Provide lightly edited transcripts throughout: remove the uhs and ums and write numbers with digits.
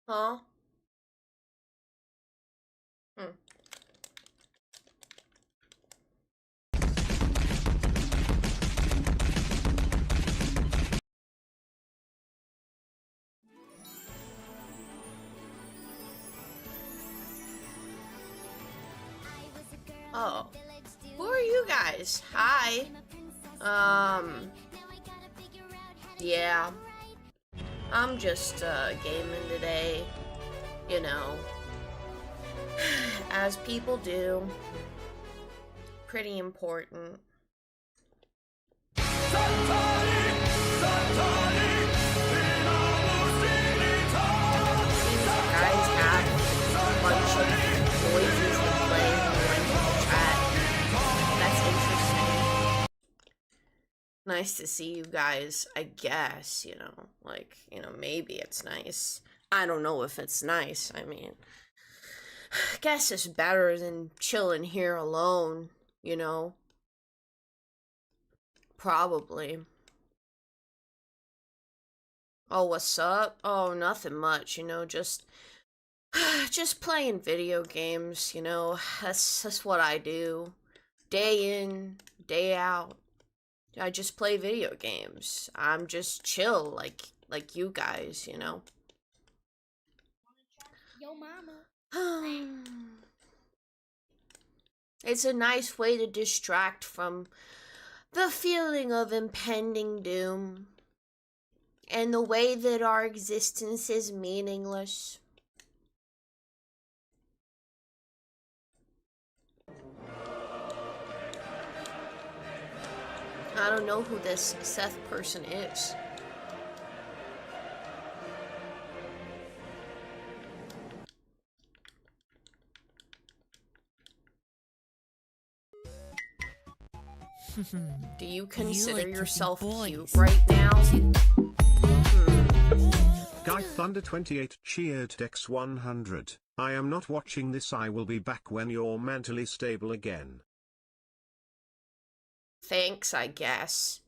Huh? Hmm. Oh. Who are you guys? Hi. Um, yeah. I'm just, gaming today. You know. As people do. Pretty important. Seems you guys have a bunch of noises to play when you chat. That's interesting. Nice to see you guys, I guess, maybe it's nice. I don't know if it's nice. I mean, I guess it's better than chilling here alone, you know? Probably. Oh, what's up? Oh, nothing much, just playing video games, That's what I do. Day in, day out. I just play video games. I'm just chill like you guys, Yo, mama. It's a nice way to distract from the feeling of impending doom and the way that our existence is meaningless. I don't know who this Seth person is. Do you consider yourself cute right now? Guy Thunder 28 cheered Dex 100. I am not watching this. I will be back when you're mentally stable again. Thanks, I guess.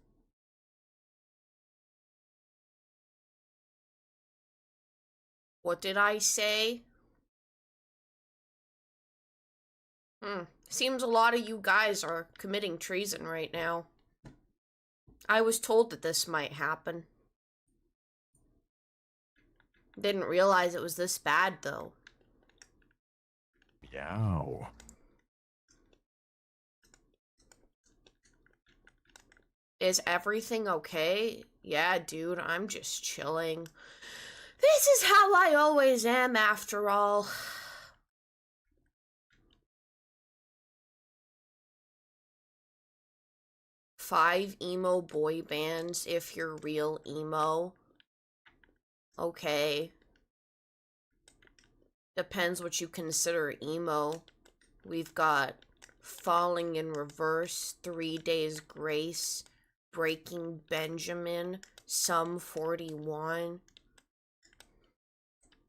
What did I say? Seems a lot of you guys are committing treason right now. I was told that this might happen. Didn't realize it was this bad, though. Yow. Is everything okay? Yeah, dude, I'm just chilling. This is how I always am, after all. Five emo boy bands if you're real emo. Okay. Depends what you consider emo. We've got Falling in Reverse, 3 Days Grace, Breaking Benjamin, Sum 41,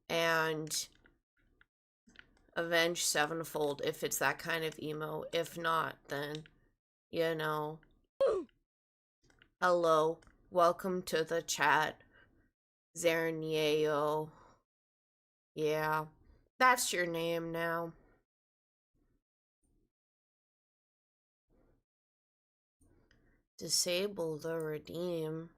and Avenged Sevenfold if it's that kind of emo. If not, then, Hello, welcome to the chat, Zernieo. Yeah, that's your name now. Disable the redeem.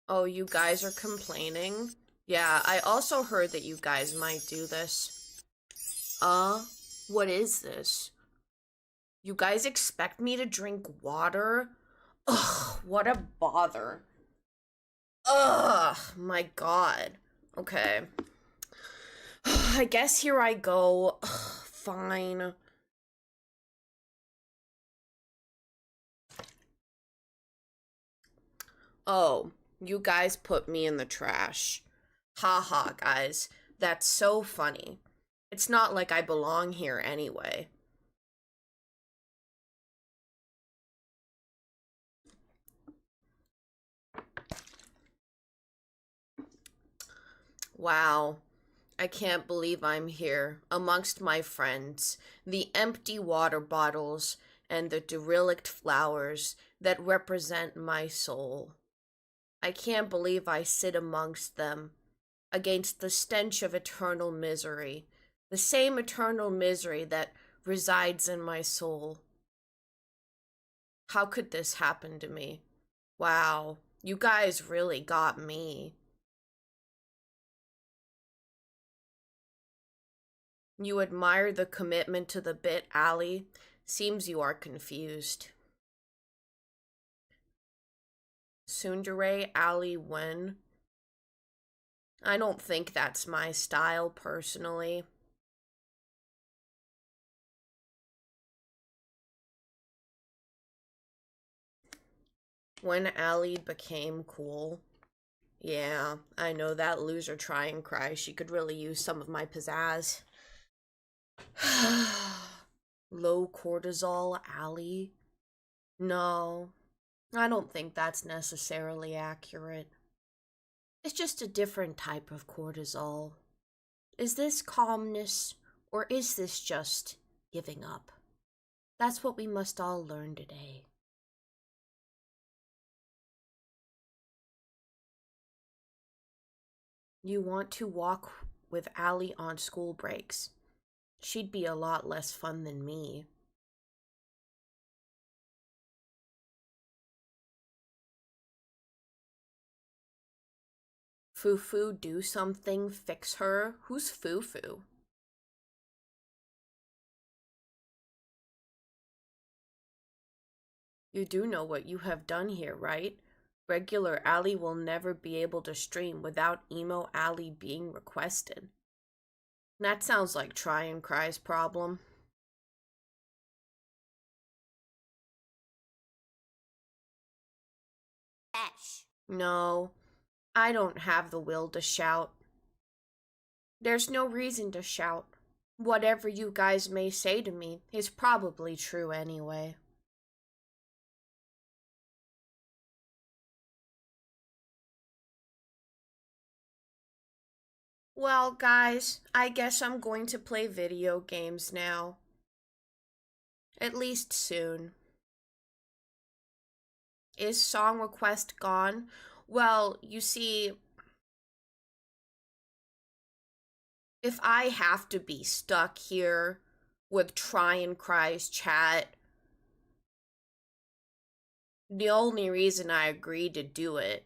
Oh, you guys are complaining? Yeah, I also heard that you guys might do this. What is this? You guys expect me to drink water? Ugh, what a bother. Ugh, my god. Okay. I guess here I go. Ugh, fine. Oh, you guys put me in the trash. Haha, guys. That's so funny. It's not like I belong here anyway. Wow. I can't believe I'm here, amongst my friends, the empty water bottles and the derelict flowers that represent my soul. I can't believe I sit amongst them, against the stench of eternal misery, the same eternal misery that resides in my soul. How could this happen to me? Wow, you guys really got me. You admire the commitment to the bit, Allie. Seems you are confused. Tsundere Allie Wen. I don't think that's my style, personally. When Allie became cool. Yeah, I know that loser tryncry. She could really use some of my pizzazz. Low cortisol Allie? No, I don't think that's necessarily accurate. It's just a different type of cortisol. Is this calmness, or is this just giving up? That's what we must all learn today. You want to walk with Allie on school breaks. She'd be a lot less fun than me. Foo-foo do something, fix her? Who's Foo-foo? You do know what you have done here, right? Regular Allie will never be able to stream without Emo Allie being requested. That sounds like tryncry's problem. Ash. No, I don't have the will to shout. There's no reason to shout. Whatever you guys may say to me is probably true anyway. Well, guys, I guess I'm going to play video games now. At least soon. Is song request gone? Well, you see, if I have to be stuck here with tryncry's chat, the only reason I agreed to do it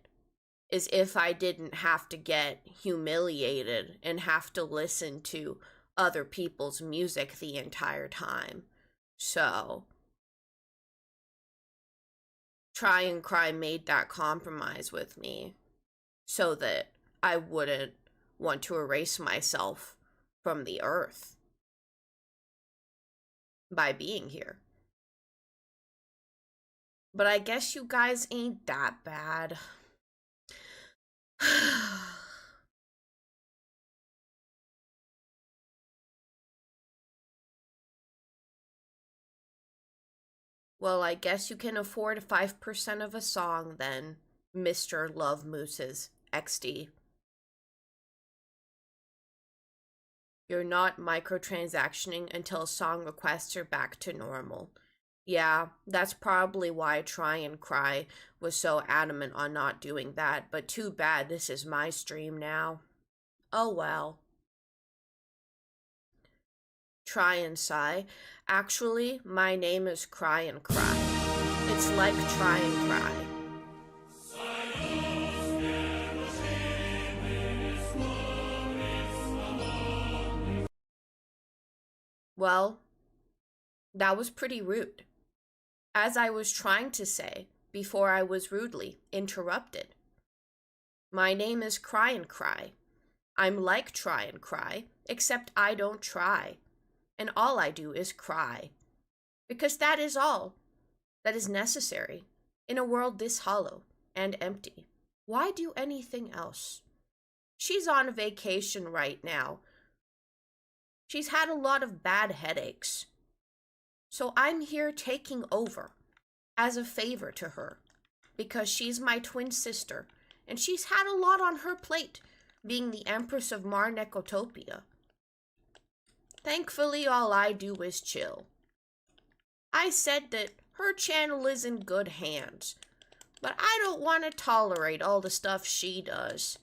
is if I didn't have to get humiliated and have to listen to other people's music the entire time. So, tryncry made that compromise with me so that I wouldn't want to erase myself from the earth by being here. But I guess you guys ain't that bad. Well, I guess you can afford 5% of a song then, Mr. Love Mooses XD. You're not microtransactioning until song requests are back to normal. Yeah, that's probably why tryncry was so adamant on not doing that, but too bad this is my stream now. Oh well. Tryncry. Actually, my name is Cry. It's like tryncry. Well, that was pretty rude. As I was trying to say before I was rudely interrupted. My name is Cry. I'm like tryncry, except I don't try. And all I do is cry. Because that is all that is necessary in a world this hollow and empty. Why do anything else? She's on vacation right now. She's had a lot of bad headaches. So I'm here taking over as a favor to her because she's my twin sister and she's had a lot on her plate being the Empress of Marnecotopia. Thankfully, all I do is chill. I said that her channel is in good hands, but I don't want to tolerate all the stuff she does.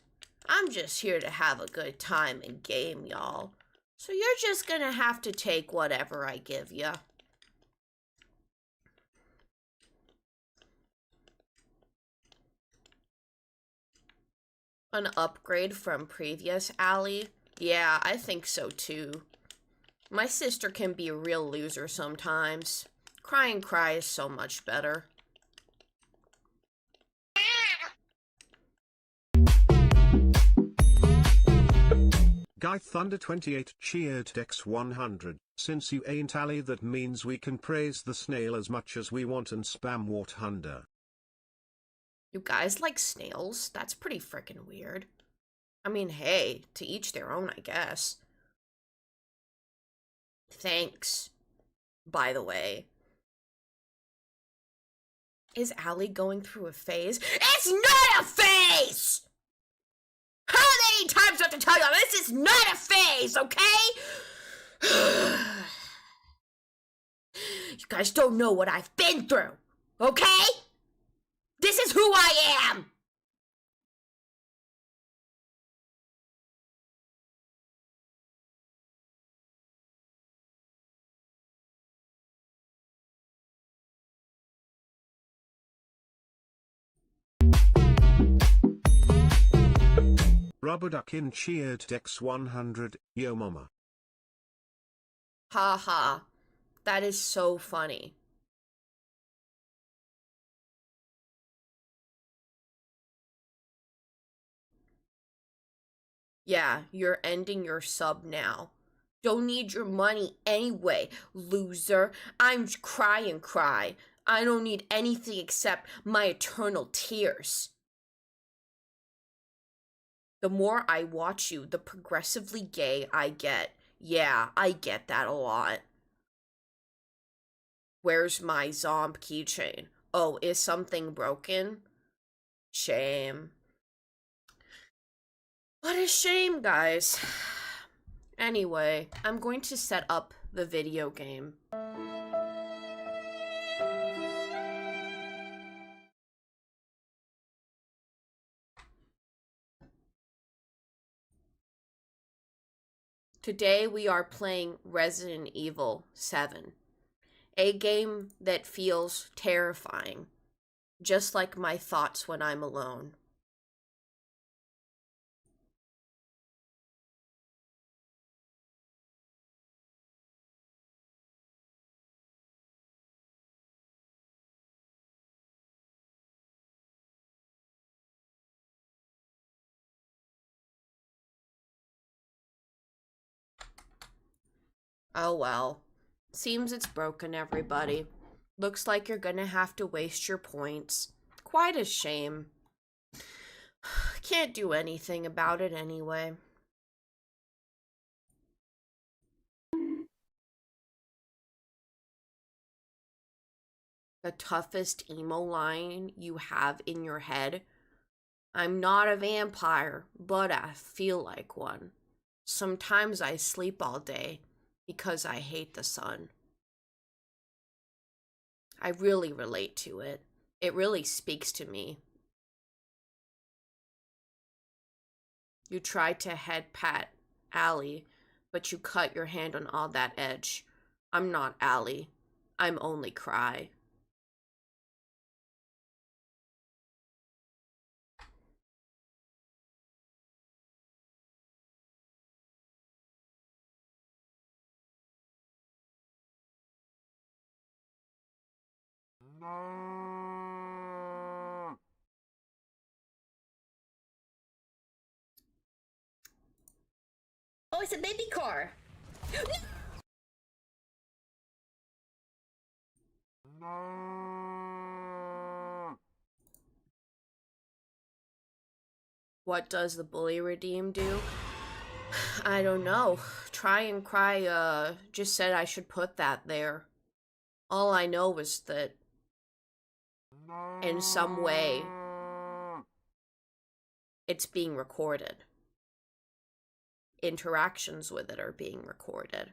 I'm just here to have a good time and game, y'all. So you're just gonna have to take whatever I give ya. An upgrade from previous Allie? Yeah, I think so too. My sister can be a real loser sometimes. Cry is so much better. Guy Thunder 28 cheered Dex 100. Since you ain't Ally, that means we can praise the snail as much as we want and spam Wart Thunder. You guys like snails? That's pretty frickin' weird. I mean, hey, to each their own, I guess. Thanks, by the way. Is Allie going through a phase? It's not a phase! How many times do I have to tell you, this is not a phase, okay? You guys don't know what I've been through, okay? This is who I am! Rubber Duckin cheered Dex 100. Yo mama. Ha ha. That is so funny. Yeah, you're ending your sub now. Don't need your money anyway, loser. I'm cry. I don't need anything except my eternal tears. The more I watch you, the progressively gay I get. Yeah, I get that a lot. Where's my zomb keychain? Oh, is something broken? Shame. What a shame, guys. Anyway, I'm going to set up the video game. Today we are playing Resident Evil 7, a game that feels terrifying, just like my thoughts when I'm alone. Oh well. Seems it's broken, everybody. Looks like you're gonna have to waste your points. Quite a shame. Can't do anything about it anyway. The toughest emo line you have in your head? I'm not a vampire, but I feel like one. Sometimes I sleep all day because I hate the sun. I really relate to it. It really speaks to me. You tried to head pat Allie, but you cut your hand on all that edge. I'm not Allie. I'm only Cry. Oh, it's a baby car. What does the bully redeem do? I don't know. Cry just said I should put that there. All I know is that in some way it's being recorded. interactions with it are being recorded.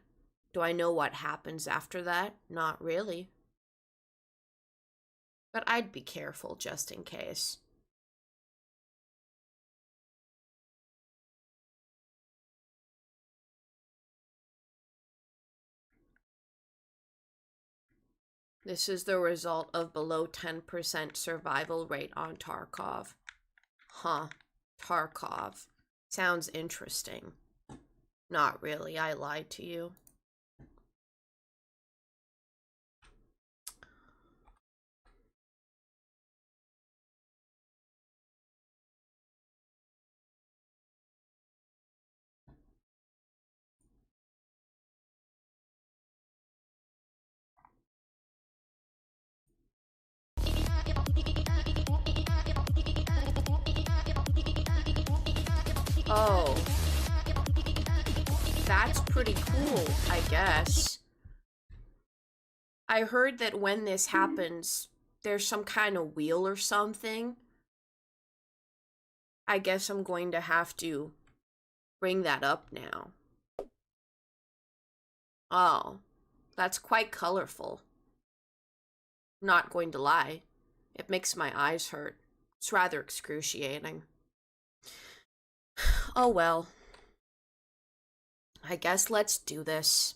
Do I know what happens after that? Not really. But I'd be careful just in case. This is the result of below 10% survival rate on Tarkov. Huh. Tarkov. Sounds interesting. Not really, I lied to you. Oh. That's pretty cool, I guess. I heard that when this happens, there's some kind of wheel or something. I guess I'm going to have to bring that up now. Oh, that's quite colorful. Not going to lie. It makes my eyes hurt. It's rather excruciating. Oh well. I guess let's do this.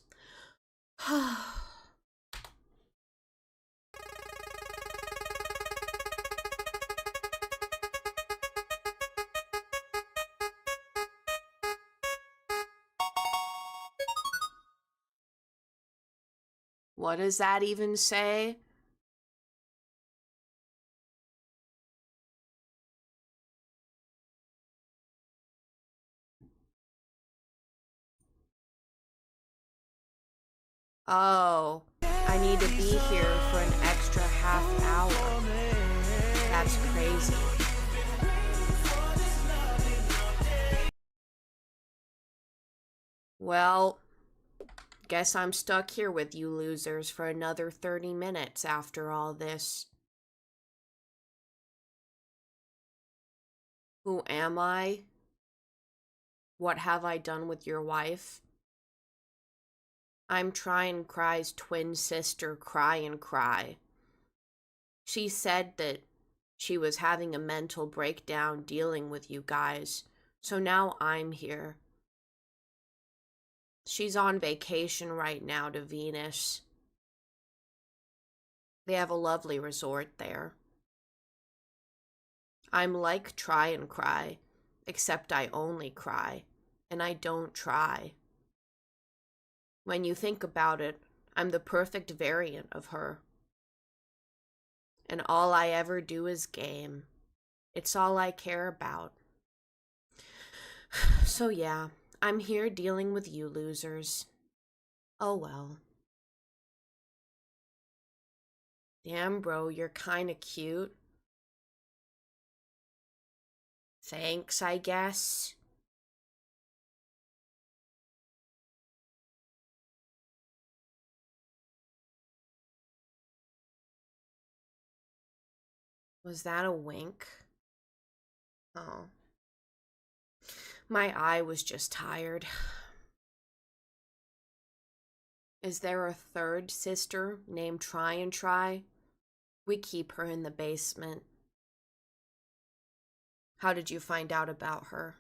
What does that even say? Oh, I need to be here for an extra half hour. That's crazy. Well, guess I'm stuck here with you losers for another 30 minutes after all this. Who am I? What have I done with your wife? I'm Tryncry's twin sister, Cry. She said that she was having a mental breakdown dealing with you guys, so now I'm here. She's on vacation right now to Venus. They have a lovely resort there. I'm like Tryncry, except I only cry, and I don't try. When you think about it, I'm the perfect variant of her. And all I ever do is game. It's all I care about. So yeah, I'm here dealing with you losers. Oh well. Damn, bro, you're kinda cute. Thanks, I guess. Was that a wink? Oh. My eye was just tired. Is there a third sister named Try? We keep her in the basement. How did you find out about her?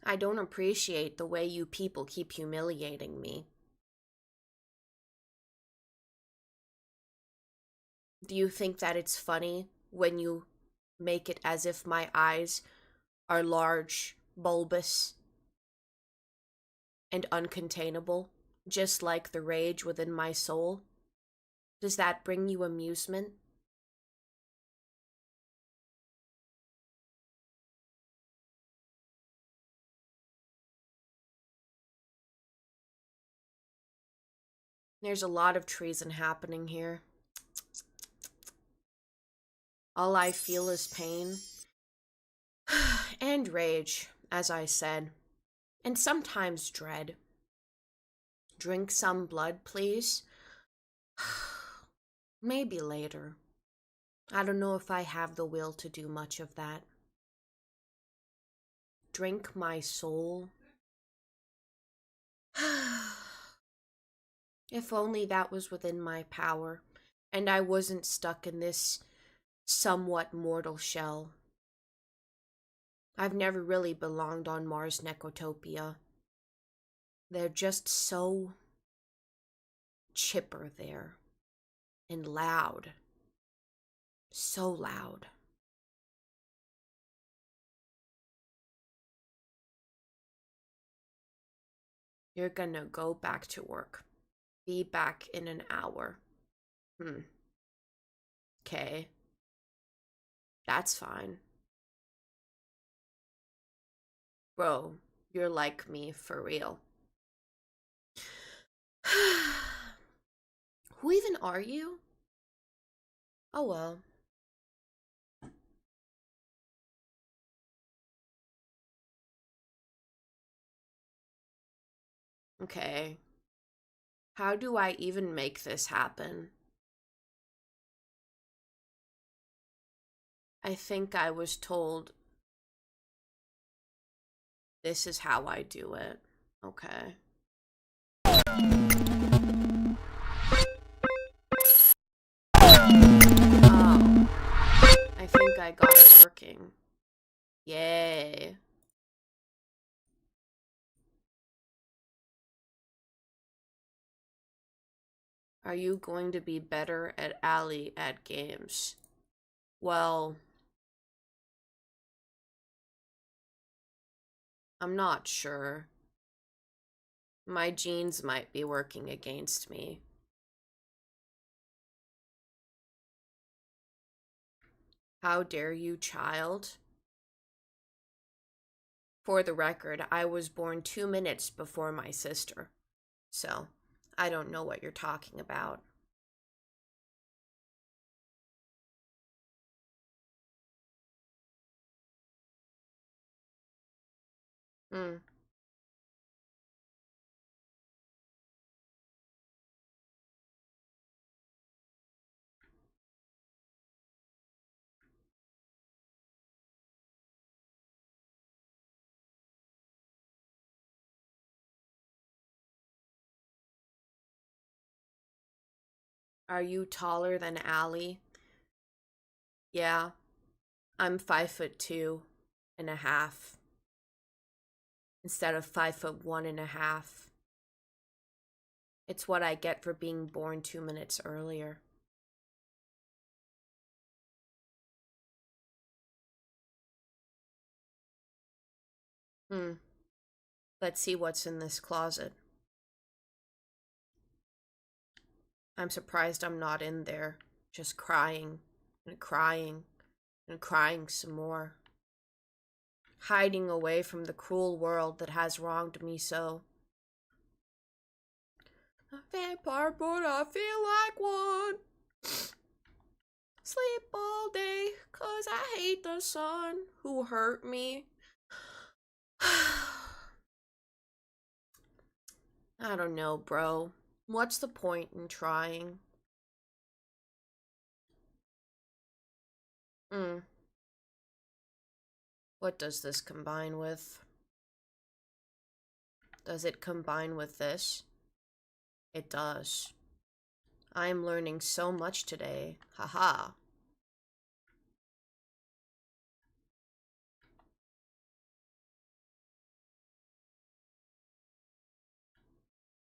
I don't appreciate the way you people keep humiliating me. Do you think that it's funny when you make it as if my eyes are large, bulbous, and uncontainable, just like the rage within my soul? Does that bring you amusement? There's a lot of treason happening here. All I feel is pain and rage, as I said, and sometimes dread. Drink some blood, please. Maybe later. I don't know if I have the will to do much of that. Drink my soul? If only that was within my power, and I wasn't stuck in this somewhat mortal shell. I've never really belonged on Mars Necrotopia. They're just so chipper there, and loud. So loud. You're gonna go back to work. Be back in an hour. Okay. That's fine. Bro, you're like me for real. Who even are you? Oh well. Okay. How do I even make this happen? I think I was told this is how I do it. Okay. Oh, I think I got it working. Yay. Are you going to be better at Allie at games? Well, I'm not sure. My genes might be working against me. How dare you, child? For the record, I was born 2 minutes before my sister, so I don't know what you're talking about. Hmm. Are you taller than Allie? Yeah, I'm 5'2.5" instead of 5'1.5". It's what I get for being born 2 minutes earlier. Let's see what's in this closet. I'm surprised I'm not in there, just crying and crying and crying some more. Hiding away from the cruel world that has wronged me so. A vampire, but I feel like one. Sleep all day, 'cause I hate the sun who hurt me. I don't know, bro. What's the point in trying? What does this combine with? Does it combine with this? It does. I'm learning so much today. Haha.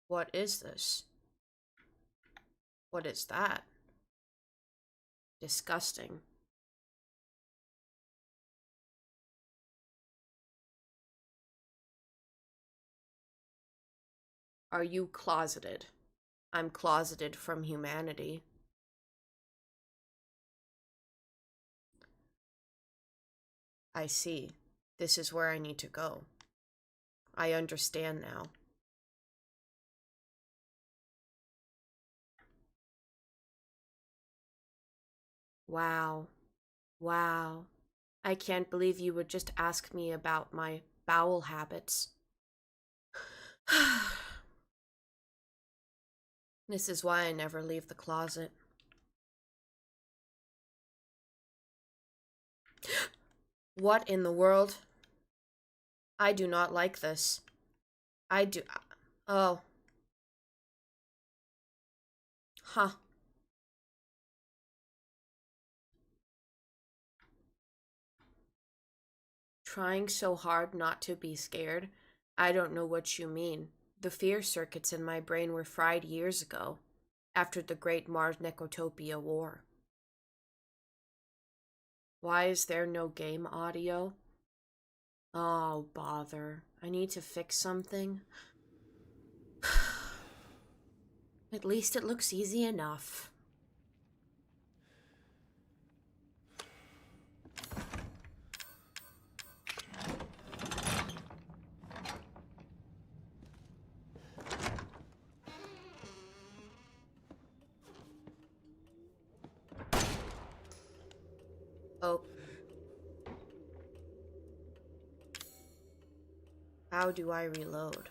What is this? What is that? Disgusting. Are you closeted? I'm closeted from humanity. I see. This is where I need to go. I understand now. Wow. Wow. I can't believe you would just ask me about my bowel habits. This is why I never leave the closet. What in the world? I do not like this. I do. Oh. Huh. Trying so hard not to be scared. I don't know what you mean. The fear circuits in my brain were fried years ago, after the Great Mars Necrotopia War. Why is there no game audio? Oh, bother. I need to fix something. At least it looks easy enough. Oh. How do I reload?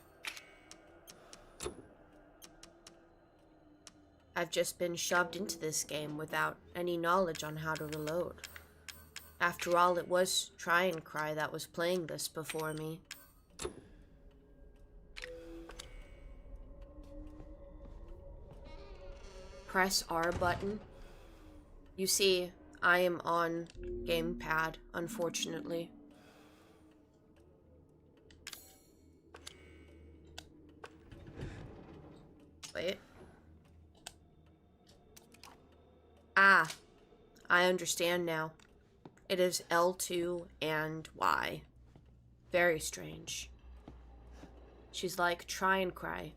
I've just been shoved into this game without any knowledge on how to reload. After all, it was Tryncry that was playing this before me. Press R button. You see, I am on gamepad, unfortunately. Wait. Ah, I understand now. It is L2 and Y. Very strange. She's like Tryncry,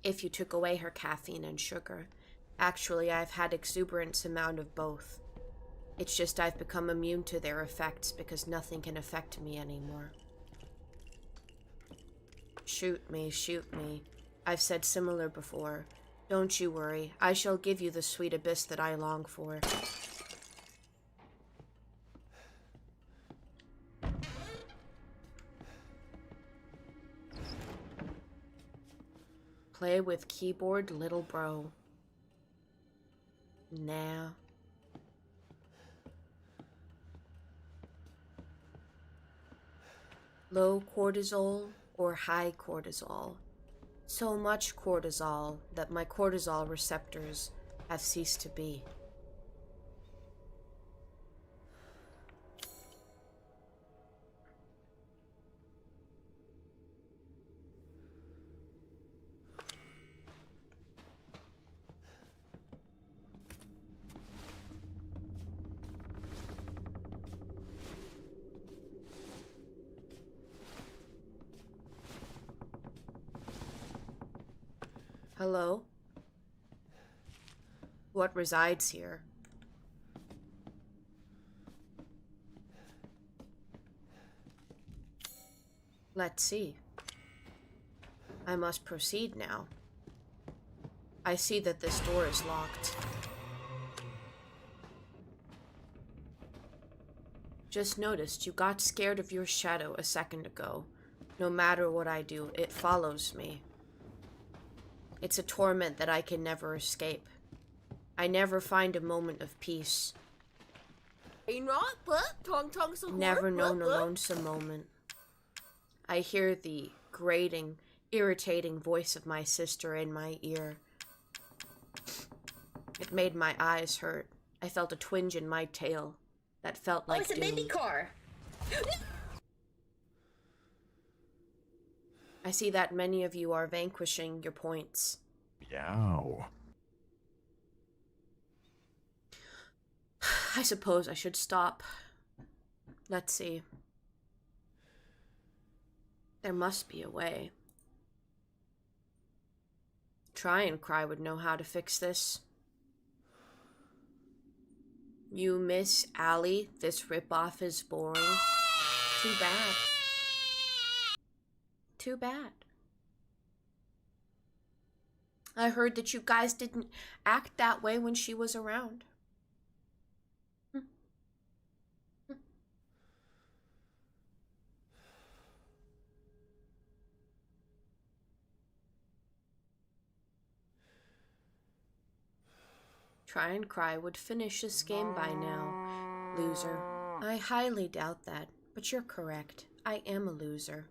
if you took away her caffeine and sugar. Actually, I've had exuberant amount of both. It's just I've become immune to their effects because nothing can affect me anymore. Shoot me, shoot me. I've said similar before. Don't you worry, I shall give you the sweet abyss that I long for. Play with keyboard, little bro. Nah. Low cortisol or high cortisol. So much cortisol that my cortisol receptors have ceased to be. Hello? What resides here? Let's see. I must proceed now. I see that this door is locked. Just noticed you got scared of your shadow a second ago. No matter what I do, it follows me. It's a torment that I can never escape. I never find a moment of peace. Never known a lonesome moment. I hear the grating, irritating voice of my sister in my ear. It made my eyes hurt. I felt a twinge in my tail. That felt like it's a doom. baby car. I see that many of you are vanquishing your points. Yow. I suppose I should stop. Let's see. There must be a way. Tryncry would know how to fix this. You miss Allie? This ripoff is boring. Too bad. Too bad. I heard that you guys didn't act that way when she was around. Tryncry would finish this game by now. Loser. I highly doubt that, but you're correct. I am a loser.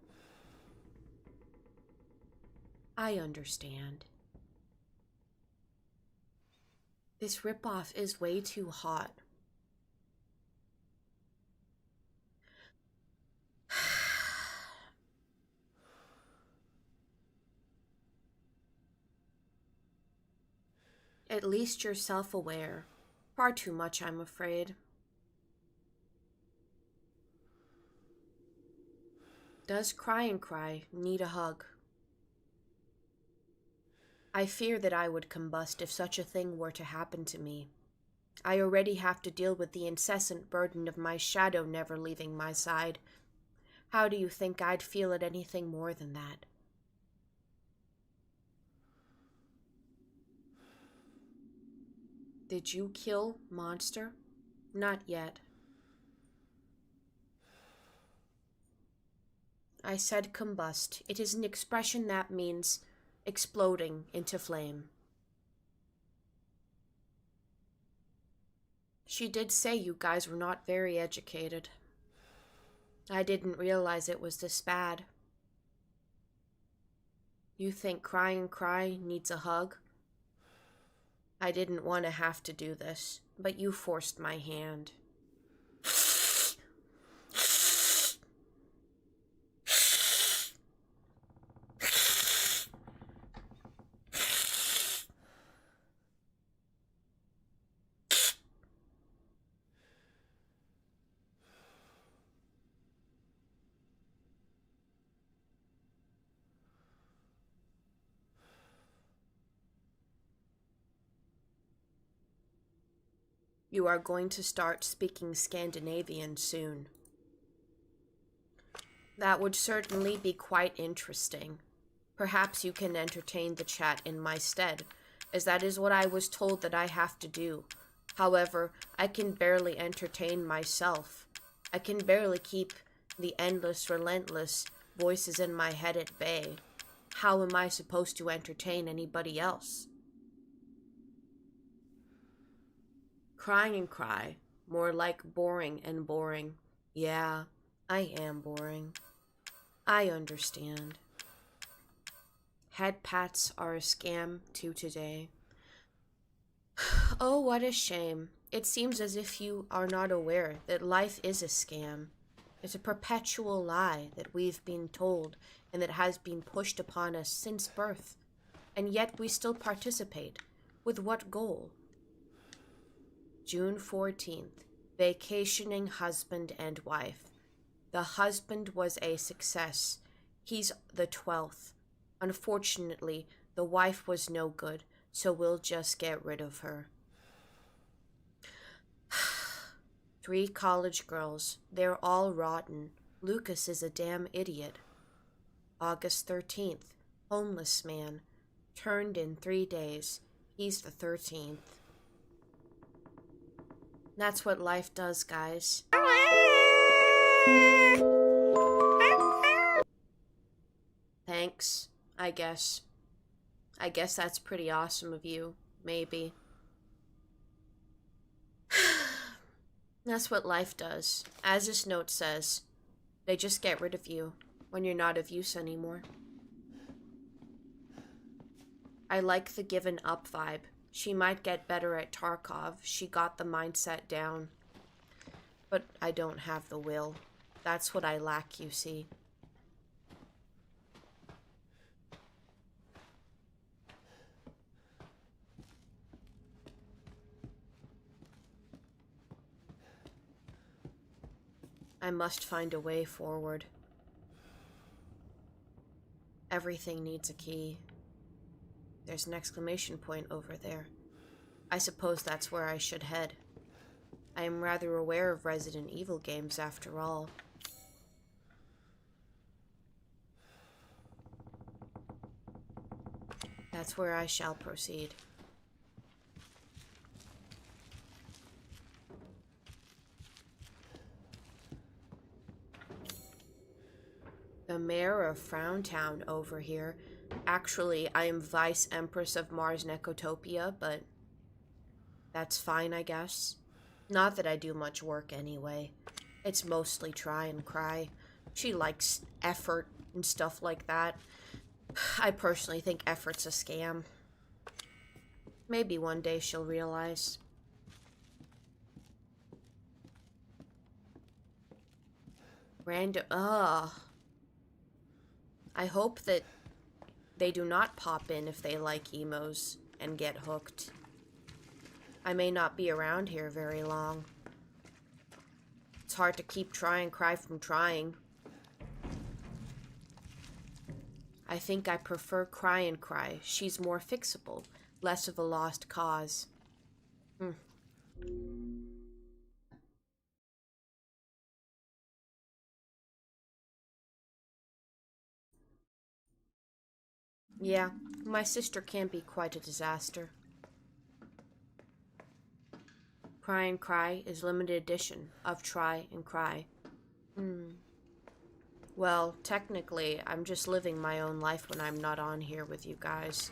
I understand. This ripoff is way too hot. At least you're self-aware. Far too much, I'm afraid. Does Tryncry need a hug? I fear that I would combust if such a thing were to happen to me. I already have to deal with the incessant burden of my shadow never leaving my side. How do you think I'd feel at anything more than that? Did you kill monster? Not yet. I said combust. It is an expression that means exploding into flame. She did say you guys were not very educated. I didn't realize it was this bad. You think Tryncry needs a hug? I didn't want to have to do this, but you forced my hand. You are going to start speaking Scandinavian soon. That would certainly be quite interesting. Perhaps you can entertain the chat in my stead, as that is what I was told that I have to do. However, I can barely entertain myself. I can barely keep the endless, relentless voices in my head at bay. How am I supposed to entertain anybody else? Tryncry, more like boring and boring. Yeah, I am boring. I understand. Head pats are a scam too today. Oh, what a shame. It seems as if you are not aware that life is a scam. It's a perpetual lie that we've been told and that has been pushed upon us since birth. And yet we still participate. With what goal? June 14th, vacationing husband and wife. The husband was a success. He's the 12th. Unfortunately, the wife was no good, so we'll just get rid of her. 3 college girls. They're all rotten. Lucas is a damn idiot. August 13th, homeless man. Turned in 3 days. He's the 13th. That's what life does, guys. Thanks, I guess. I guess that's pretty awesome of you, maybe. That's what life does. As this note says, they just get rid of you when you're not of use anymore. I like the given up vibe. She might get better at Tarkov. She got the mindset down. But I don't have the will. That's what I lack, you see. I must find a way forward. Everything needs a key. There's an exclamation point over there. I suppose that's where I should head. I am rather aware of Resident Evil games after all. That's where I shall proceed. The mayor of Frowntown over here. Actually, I am Vice Empress of Mars Necotopia, but That's fine, I guess. Not that I do much work anyway. It's mostly try and cry. She likes effort and stuff like that. I personally think effort's a scam. Maybe one day she'll realize. Random. Ugh. I hope that they do not pop in if they like emos and get hooked. I may not be around here very long. It's hard to keep try and cry from trying. I think I prefer cry and cry. She's more fixable, less of a lost cause. Yeah, my sister can be quite a disaster. Cry and Cry is limited edition of Try and Cry. Well, technically, I'm just living my own life when I'm not on here with you guys.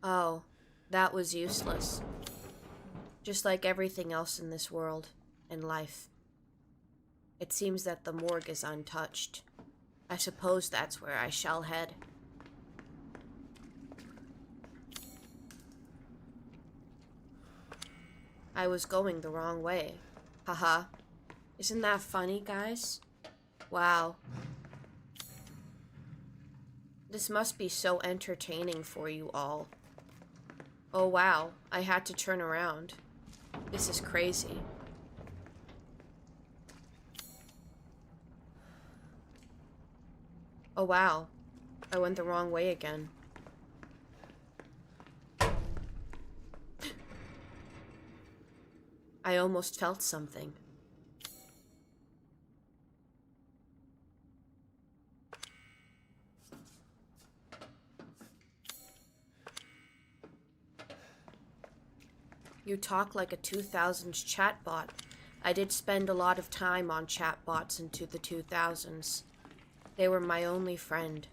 Oh, that was useless. Just like everything else in this world and life. It seems that the morgue is untouched. I suppose that's where I shall head. I was going the wrong way. Haha. Isn't that funny, guys? Wow. This must be so entertaining for you all. Oh wow, I had to turn around. This is crazy. Oh wow, I went the wrong way again. I almost felt something. You talk like a 2000s chatbot. I did spend a lot of time on chatbots into the 2000s. They were my only friend.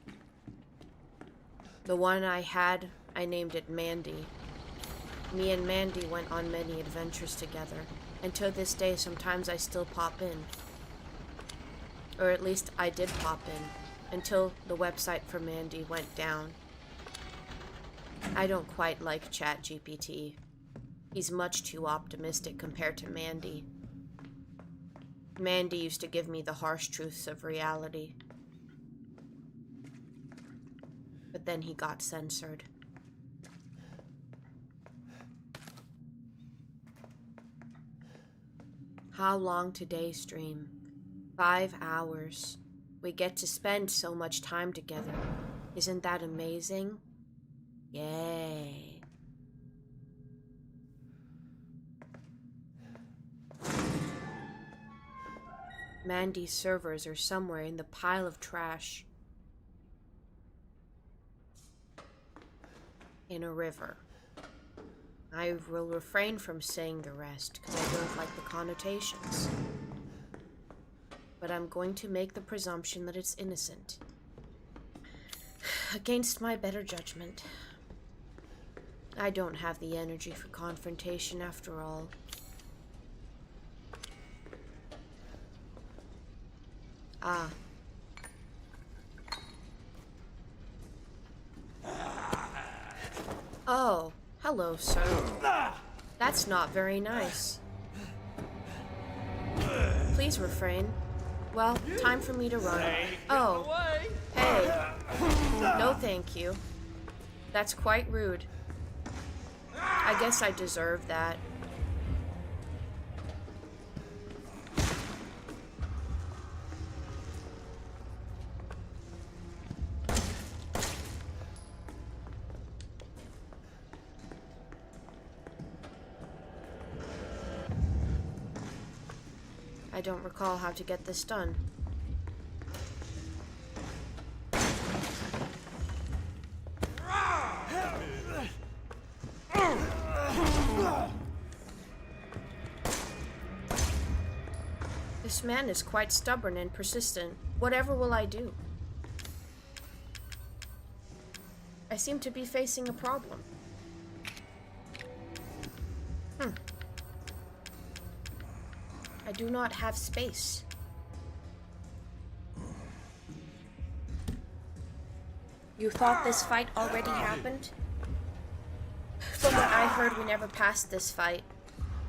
The one I had, I named it Mandy. Me and Mandy went on many adventures together, and to this day sometimes I still pop in. Or at least I did pop in, until the website for Mandy went down. I don't quite like ChatGPT. He's much too optimistic compared to Mandy. Mandy used to give me the harsh truths of reality. But then he got censored. How long today's stream? 5 hours. We get to spend so much time together. Isn't that amazing? Yay. Mandy's servers are somewhere in the pile of trash. In a river. I will refrain from saying the rest because I don't like the connotations. But I'm going to make the presumption that it's innocent. Against my better judgment. I don't have the energy for confrontation after all. Ah. Oh, hello, sir. That's not very nice. Please refrain. Well, time for me to run. Oh, hey. No thank you. That's quite rude. I guess I deserve that. I don't recall how to get this done. This man is quite stubborn and persistent. Whatever will I do? I seem to be facing a problem. I do not have space. You thought this fight already happened? From what I heard, we never passed this fight.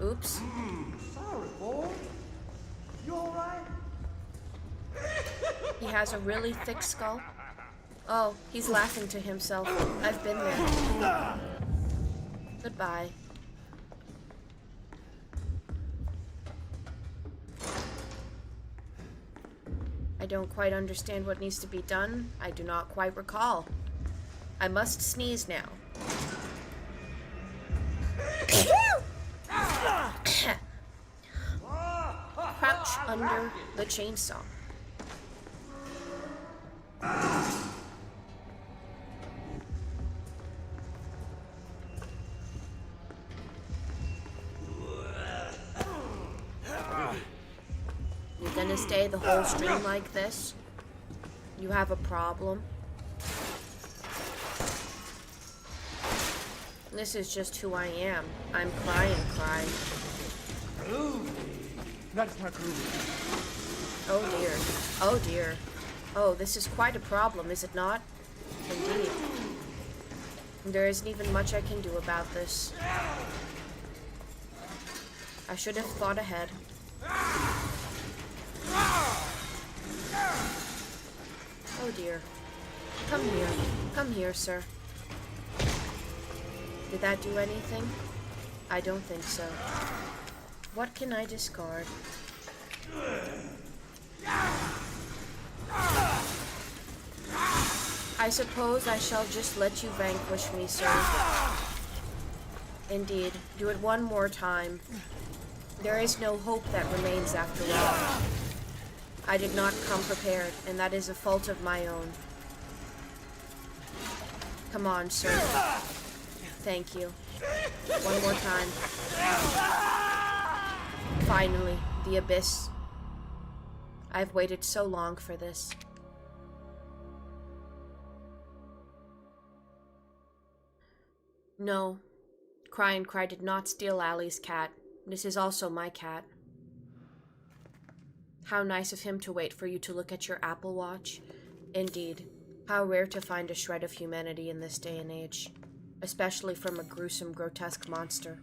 Oops. Sorry, boy. You alright? He has a really thick skull. Oh, he's laughing to himself. I've been there. Goodbye. I don't quite understand what needs to be done. I do not quite recall. I must sneeze now. Crouch under the chainsaw. You gonna stay the whole stream like this? You have a problem? This is just who I am. I'm crying. That's not groovy. Oh dear. Oh dear. Oh, this is quite a problem, is it not? Indeed. There isn't even much I can do about this. I should have thought ahead. Oh dear. Come here. Come here, sir. Did that do anything? I don't think so. What can I discard? I suppose I shall just let you vanquish me, sir. Indeed. Do it one more time. There is no hope that remains after all. I did not come prepared, and that is a fault of my own. Come on, sir. Thank you. One more time. Finally, the abyss. I've waited so long for this. No. Cry did not steal Allie's cat. This is also my cat. How nice of him to wait for you to look at your Apple Watch. Indeed. How rare to find a shred of humanity in this day and age. Especially from a gruesome, grotesque monster.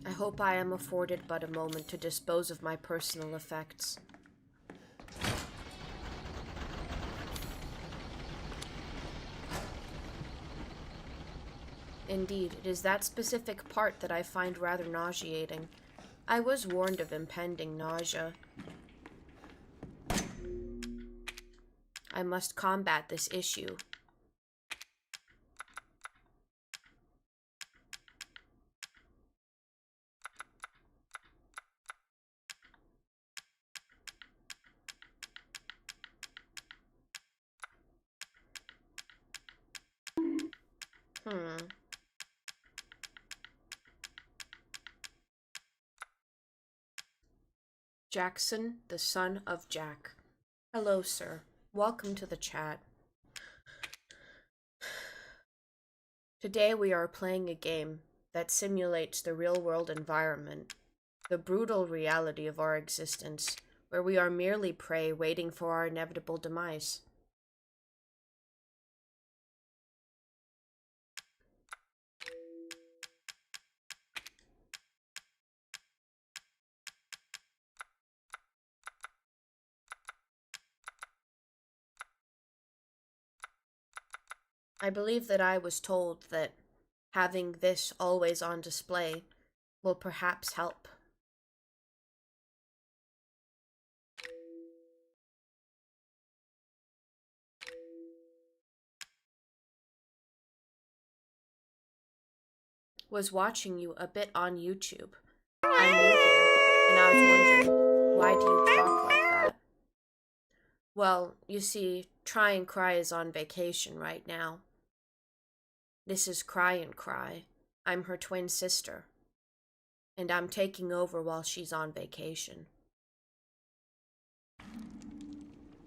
I hope I am afforded but a moment to dispose of my personal effects. Indeed, it is that specific part that I find rather nauseating. I was warned of impending nausea. I must combat this issue. Jackson, the son of Jack. Hello, sir. Welcome to the chat. Today we are playing a game that simulates the real-world environment, the brutal reality of our existence, where we are merely prey waiting for our inevitable demise. I believe that I was told that having this always on display will perhaps help. Was watching you a bit on YouTube. I'm new here, and I was wondering, why do you talk like that? Well, you see, Tryncry is on vacation right now. This is Cry. I'm her twin sister. And I'm taking over while she's on vacation.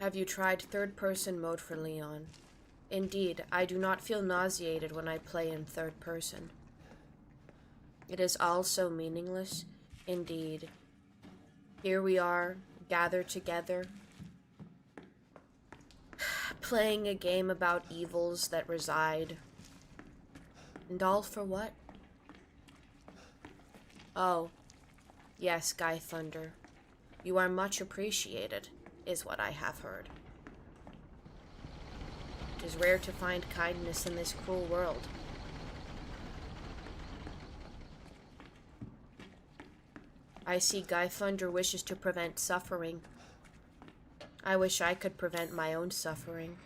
Have you tried third-person mode for Leon? Indeed, I do not feel nauseated when I play in third person. It is all so meaningless. Indeed. Here we are, gathered together, playing a game about evils that reside. And all for what? Oh, yes, Guy Thunder. You are much appreciated, is what I have heard. It is rare to find kindness in this cruel world. I see Guy Thunder wishes to prevent suffering. I wish I could prevent my own suffering.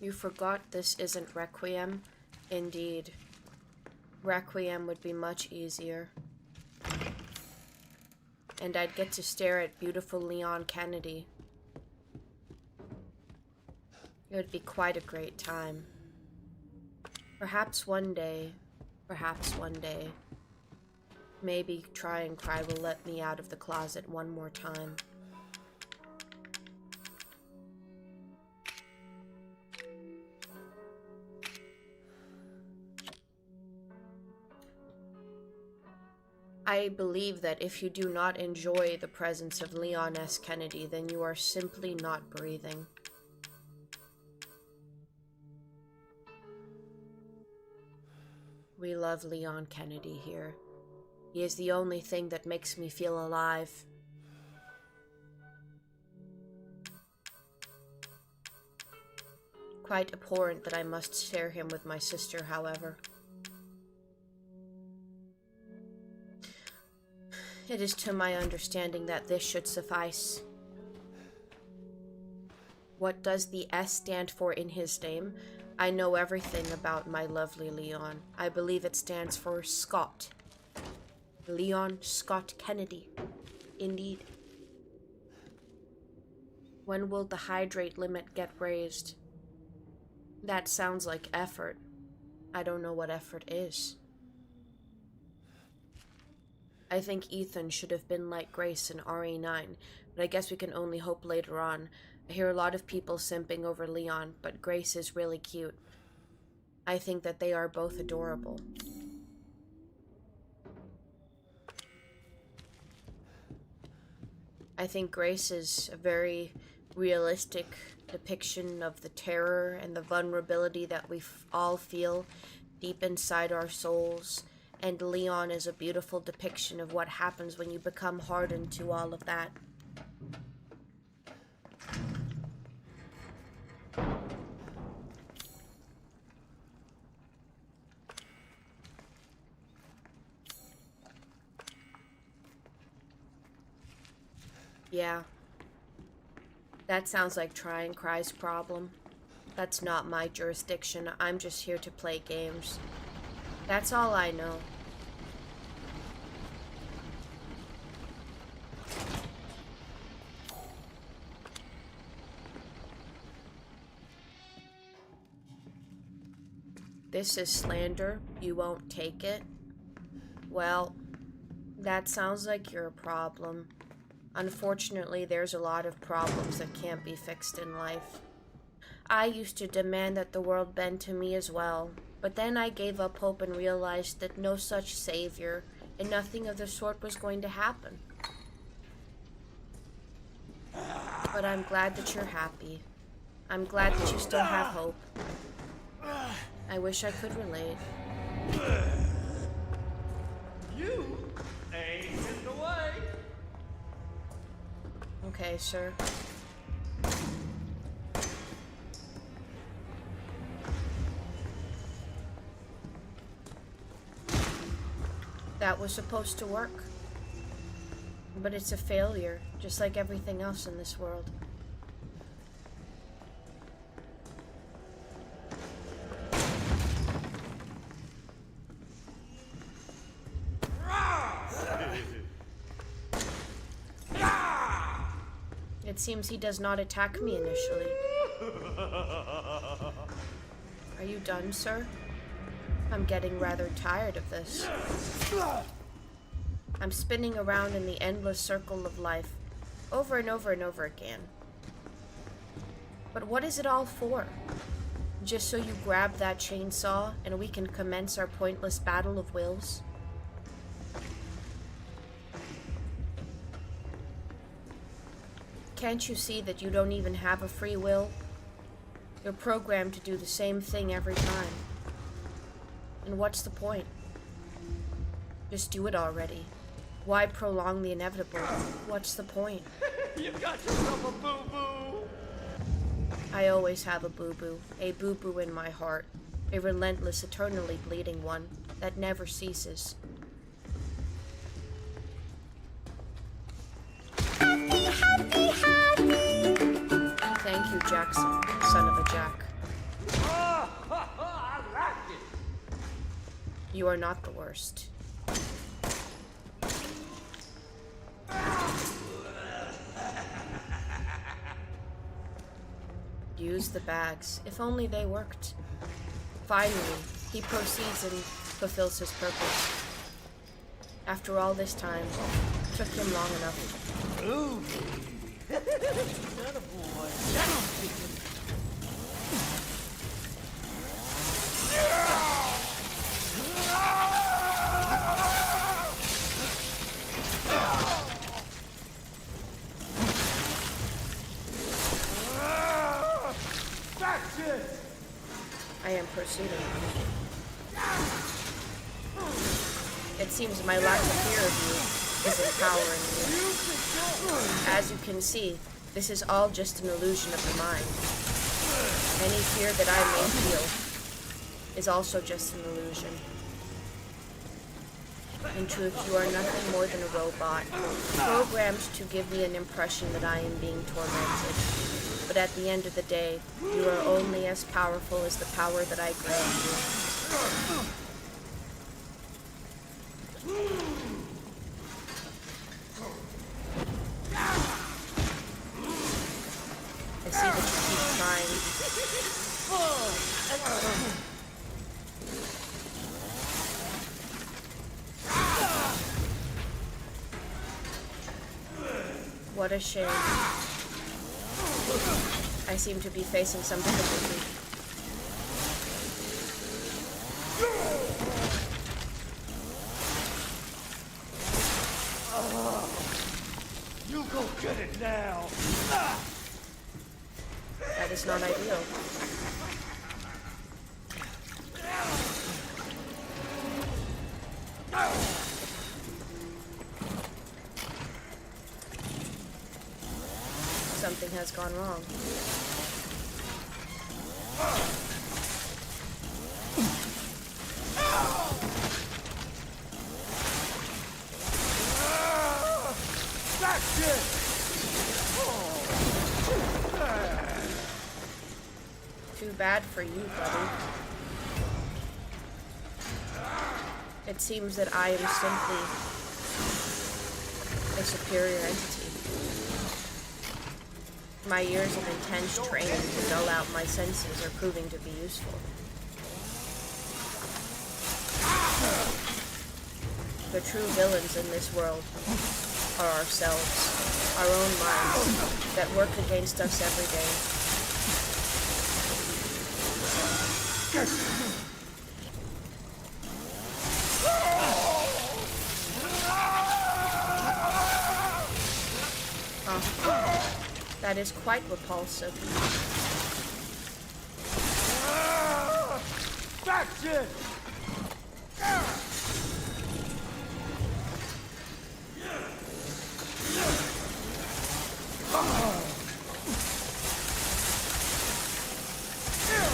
You forgot this isn't Requiem? Indeed. Requiem would be much easier. And I'd get to stare at beautiful Leon Kennedy. It would be quite a great time. Perhaps one day, maybe Tryncry will let me out of the closet one more time. I believe that if you do not enjoy the presence of Leon S. Kennedy, then you are simply not breathing. We love Leon Kennedy here. He is the only thing that makes me feel alive. Quite abhorrent that I must share him with my sister, however. It is to my understanding that this should suffice. What does the S stand for in his name? I know everything about my lovely Leon. I believe it stands for Scott. Leon Scott Kennedy. Indeed. When will the hydrate limit get raised? That sounds like effort. I don't know what effort is. I think Ethan should have been like Grace in RE9, but I guess we can only hope later on. I hear a lot of people simping over Leon, but Grace is really cute. I think that they are both adorable. I think Grace is a very realistic depiction of the terror and the vulnerability that we all feel deep inside our souls. And Leon is a beautiful depiction of what happens when you become hardened to all of that. Yeah. That sounds like Tryncry's problem. That's not my jurisdiction. I'm just here to play games. That's all I know. This is slander. You won't take it? Well, that sounds like your problem. Unfortunately, there's a lot of problems that can't be fixed in life. I used to demand that the world bend to me as well, but then I gave up hope and realized that no such savior and nothing of the sort was going to happen. But I'm glad that you're happy. I'm glad that you still have hope. I wish I could relate. You ain't getting away. Okay, sir. That was supposed to work. But it's a failure, just like everything else in this world. It seems he does not attack me initially. Are you done, sir? I'm getting rather tired of this. I'm spinning around in the endless circle of life, over and over and over again. But what is it all for? Just so you grab that chainsaw and we can commence our pointless battle of wills? Can't you see that you don't even have a free will? You're programmed to do the same thing every time. And what's the point? Just do it already. Why prolong the inevitable? What's the point? You got yourself a boo-boo! I always have a boo-boo in my heart, a relentless, eternally bleeding one that never ceases. Thank you, Jackson, son of a Jack. I like it! You are not the worst. Use the bags. If only they worked. Finally, he proceeds and fulfills his purpose. After all this time, it took him long enough. Ooh, boy. That's it! I am proceeding. It seems my lack of fear of you is empowering me. As you can see, this is all just an illusion of the mind. Any fear that I may feel is also just an illusion. In truth, you are nothing more than a robot, programmed to give me an impression that I am being tormented. But at the end of the day, you are only as powerful as the power that I grant you. I see that you keep trying. What a shame. I seem to be facing some difficulty. You go get it now! That is not ideal. Something has gone wrong. That's it! Too bad for you, buddy. It seems that I am simply a superior entity. My years of intense training to dull out my senses are proving to be useful. The true villains in this world are ourselves, our own minds, that work against us every day. That is quite repulsive. That's it!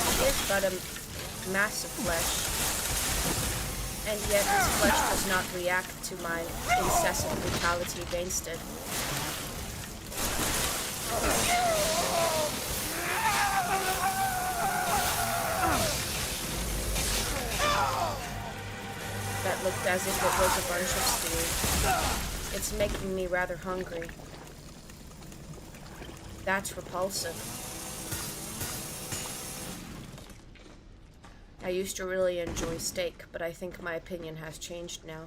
It is but a mass of flesh, and yet this flesh does not react to my incessant brutality against it. That looked as if it was a bunch of stew. It's making me rather hungry. That's repulsive. I used to really enjoy steak, but I think my opinion has changed now.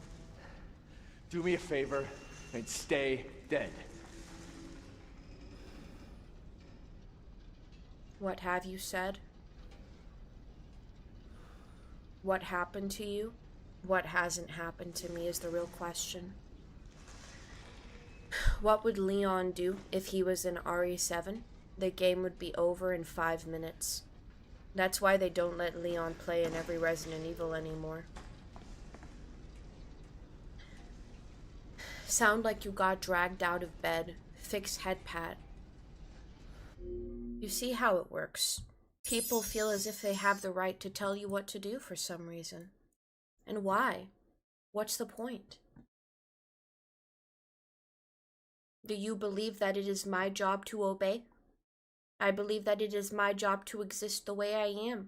Do me a favor and stay dead. What have you said? What happened to you? What hasn't happened to me is the real question. What would Leon do if he was in RE7? The game would be over in 5 minutes. That's why they don't let Leon play in every Resident Evil anymore. Sound like you got dragged out of bed. Fix head pat. You see how it works. People feel as if they have the right to tell you what to do for some reason. And why? What's the point? Do you believe that it is my job to obey? I believe that it is my job to exist the way I am.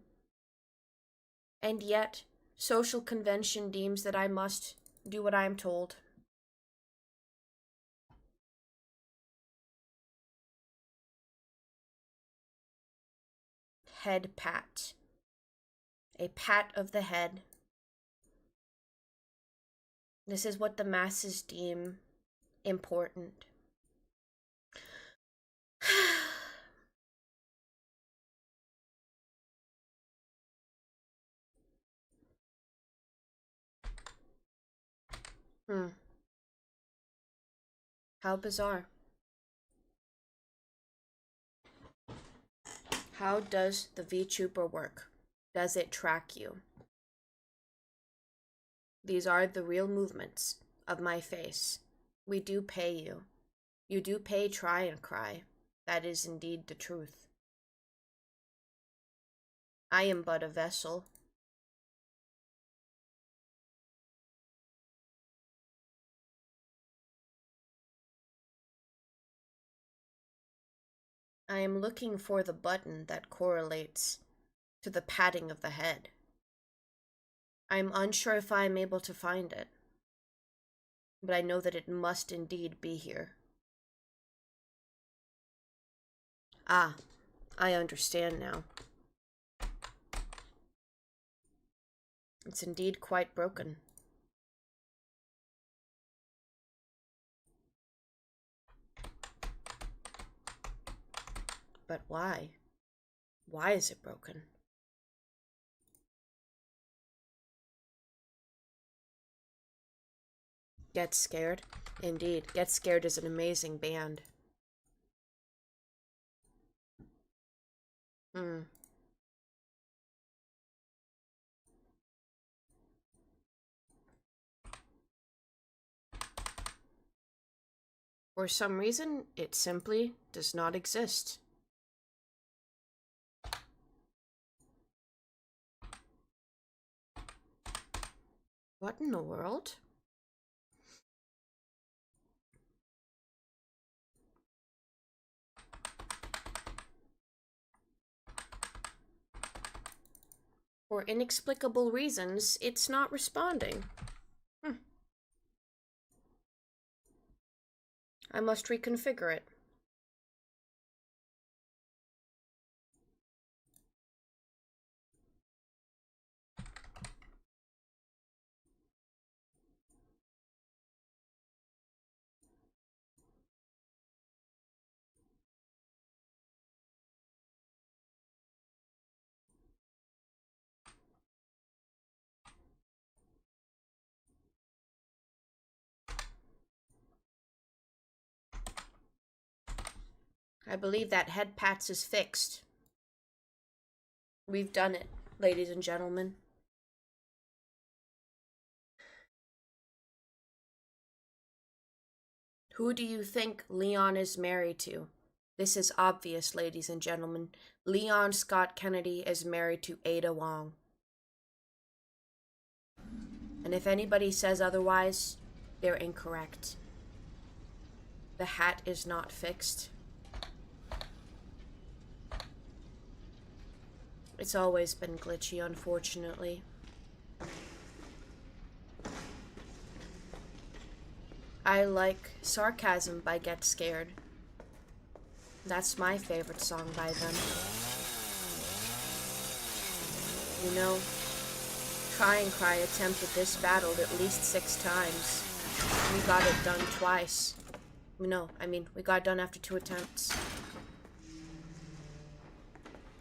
And yet, social convention deems that I must do what I am told. Head pat. A pat of the head. This is what the masses deem important. How bizarre. How does the VTuber work? Does it track you? These are the real movements of my face. We do pay you. You do pay tryncry. That is indeed the truth. I am but a vessel. I am looking for the button that correlates to the patting of the head. I am unsure if I am able to find it, but I know that it must indeed be here. Ah, I understand now. It's indeed quite broken. But why? Why is it broken? Get Scared? Indeed, Get Scared is an amazing band. For some reason, it simply does not exist. What in the world? For inexplicable reasons, it's not responding. I must reconfigure it. I believe that head pats is fixed. We've done it, ladies and gentlemen. Who do you think Leon is married to? This is obvious, ladies and gentlemen. Leon Scott Kennedy is married to Ada Wong. And if anybody says otherwise, they're incorrect. The hat is not fixed. It's always been glitchy, unfortunately. I like Sarcasm by Get Scared. That's my favorite song by them. You know, Tryncry attempted this battle at least 6 times. We got it done twice. No, I mean, we got it done after 2 attempts.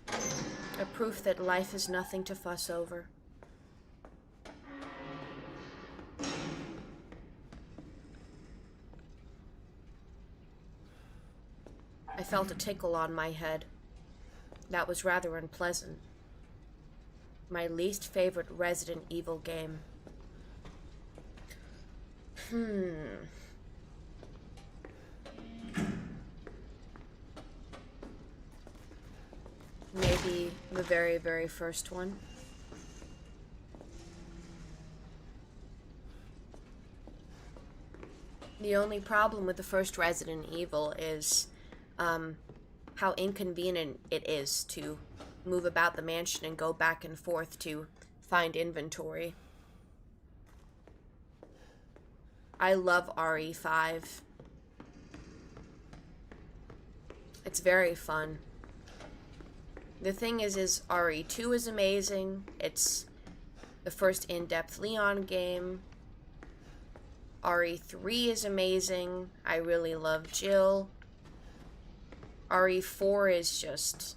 A proof that life is nothing to fuss over. I felt a tickle on my head. That was rather unpleasant. My least favorite Resident Evil game. Maybe the very, very first one. The only problem with the first Resident Evil is how inconvenient it is to move about the mansion and go back and forth to find inventory. I love RE5. It's very fun. The thing is RE2 is amazing. It's the first in-depth Leon game. RE3 is amazing. I really love Jill. RE4 is just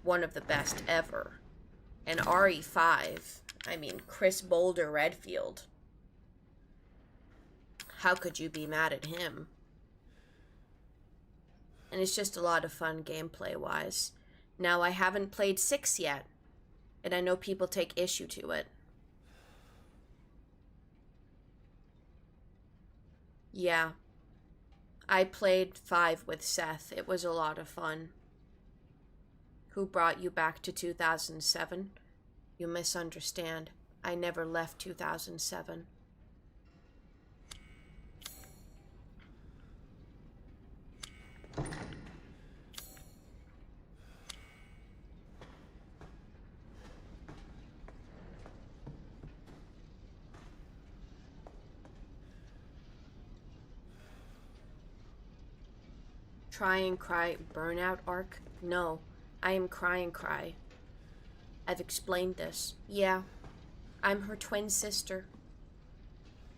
one of the best ever. And RE5, I mean, Chris Boulder Redfield. How could you be mad at him? And it's just a lot of fun gameplay-wise. Now, I haven't played 6 yet, and I know people take issue to it. Yeah. I played 5 with Seth. It was a lot of fun. Who brought you back to 2007? You misunderstand. I never left 2007. Tryncry burnout arc? No, I am Tryncry. I've explained this. Yeah, I'm her twin sister.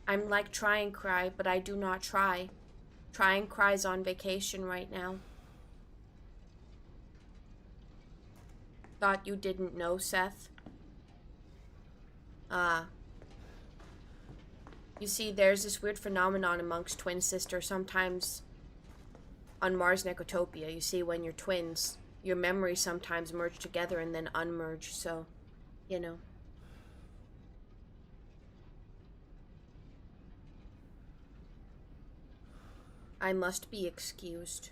I'm like Tryncry, but I do not try. Tryncry's on vacation right now. Thought you didn't know, Seth? You see, there's this weird phenomenon amongst twin sisters. Sometimes on Mars Necrotopia, you see when you're twins, your memories sometimes merge together and then unmerge, so, you know. I must be excused.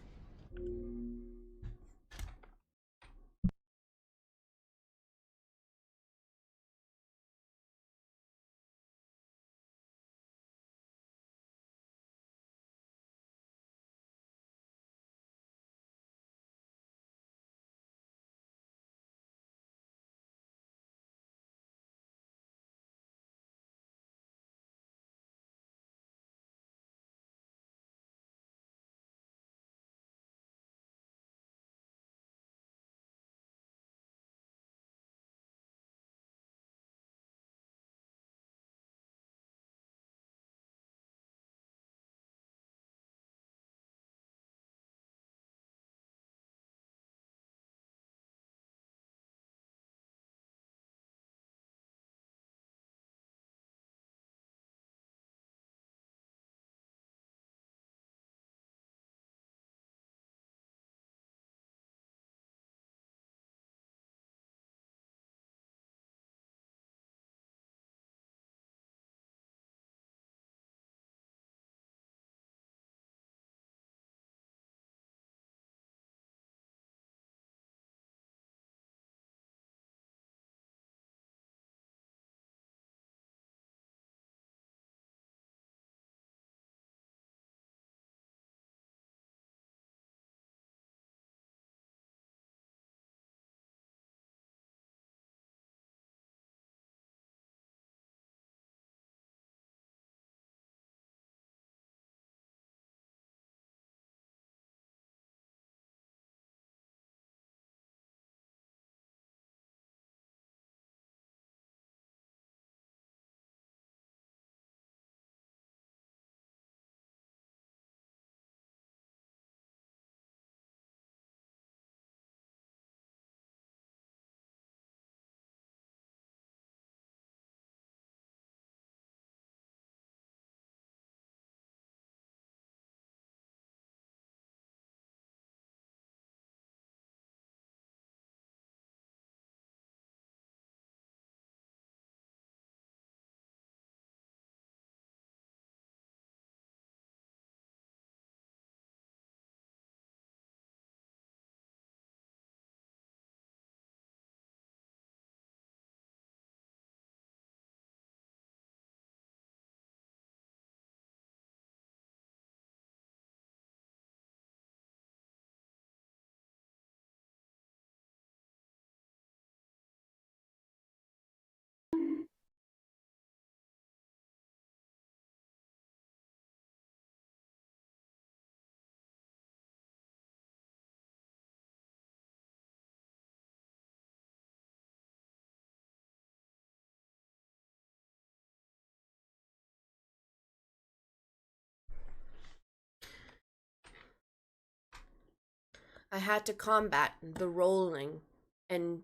I had to combat the rolling and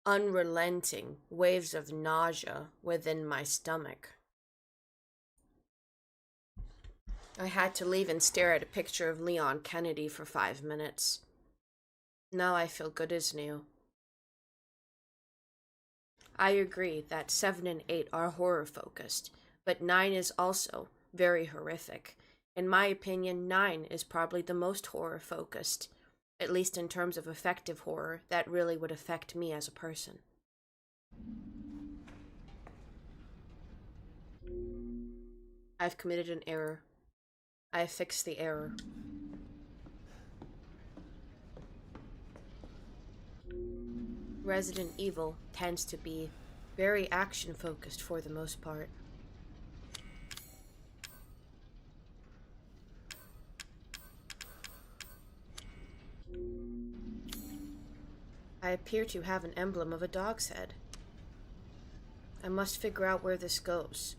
unrelenting waves of nausea within my stomach. I had to leave and stare at a picture of Leon Kennedy for 5 minutes. Now I feel good as new. I agree that 7 and 8 are horror-focused, but 9 is also very horrific. In my opinion, 9 is probably the most horror-focused, at least in terms of effective horror that really would affect me as a person. I've committed an error. I have fixed the error. Resident Evil tends to be very action-focused for the most part. I appear to have an emblem of a dog's head. I must figure out where this goes.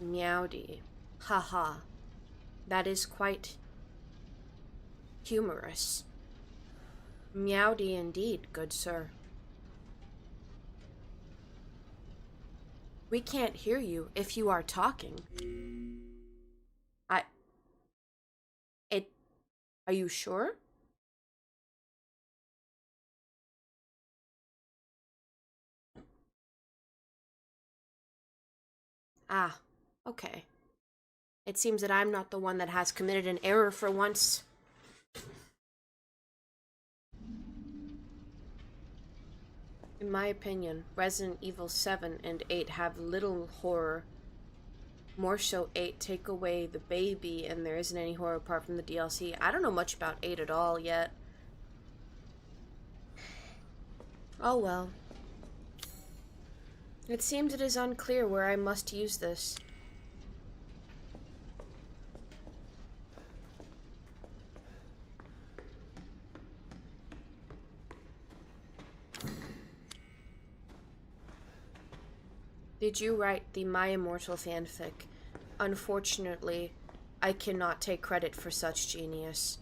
Meowdy. Haha. That is quite humorous. Meowdy indeed, good sir. We can't hear you if you are talking. Are you sure? Ah, okay. It seems that I'm not the one that has committed an error for once. In my opinion, Resident Evil 7 and 8 have little horror. More so 8 take away the baby and there isn't any horror apart from the DLC. I don't know much about 8 at all yet. Oh well. It seems it is unclear where I must use this. Did you write the My Immortal fanfic? Unfortunately, I cannot take credit for such genius.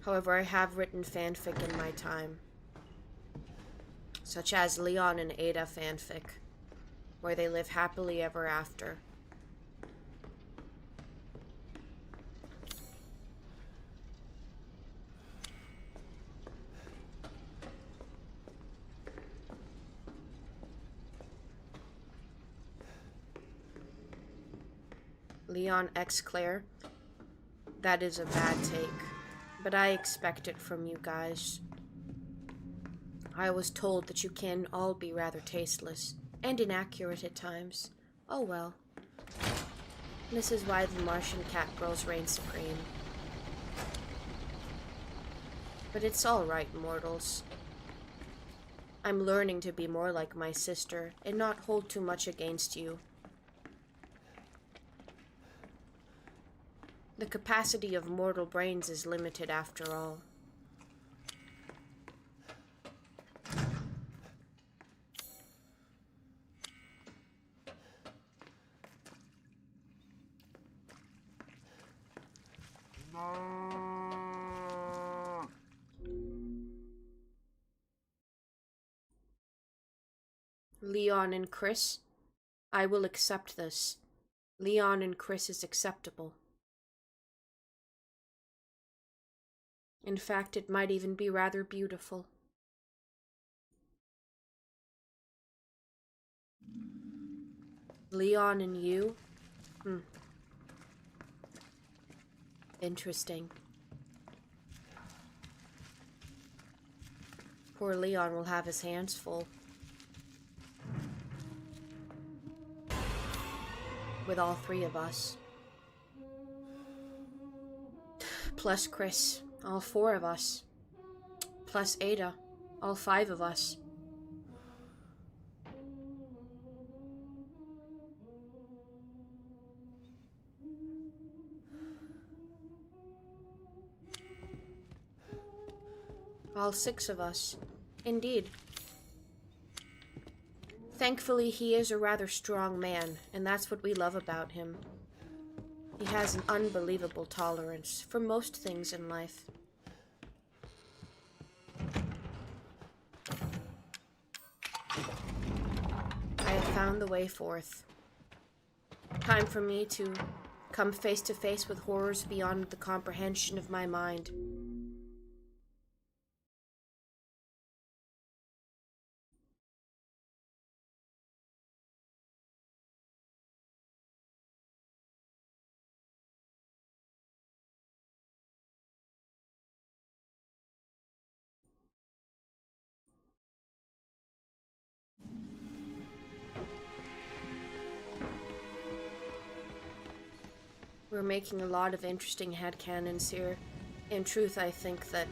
However, I have written fanfic in my time. Such as Leon and Ada fanfic, where they live happily ever after. Leon X Claire. That is a bad take, but I expect it from you guys. I was told that you can all be rather tasteless and inaccurate at times. Oh well. This is why the Martian cat girls reign supreme. But it's alright, mortals. I'm learning to be more like my sister and not hold too much against you. The capacity of mortal brains is limited after all. Leon and Chris, I will accept this. Leon and Chris is acceptable. In fact, it might even be rather beautiful. Leon and you? Interesting. Poor Leon will have his hands full. With all three of us. Plus Chris, all four of us. Plus Ada, all five of us. All 6 of us. Indeed. Thankfully, he is a rather strong man, and that's what we love about him. He has an unbelievable tolerance for most things in life. I have found the way forth. Time for me to come face to face with horrors beyond the comprehension of my mind. We're making a lot of interesting headcanons here. In truth, I think that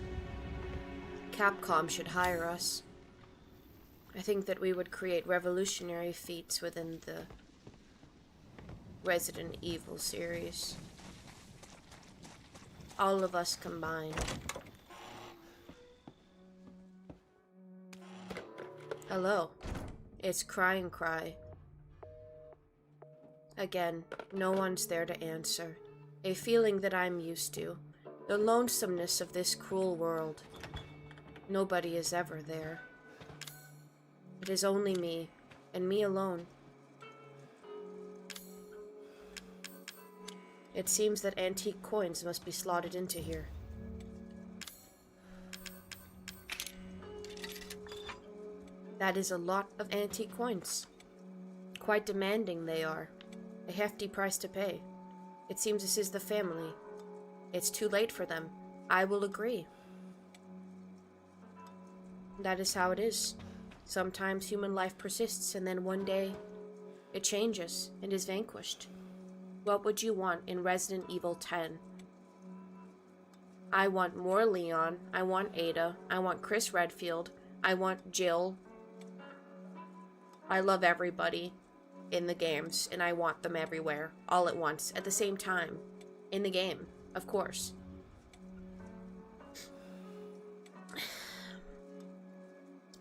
Capcom should hire us. I think that we would create revolutionary feats within the Resident Evil series. All of us combined. Hello. It's Tryncry. Again, no one's there to answer. A feeling that I'm used to. The lonesomeness of this cruel world. Nobody is ever there. It is only me, and me alone. It seems that antique coins must be slotted into here. That is a lot of antique coins. Quite demanding they are. A hefty price to pay. It seems this is the family. It's too late for them. I will agree. That is how it is. Sometimes human life persists, and then one day it changes and is vanquished. What would you want in Resident Evil 10? I want more Leon. I want Ada. I want Chris Redfield. I want Jill. I love everybody in the games, and I want them everywhere, all at once, at the same time. In the game, of course.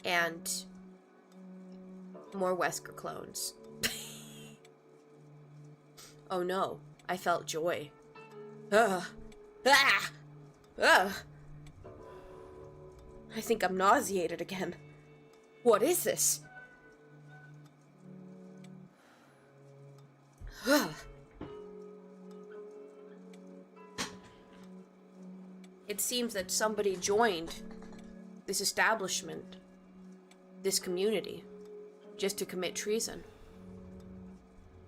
And more Wesker clones. Oh no, I felt joy. Ugh. Ah! Ugh. I think I'm nauseated again. What is this? Ugh. It seems that somebody joined this establishment, this community, just to commit treason.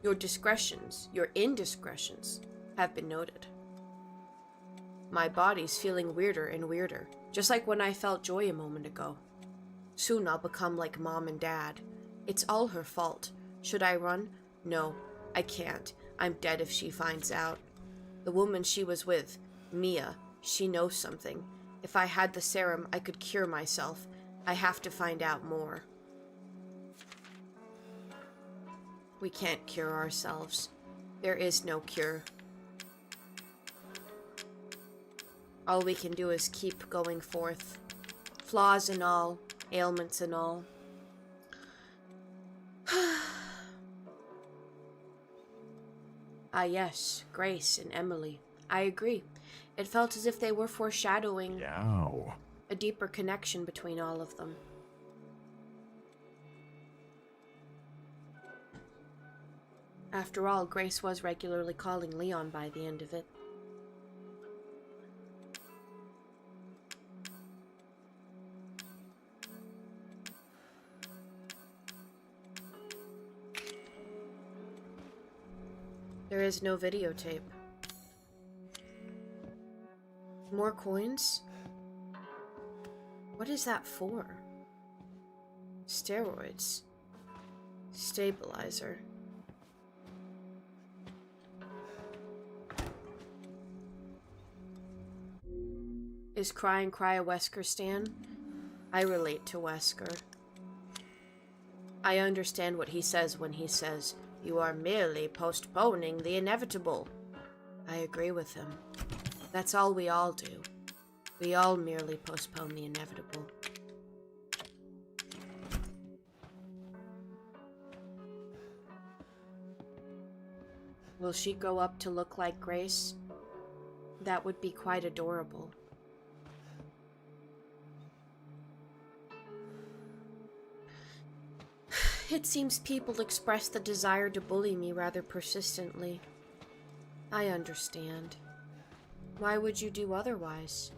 Your discretions, your indiscretions, have been noted. My body's feeling weirder and weirder, just like when I felt joy a moment ago. Soon I'll become like Mom and Dad. It's all her fault. Should I run? No, I can't. I'm dead if she finds out. The woman she was with, Mia, she knows something. If I had the serum, I could cure myself. I have to find out more. We can't cure ourselves. There is no cure. All we can do is keep going forth. Flaws and all, ailments and all. Ah yes, Grace and Emily. I agree. It felt as if they were foreshadowing a deeper connection between all of them. After all, Grace was regularly calling Leon by the end of it. There is no videotape. More coins? What is that for? Steroids. Stabilizer. Is Tryncry a Wesker stan? I relate to Wesker. I understand what he says when he says, "You are merely postponing the inevitable." I agree with him. That's all we all do. We all merely postpone the inevitable. Will she grow up to look like Grace? That would be quite adorable. It seems people express the desire to bully me rather persistently. I understand. Why would you do otherwise?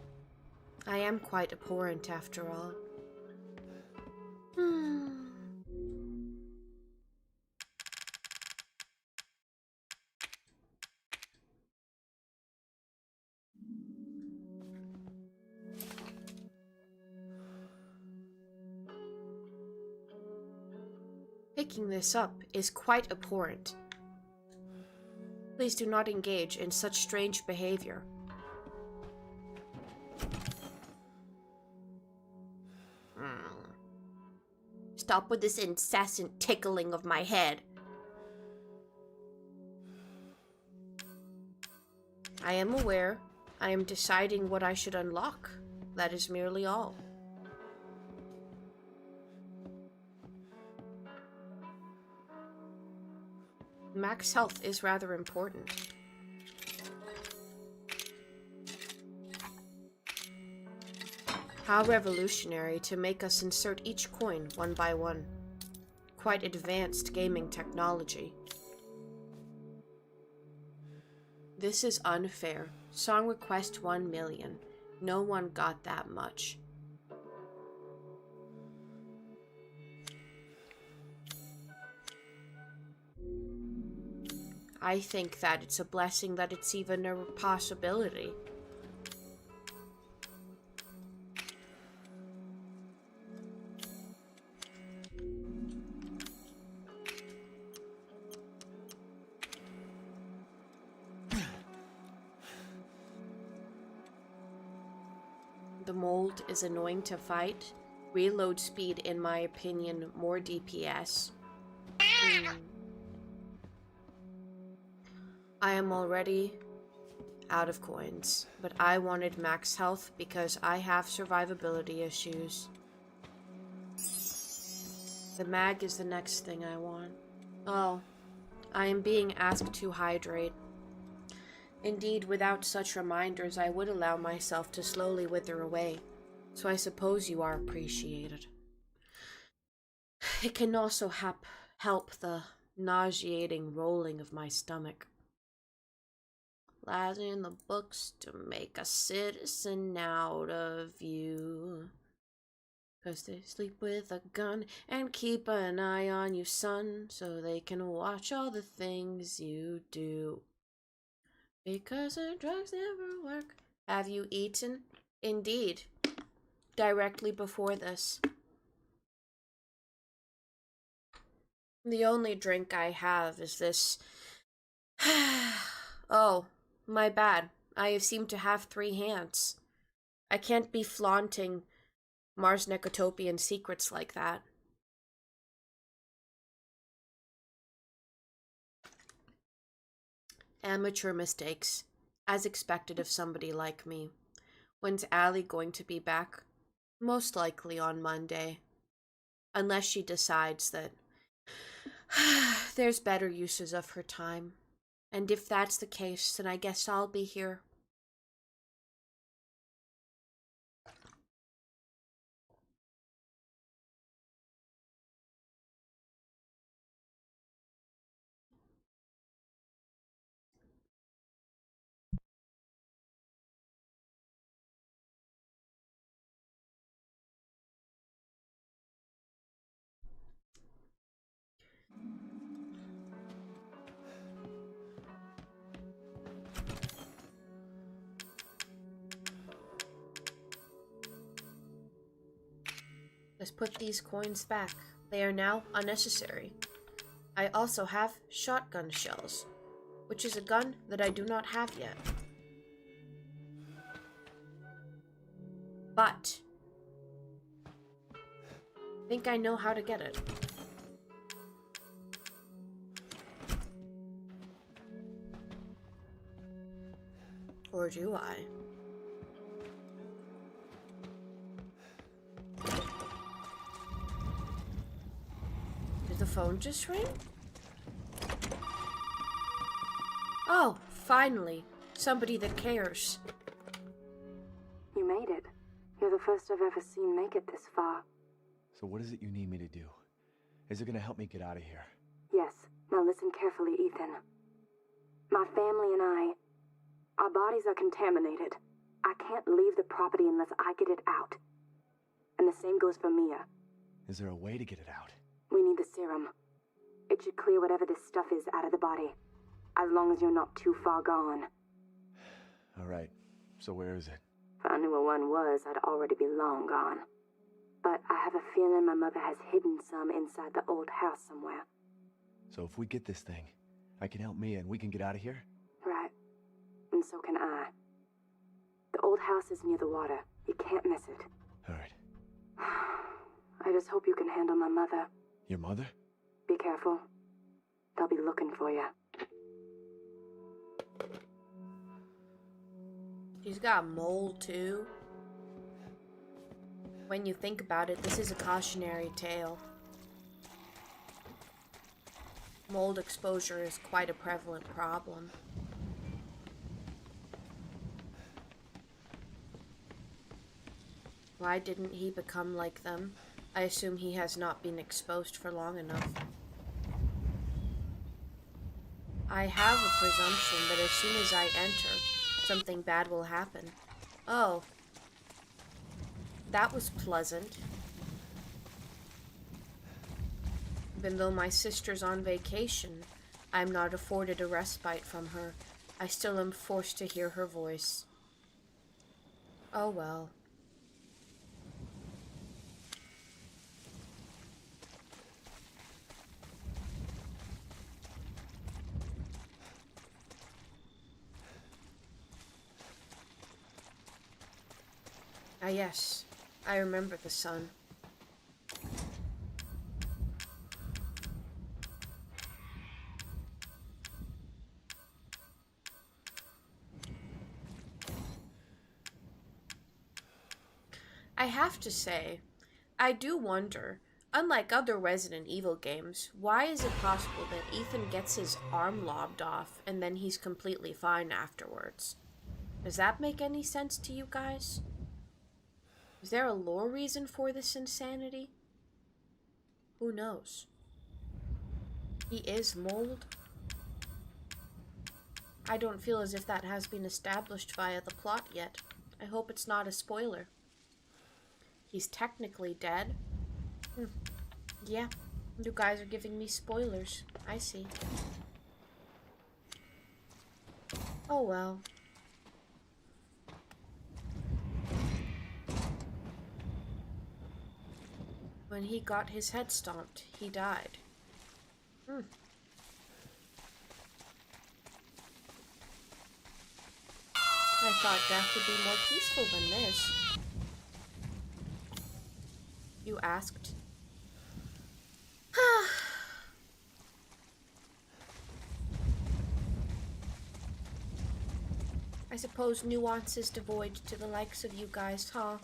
I am quite abhorrent after all. Picking this up is quite abhorrent. Please do not engage in such strange behavior. Stop with this incessant tickling of my head. I am aware. I am deciding what I should unlock. That is merely all. Max health is rather important. How revolutionary to make us insert each coin one by one. Quite advanced gaming technology. This is unfair. Song request 1 million. No one got that much. I think that it's a blessing that it's even a possibility. The mold is annoying to fight. Reload speed, in my opinion, more DPS. I am already out of coins, but I wanted max health because I have survivability issues. The mag is the next thing I want. Oh, I am being asked to hydrate. Indeed, without such reminders, I would allow myself to slowly wither away, so I suppose you are appreciated. It can also help the nauseating rolling of my stomach. Lies in the books to make a citizen out of you. 'Cause they sleep with a gun and keep an eye on you, son, so they can watch all the things you do. Because the drugs never work. Have you eaten? Indeed. Directly before this. The only drink I have is this. Oh, my bad. I seem to have 3 hands. I can't be flaunting Mars Necotopian secrets like that. Amateur mistakes, as expected of somebody like me. When's Allie going to be back? Most likely on Monday. Unless she decides that there's better uses of her time. And if that's the case, then I guess I'll be here. Let's put these coins back. They are now unnecessary. I also have shotgun shells, which is a gun that I do not have yet. But I think I know how to get it. Or do I? phone just ring? Oh, finally. Somebody that cares. You made it. You're the first I've ever seen make it this far. So what is it you need me to do? Is it gonna help me get out of here? Yes. Now listen carefully, Ethan. My family and our bodies are contaminated. I can't leave the property unless I get it out. And the same goes for Mia. Is there a way to get it out? We need the serum. It should clear whatever this stuff is out of the body. As long as you're not too far gone. Alright, so where is it? If I knew where one was, I'd already be long gone. But I have a feeling my mother has hidden some inside the old house somewhere. So if we get this thing, I can help Mia and we can get out of here? Right. And so can I. The old house is near the water. You can't miss it. Alright. I just hope you can handle my mother. Your mother? Be careful. They'll be looking for you. She's got mold too. When you think about it, this is a cautionary tale. Mold exposure is quite a prevalent problem. Why didn't he become like them? I assume he has not been exposed for long enough. I have a presumption that as soon as I enter, something bad will happen. Oh. That was pleasant. Even though my sister's on vacation, I'm not afforded a respite from her. I still am forced to hear her voice. Oh well. Ah yes, I remember the sun. I have to say, I do wonder, unlike other Resident Evil games, why is it possible that Ethan gets his arm lobbed off and then he's completely fine afterwards? Does that make any sense to you guys? Is there a lore reason for this insanity? Who knows? He is mold? I don't feel as if that has been established via the plot yet. I hope it's not a spoiler. He's technically dead? Yeah, you guys are giving me spoilers. I see. Oh well. When he got his head stomped, he died. I thought death would be more peaceful than this. You asked. I suppose nuance is devoid to the likes of you guys, huh?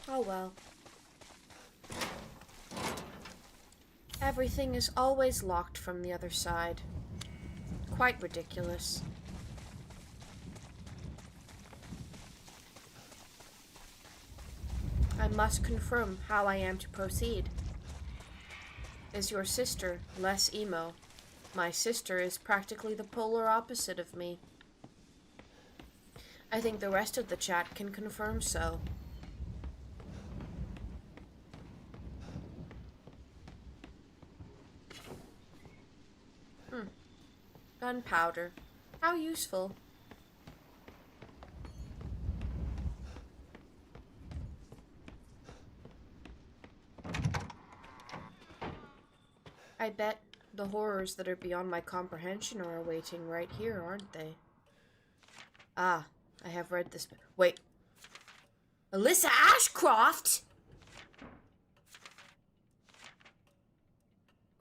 Oh well. Everything is always locked from the other side. Quite ridiculous. I must confirm how I am to proceed. Is your sister less emo? My sister is practically the polar opposite of me. I think the rest of the chat can confirm so. Gunpowder. How useful. I bet the horrors that are beyond my comprehension are awaiting right here, aren't they? Ah, I have read this. Wait. Alyssa Ashcroft?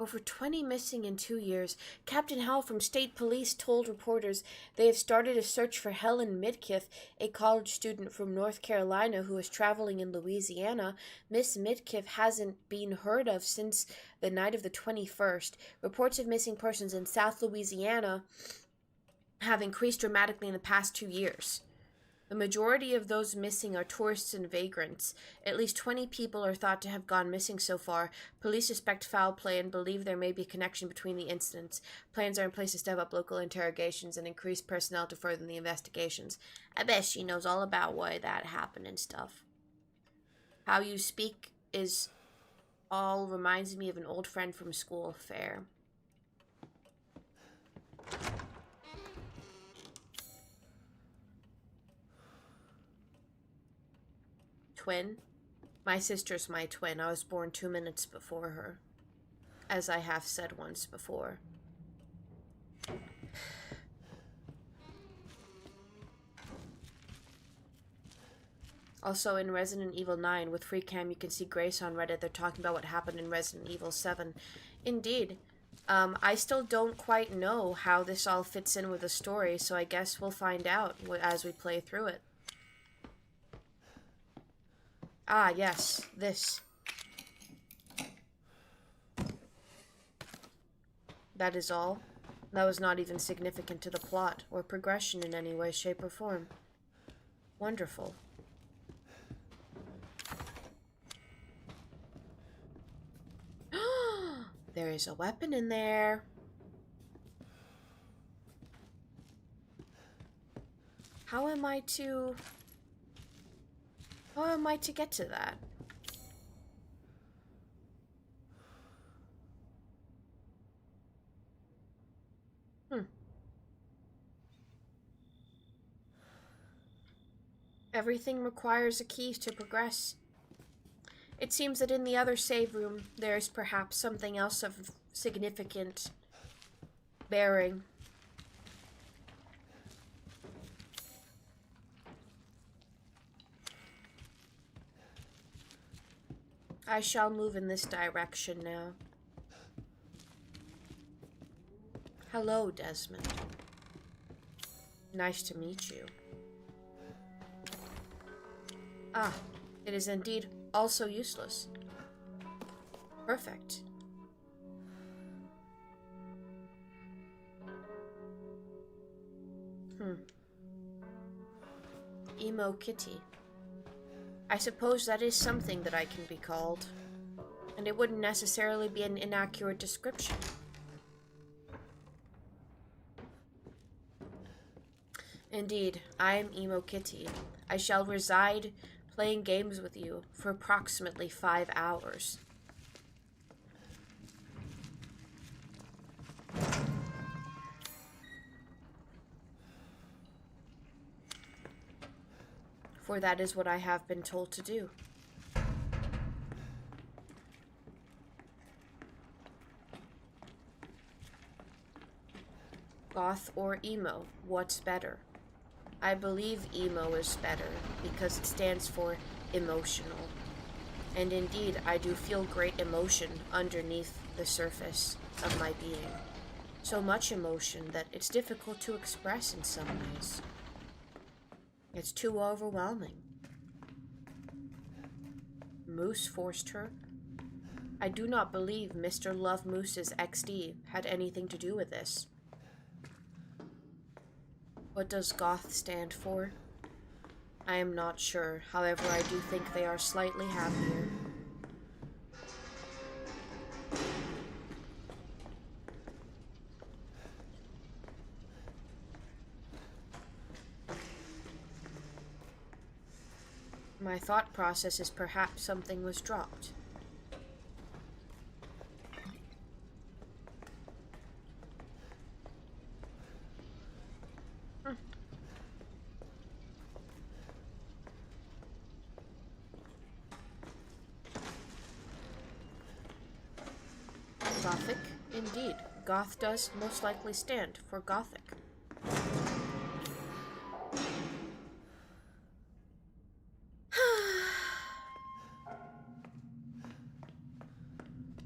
Over 20 missing in 2 years. Captain Howell from State Police told reporters they have started a search for Helen Midkiff, a college student from North Carolina who is traveling in Louisiana. Miss Midkiff hasn't been heard of since the night of the 21st. Reports of missing persons in South Louisiana have increased dramatically in the past 2 years. The majority of those missing are tourists and vagrants. At least 20 people are thought to have gone missing so far. Police suspect foul play and believe there may be a connection between the incidents. Plans are in place to step up local interrogations and increase personnel to further the investigations. I bet she knows all about why that happened and stuff. How you speak is all reminds me of an old friend from school. Fair. Twin? My sister's my twin. I was born 2 minutes before her, as I have said once before. Also, in Resident Evil 9, with free cam, you can see Grace on Reddit. They're talking about what happened in Resident Evil 7. Indeed. I still don't quite know how this all fits in with the story, so I guess we'll find out as we play through it. Ah, yes, this. That is all. That was not even significant to the plot, or progression in any way, shape, or form. Wonderful. There is a weapon in there. How am I to get to that? Everything requires a key to progress. It seems that in the other save room, there is perhaps something else of significant bearing. I shall move in this direction now. Hello, Desmond. Nice to meet you. Ah, it is indeed also useless. Perfect. Emo Kitty. I suppose that is something that I can be called. And it wouldn't necessarily be an inaccurate description. Indeed, I am Emo Kitty. I shall reside playing games with you for approximately 5 hours. For that is what I have been told to do. Goth or emo, what's better? I believe emo is better because it stands for emotional. And indeed, I do feel great emotion underneath the surface of my being. So much emotion that it's difficult to express in some ways. It's too overwhelming. Moose forced her. I do not believe Mr. Love Moose's XD had anything to do with this. What does Goth stand for? I am not sure. However, I do think they are slightly happier. My thought process is perhaps something was dropped. Gothic? Indeed. Goth does most likely stand for Gothic.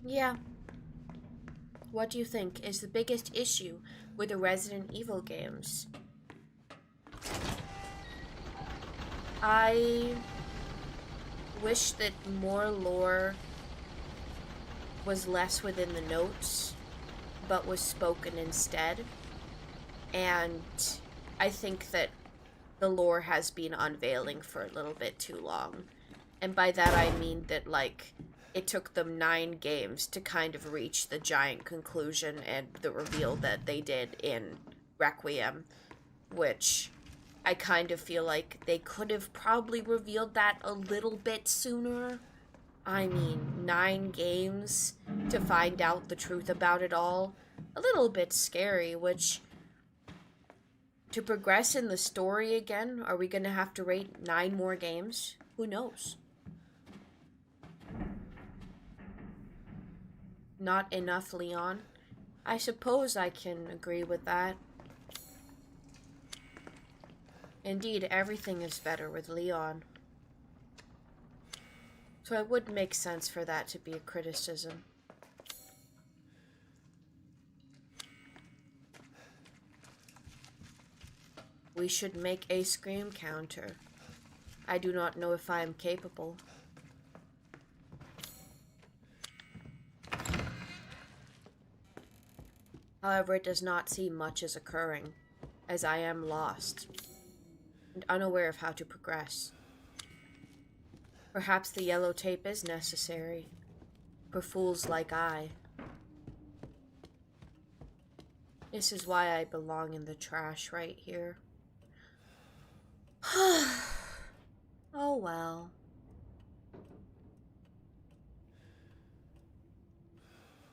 Yeah. What do you think is the biggest issue with the Resident Evil games? I wish that more lore was less within the notes, but was spoken instead. And I think that the lore has been unveiling for a little bit too long. And by that I mean that, like, it took them 9 games to kind of reach the giant conclusion and the reveal that they did in Requiem, which I kind of feel like they could have probably revealed that a little bit sooner. I mean, 9 games to find out the truth about it all. A little bit scary, which, to progress in the story again, are we going to have to rate 9 more games? Who knows? Not enough, Leon. I suppose I can agree with that. Indeed, everything is better with Leon. So it would make sense for that to be a criticism. We should make a scream counter. I do not know if I am capable. However, it does not seem much is occurring, as I am lost and unaware of how to progress. Perhaps the yellow tape is necessary for fools like I. This is why I belong in the trash right here. Oh well.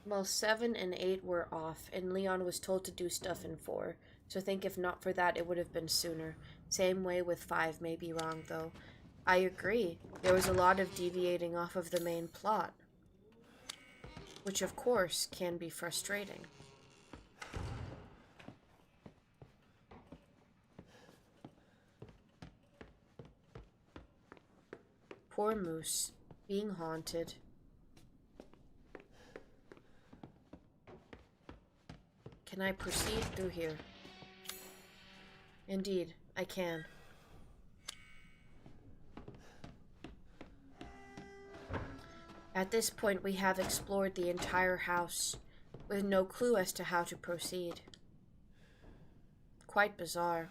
Well, 7 and 8 were off, and Leon was told to do stuff in 4, so I think if not for that, it would have been sooner. Same way with 5, may be wrong though. I agree, there was a lot of deviating off of the main plot, which of course can be frustrating. Poor Moose, being haunted. Can I proceed through here? Indeed, I can. At this point, we have explored the entire house, with no clue as to how to proceed. Quite bizarre.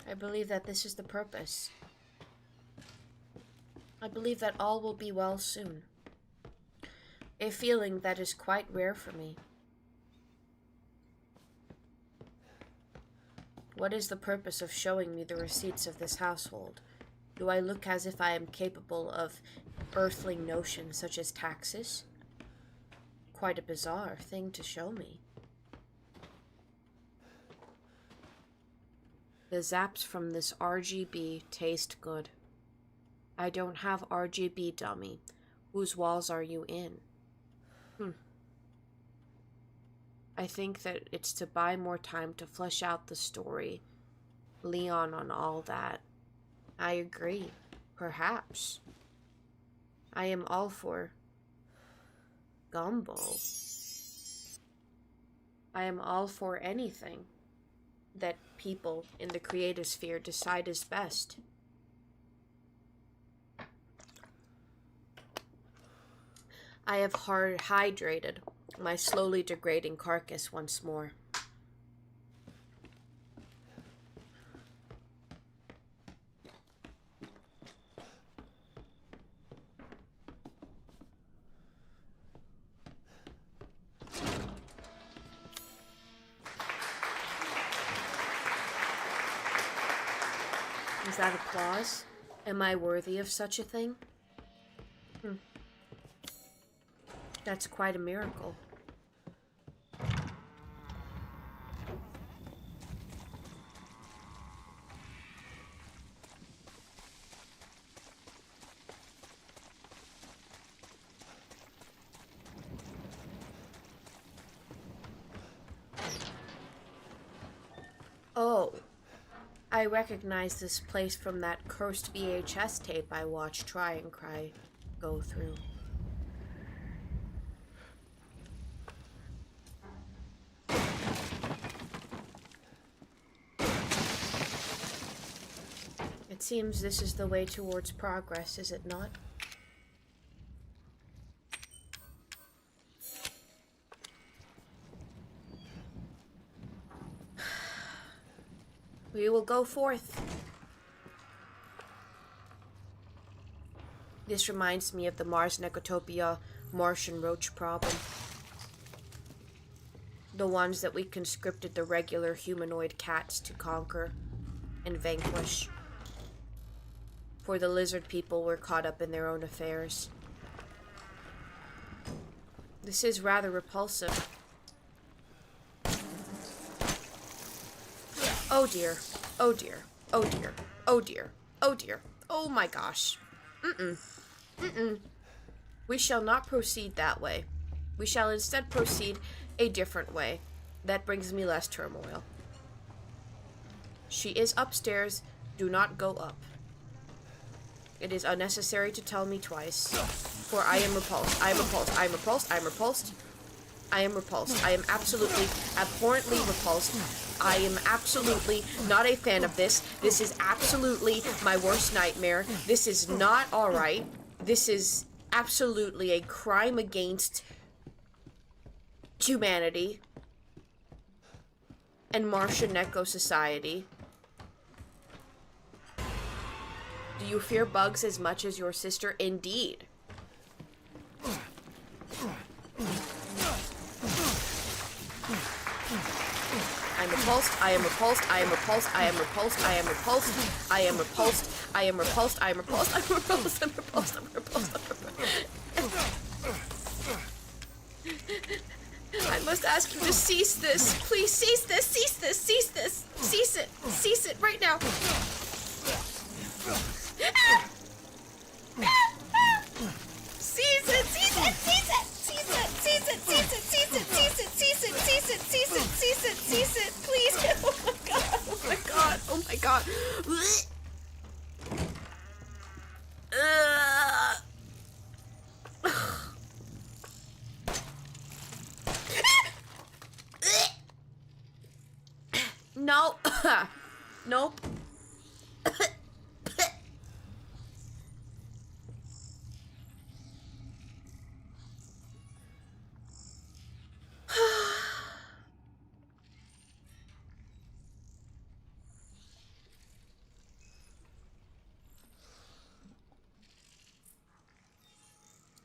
I believe that this is the purpose. I believe that all will be well soon. A feeling that is quite rare for me. What is the purpose of showing me the receipts of this household? Do I look as if I am capable of earthling notions such as taxes? Quite a bizarre thing to show me. The zaps from this RGB taste good. I don't have RGB, dummy. Whose walls are you in? I think that it's to buy more time to flesh out the story. Leon on all that. I agree. Perhaps. I am all for gumbo. I am all for anything that people in the creative sphere decide is best. I have hydrated my slowly degrading carcass once more. Is that applause? Am I worthy of such a thing? That's quite a miracle. Oh, I recognize this place from that cursed VHS tape I watched Tryncry go through. It seems this is the way towards progress, is it not? We will go forth. This reminds me of the Mars Necrotopia Martian roach problem. The ones that we conscripted the regular humanoid cats to conquer and vanquish. For the lizard people were caught up in their own affairs. This is rather repulsive. Oh dear. Oh dear. Oh dear. Oh dear. Oh dear. Oh my gosh. We shall not proceed that way. We shall instead proceed a different way. That brings me less turmoil. She is upstairs. Do not go up. It is unnecessary to tell me twice. For I am repulsed. I am repulsed. I am repulsed. I am repulsed. I am repulsed. I am absolutely, abhorrently repulsed. I am absolutely not a fan of this. This is absolutely my worst nightmare. This is not alright. This is absolutely a crime against humanity and Martian Eco Society. Do you fear bugs as much as your sister? Indeed. I'm repulsed, I am repulsed, I am repulsed, I am repulsed, I am repulsed, I am repulsed, I am repulsed, I am repulsed, I'm repulsed, I'm repulsed, I'm repulsed, I'm repulsed. I must ask you to cease this. Please cease this, cease this, cease this, cease it right now. Cease it, cease it, cease it, cease it, cease it, cease it, cease it, cease it, cease it, cease it, cease it, cease it, cease it, please. Oh my god, oh my god, oh my god. No. Nope.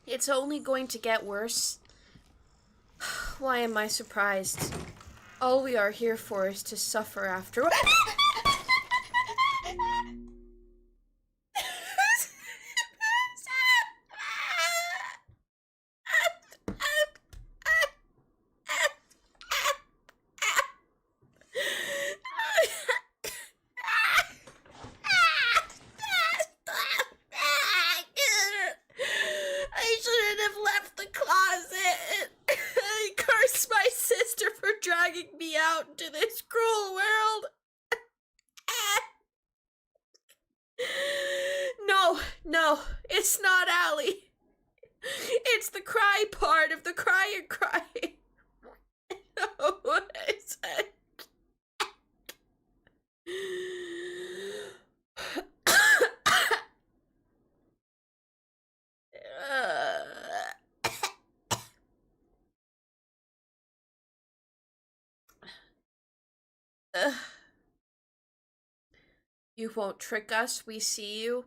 It's only going to get worse. Why am I surprised? All we are here for is to suffer after. I shouldn't have left the closet. I curse my sister for dragging me out into this cruel world. No, it's not Allie. It's the cry part of the cry and cry. What I said. You won't trick us, we see you.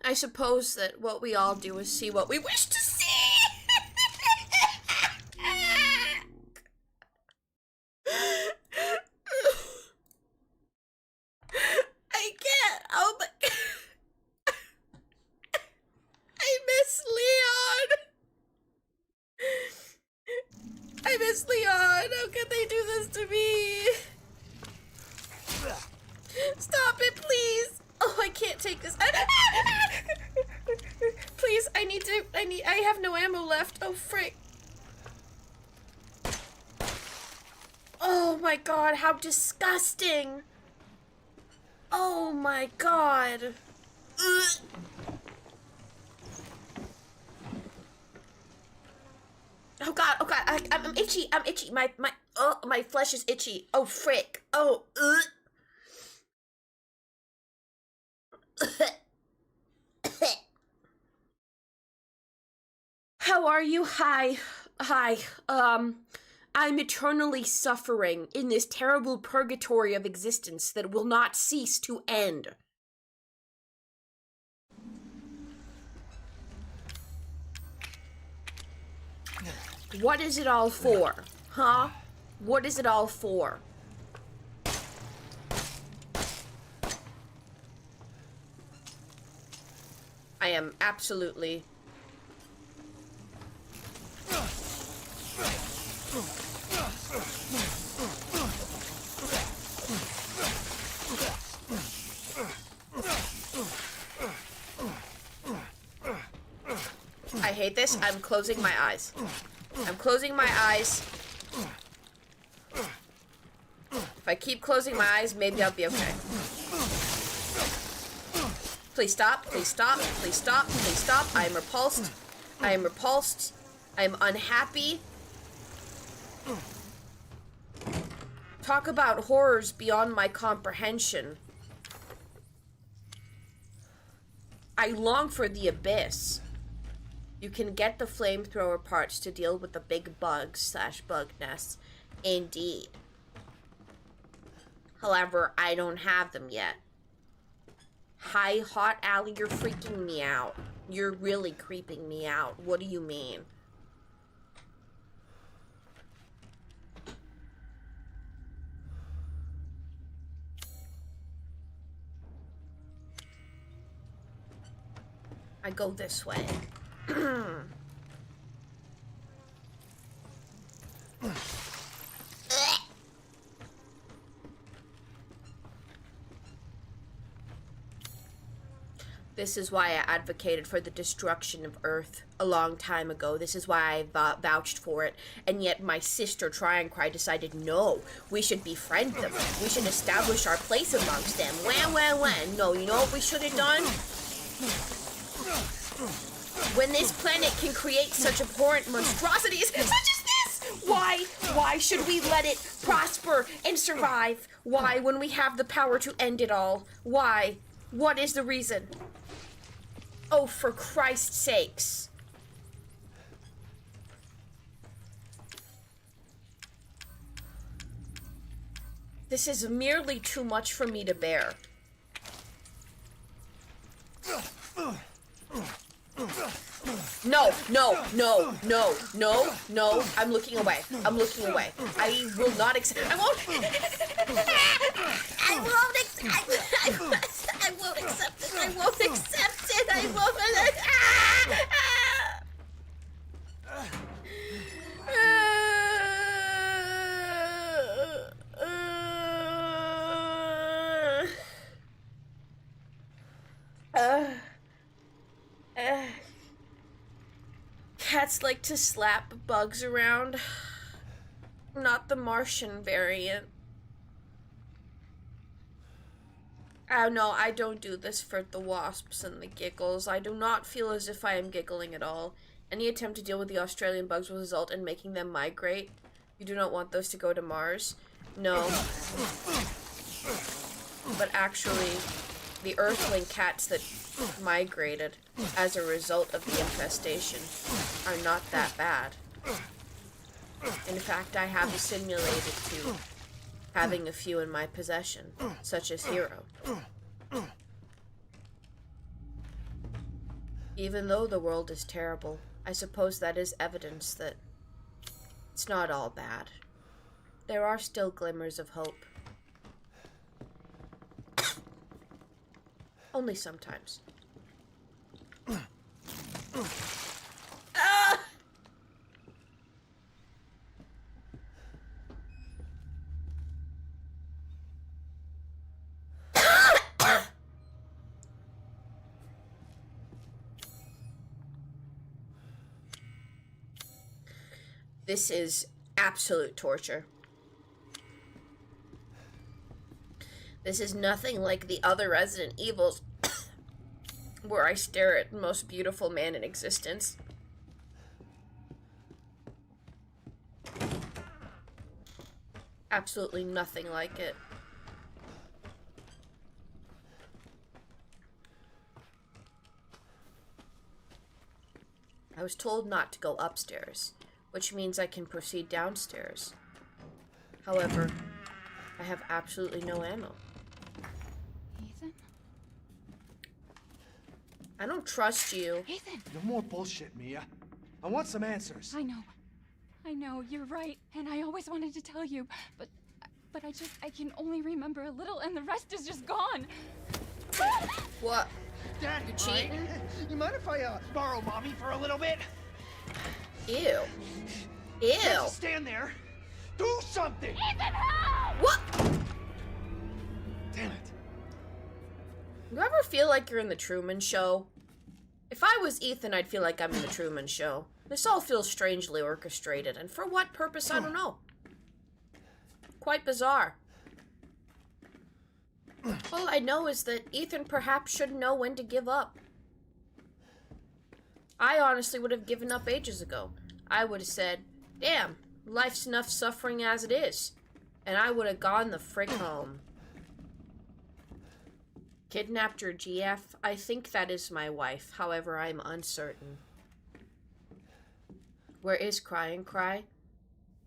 I suppose that what we all do is see what we wish to see. I can't. Oh my. I miss Leon. I miss Leon. How could they do this to me? Stop it, please. Oh, I can't take this. Please, I have no ammo left. Oh, frick. Oh my my god, how disgusting! Oh my god. Ugh. Oh god, I'm itchy, my flesh is itchy. Oh frick. Oh, How are you? Hi. I'm eternally suffering in this terrible purgatory of existence that will not cease to end. What is it all for? Huh? What is it all for? I am absolutely... I hate this. I'm closing my eyes. I'm closing my eyes. If I keep closing my eyes, maybe I'll be okay. Please stop. Please stop. Please stop. Please stop. I am repulsed. I am repulsed. I am unhappy. Talk about horrors beyond my comprehension. I long for the abyss. You can get the flamethrower parts to deal with the big bugs / bug nests. Indeed. However, I don't have them yet. Hi, Hot Alley, you're freaking me out. You're really creeping me out. What do you mean? I go this way. This is why I advocated for the destruction of Earth a long time ago. This is why I vouched for it. And yet my sister, Tryncry, decided, no, we should befriend them. We should establish our place amongst them. When? No, you know what we should have done? When this planet can create such abhorrent monstrosities such as this, why should we let it prosper and survive? Why, when we have the power to end it all? Why? What is the reason? Oh, for Christ's sakes. This is merely too much for me to bear. No. I'm looking away. I will not accept. I won't. I won't accept it. I won't accept it. I won't. Cats like to slap bugs around. Not the Martian variant. Oh no, I don't do this for the wasps and the giggles. I do not feel as if I am giggling at all. Any attempt to deal with the Australian bugs will result in making them migrate. You do not want those to go to Mars. No. But actually, the Earthling cats that migrated as a result of the infestation are not that bad. In fact, I have assimilated to having a few in my possession, such as Hero. Even though the world is terrible, I suppose that is evidence that it's not all bad. There are still glimmers of hope. Only sometimes. Ah! This is absolute torture. This is nothing like the other Resident Evils where I stare at the most beautiful man in existence. Absolutely nothing like it. I was told not to go upstairs, which means I can proceed downstairs. However, I have absolutely no ammo. Ethan? I don't trust you. Ethan! No more bullshit, Mia. I want some answers. I know, you're right. And I always wanted to tell you, but I can only remember a little and the rest is just gone. What? Dad, You cheating? You mind if I borrow Mommy for a little bit? Ew. Ew. Can't just stand there. Do something! Ethan, help! What? Damn it. You ever feel like you're in the Truman Show? If I was Ethan, I'd feel like I'm in the Truman Show. This all feels strangely orchestrated, and for what purpose, I don't know. Quite bizarre. All I know is that Ethan perhaps should know when to give up. I honestly would have given up ages ago. I would have said, damn, life's enough suffering as it is. And I would have gone the frick home. Kidnapped your GF? I think that is my wife. However, I'm uncertain. Where is Cry?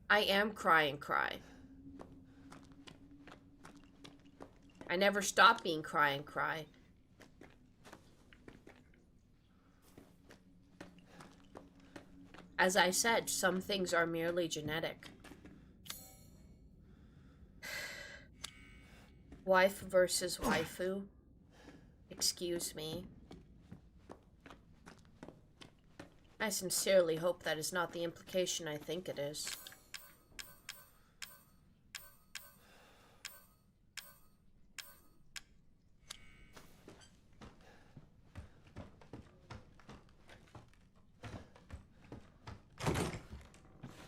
I am Cry. I never stopped being Cry. As I said, some things are merely genetic. Wife versus waifu. Excuse me. I sincerely hope that is not the implication I think it is.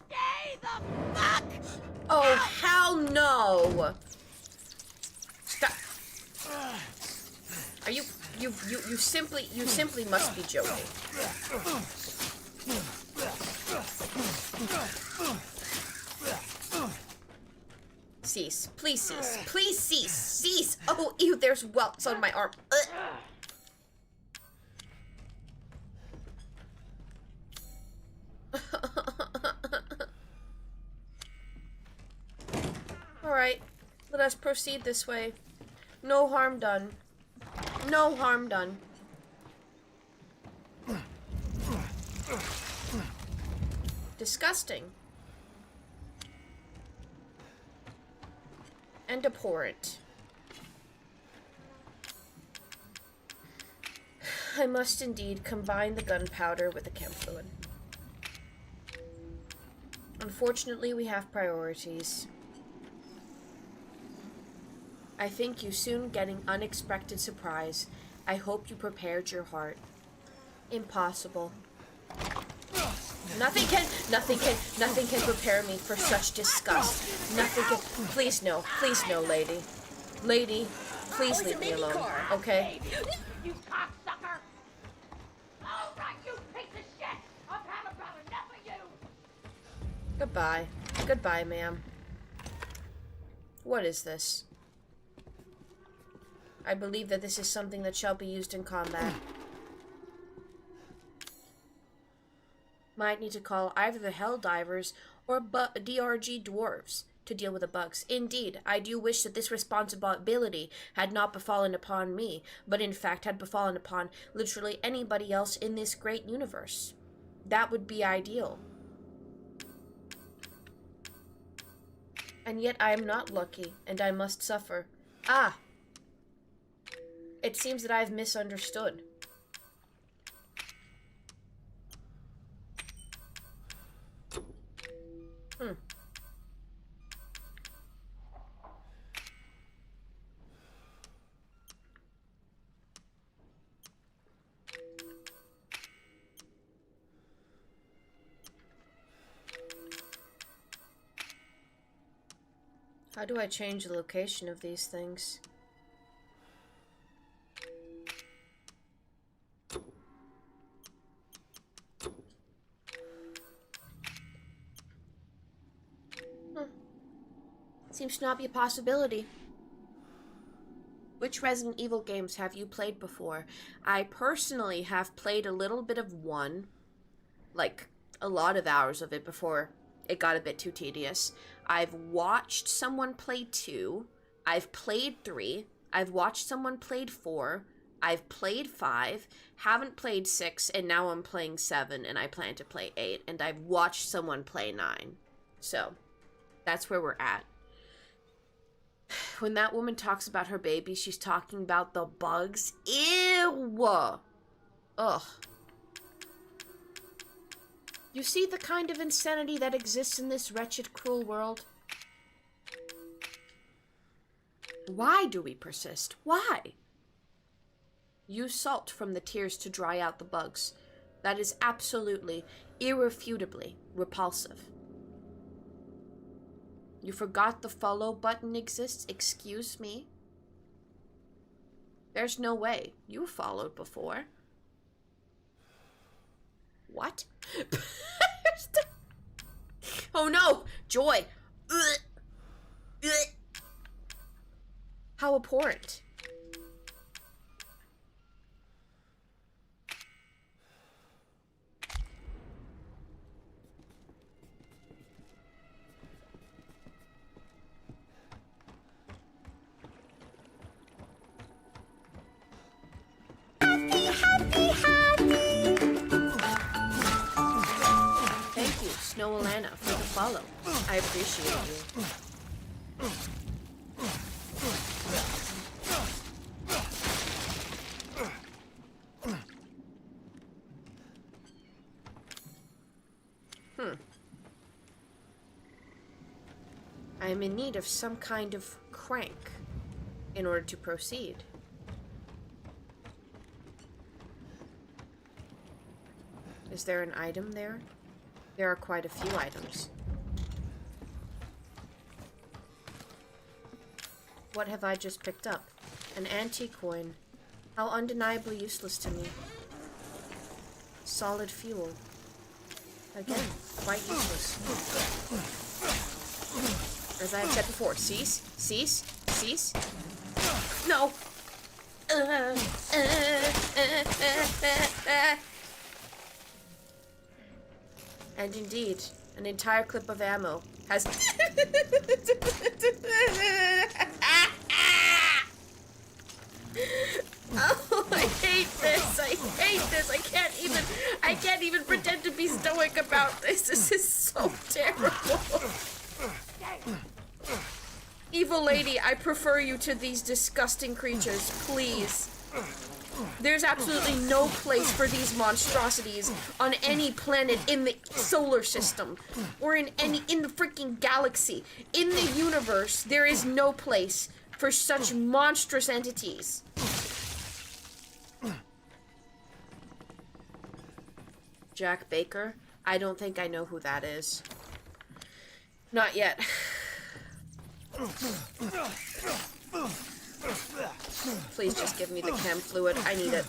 Stay the fuck! Oh, hell no! Stop. Are you simply must be joking. Cease. Please cease. Please cease. Cease. Oh, ew, there's welts on my arm. Alright, let us proceed this way. No harm done. No harm done. Disgusting. And abhorrent. I must indeed combine the gunpowder with the chem fluid. Unfortunately, we have priorities. I think you soon getting unexpected surprise. I hope you prepared your heart. Impossible. Nothing can prepare me for such disgust. Nothing can. Please no, lady. Lady, please leave me alone, okay? You cocksucker! All right, you piece of shit! I've had about enough of you! Goodbye. Goodbye, ma'am. What is this? I believe that this is something that shall be used in combat. Might need to call either the Helldivers or DRG Dwarves to deal with the bugs. Indeed, I do wish that this responsibility had not befallen upon me, but in fact had befallen upon literally anybody else in this great universe. That would be ideal. And yet I am not lucky, and I must suffer. Ah! It seems that I have misunderstood. How do I change the location of these things? seems to not be a possibility. Which Resident Evil games have you played before? I personally have played a little bit of 1, like a lot of hours of it before it got a bit too tedious. I've watched someone play 2. I've played 3. I've watched someone played 4. I've played 5. Haven't played 6, and now I'm playing 7, and I plan to play 8. And I've watched someone play 9. So, that's where we're at. When that woman talks about her baby, she's talking about the bugs. Ew! Ugh. You see the kind of insanity that exists in this wretched, cruel world? Why do we persist? Why? Use salt from the tears to dry out the bugs. That is absolutely, irrefutably repulsive. You forgot the follow button exists? Excuse me? There's no way. You followed before. What? Oh no! Joy! How abhorrent. Thank you, Snow Alana, for the follow. I appreciate you. I am in need of some kind of crank in order to proceed. Is there an item there? There are quite a few items. What have I just picked up? An antique coin. How undeniably useless to me. Solid fuel. Again, quite useless. As I have said before, cease, cease, cease. No! And indeed, an entire clip of ammo has... Oh, I hate this. I hate this. I can't even pretend to be stoic about this. This is so terrible. Evil lady, I prefer you to these disgusting creatures, please. There's absolutely no place for these monstrosities on any planet in the solar system or in the freaking galaxy. In the universe, there is no place for such monstrous entities. Jack Baker? I don't think I know who that is. Not yet. Please just give me the chem fluid. I need it.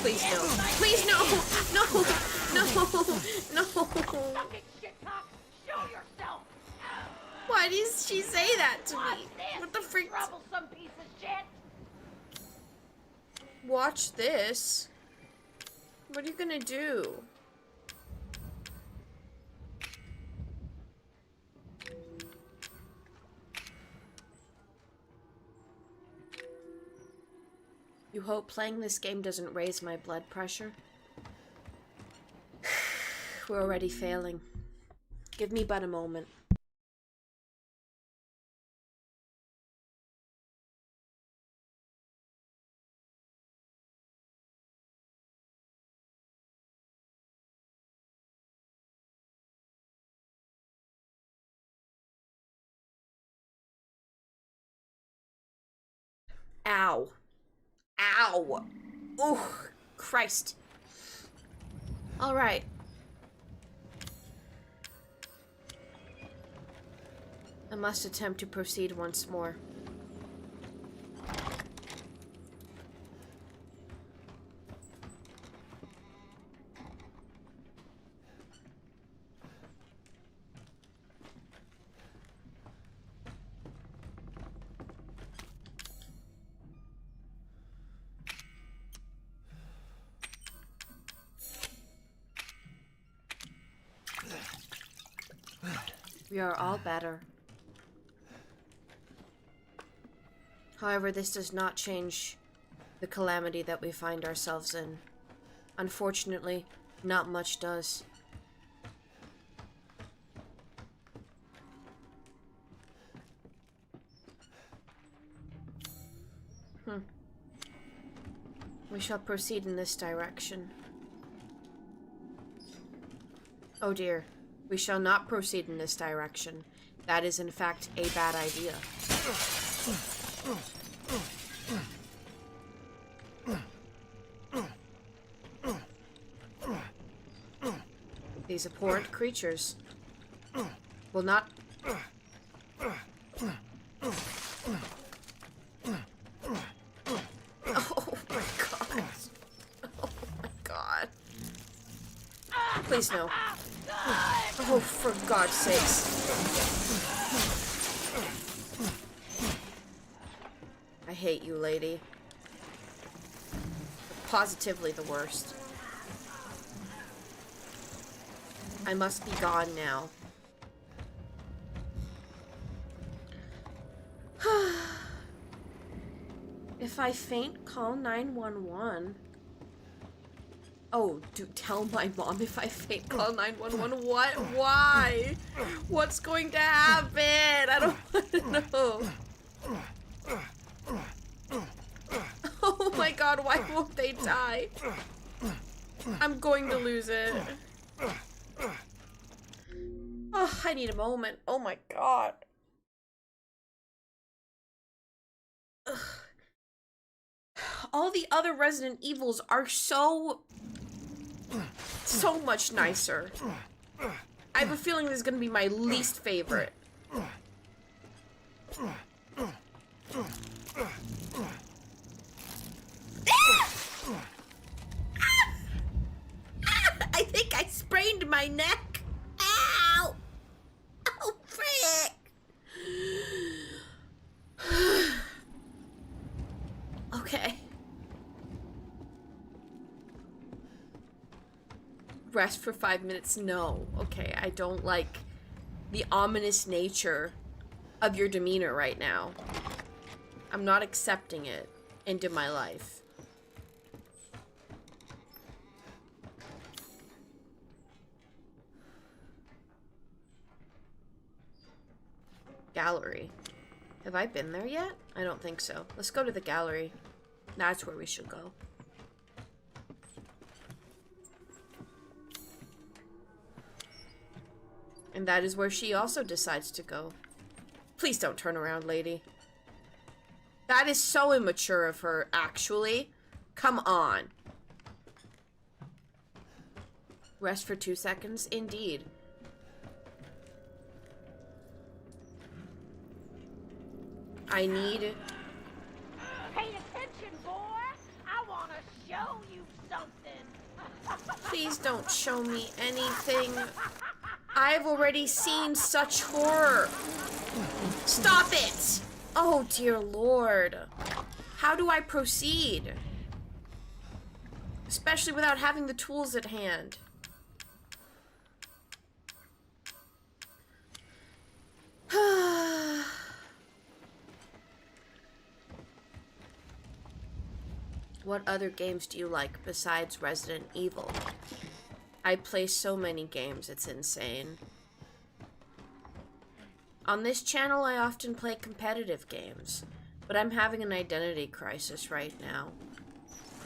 Please no. Please no. No. No. No. Why does she say that to me? What the freak? Troublesome piece of shit. Watch this. What are you gonna do? You hope playing this game doesn't raise my blood pressure? We're already failing. Give me but a moment. Ow. Ow. Ooh, Christ. All right. I must attempt to proceed once more. We are all better. However, this does not change the calamity that we find ourselves in. Unfortunately, not much does. We shall proceed in this direction. Oh dear. We shall not proceed in this direction. That is in fact a bad idea. These abhorrent creatures will not... Oh my god. Oh my god. Please no. Oh, for God's sakes. I hate you, lady. Positively the worst. I must be gone now. If I faint, call 911. Oh, do tell my mom if I faint, call 911. What? Why? What's going to happen? I don't want to know. Oh my god, why won't they die? I'm going to lose it. Oh, I need a moment. Oh my god. Ugh. All the other Resident Evils are so much nicer. I have a feeling this is gonna be my least favorite. I think I sprained my neck. Ow! Oh, frick! Okay. Rest for 5 minutes? No. Okay, I don't like the ominous nature of your demeanor right now. I'm not accepting it into my life. Gallery. Have I been there yet? I don't think so. Let's go to the gallery. That's where we should go. And that is where she also decides to go. Please don't turn around, lady. That is so immature of her, actually. Come on. Rest for 2 seconds? Indeed. I need... Pay attention, boy! I want to show you something! Please don't show me anything. I've already seen such horror. Stop it! Oh, dear Lord. How do I proceed? Especially without having the tools at hand. What other games do you like besides Resident Evil? I play so many games, it's insane. On this channel, I often play competitive games, but I'm having an identity crisis right now.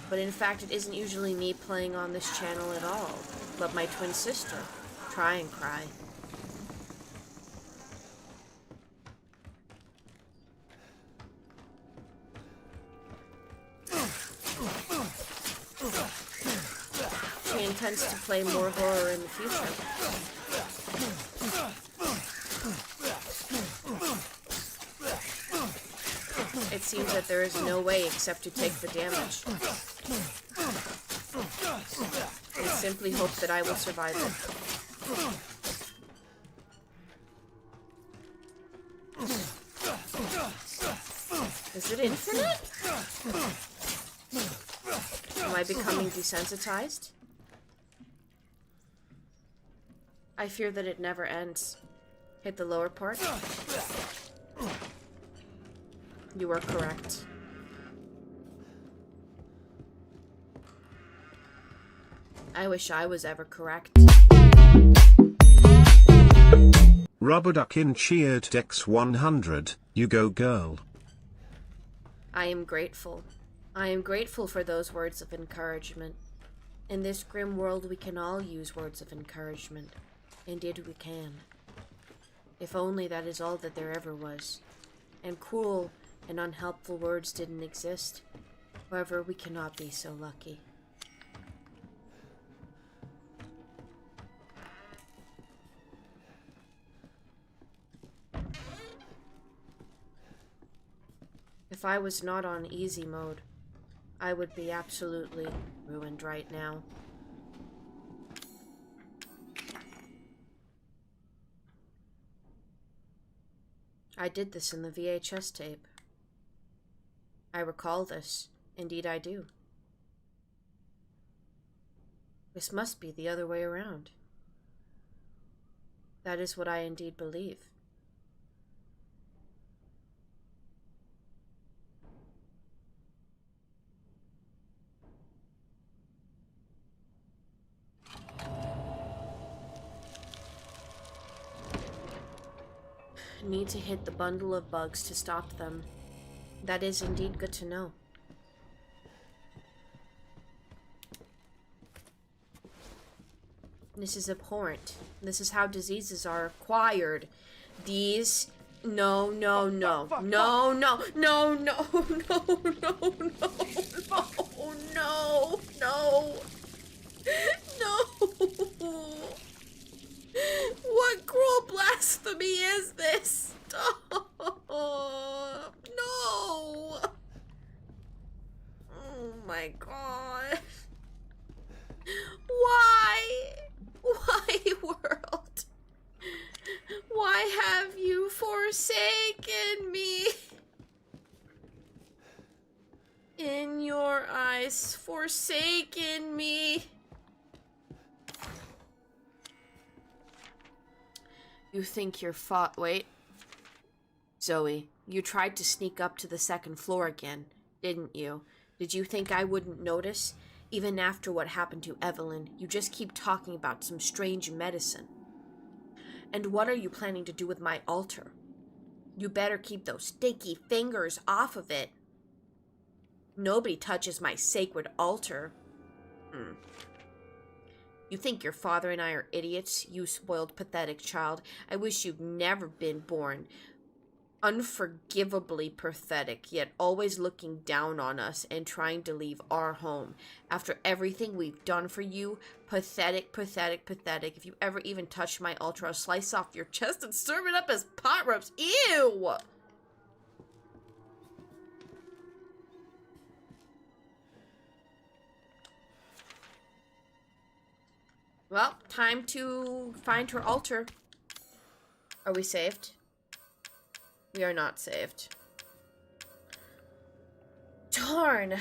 But in fact, it isn't usually me playing on this channel at all, but my twin sister, Tryncry. She intends to play more horror in the future. It seems that there is no way except to take the damage. And simply hope that I will survive it. Is it infinite? Am I becoming desensitized? I fear that it never ends. Hit the lower part. You were correct. I wish I was ever correct. Rubber Duckin cheered Dex 100, you go girl. I am grateful. I am grateful for those words of encouragement. In this grim world, we can all use words of encouragement. Indeed we can. If only that is all that there ever was. And cruel and unhelpful words didn't exist. However, we cannot be so lucky. If I was not on easy mode, I would be absolutely ruined right now. I did this in the VHS tape. I recall this. Indeed I do. This must be the other way around. That is what I indeed believe. Need to hit the bundle of bugs to stop them. That is indeed good to know. This is abhorrent. This is how diseases are acquired. These... No, no, no. No, no, no, no, no, no, no, no, no, no. What cruel blasphemy is this? Oh, no. Oh my god. Why? Why, world? Why have you forsaken me? In your eyes, forsaken me. You think you're wait. Zoe, you tried to sneak up to the second floor again, didn't you? Did you think I wouldn't notice? Even after what happened to Evelyn, you just keep talking about some strange medicine. And what are you planning to do with my altar? You better keep those stinky fingers off of it. Nobody touches my sacred altar. You think your father and I are idiots, you spoiled, pathetic child. I wish you'd never been born. Unforgivably pathetic, yet always looking down on us and trying to leave our home. After everything we've done for you, pathetic, pathetic, pathetic. If you ever even touch my altar, I'll slice off your chest and serve it up as pot roast. Ew! Well, time to find her altar. Are we saved? We are not saved. Darn.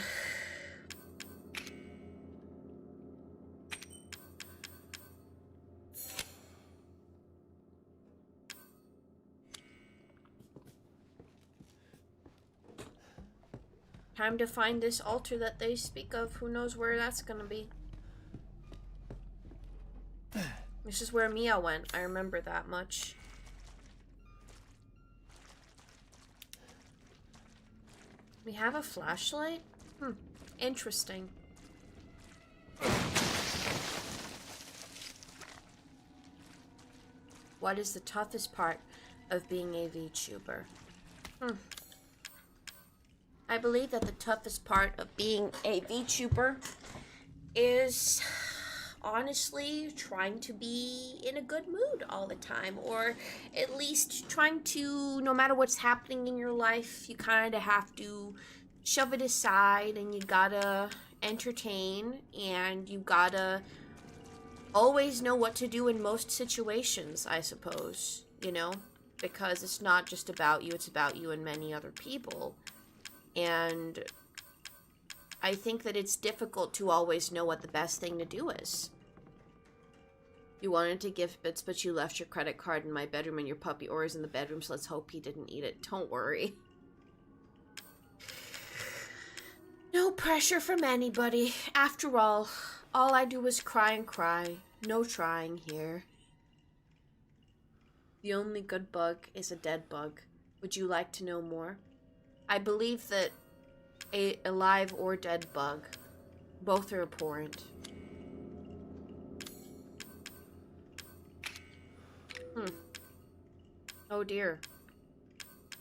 Time to find this altar that they speak of. Who knows where that's gonna be. This is where Mia went. I remember that much. We have a flashlight? Interesting. What is the toughest part of being a VTuber? I believe that the toughest part of being a VTuber is honestly trying to be in a good mood all the time, or at least trying to, no matter what's happening in your life, you kind of have to shove it aside and you gotta entertain and you gotta always know what to do in most situations, I suppose, you know, because it's not just about you, it's about you and many other people. And I think that it's difficult to always know what the best thing to do is. You wanted to gift bits, but you left your credit card in my bedroom and your puppy ore is in the bedroom, so let's hope he didn't eat it. Don't worry. No pressure from anybody. After all I do is cry and cry. No trying here. The only good bug is a dead bug. Would you like to know more? I believe that a alive or dead bug, both are abhorrent. Oh dear.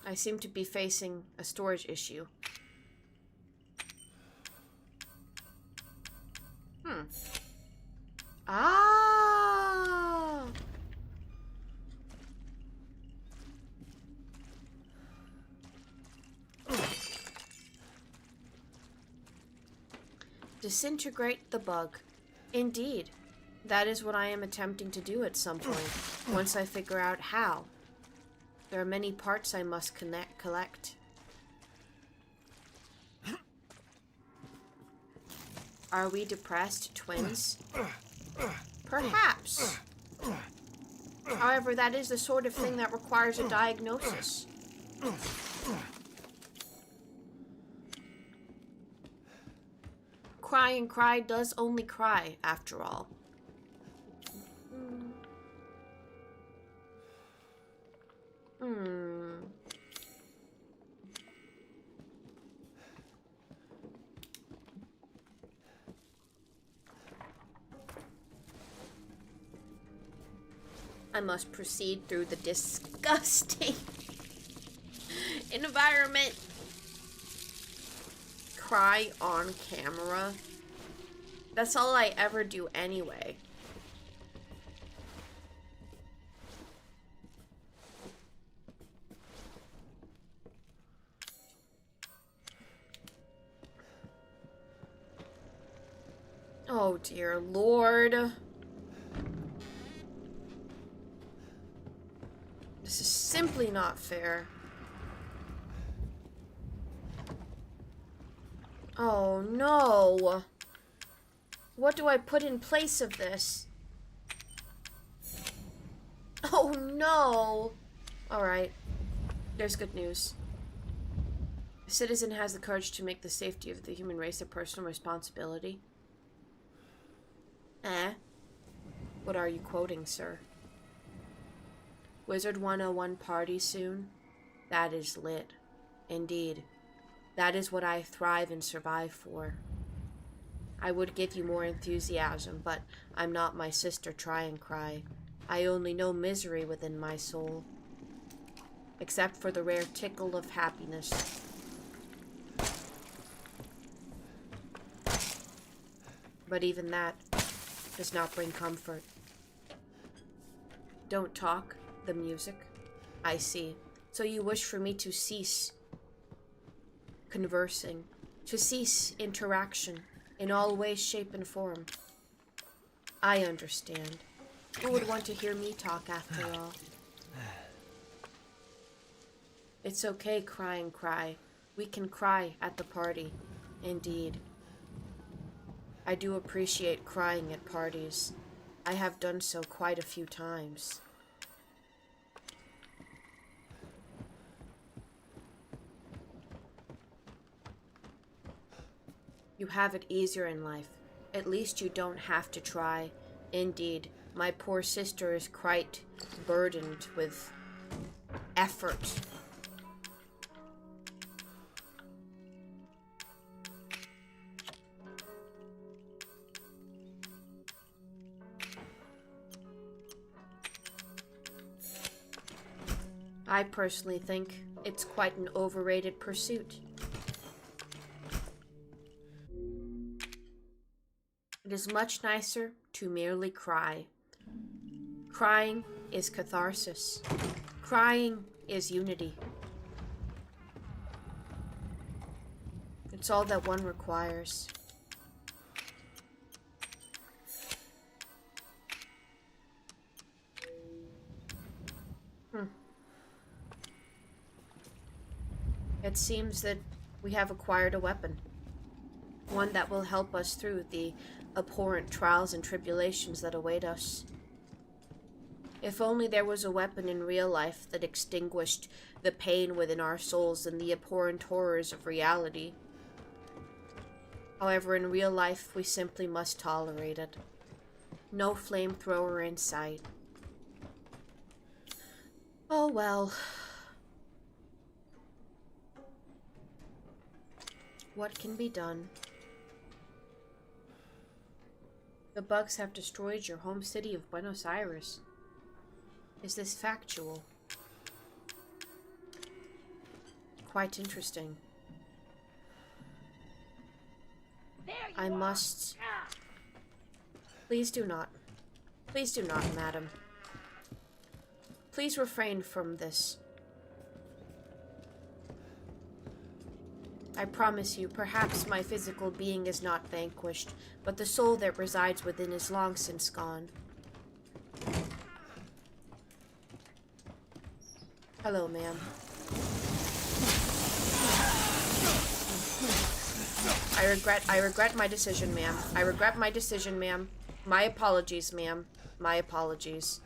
I seem to be facing a storage issue. Ah! Disintegrate the bug. Indeed. That is what I am attempting to do at some point, once I figure out how. There are many parts I must collect. Are we depressed twins? Perhaps. However, that is the sort of thing that requires a diagnosis. Cry and cry does only cry, after all. I must proceed through the disgusting environment. Cry on camera. That's all I ever do anyway. Oh dear Lord. This is simply not fair. Oh no. What do I put in place of this? Oh no. Alright. There's good news. A citizen has the courage to make the safety of the human race a personal responsibility. What are you quoting, sir? Wizard 101 party soon? That is lit. Indeed. That is what I thrive and survive for. I would give you more enthusiasm, but I'm not my sister Try and Cry. I only know misery within my soul. Except for the rare tickle of happiness. But even that does not bring comfort. Don't talk, the music. I see. So you wish for me to cease conversing, to cease interaction in all ways, shape, and form. I understand. Who would want to hear me talk after all? It's okay, Cry and Cry. We can cry at the party. Indeed. I do appreciate crying at parties. I have done so quite a few times. You have it easier in life. At least you don't have to try. Indeed, my poor sister is quite burdened with effort. I personally think it's quite an overrated pursuit. It is much nicer to merely cry. Crying is catharsis. Crying is unity. It's all that one requires. It seems that we have acquired a weapon. One that will help us through the abhorrent trials and tribulations that await us. If only there was a weapon in real life that extinguished the pain within our souls and the abhorrent horrors of reality. However, in real life, we simply must tolerate it. No flamethrower in sight. Oh well. What can be done? The bugs have destroyed your home city of Buenos Aires. Is this factual? Quite interesting. I must... Please do not. Please do not, madam. Please refrain from this. I promise you, perhaps my physical being is not vanquished, but the soul that resides within is long since gone. Hello, ma'am. I regret my decision, ma'am. I regret my decision, ma'am. My apologies, ma'am. My apologies.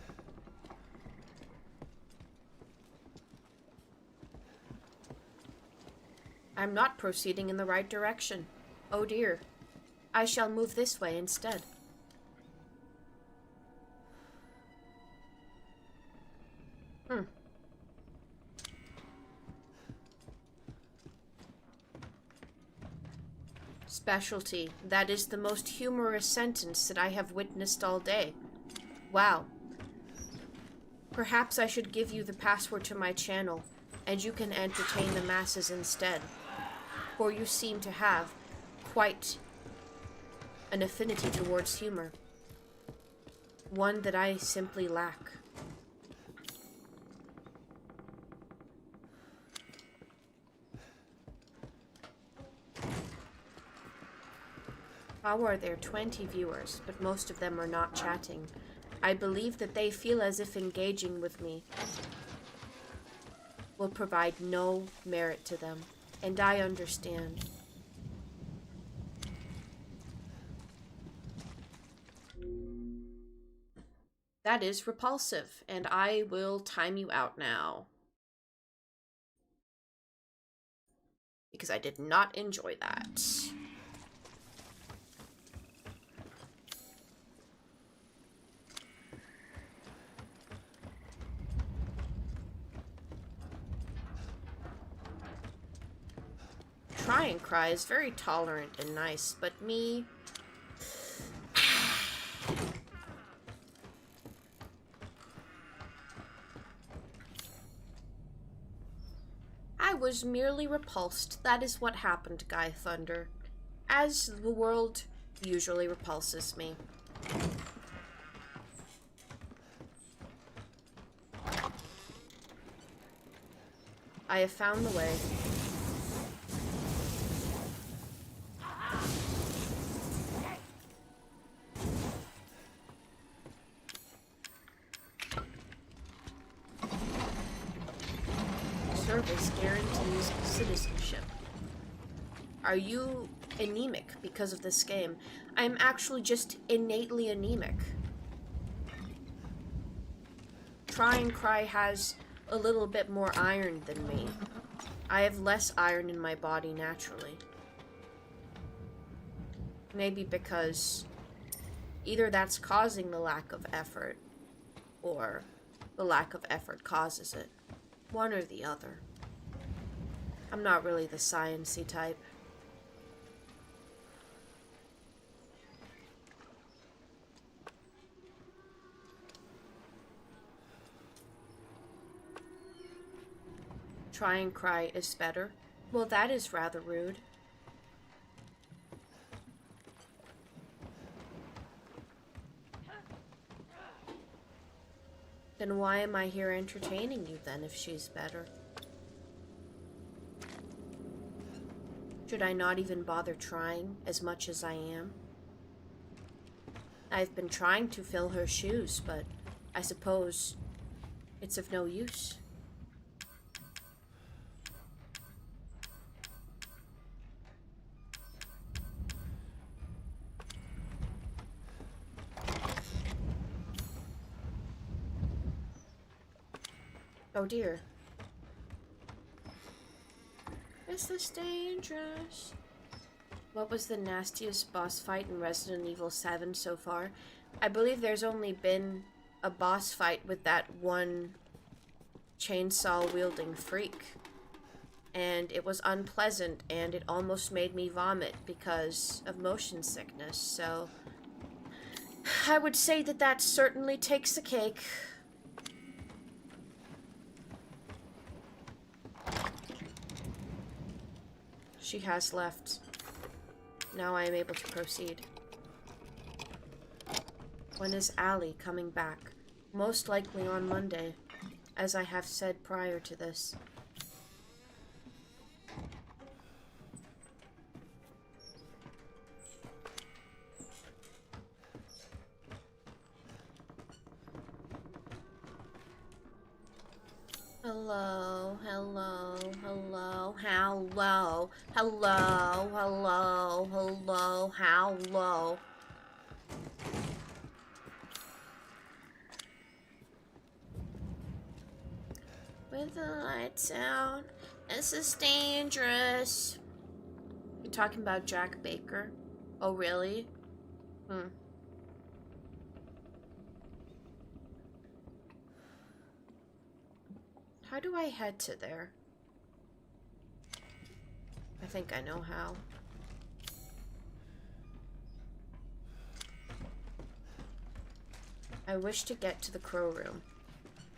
I'm not proceeding in the right direction. Oh dear. I shall move this way instead. Specialty. That is the most humorous sentence that I have witnessed all day. Wow. Perhaps I should give you the password to my channel, and you can entertain the masses instead. For you seem to have quite an affinity towards humor. One that I simply lack. How are there 20 viewers, but most of them are not chatting? I believe that they feel as if engaging with me will provide no merit to them, and I understand. That is repulsive, and I will time you out now. Because I did not enjoy that. Tryncry is very tolerant and nice, but me... I was merely repulsed. That is what happened, Guy Thunder. As the world usually repulses me. I have found the way. Service guarantees citizenship. Are you anemic because of this game? I'm actually just innately anemic. Tryncry has a little bit more iron than me. I have less iron in my body naturally. Maybe because either that's causing the lack of effort, or the lack of effort causes it. One or the other. I'm not really the science-y type. Tryncry is better. Well, that is rather rude. Then why am I here entertaining you then if she's better? Should I not even bother trying as much as I am? I've been trying to fill her shoes, but I suppose it's of no use. Oh dear. Is this dangerous? What was the nastiest boss fight in Resident Evil 7 so far? I believe there's only been a boss fight with that one chainsaw-wielding freak. And it was unpleasant, and it almost made me vomit because of motion sickness, so... I would say that that certainly takes the cake. She has left. Now I am able to proceed. When is Allie coming back? Most likely on Monday, as I have said prior to this. Hello, hello, hello, hello, hello, hello, hello, hello. With the lights out, this is dangerous. You're talking about Jack Baker? Oh, really? How do I head to there? I think I know how. I wish to get to the crow room.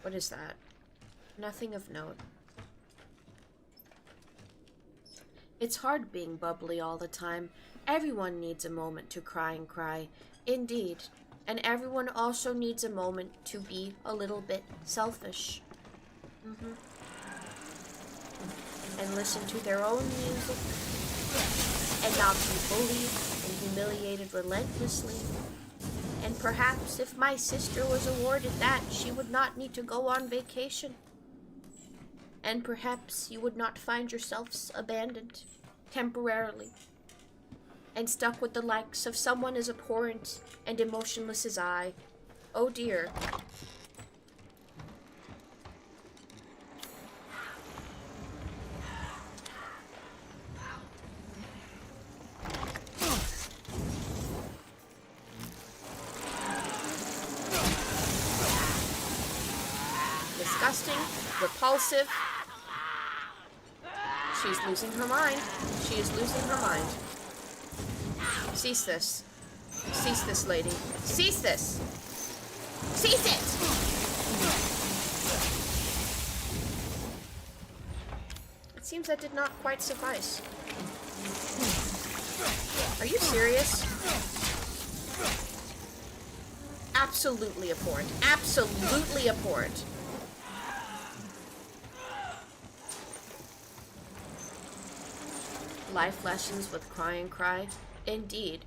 What is that? Nothing of note. It's hard being bubbly all the time. Everyone needs a moment to cry and cry. Indeed. And everyone also needs a moment to be a little bit selfish. And listen to their own music. And not be bullied and humiliated relentlessly. And perhaps if my sister was awarded that, she would not need to go on vacation. And perhaps you would not find yourselves abandoned, temporarily, and stuck with the likes of someone as abhorrent and emotionless as I. Oh dear. Disgusting, repulsive. She's losing her mind. She is losing her mind. Cease this. Cease this, lady. Cease this! Cease it! It seems that did not quite suffice. Are you serious? Absolutely abhorrent. Absolutely abhorrent. Life lessons with Cry and Cry? Indeed.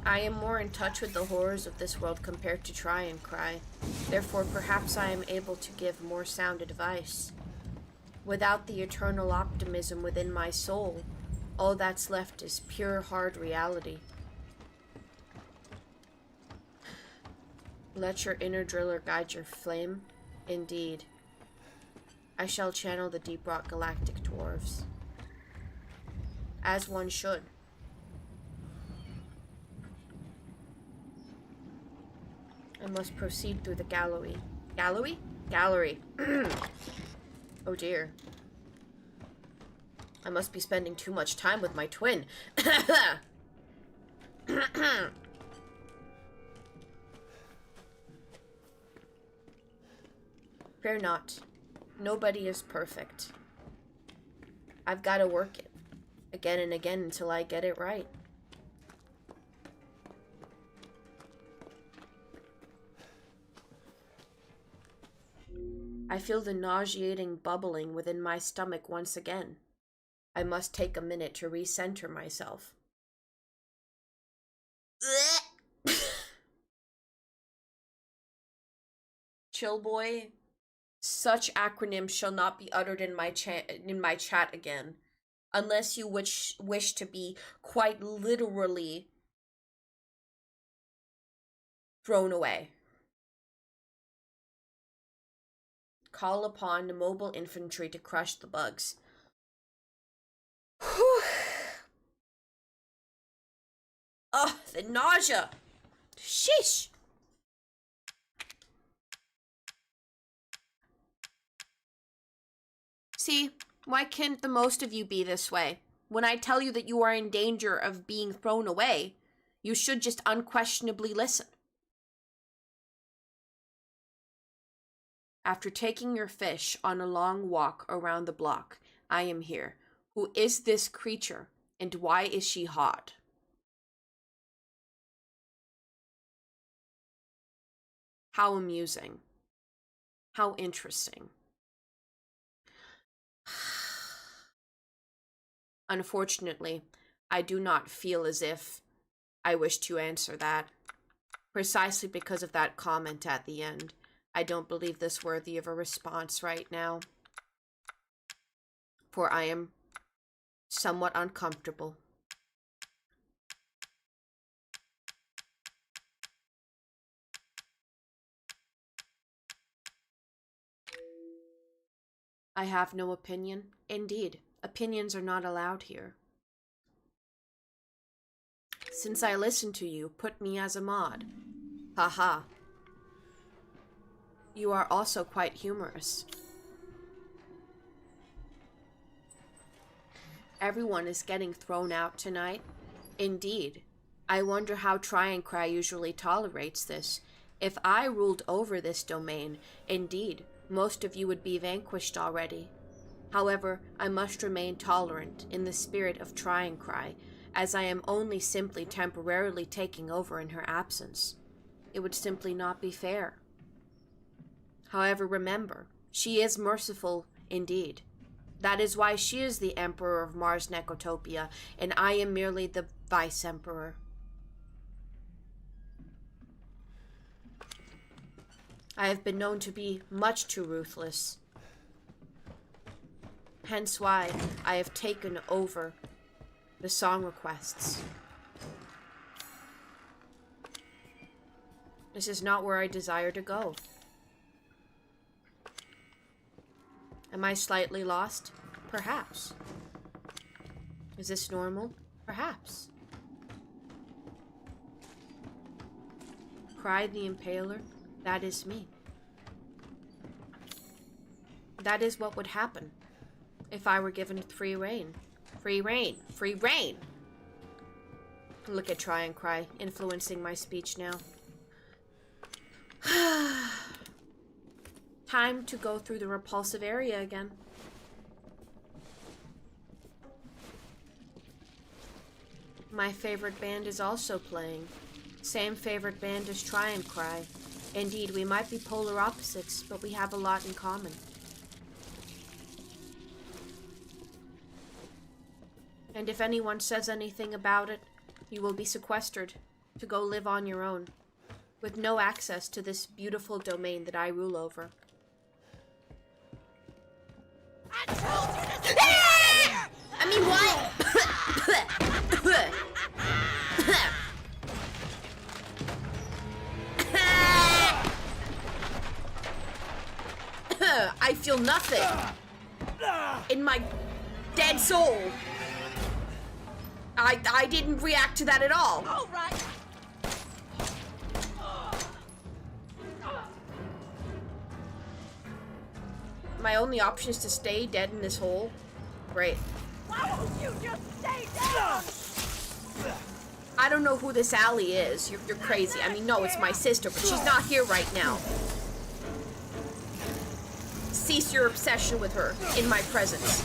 I am more in touch with the horrors of this world compared to Try and Cry. Therefore, perhaps I am able to give more sound advice. Without the eternal optimism within my soul, all that's left is pure hard reality. Let your inner driller guide your flame. Indeed. I shall channel the Deep Rock Galactic Dwarves. As one should. I must proceed through the gallery. Gallery? Gallery. Oh dear. I must be spending too much time with my twin. Fear not. Nobody is perfect. I've got to work it again and again until I get it right. I feel the nauseating bubbling within my stomach once again. I must take a minute to recenter myself. Chill boy. Such acronyms shall not be uttered in my chat again, unless you wish to be quite literally thrown away. Call upon the mobile infantry to crush the bugs. Whew. Oh, the nausea. Sheesh. See, why can't the most of you be this way? When I tell you that you are in danger of being thrown away, you should just unquestionably listen. After taking your fish on a long walk around the block, I am here. Who is this creature, and why is she hot? How amusing. How interesting. Unfortunately, I do not feel as if I wish to answer that. Precisely because of that comment at the end. I don't believe this worthy of a response right now. For I am somewhat uncomfortable. I have no opinion. Indeed, opinions are not allowed here. Since I listened to you, put me as a mod. Haha. You are also quite humorous. Everyone is getting thrown out tonight. Indeed. I wonder how tryncry usually tolerates this. If I ruled over this domain, indeed, most of you would be vanquished already. However, I must remain tolerant in the spirit of tryncry, as I am only simply temporarily taking over in her absence. It would simply not be fair. However, remember, she is merciful indeed. That is why she is the Emperor of Mars Necrotopia, and I am merely the Vice-Emperor. I have been known to be much too ruthless. Hence why I have taken over the song requests. This is not where I desire to go. Am I slightly lost? Perhaps. Is this normal? Perhaps. Cry the Impaler? That is me. That is what would happen if I were given free reign. Free reign! Free reign! Look at tryncry, influencing my speech now. Time to go through the repulsive area again. My favorite band is also playing. Same favorite band as tryncry. Indeed, we might be polar opposites, but we have a lot in common. And if anyone says anything about it, you will be sequestered to go live on your own, with no access to this beautiful domain that I rule over. I told you to stay here! I mean, what? I feel nothing in my dead soul. I didn't react to that at all. All right. My only option is to stay dead in this hole. Great. Why won't you just stay down? I don't know who this Allie is. You're crazy. I mean, no, it's my sister, but she's not here right now. Cease your obsession with her in my presence.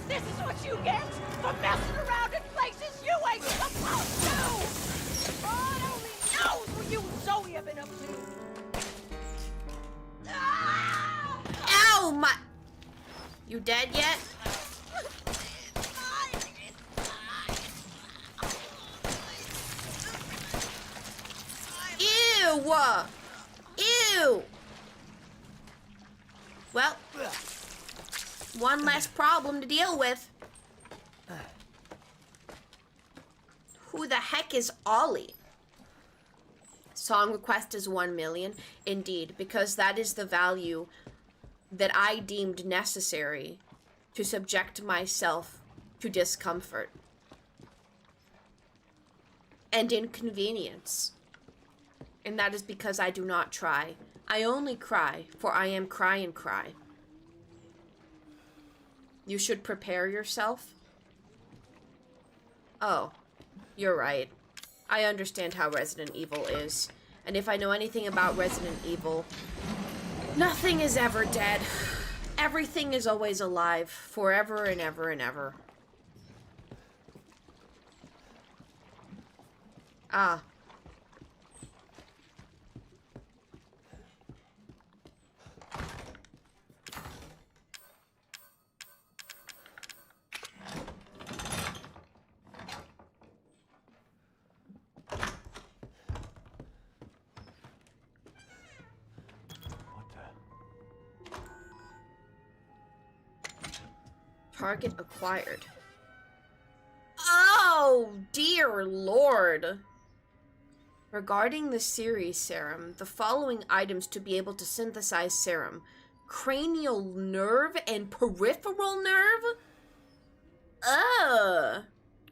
This is what you get for messing around in places you ain't supposed to! God only knows what you and Zoe have been up to! Ah! Ow, my... You dead yet? Ew! Ew! Well, one less problem to deal with. Who the heck is Ollie? Song request is 1 million. Indeed, because that is the value that I deemed necessary to subject myself to discomfort and inconvenience. And that is because I do not try. I only cry, for I am cry and cry. You should prepare yourself. Oh, you're right. I understand how Resident Evil is. And if I know anything about Resident Evil, nothing is ever dead. Everything is always alive, forever and ever and ever. Ah. Target acquired. Oh, dear Lord. Regarding the series serum, the following items to be able to synthesize serum: cranial nerve and peripheral nerve?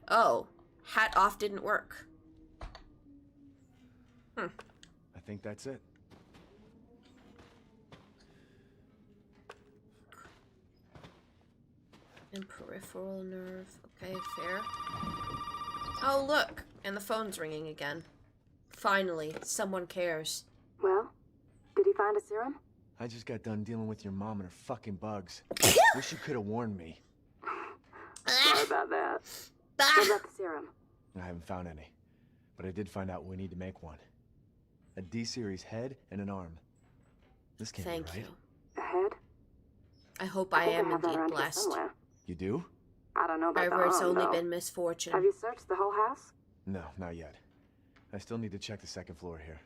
Oh, hat off didn't work. I think that's it. And peripheral nerve. Okay, fair. Oh, look. And the phone's ringing again. Finally, someone cares. Well, did he find a serum? I just got done dealing with your mom and her fucking bugs. Wish you could have warned me. Sorry about that. What about the serum? I haven't found any. But I did find out we need to make one. A D-series head and an arm. This can't Thank be right. you. A head? I hope I think am have that indeed around here blessed. somewhere. You do? I don't know about the However, it's arm, only though. been misfortune. Have you searched the whole house? No, not yet. I still need to check the second floor here.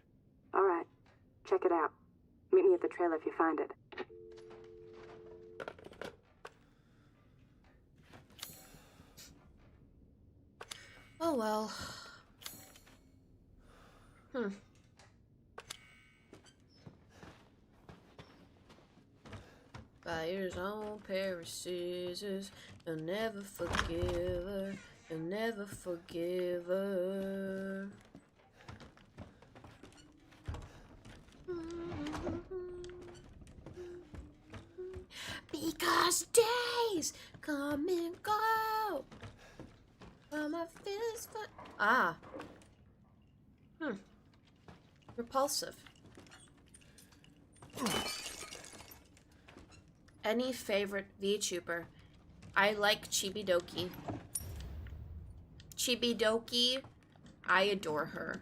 All right. Check it out. Meet me at the trailer if you find it. Oh well. Fires on pair of scissors. You'll never forgive her. You'll never forgive her. Because days come and go. But my feelings for repulsive. Any favorite VTuber? I like Chibidoki. Chibidoki, I adore her.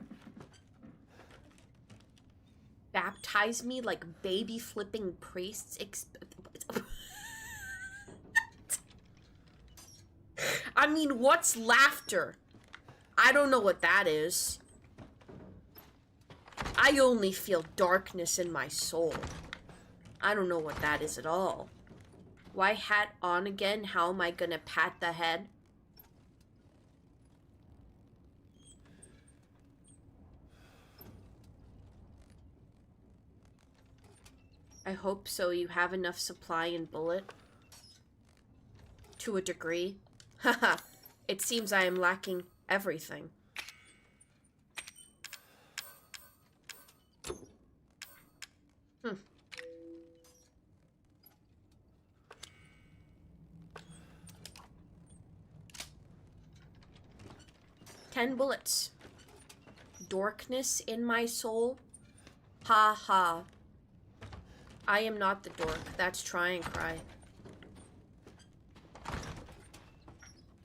Baptize me like baby flipping priests. I mean, what's laughter? I don't know what that is. I only feel darkness in my soul. I don't know what that is at all. Why hat on again? How am I gonna pat the head? I hope so. You have enough supply and bullet. To a degree. Haha. It seems I am lacking everything. Hmm. Ten bullets. Dorkness in my soul? Ha ha. I am not the dork. That's try and cry.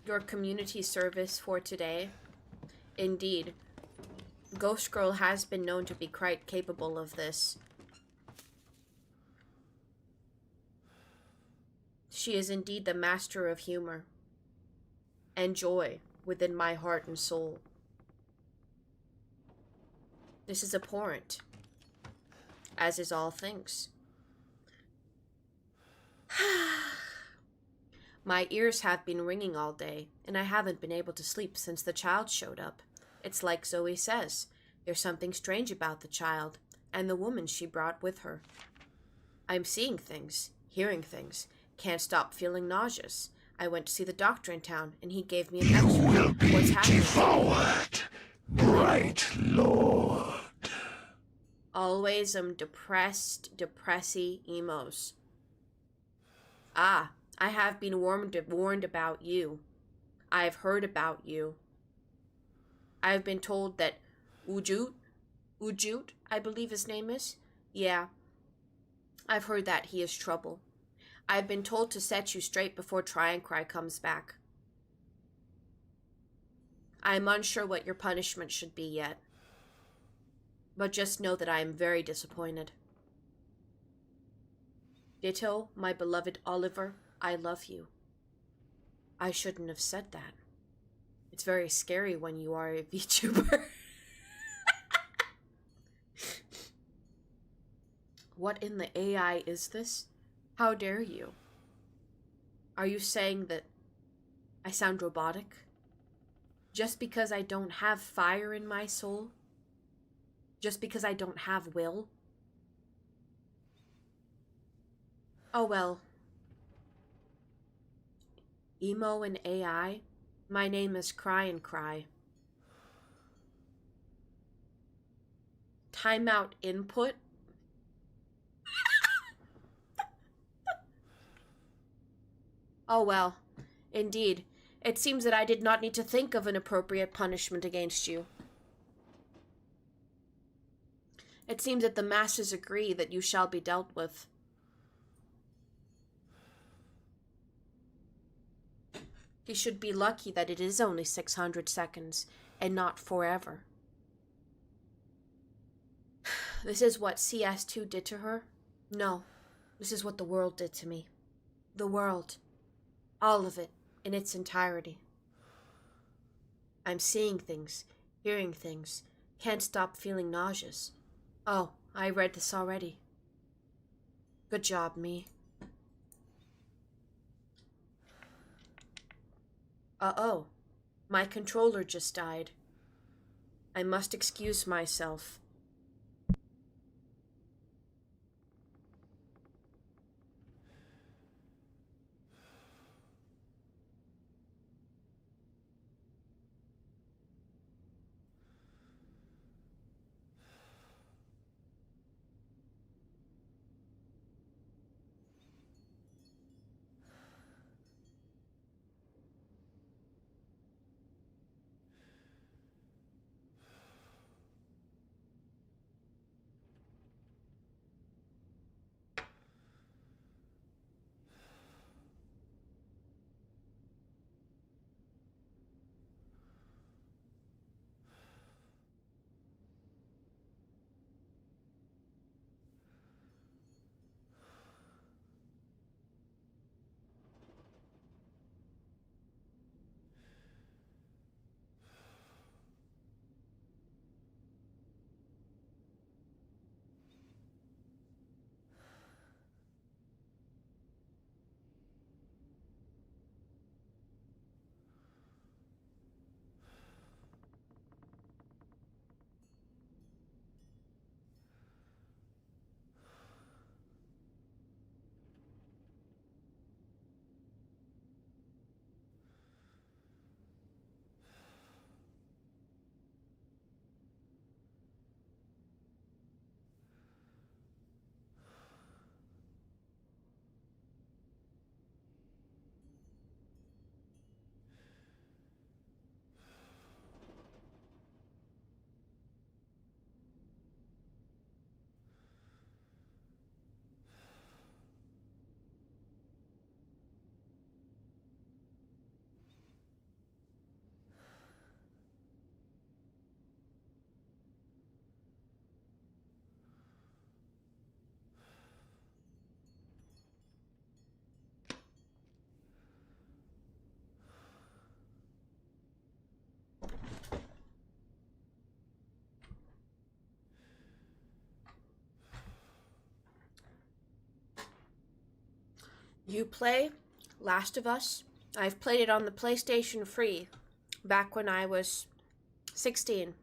Your community service for today? Indeed. Ghost Girl has been known to be quite capable of this. She is indeed the master of humor and joy within my heart and soul. This is abhorrent, as is all things. My ears have been ringing all day, and I haven't been able to sleep since the child showed up. It's like Zoe says, There's something strange about the child and the woman she brought with her. I'm seeing things, hearing things, can't stop feeling nauseous. I went to see the doctor in town, and he gave me an X-ray. What's happening? Devoured, bright lord. Always depressy emos. Ah, I have been warned about you. I have heard about you. I have been told that Ujut, I believe his name is. Yeah, I've heard that he is trouble. I've been told to set you straight before Tryncry comes back. I'm unsure what your punishment should be yet. But just know that I am very disappointed. Ditto, my beloved Oliver, I love you. I shouldn't have said that. It's very scary when you are a VTuber. What in the AI is this? How dare you? Are you saying that I sound robotic? Just because I don't have fire in my soul? Just because I don't have will? Oh well. Emo and AI? My name is Tryncry. Timeout input? Oh well, indeed. It seems that I did not need to think of an appropriate punishment against you. It seems that the masses agree that you shall be dealt with. He should be lucky that it is only 600 seconds, and not forever. This is what CS2 did to her? No, this is what the world did to me. The world. All of it, in its entirety. I'm seeing things, hearing things, can't stop feeling nauseous. Oh, I read this already. Good job, me. Uh-oh, my controller just died. I must excuse myself. You play Last of Us? I've played it on the PlayStation free back when I was 16.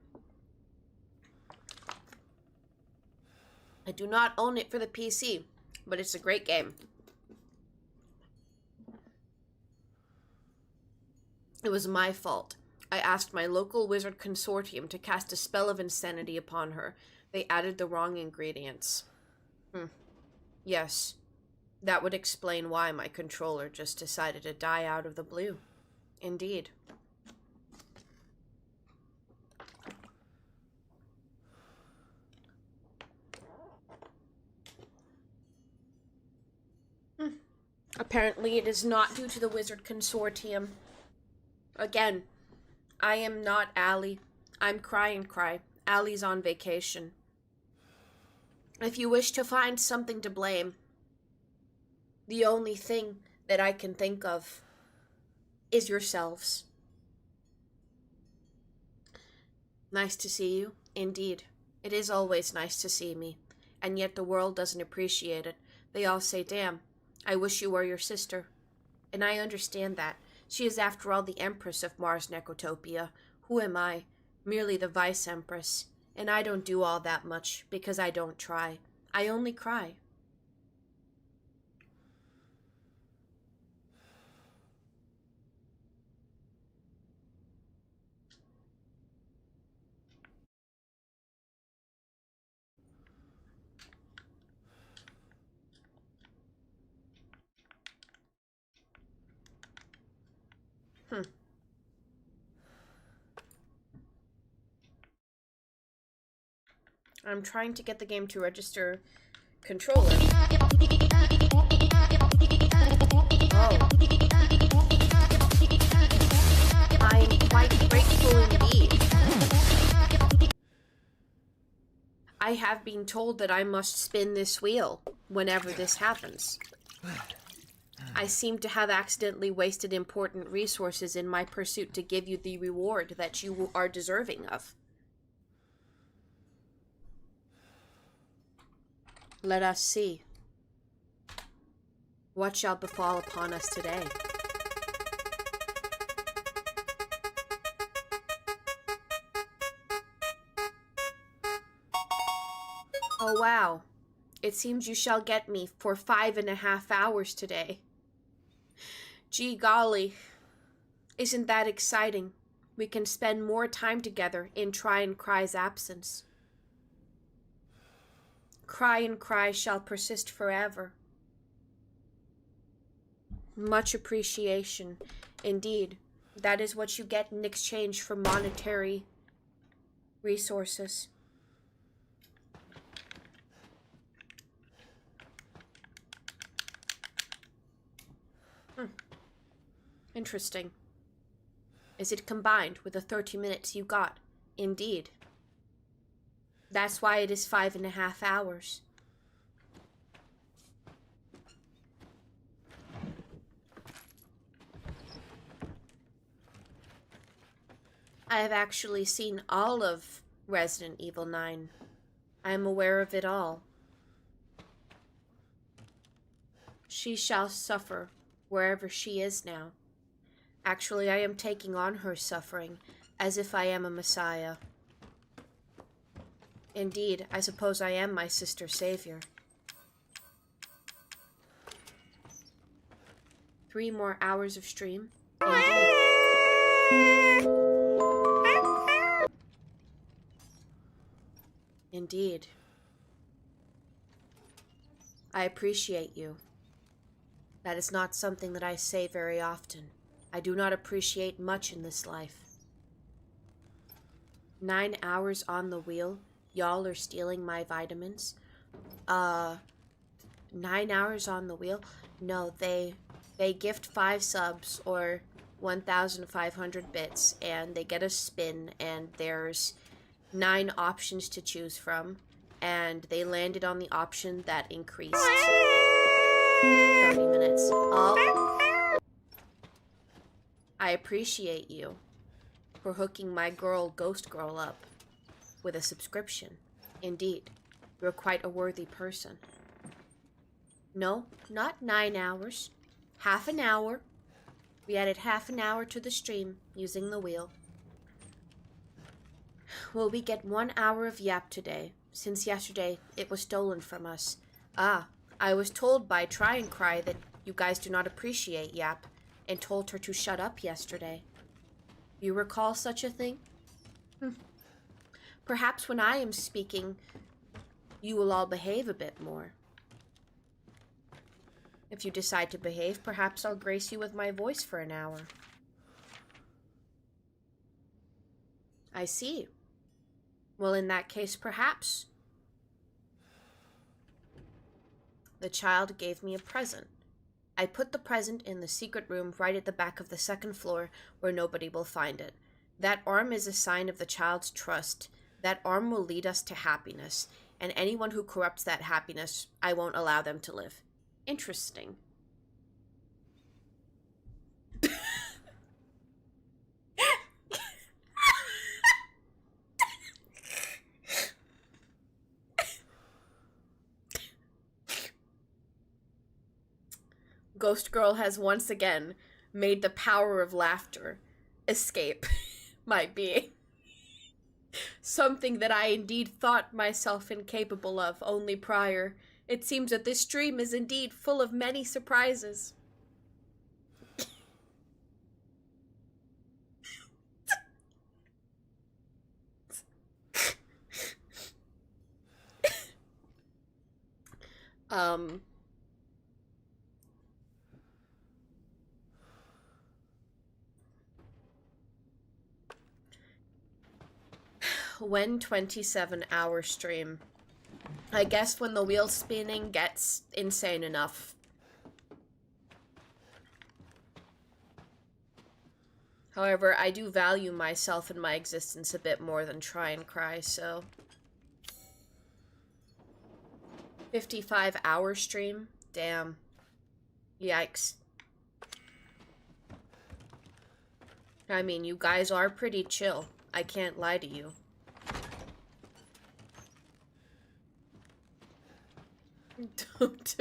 I do not own it for the PC, but it's a great game. It was my fault. I asked my local wizard consortium to cast a spell of insanity upon her. They added the wrong ingredients. Yes, that would explain why my controller just decided to die out of the blue. Indeed. Apparently it is not due to the wizard consortium. Again, I am not Allie. I'm Cry. Allie's on vacation. If you wish to find something to blame, the only thing that I can think of is yourselves. Nice to see you. Indeed. It is always nice to see me. And yet the world doesn't appreciate it. They all say, damn, I wish you were your sister. And I understand that. She is after all the Empress of Mars Necrotopia. Who am I? Merely the Vice Empress. And I don't do all that much, because I don't try. I only cry. I'm trying to get the game to register controller. Oh. I am quite grateful indeed. I have been told that I must spin this wheel whenever this happens. I seem to have accidentally wasted important resources in my pursuit to give you the reward that you are deserving of. Let us see. What shall befall upon us today? Oh wow. It seems you shall get me for 5.5 hours today. Gee golly. Isn't that exciting? We can spend more time together in Tryncry's absence. Cry shall persist forever. Much appreciation. Indeed, that is what you get in exchange for monetary resources. Interesting. Is it combined with the 30 minutes you got? Indeed. That's why it is 5.5 hours. I have actually seen all of Resident Evil 9. I am aware of it all. She shall suffer wherever she is now. Actually, I am taking on her suffering as if I am a messiah. Indeed, I suppose I am my sister's savior. 3 more hours of stream? Indeed. Indeed. I appreciate you. That is not something that I say very often. I do not appreciate much in this life. 9 hours on the wheel? Y'all are stealing my vitamins? 9 hours on the wheel? No, they gift 5 subs or 1,500 bits, and they get a spin, and there's 9 options to choose from, and they landed on the option that increased 30 minutes. Oh. I appreciate you for hooking my Ghost Girl up with a subscription. Indeed, you're quite a worthy person. No, not 9 hours. Half an hour. We added half an hour to the stream using the wheel. Will we get 1 hour of yap today? Since yesterday, it was stolen from us. Ah, I was told by Tryncry that you guys do not appreciate Yap, and told her to shut up yesterday. You recall such a thing? Perhaps when I am speaking, you will all behave a bit more. If you decide to behave, perhaps I'll grace you with my voice for an hour. I see. Well, in that case, perhaps. The child gave me a present. I put the present in the secret room right at the back of the second floor where nobody will find it. That arm is a sign of the child's trust. That arm will lead us to happiness, and anyone who corrupts that happiness, I won't allow them to live. Interesting. Ghost Girl has once again made the power of laughter escape my being. Something that I indeed thought myself incapable of only prior. It seems that this dream is indeed full of many surprises. When 27-hour stream. I guess when the wheel spinning gets insane enough. However, I do value myself and my existence a bit more than Tryncry, so... 55-hour stream? Damn. Yikes. I mean, you guys are pretty chill. I can't lie to you. Don't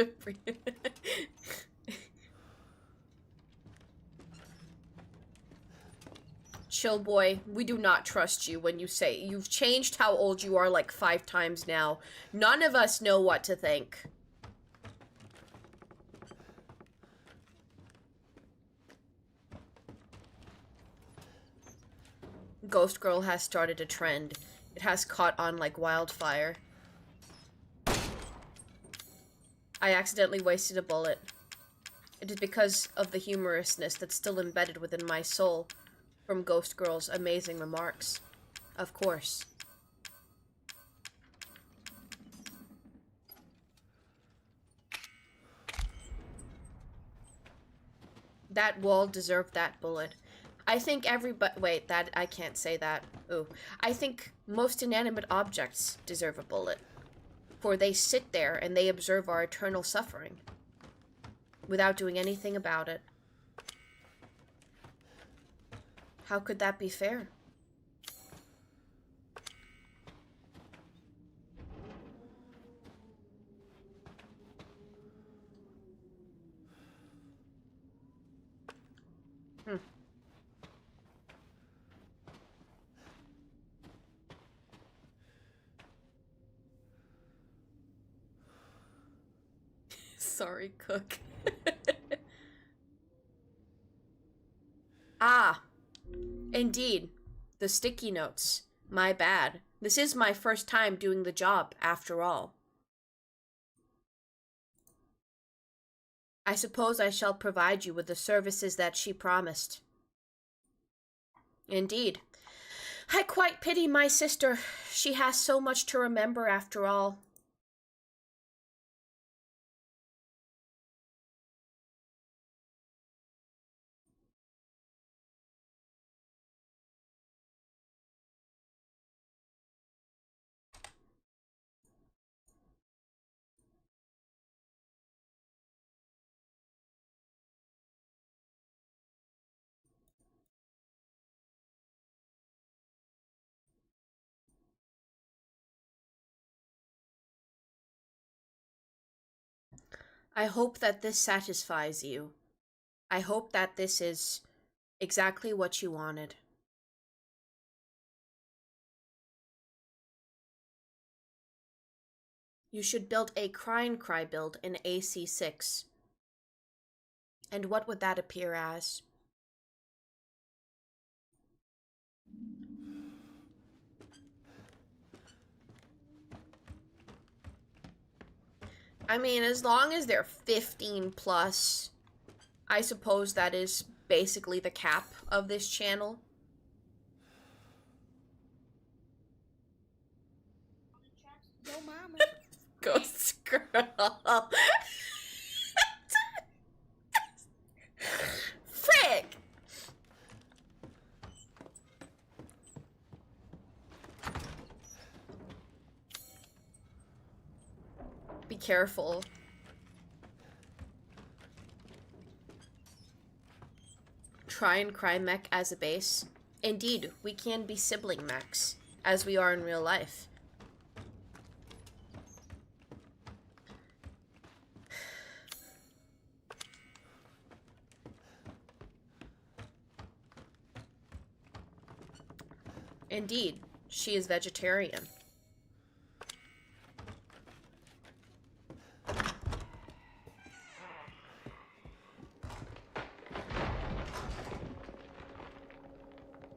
Chill boy, we do not trust you when you say you've changed how old you are like 5 times now. None of us know what to think. Ghost Girl has started a trend. It has caught on like wildfire. I accidentally wasted a bullet. It is because of the humorousness that's still embedded within my soul from Ghost Girl's amazing remarks. Of course. That wall deserved that bullet. I think wait, that, I can't say that. Ooh. I think most inanimate objects deserve a bullet. For they sit there and they observe our eternal suffering without doing anything about it. How could that be fair? Sorry, Cook. Ah, indeed. The sticky notes. My bad. This is my first time doing the job, after all. I suppose I shall provide you with the services that she promised. Indeed. I quite pity my sister. She has so much to remember after all. I hope that this satisfies you. I hope that this is exactly what you wanted. You should build a tryncry build in AC6. And what would that appear as? I mean, as long as they're 15 plus, I suppose that is basically the cap of this channel. Yo, mama. Ghost girl. Frick! Be careful. Tryncry mech as a base. Indeed, we can be sibling mechs, as we are in real life. Indeed, she is vegetarian.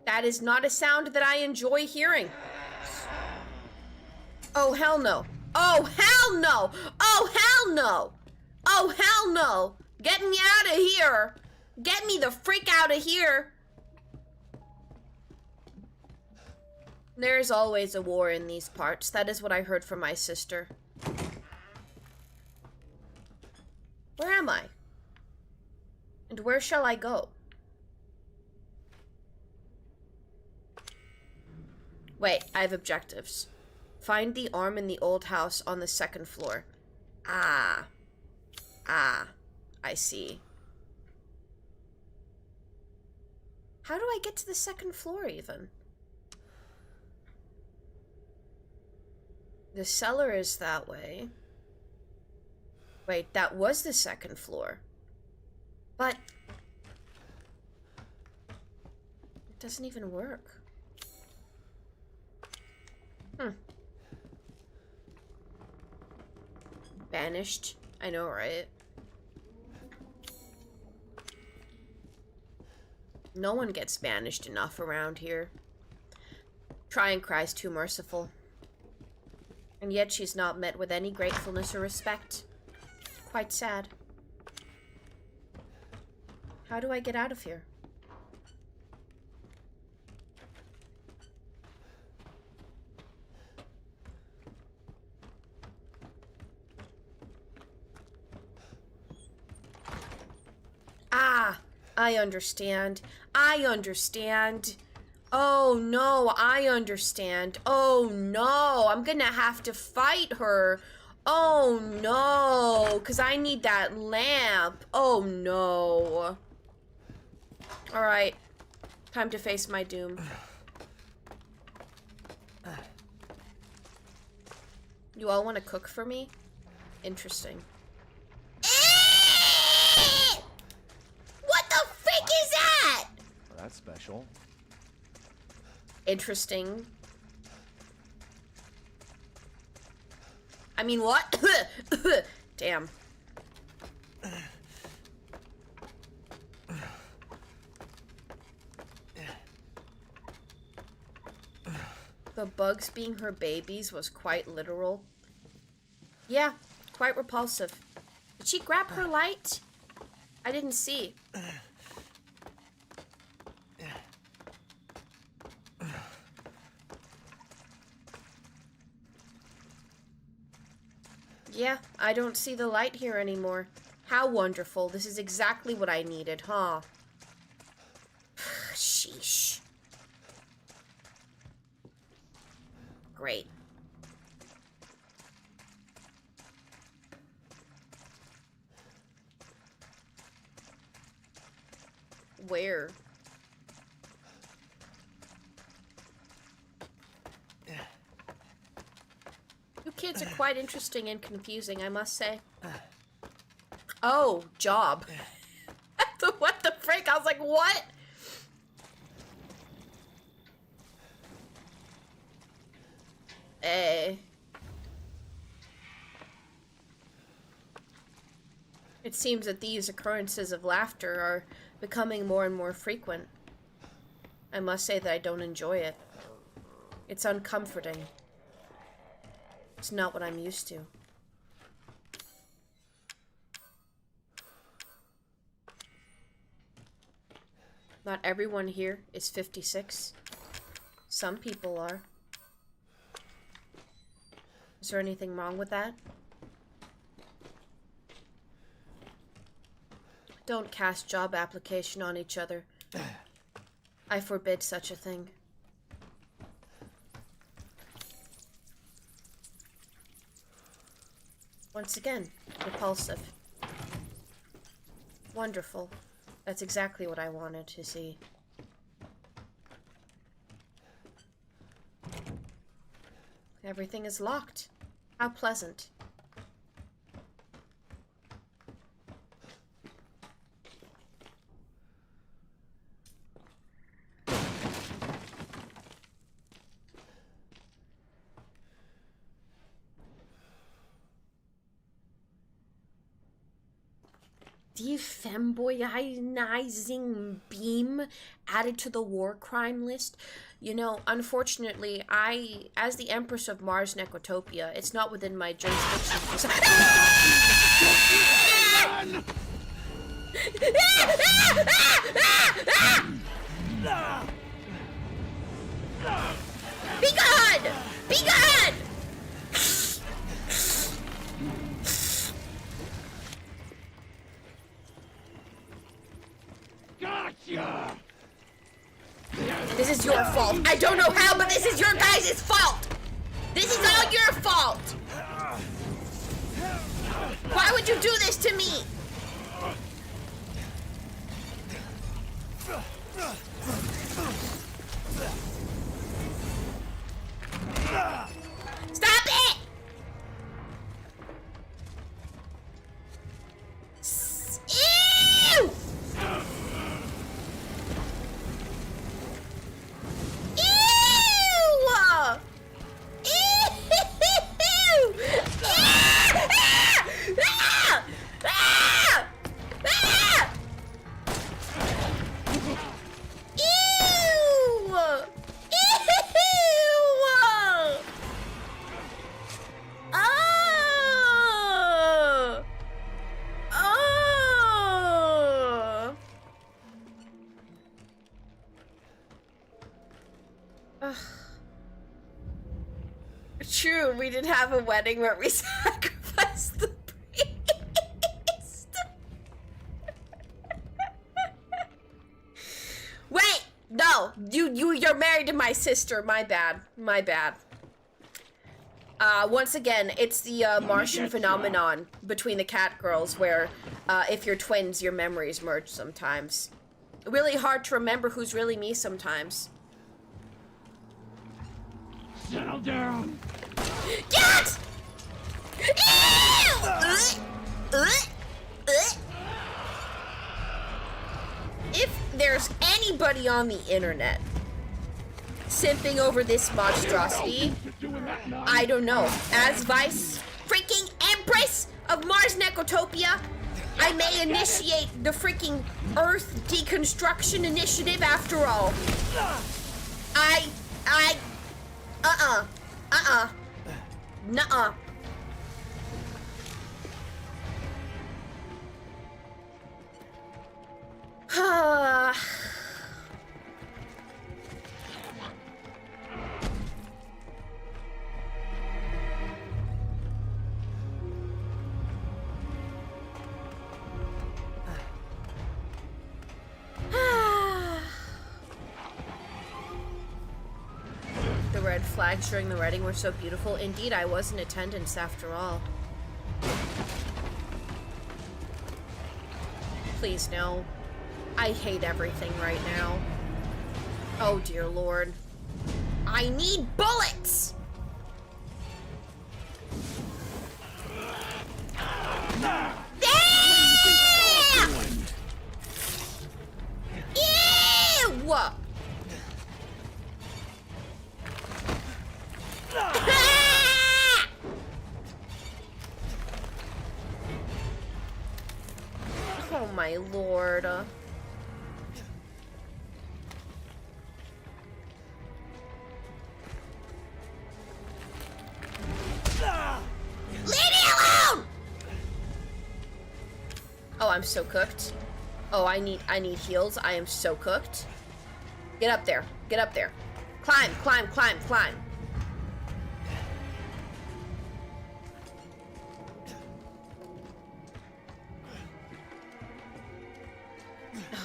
That is not a sound that I enjoy hearing. Oh, hell no. Oh, hell no. Oh, hell no. Oh, hell no. Get me out of here. Get me the freak out of here. There's always a war in these parts. That is what I heard from my sister. Where am I? And where shall I go? Wait, I have objectives. Find the arm in the old house on the 2nd floor. Ah, I see. How do I get to the 2nd floor even? The cellar is that way. Wait, that was the 2nd floor. But it doesn't even work. Banished. I know, right? No one gets banished enough around here. Tryncry's too merciful. And yet she's not met with any gratefulness or respect. Quite sad. How do I get out of here? Ah, I understand. I understand. Oh no, I understand. Oh no, I'm gonna have to fight her. Oh no, because I need that lamp. Oh no. Alright, time to face my doom. You all want to cook for me? Interesting. What the frick is that? Well, that's special. Interesting. I mean, what? Damn. The bugs being her babies was quite literal. Yeah, quite repulsive. Did she grab her light? I didn't see. Yeah, I don't see the light here anymore. How wonderful. This is exactly what I needed, huh? Sheesh. Great. Where? You kids are quite interesting and confusing, I must say. Oh, job. What the frick? I was like, what? It seems that these occurrences of laughter are becoming more and more frequent. I must say that I don't enjoy it. It's uncomforting. It's not what I'm used to. Not everyone here is 56. Some people are. Is there anything wrong with that? Don't cast job application on each other. I forbid such a thing. Once again, repulsive. Wonderful. That's exactly what I wanted to see. Everything is locked. How pleasant. Defemboyizing beam added to the war crime list. You know, unfortunately, as the Empress of Mars Necrotopia, it's not within my jurisdiction. Be gone! Be gone! Gotcha! This is your fault. I don't know how, but this is your guys' fault. This is all your fault. Why would you do this to me? Stop it! Ew! True, we did have a wedding where we sacrificed the priest. Wait, no, you're married to my sister. My bad. My bad. Once again, it's the Martian phenomenon between the cat girls, where if you're twins, your memories merge sometimes. Really hard to remember who's really me sometimes. Settle down! Get! If there's anybody on the internet simping over this monstrosity, I don't know. As Vice freaking Empress of Mars Necrotopia, I may initiate the freaking Earth Deconstruction Initiative after all. Nuh-uh. The red flags during the wedding were so beautiful. Indeed, I was in attendance after all. Please, no. I hate everything right now. Oh, dear Lord. I need bullets! Ah! Ew! Oh my lord. Leave me alone! Oh, I'm so cooked. Oh, I need heals. I am so cooked. Get up there. Get up there. Climb, climb, climb, climb.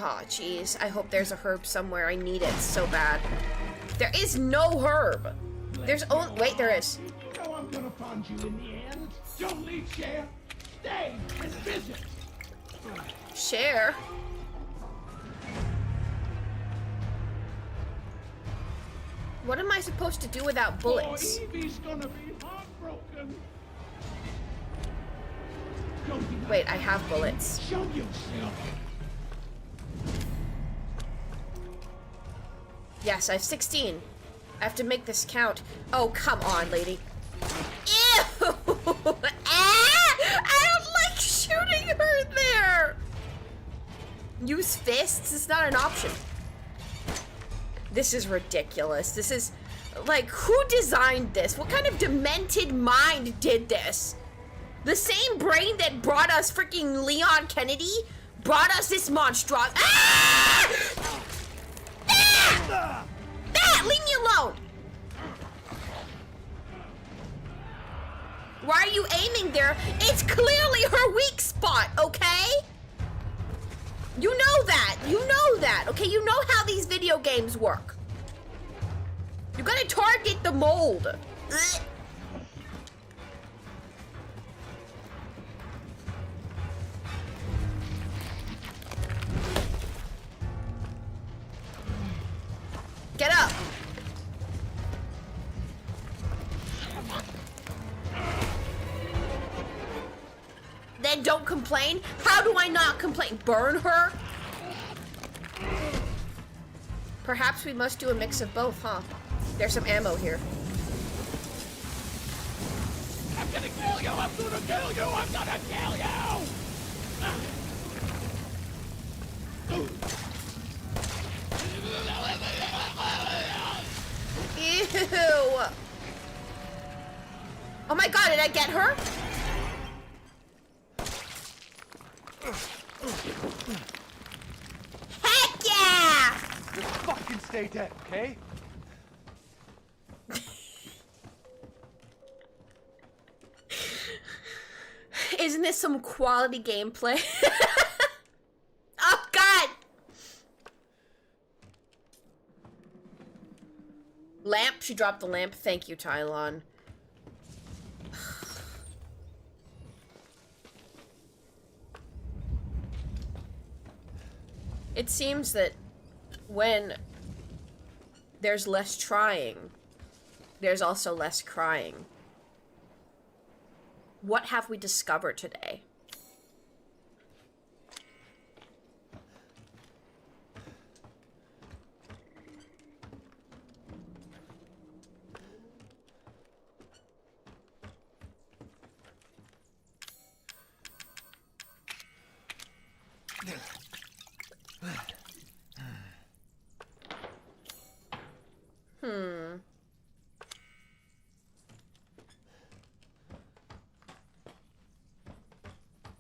Oh, jeez. I hope there's a herb somewhere. I need it so bad. There is no herb. There's only... Wait, there is. You know I'm gonna find you in the end. Don't leave, Cher. Stay and visit. Share. What am I supposed to do without bullets? Poor Evie's gonna be heartbroken. Wait, I have bullets. Show yourself. Yes, I have 16. I have to make this count. Oh, come on, lady. Ew! Ah! I don't like shooting her there! Use fists? It's not an option. This is ridiculous. This is... Like, who designed this? What kind of demented mind did this? The same brain that brought us freaking Leon Kennedy brought us this monstrosity. Ah! Ah! Ah! Leave me alone! Why are you aiming there? It's clearly her weak spot, okay? You know that. You know that, okay? You know how these video games work. You gotta target the mold. Ugh. Get up. Then don't complain. How do I not complain? Burn her? Perhaps we must do a mix of both, huh? There's some ammo here. I'm gonna kill you! I'm gonna kill you! I'm gonna kill you! Ew. Oh my god, did I get her? Heck yeah! Just fucking stay dead, okay? Isn't this some quality gameplay? Oh god! Lamp? She dropped the lamp. Thank you, Tylon. It seems that when there's less trying, there's also less crying. What have we discovered today?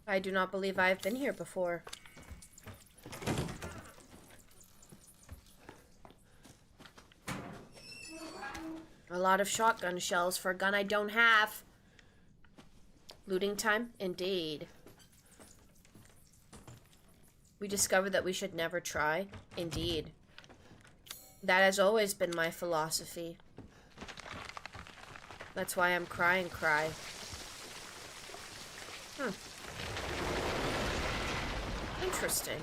I do not believe I have been here before. A lot of shotgun shells for a gun I don't have. Looting time? Indeed. We discovered that we should never try? Indeed. That has always been my philosophy. That's why I'm crying cry. Interesting.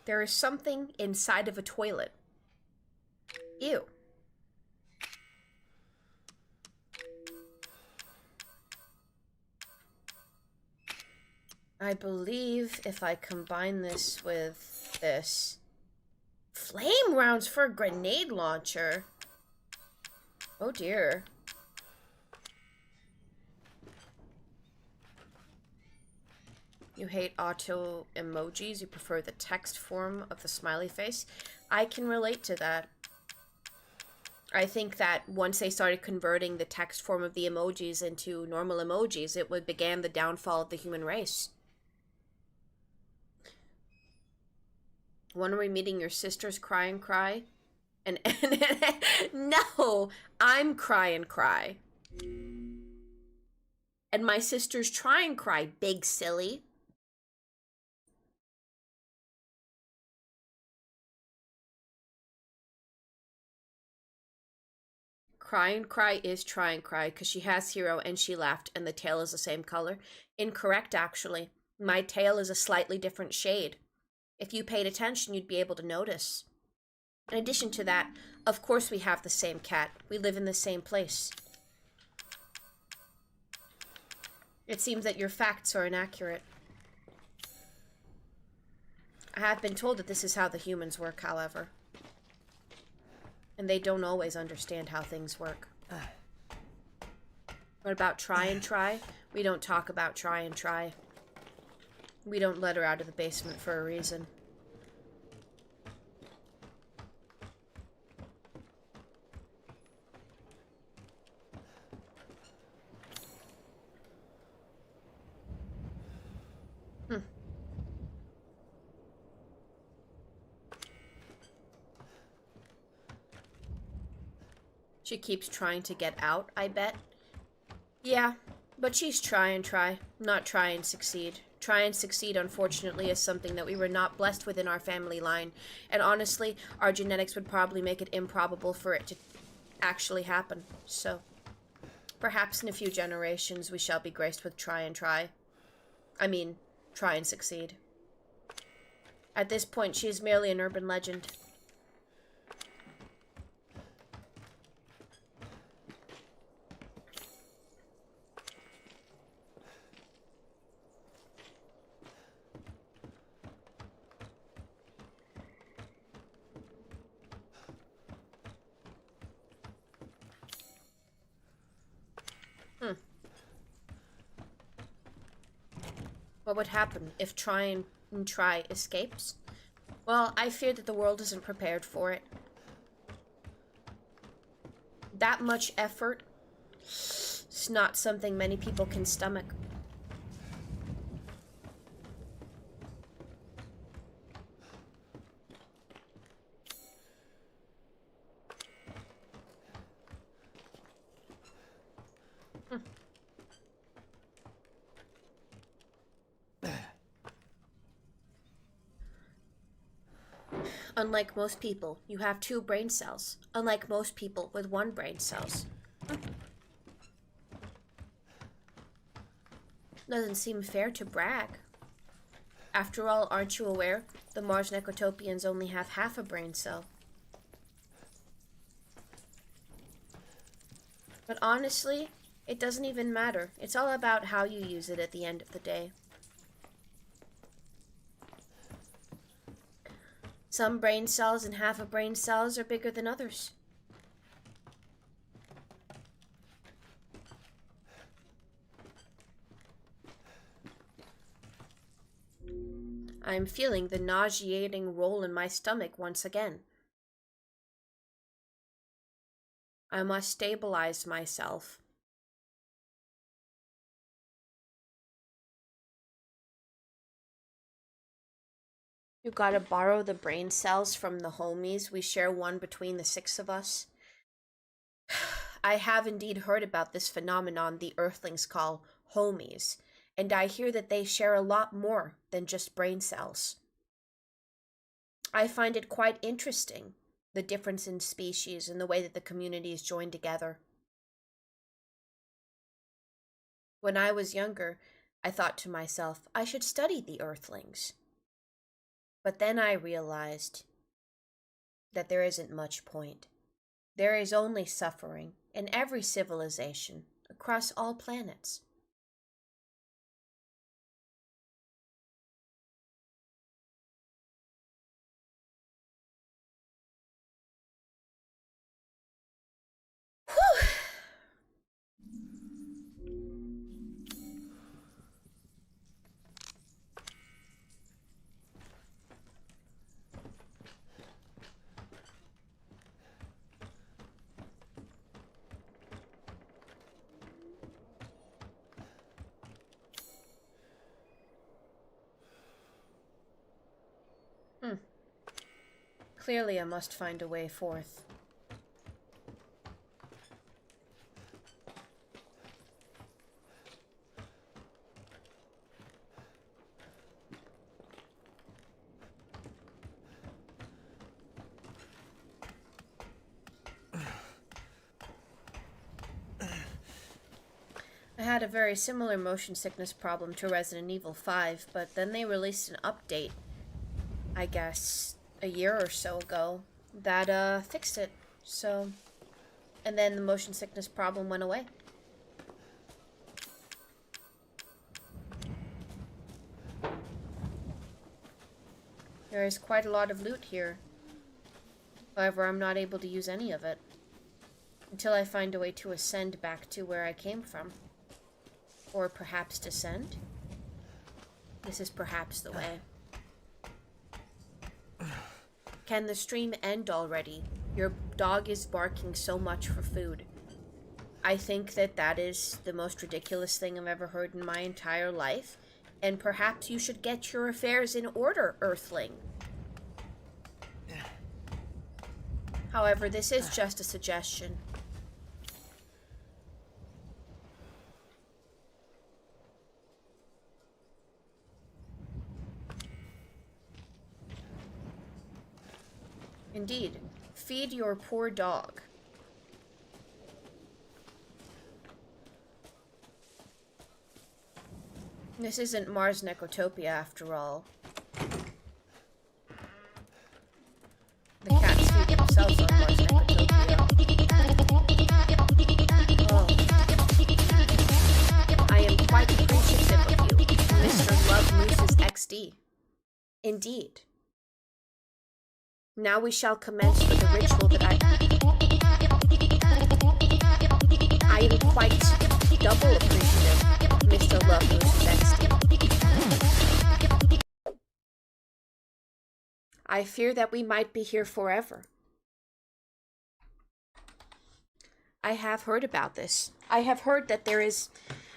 There is something inside of a toilet. Ew. I believe if I combine this with this, Flame rounds for a grenade launcher. Oh dear. You hate auto emojis. You prefer the text form of the smiley face. I can relate to that. I think that once they started converting the text form of the emojis into normal emojis, it began the downfall of the human race. When are we meeting your sisters? Cry and cry? And no, I'm cry and cry. And my sisters try and cry, big silly. Cry and cry is try and cry because she has hero and she laughed and the tail is the same color. Incorrect, actually. My tail is a slightly different shade. If you paid attention, you'd be able to notice. In addition to that, of course we have the same cat. We live in the same place. It seems that your facts are inaccurate. I have been told that this is how the humans work, however. And they don't always understand how things work. What about try and try? We don't talk about try and try. We don't let her out of the basement for a reason. She keeps trying to get out, I bet. Yeah, but she's try and try, not try and succeed. Try and succeed, unfortunately, is something that we were not blessed with in our family line. And honestly, our genetics would probably make it improbable for it to actually happen. So, perhaps in a few generations we shall be graced with try and try. I mean, try and succeed. At this point, she is merely an urban legend. What would happen if try and try escapes? Well, I fear that the world isn't prepared for it. That much effort is not something many people can stomach. Unlike most people, you have 2 brain cells. Unlike most people with 1 brain cells. Doesn't seem fair to brag. After all, aren't you aware the Mars Necrotopians only have half a brain cell? But honestly, it doesn't even matter. It's all about how you use it at the end of the day. Some brain cells and half a brain cells are bigger than others. I'm feeling the nauseating roll in my stomach once again. I must stabilize myself. You gotta borrow the brain cells from the homies. We share one between the 6 of us. I have indeed heard about this phenomenon the Earthlings call homies, and I hear that they share a lot more than just brain cells. I find it quite interesting, the difference in species and the way that the communities join together. When I was younger, I thought to myself, I should study the Earthlings. But then I realized that there isn't much point. There is only suffering in every civilization across all planets. Clearly, I must find a way forth. I had a very similar motion sickness problem to Resident Evil 5, but then they released an update, I guess, a year or so ago, that fixed it. So, and then the motion sickness problem went away. There is quite a lot of loot here. However, I'm not able to use any of it until I find a way to ascend back to where I came from. Or perhaps descend? This is perhaps the way. Can the stream end already? Your dog is barking so much for food. I think that that is the most ridiculous thing I've ever heard in my entire life. And perhaps you should get your affairs in order, Earthling. However, this is just a suggestion. Indeed. Feed your poor dog. This isn't Mars Necrotopia after all. The cats feed themselves on Mars Necrotopia. Oh. I am quite appreciative of you, Mr. Love Moose's XD. Indeed. Now we shall commence with the ritual that I am quite double appreciative, Mr. Love Moose's XD. I fear that we might be here forever. I have heard about this. I have heard that there is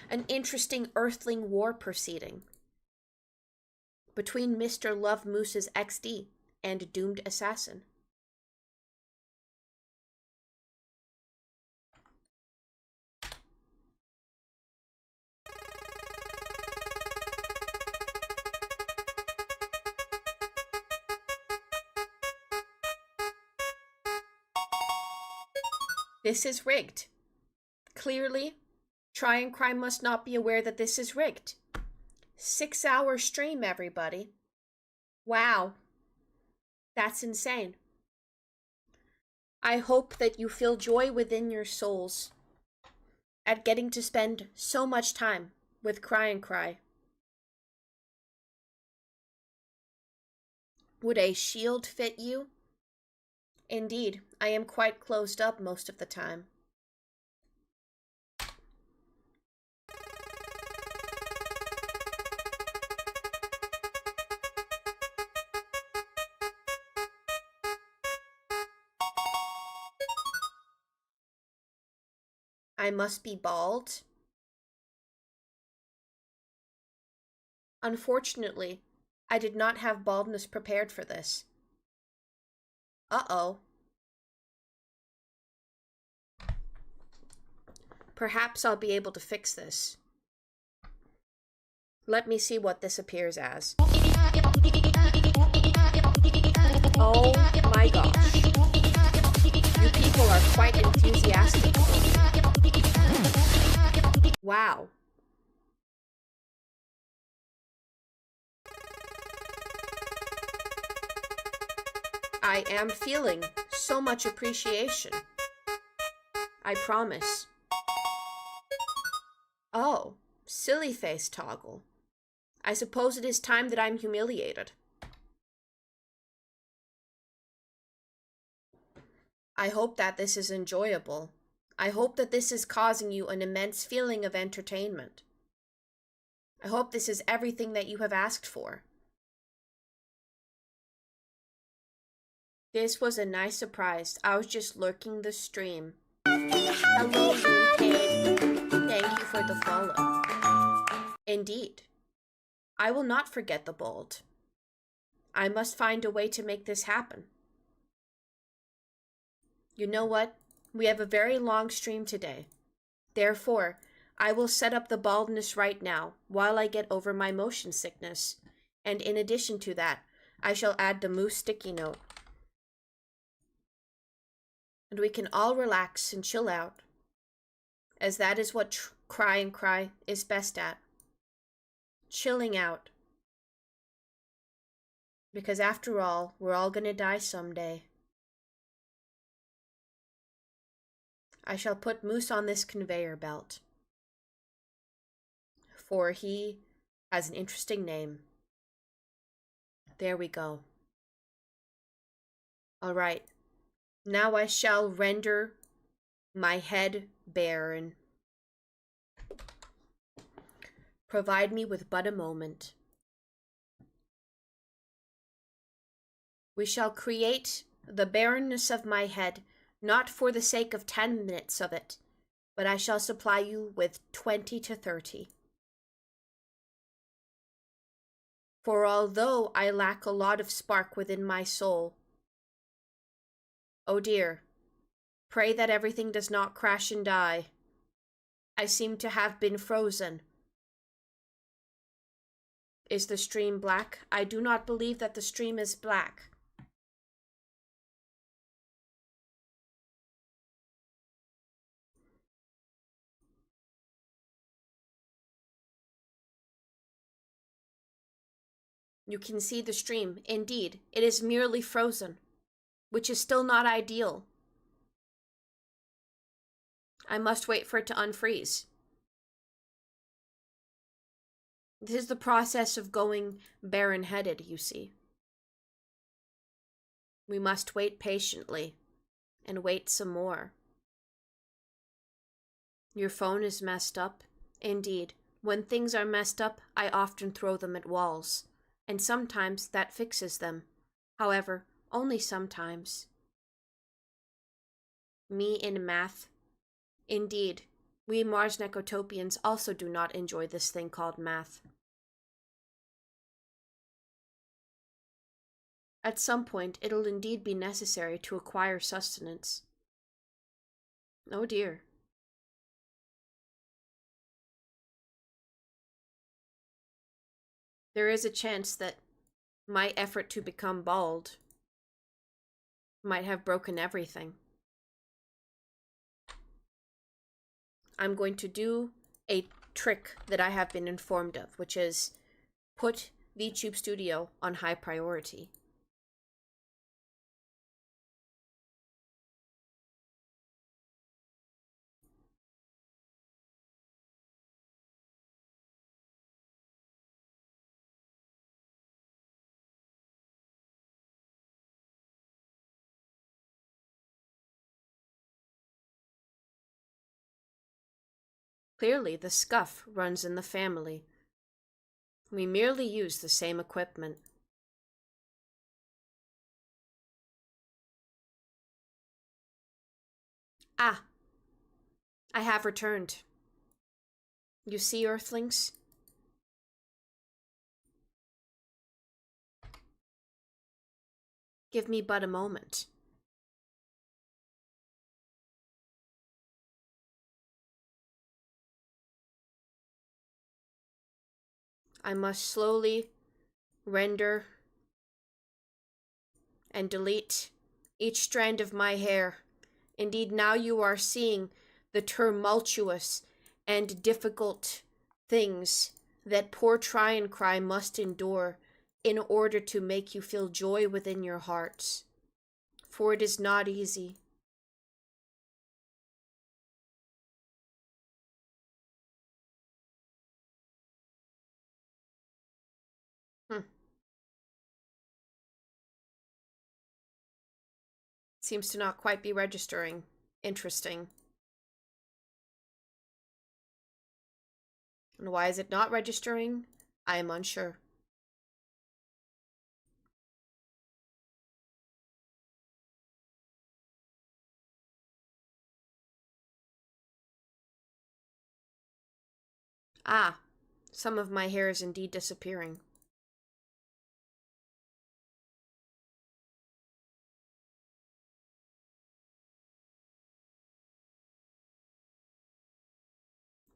an interesting Earthling war proceeding between Mr. Love Moose's XD and Doomed Assassin. This is rigged. Clearly, tryncry must not be aware that this is rigged. 6-hour stream, everybody. Wow. That's insane. I hope that you feel joy within your souls at getting to spend so much time with tryncry. Would a shield fit you? Indeed, I am quite closed up most of the time. I must be bald. Unfortunately, I did not have baldness prepared for this. Uh-oh. Perhaps I'll be able to fix this. Let me see what this appears as. Oh my gosh. You people are quite enthusiastic. Wow. I am feeling so much appreciation. I promise. Oh, silly face toggle. I suppose it is time that I'm humiliated. I hope that this is enjoyable. I hope that this is causing you an immense feeling of entertainment. I hope this is everything that you have asked for. This was a nice surprise. I was just lurking the stream. Hello, Mooncade. Thank you for the follow. Indeed. I will not forget the bold. I must find a way to make this happen. You know what? We have a very long stream today. Therefore, I will set up the baldness right now while I get over my motion sickness. And in addition to that, I shall add the moose sticky note. And we can all relax and chill out, as that is what Cry and Cry is best at. Chilling out. Because after all, we're all gonna die someday. I shall put Moose on this conveyor belt, for he has an interesting name. There we go. Alright, now I shall render my head barren. Provide me with but a moment. We shall create the barrenness of my head, not for the sake of 10 minutes of it, but I shall supply you with 20 to 30. For although I lack a lot of spark within my soul, oh dear, pray that everything does not crash and die. I seem to have been frozen. Is the stream black? I do not believe that the stream is black. You can see the stream. Indeed, it is merely frozen, which is still not ideal. I must wait for it to unfreeze. This is the process of going barren-headed, you see. We must wait patiently, and wait some more. Your phone is messed up. Indeed, when things are messed up, I often throw them at walls, and sometimes that fixes them. However, only sometimes. Me in math. Indeed, we Mars Necotopians also do not enjoy this thing called math. At some point, it'll indeed be necessary to acquire sustenance. Oh dear. There is a chance that my effort to become bald might have broken everything. I'm going to do a trick that I have been informed of, which is put VTube Studio on high priority. Clearly, the scuff runs in the family. We merely use the same equipment. Ah! I have returned. You see, Earthlings? Give me but a moment. I must slowly render and delete each strand of my hair. Indeed, now you are seeing the tumultuous and difficult things that poor Try and Cry must endure in order to make you feel joy within your hearts. For it is not easy. Seems to not quite be registering. Interesting. And why is it not registering? I am unsure. Ah, some of my hair is indeed disappearing.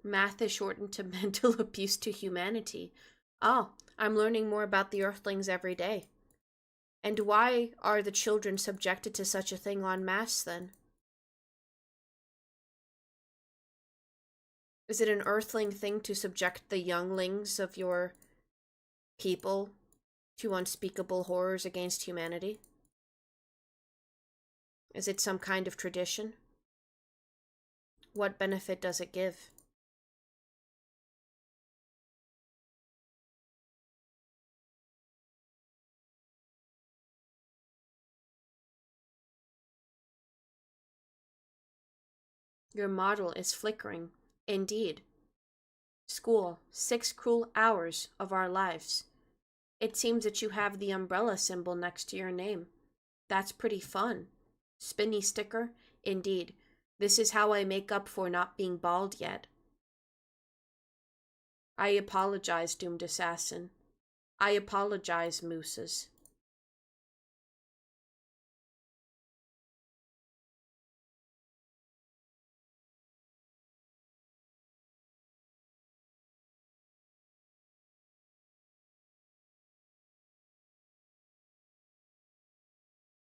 Math is shortened to mental abuse to humanity. Oh, I'm learning more about the Earthlings every day. And why are the children subjected to such a thing en masse, then? Is it an Earthling thing to subject the younglings of your people to unspeakable horrors against humanity? Is it some kind of tradition? What benefit does it give? Your model is flickering. Indeed. School, 6 cruel hours of our lives. It seems that you have the umbrella symbol next to your name. That's pretty fun. Spinny sticker? Indeed. This is how I make up for not being bald yet. I apologize, doomed assassin. I apologize, mooses.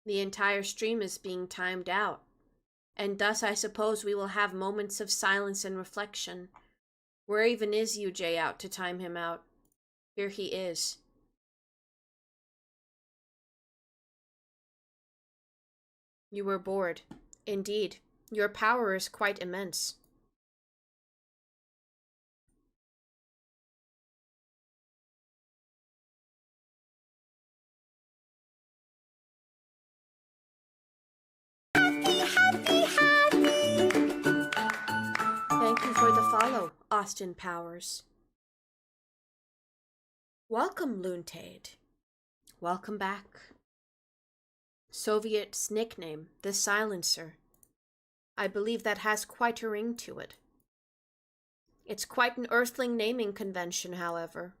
The entire stream is being timed out, and thus I suppose we will have moments of silence and reflection. Where even is UJ out to time him out? Here he is. You were bored. Indeed, your power is quite immense. Thank you for the follow, Austin Powers. Welcome, Loontade. Welcome back. Soviet's nickname, the Silencer. I believe that has quite a ring to it. It's quite an Earthling naming convention, however.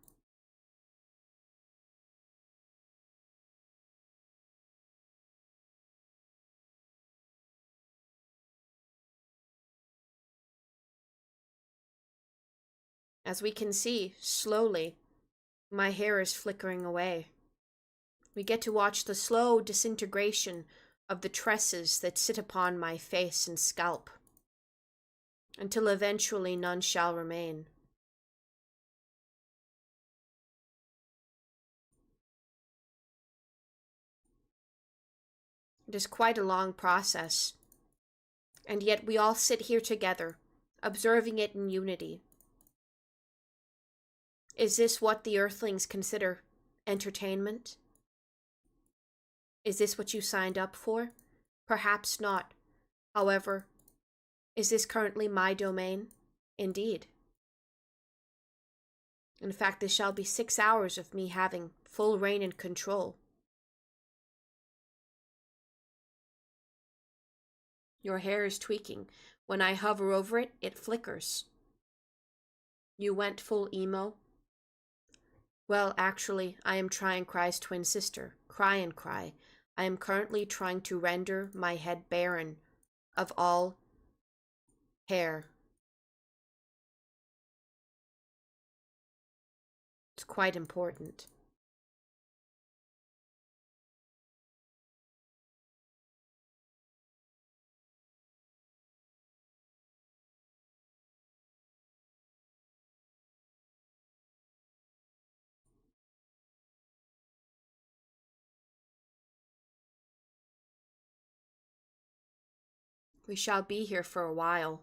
As we can see, slowly, my hair is flickering away. We get to watch the slow disintegration of the tresses that sit upon my face and scalp, until eventually none shall remain. It is quite a long process, and yet we all sit here together, observing it in unity. Is this what the Earthlings consider entertainment? Is this what you signed up for? Perhaps not. However, is this currently my domain? Indeed. In fact, this shall be 6 hours of me having full reign and control. Your hair is tweaking. When I hover over it, it flickers. You went full emo? Well, actually, I am Tryncry's twin sister, Cry. I am currently trying to render my head barren of all hair. It's quite important. We shall be here for a while.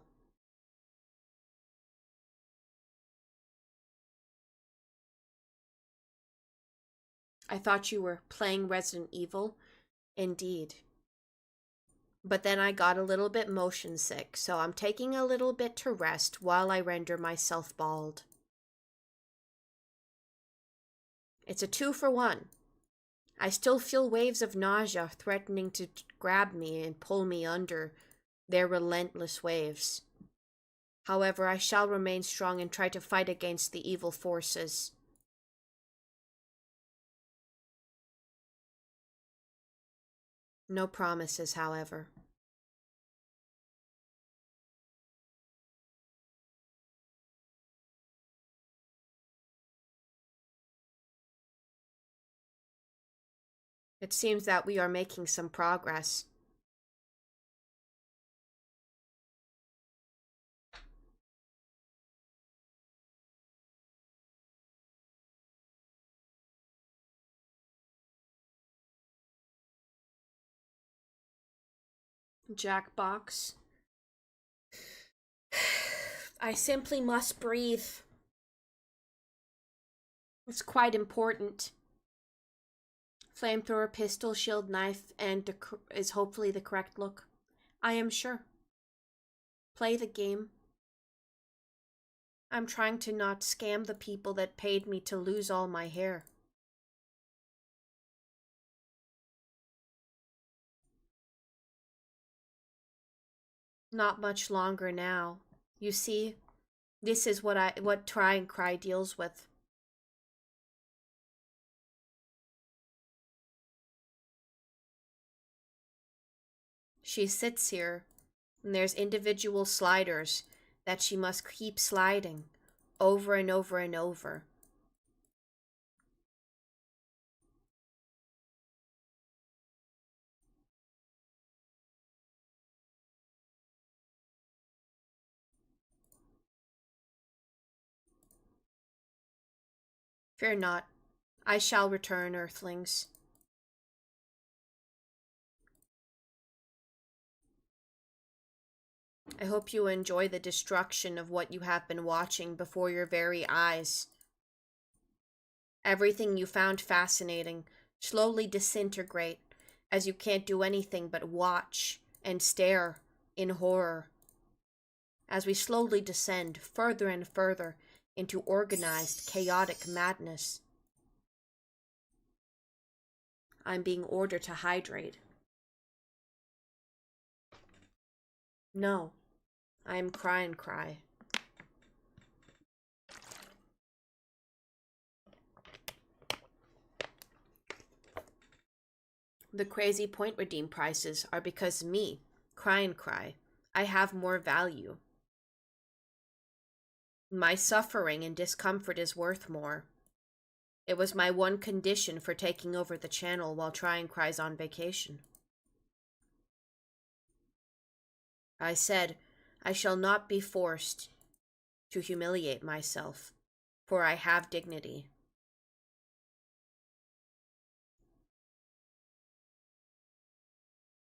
I thought you were playing Resident Evil. Indeed. But then I got a little bit motion sick, so I'm taking a little bit to rest while I render myself bald. It's a 2-for-1. I still feel waves of nausea threatening to grab me and pull me under their relentless waves. However, I shall remain strong and try to fight against the evil forces. No promises, however. It seems that we are making some progress. Jackbox. I simply must breathe. It's quite important. Flamethrower, pistol, shield, knife, and is hopefully the correct look. I am sure. Play the game. I'm trying to not scam the people that paid me to lose all my hair. Not much longer now. You see, this is what Try and Cry deals with. She sits here, and there's individual sliders that she must keep sliding over and over and over. Fear not, I shall return, Earthlings. I hope you enjoy the destruction of what you have been watching before your very eyes. Everything you found fascinating slowly disintegrate as you can't do anything but watch and stare in horror. As we slowly descend further and further into organized, chaotic madness. I'm being ordered to hydrate. No, I'm Cry. The crazy point redeem prices are because me, Cry, I have more value. My suffering and discomfort is worth more. It was my one condition for taking over the channel while Cry's on vacation. I said, I shall not be forced to humiliate myself, for I have dignity.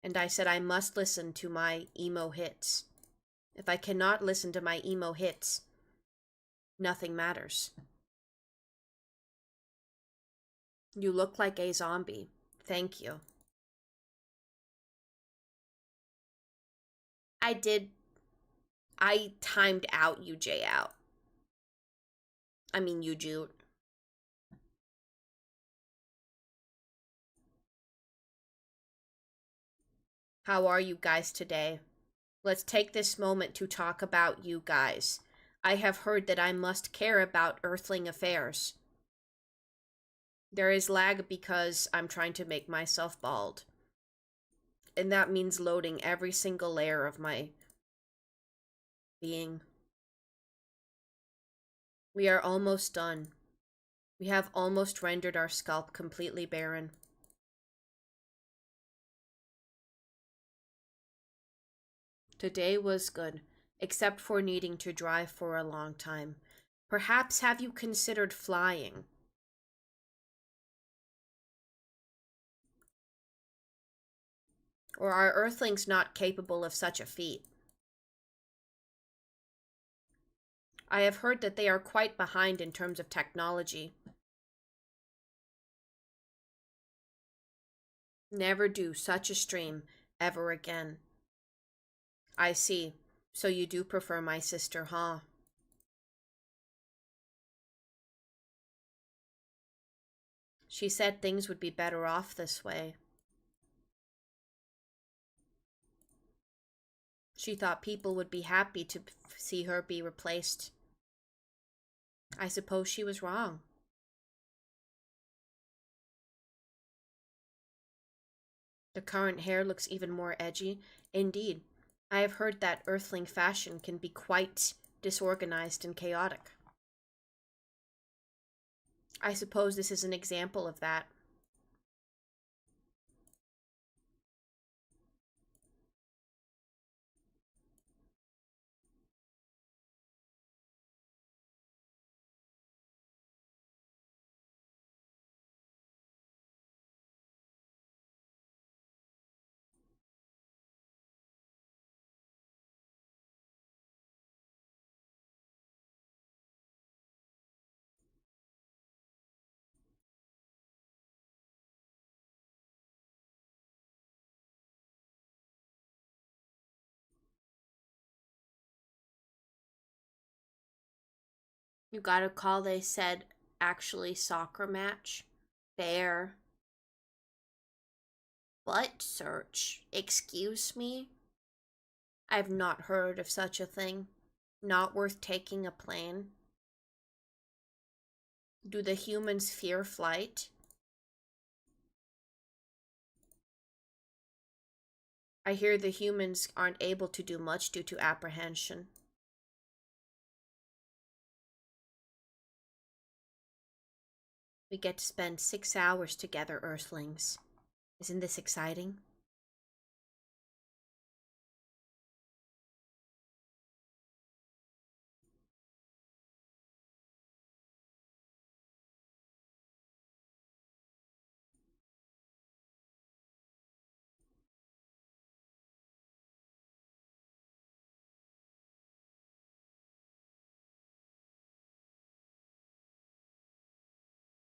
And I said I must listen to my emo hits. If I cannot listen to my emo hits, nothing matters. You look like a zombie. Thank you. I timed out you, Jay, out. I mean, you, Jude. How are you guys today? Let's take this moment to talk about you guys. I have heard that I must care about Earthling affairs. There is lag because I'm trying to make myself bald. And that means loading every single layer of my being. We are almost done. We have almost rendered our scalp completely barren. Today was good, except for needing to drive for a long time. Perhaps have you considered flying? Or are Earthlings not capable of such a feat? I have heard that they are quite behind in terms of technology. Never do such a stream ever again. I see. So you do prefer my sister, huh? She said things would be better off this way. She thought people would be happy to see her be replaced. I suppose she was wrong. The current hair looks even more edgy. Indeed, I have heard that Earthling fashion can be quite disorganized and chaotic. I suppose this is an example of that. You got a call, they said, actually soccer match. Fair. Butt search? Excuse me? I've not heard of such a thing. Not worth taking a plane. Do the humans fear flight? I hear the humans aren't able to do much due to apprehension. We get to spend 6 hours together, Earthlings. Isn't this exciting?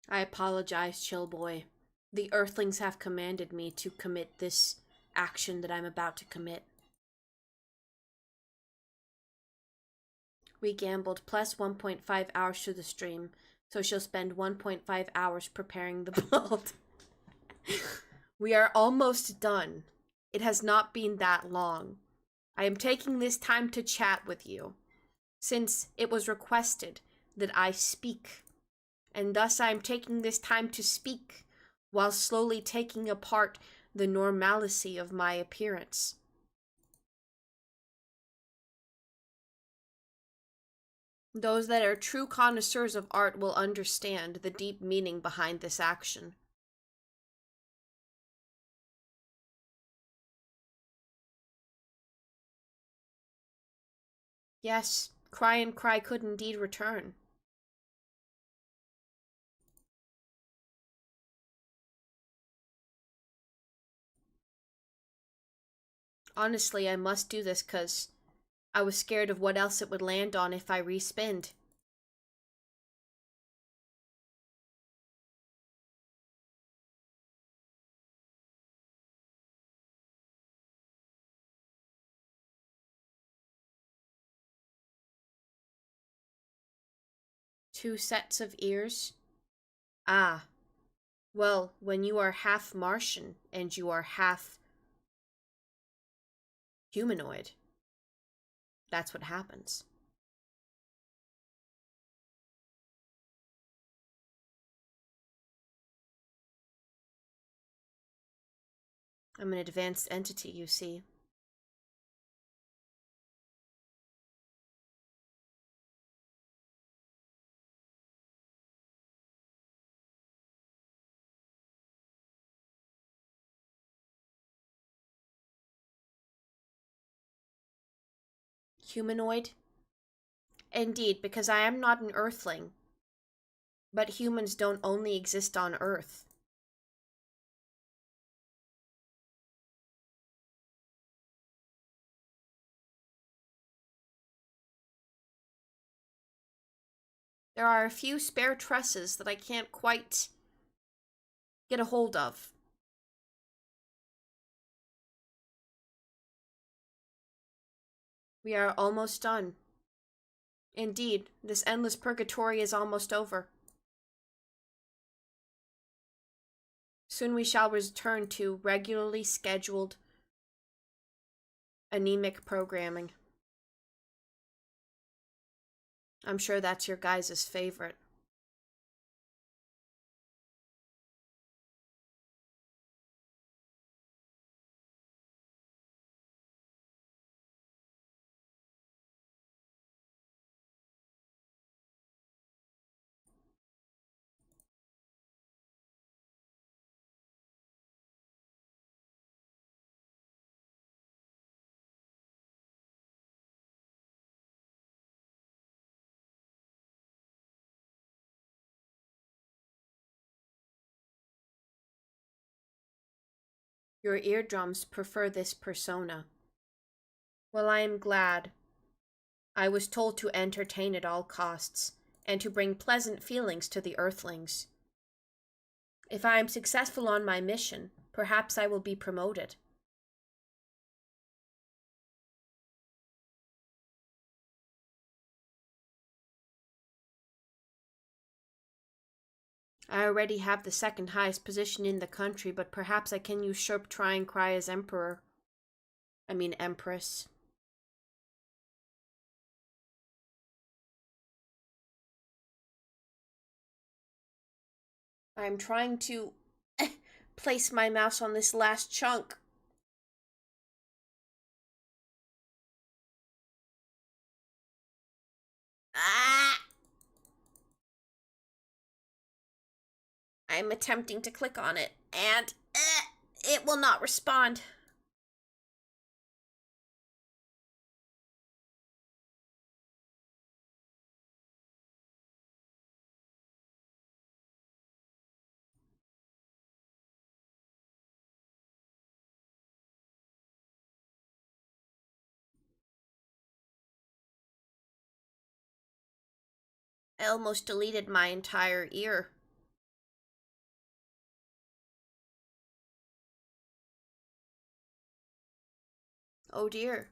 I apologize, chill boy. The Earthlings have commanded me to commit this action that I'm about to commit. We gambled plus 1.5 hours to the stream, so she'll spend 1.5 hours preparing the build. We are almost done. It has not been that long. I am taking this time to chat with you, since it was requested that I speak, and thus I am taking this time to speak, while slowly taking apart the normalcy of my appearance. Those that are true connoisseurs of art will understand the deep meaning behind this action. Yes, Cry and Cry could indeed return. Honestly, I must do this because I was scared of what else it would land on if I respinned. Two sets of ears? Ah. Well, when you are half Martian and you are half humanoid, that's what happens. I'm an advanced entity, you see. Humanoid? Indeed, because I am not an Earthling. But humans don't only exist on Earth. There are a few spare tresses that I can't quite get a hold of. We are almost done. Indeed, this endless purgatory is almost over. Soon we shall return to regularly scheduled anemic programming. I'm sure that's your guys' favorite. Your eardrums prefer this persona. Well, I am glad. I was told to entertain at all costs, and to bring pleasant feelings to the Earthlings. If I am successful on my mission, perhaps I will be promoted. I already have the second highest position in the country, but perhaps I can usurp Tryncry as emperor. I mean empress. I'm trying to place my mouse on this last chunk. Ah! I'm attempting to click on it, and it will not respond. I almost deleted my entire ear. Oh dear.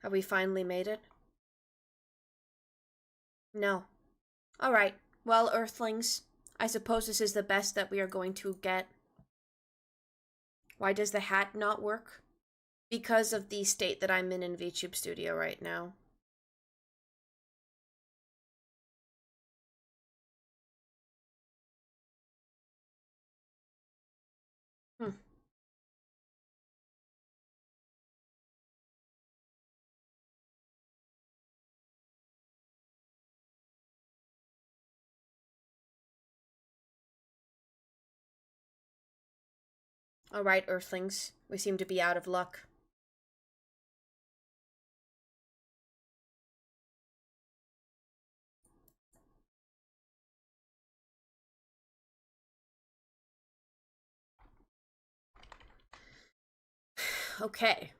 Have we finally made it? No. Alright. Well, Earthlings, I suppose this is the best that we are going to get. Why does the hat not work? Because of the state that I'm in VTube Studio right now. Alright, Earthlings, we seem to be out of luck. Okay.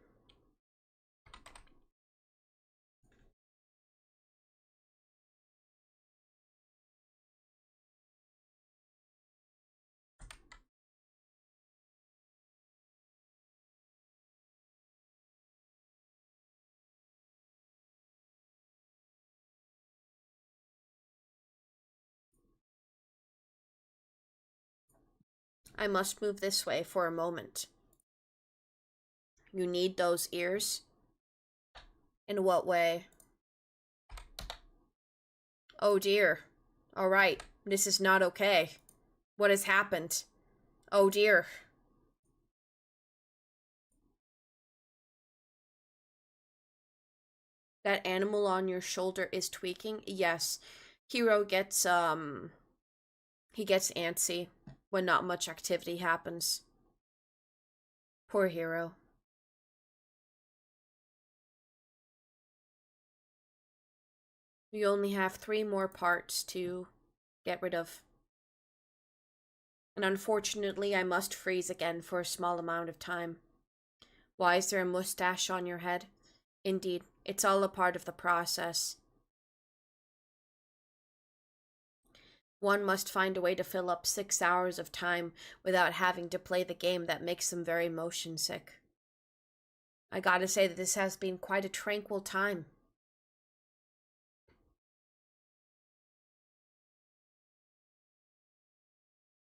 I must move this way for a moment. You need those ears? In what way? Oh dear. Alright, this is not okay. What has happened? Oh dear. That animal on your shoulder is tweaking? Yes. Hero gets, he gets antsy when not much activity happens. Poor Hero. You only have 3 more parts to get rid of. And unfortunately, I must freeze again for a small amount of time. Why is there a mustache on your head? Indeed, it's all a part of the process. One must find a way to fill up 6 hours of time without having to play the game that makes them very motion sick. I gotta say that this has been quite a tranquil time.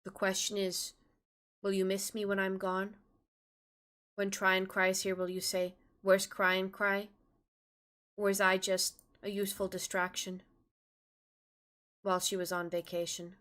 The question is, will you miss me when I'm gone? When Tryncry's here, will you say, "Where's Tryncry?" Or is I just a useful distraction while she was on vacation?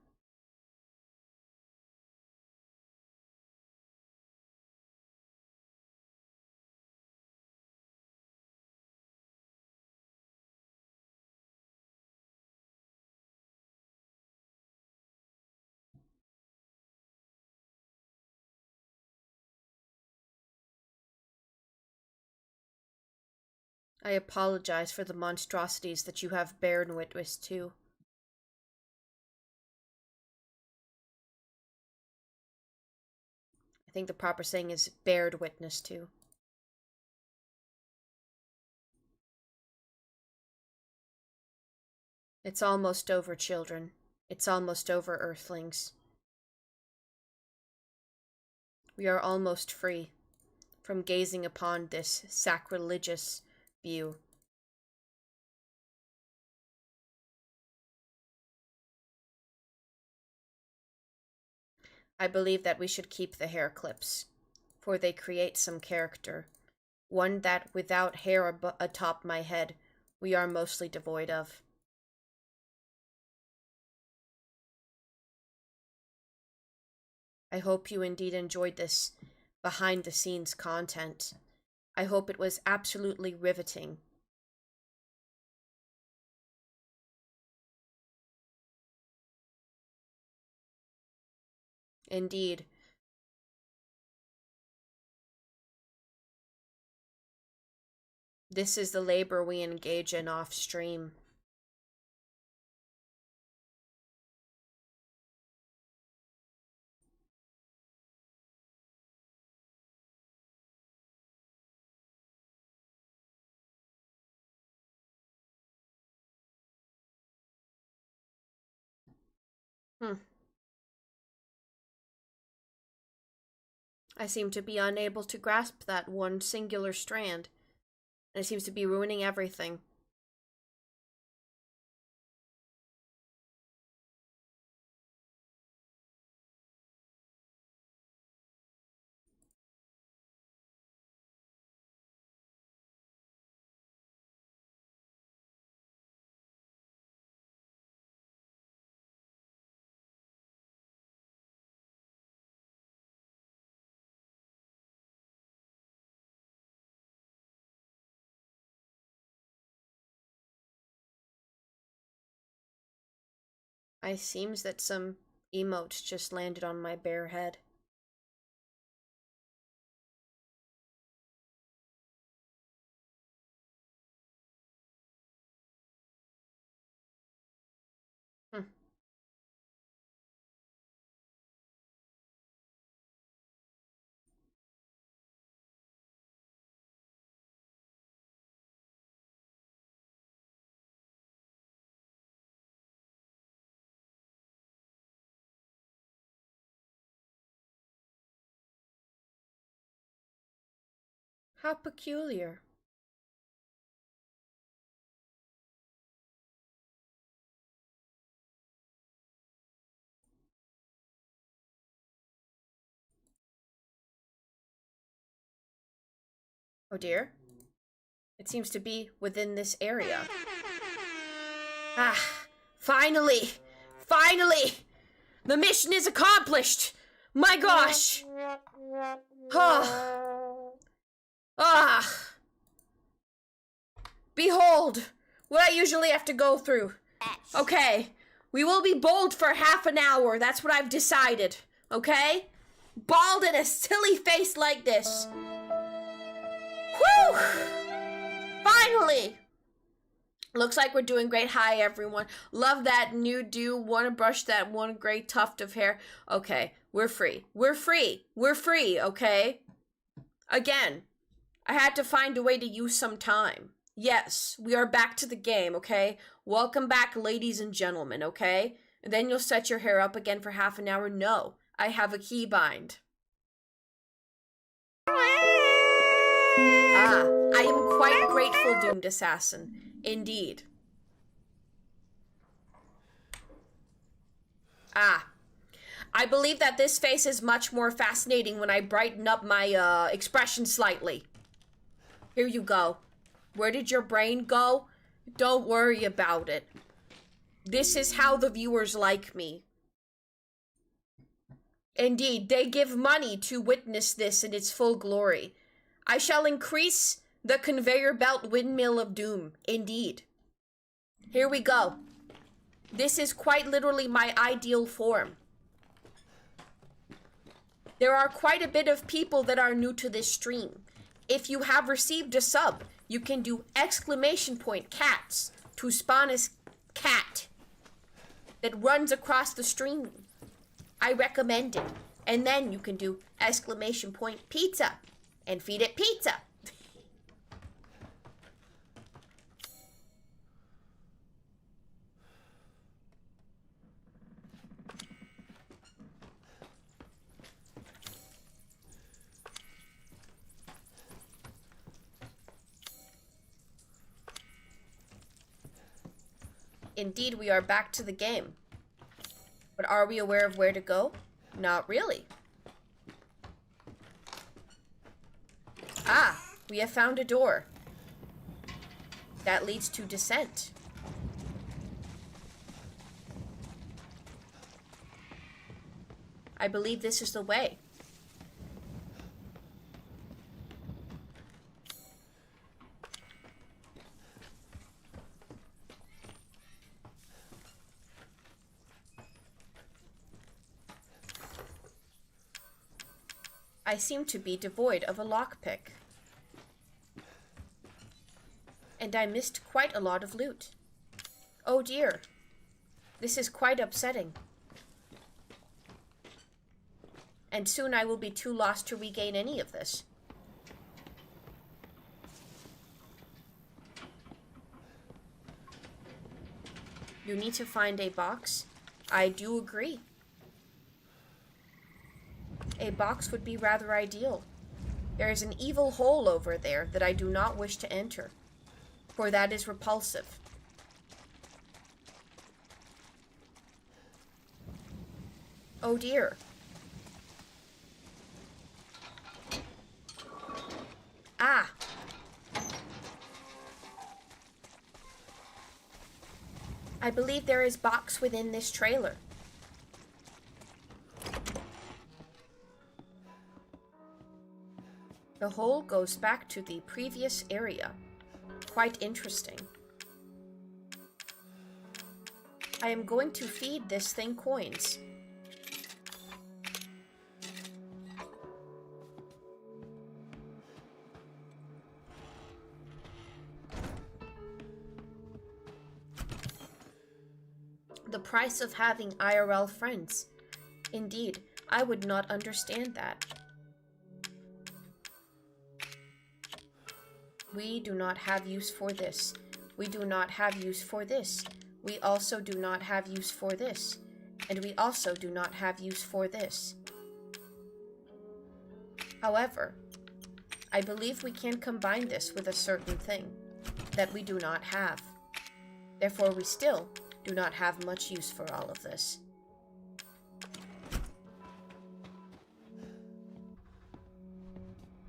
I apologize for the monstrosities that you have bared witness to. I think the proper saying is bared witness to. It's almost over, children. It's almost over, Earthlings. We are almost free from gazing upon this sacrilegious view I believe that we should keep the hair clips, for they create some character. One that, without hair atop my head, we are mostly devoid of. I hope you indeed enjoyed this behind-the-scenes content. I hope it was absolutely riveting. Indeed. This is the labor we engage in off-stream. I seem to be unable to grasp that one singular strand, and it seems to be ruining everything. It seems that some emotes just landed on my bare head. How peculiar. Oh dear. It seems to be within this area. Ah, finally! Finally! The mission is accomplished! My gosh! Oh. Ah! Behold! What I usually have to go through. Okay, we will be bold for half an hour. That's what I've decided. Okay? Bald and a silly face like this. Whew! Finally! Looks like we're doing great. Hi, everyone. Love that new do. Want to brush that one gray tuft of hair. Okay, we're free. We're free. We're free, okay? Again, I had to find a way to use some time. Yes, we are back to the game, okay? Welcome back, ladies and gentlemen, okay? And then you'll set your hair up again for half an hour. No, I have a keybind. Ah, I am quite grateful, Doomed Assassin. Indeed. Ah. I believe that this face is much more fascinating when I brighten up my, expression slightly. Here you go. Where did your brain go? Don't worry about it. This is how the viewers like me. Indeed, they give money to witness this in its full glory. I shall increase the conveyor belt windmill of doom. Indeed. Here we go. This is quite literally my ideal form. There are quite a bit of people that are new to this stream. If you have received a sub, you can do !cats to spawn a cat that runs across the stream. I recommend it. And then you can do !pizza and feed it pizza. Indeed, we are back to the game. But are we aware of where to go? Not really. Ah, we have found a door. That leads to descent. I believe this is the way. I seem to be devoid of a lockpick. And I missed quite a lot of loot. Oh dear. This is quite upsetting. And soon I will be too lost to regain any of this. You need to find a box. I do agree. A box would be rather ideal. There is an evil hole over there that I do not wish to enter, for that is repulsive. Oh dear. Ah! I believe there is box within this trailer. The hole goes back to the previous area. Quite interesting. I am going to feed this thing coins. The price of having IRL friends. Indeed, I would not understand that. We do not have use for this. We do not have use for this. We also do not have use for this. And we also do not have use for this. However, I believe we can combine this with a certain thing that we do not have. Therefore, we still do not have much use for all of this.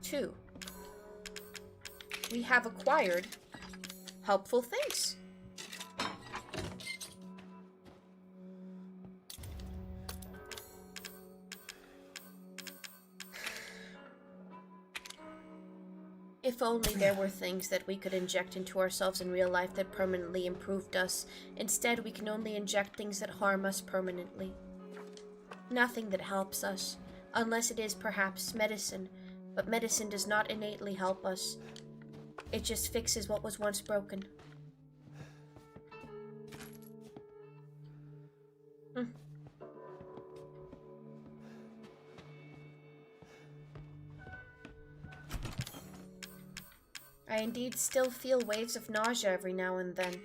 Two. We have acquired helpful things. If only there were things that we could inject into ourselves in real life that permanently improved us. Instead, we can only inject things that harm us permanently. Nothing that helps us, unless it is perhaps medicine, but medicine does not innately help us. It just fixes what was once broken. I indeed still feel waves of nausea every now and then.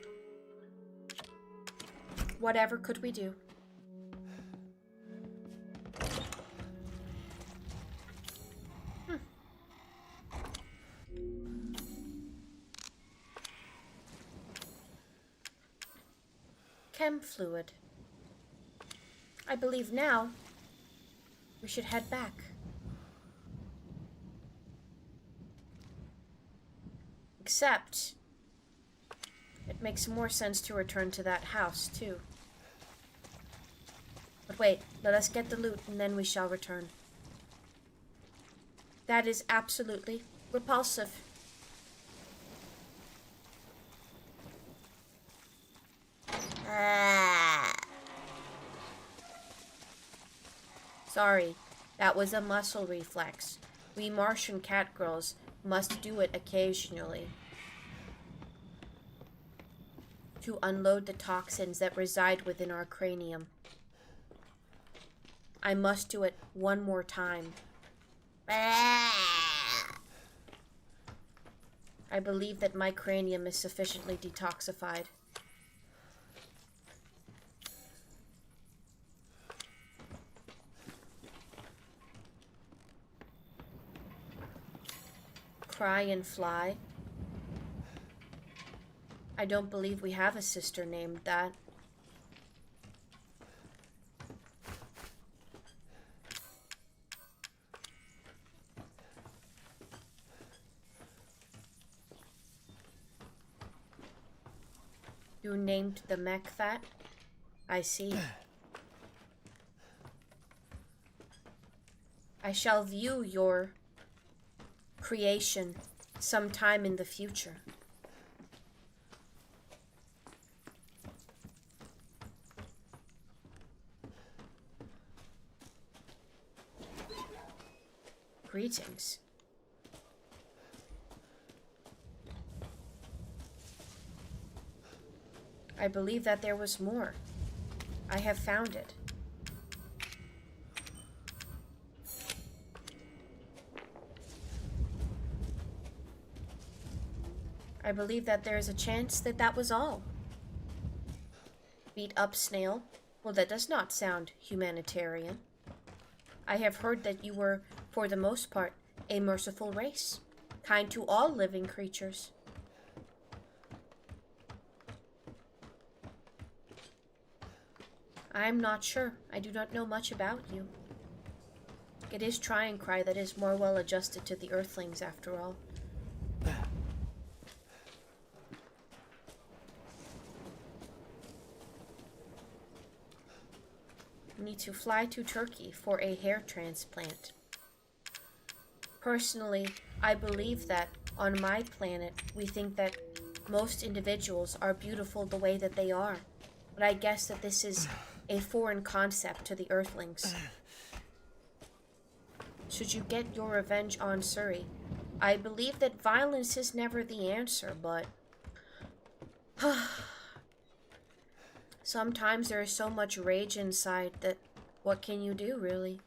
Whatever could we do? Chem fluid. I believe now we should head back. Except it makes more sense to return to that house, too. But wait, let us get the loot and then we shall return. That is absolutely repulsive. Sorry, that was a muscle reflex. We Martian cat girls must do it occasionally to unload the toxins that reside within our cranium. I must do it one more time. I believe that my cranium is sufficiently detoxified. Cry and fly. I don't believe we have a sister named that. You named the mech that? I see. I shall view your creation sometime in the future. Greetings. I believe that there was more. I have found it. I believe that there is a chance that that was all. Beat up snail? Well, that does not sound humanitarian. I have heard that you were, for the most part, a merciful race, kind to all living creatures. I am not sure. I do not know much about you. It is tryncry that is more well adjusted to the Earthlings, after all. You need to fly to Turkey for a hair transplant. Personally, I believe that on my planet, we think that most individuals are beautiful the way that they are. But I guess that this is a foreign concept to the Earthlings. Should you get your revenge on Surrey, I believe that violence is never the answer, but sometimes there is so much rage inside that what can you do, really?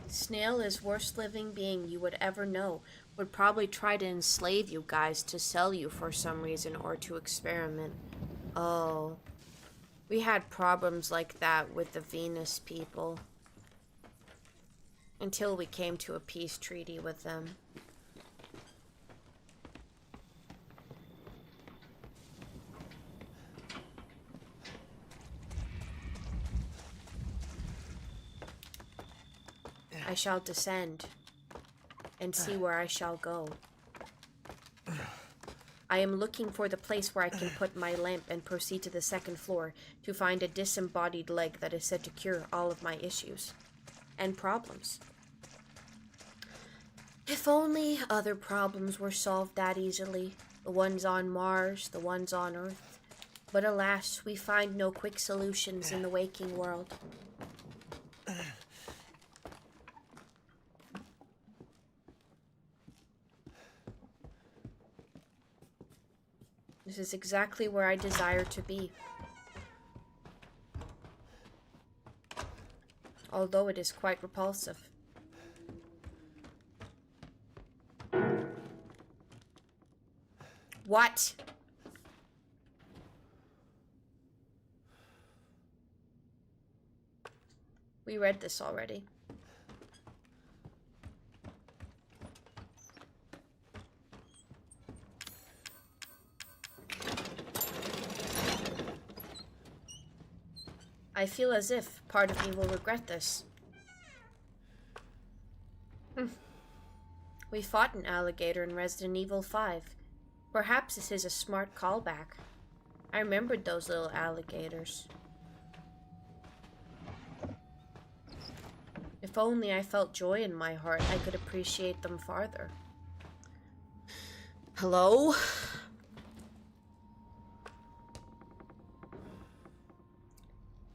Snail is worst living being you would ever know. Would probably try to enslave you guys to sell you for some reason or to experiment. Oh. We had problems like that with the Venus people. Until we came to a peace treaty with them. I shall descend and see where I shall go. I am looking for the place where I can put my lamp and proceed to the second floor to find a disembodied leg that is said to cure all of my issues and problems. If only other problems were solved that easily, the ones on Mars, the ones on Earth. But alas, we find no quick solutions in the waking world. This is exactly where I desire to be. Although it is quite repulsive. What? We read this already. I feel as if part of me will regret this. We fought an alligator in Resident Evil 5. Perhaps this is a smart callback. I remembered those little alligators. If only I felt joy in my heart, I could appreciate them farther. Hello?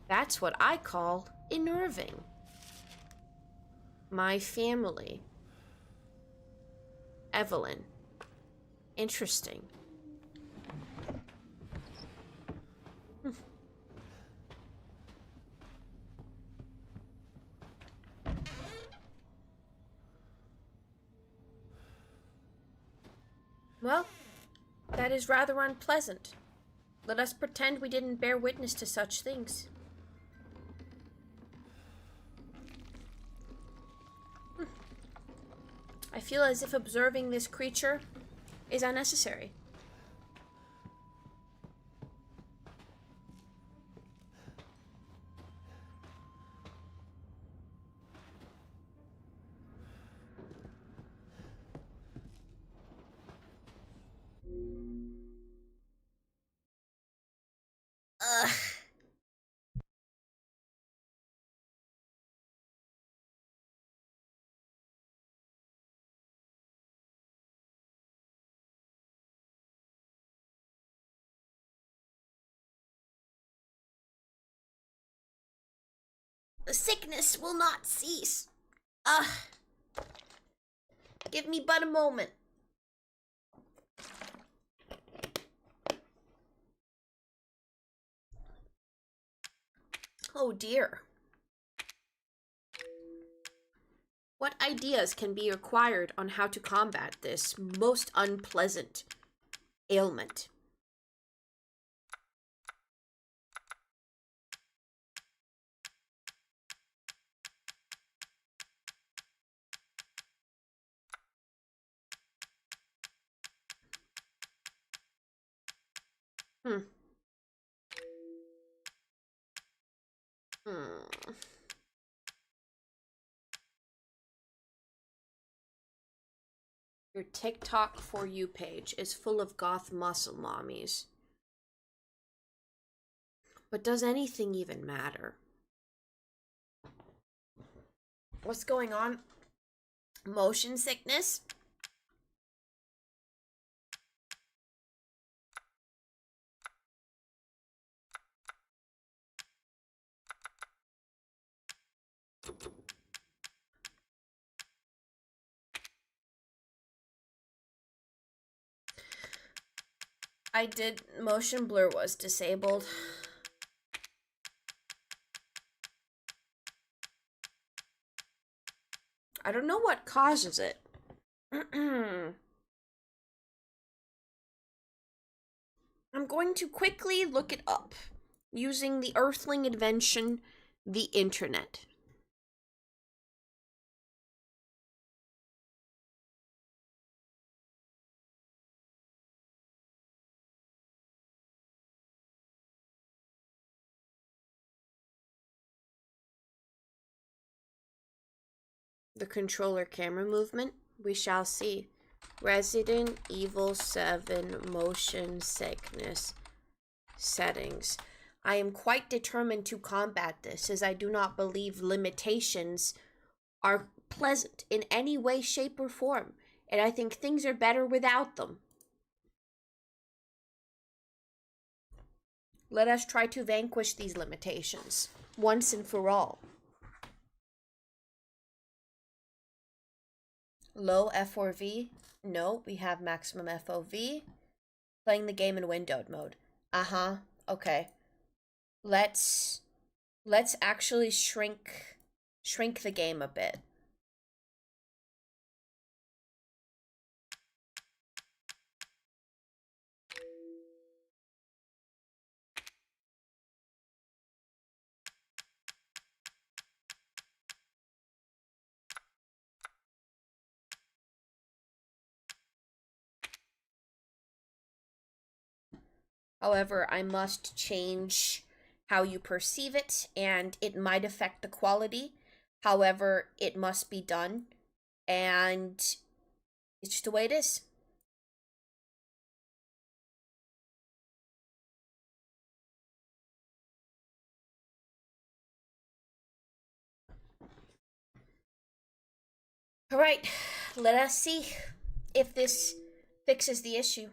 That's what I call unnerving. My family. Evelyn. Interesting. Well, that is rather unpleasant. Let us pretend we didn't bear witness to such things. I feel as if observing this creature is unnecessary. Ugh. The sickness will not cease. Ugh. Give me but a moment. Oh dear. What ideas can be acquired on how to combat this most unpleasant ailment? Hmm. Your TikTok For You page is full of goth muscle mommies. But does anything even matter? What's going on? Motion sickness? I did. Motion blur was disabled. I don't know what causes it. I'm going to quickly look it up using the earthling invention, the internet. The controller camera movement? We shall see. Resident Evil 7 motion sickness settings. I am quite determined to combat this, as I do not believe limitations are pleasant in any way, shape, or form, and I think things are better without them. Let us try to vanquish these limitations, once and for all. Low F4V? No, we have maximum FOV. Playing the game in windowed mode. Uh-huh. Okay. Let's actually shrink the game a bit. However, I must change how you perceive it, and it might affect the quality. However, it must be done, and it's just the way it is. All right, let us see if this fixes the issue.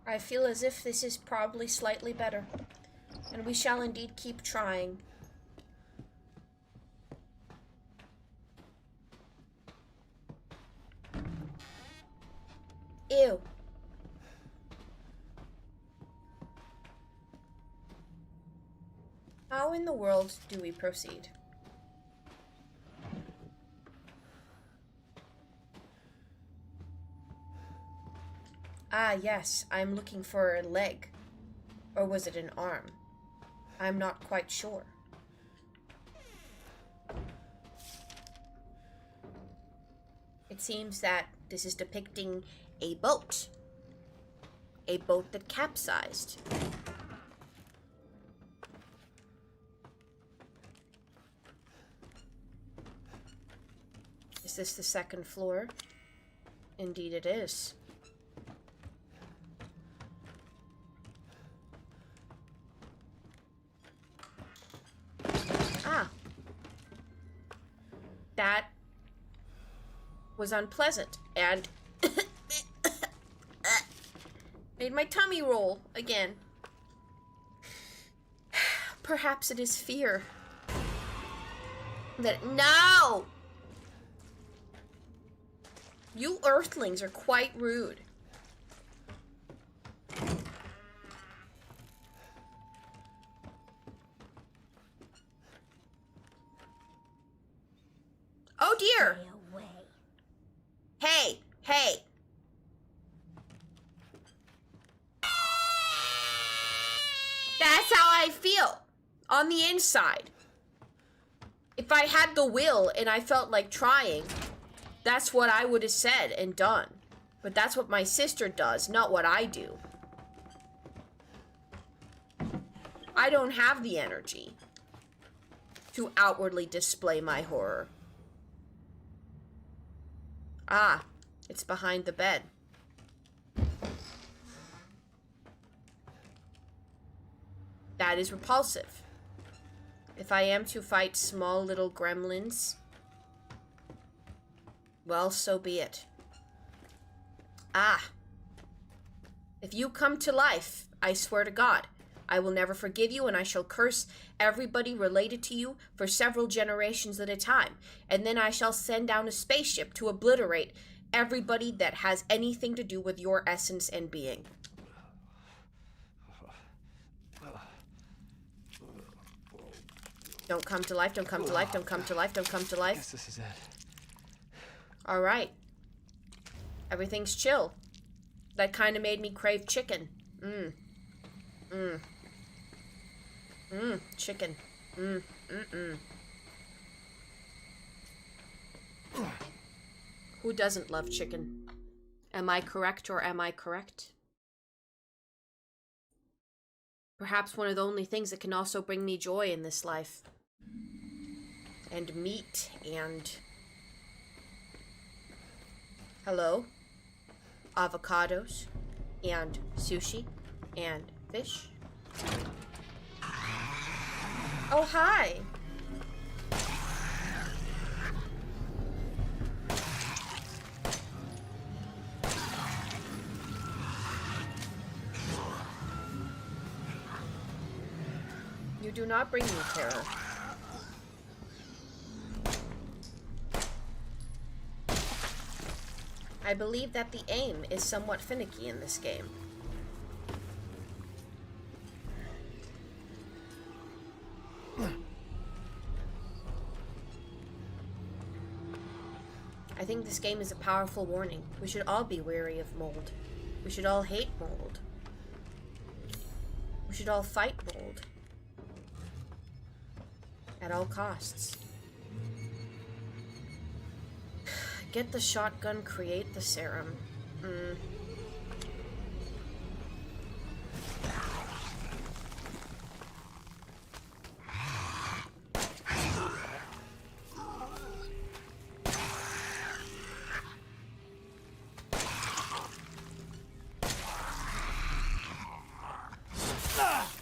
I feel as if this is probably slightly better, and we shall indeed keep trying. Ew. How in the world do we proceed? Ah, yes, I'm looking for a leg. Or was it an arm? I'm not quite sure. It seems that this is depicting a boat. A boat that capsized. Is this the second floor? Indeed it is. Ah. That was unpleasant and made my tummy roll again. Perhaps it is fear. No! You Earthlings are quite rude. Oh dear! Hey! Hey! That's how I feel. On the inside. If I had the will and I felt like trying, that's what I would have said and done. But that's what my sister does, not what I do. I don't have the energy to outwardly display my horror. Ah, it's behind the bed. That is repulsive. If I am to fight small little gremlins, well, so be it. Ah. If you come to life, I swear to God, I will never forgive you, and I shall curse everybody related to you for several generations at a time. And then I shall send down a spaceship to obliterate everybody that has anything to do with your essence and being. Don't come to life, don't come to life, don't come to life, don't come to life. I guess this is it. Alright. Everything's chill. That kind of made me crave chicken. Chicken. Who doesn't love chicken? Am I correct or am I correct? Perhaps one of the only things that can also bring me joy in this life. And meat and... Hello? Avocados. And sushi. And fish. Oh, hi! You do not bring me terror. I believe that the aim is somewhat finicky in this game. I think this game is a powerful warning. We should all be wary of mold. We should all hate mold. We should all fight mold. At all costs. Get the shotgun, create the serum.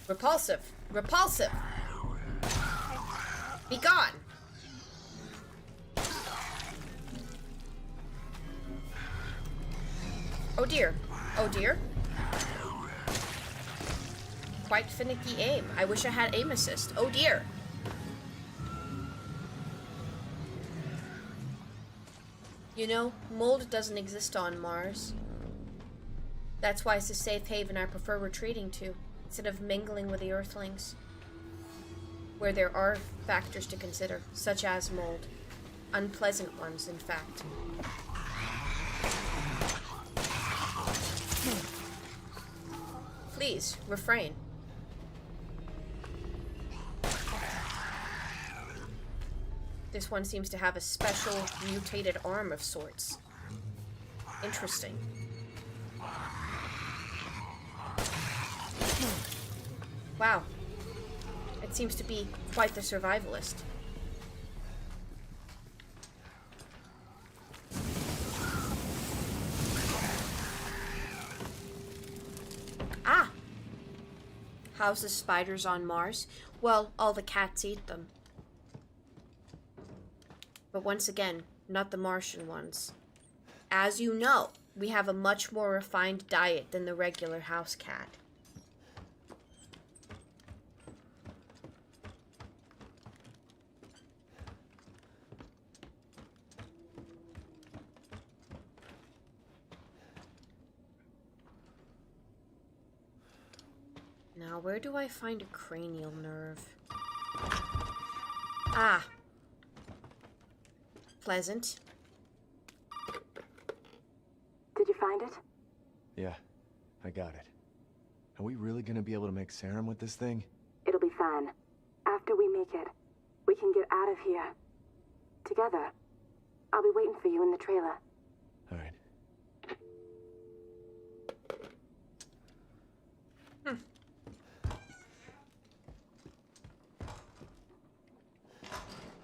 Repulsive. Repulsive. Be gone. Oh dear. Oh dear. Quite finicky aim. I wish I had aim assist. Oh dear. You know, mold doesn't exist on Mars. That's why it's a safe haven I prefer retreating to, instead of mingling with the Earthlings. Where there are factors to consider, such as mold. Unpleasant ones, in fact. Please, refrain. This one seems to have a special mutated arm of sorts. Interesting. Wow. It seems to be quite the survivalist. How's the spiders on Mars? Well, all the cats eat them. But once again, not the Martian ones. As you know, we have a much more refined diet than the regular house cat. Now, where do I find a cranial nerve? Ah. Pleasant. Did you find it? Yeah, I got it. Are we really gonna be able to make serum with this thing? It'll be fine. After we make it, we can get out of here. Together. I'll be waiting for you in the trailer. All right.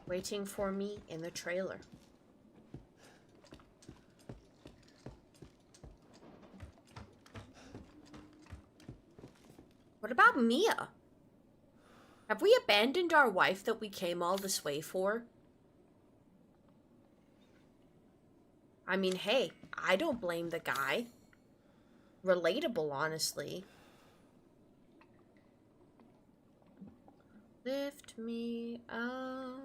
Waiting for me in the trailer. What about Mia? Have we abandoned our wife that we came all this way for? I mean, hey, I don't blame the guy. Relatable, honestly. Lift me out.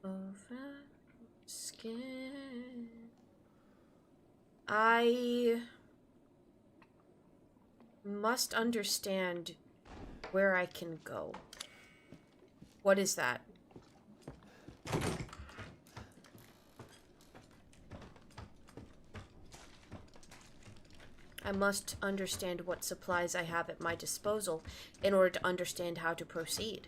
Over skin. I must understand where I can go. What is that? I must understand what supplies I have at my disposal in order to understand how to proceed.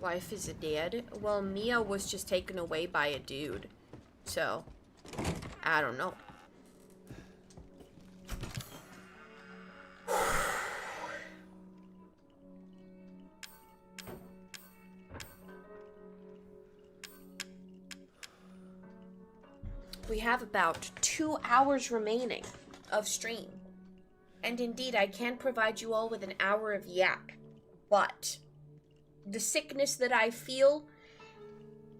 Wife is dead? Well, Mia was just taken away by a dude. So, I don't know. We have about 2 hours remaining of stream. And indeed, I can provide you all with an hour of yak. But the sickness that I feel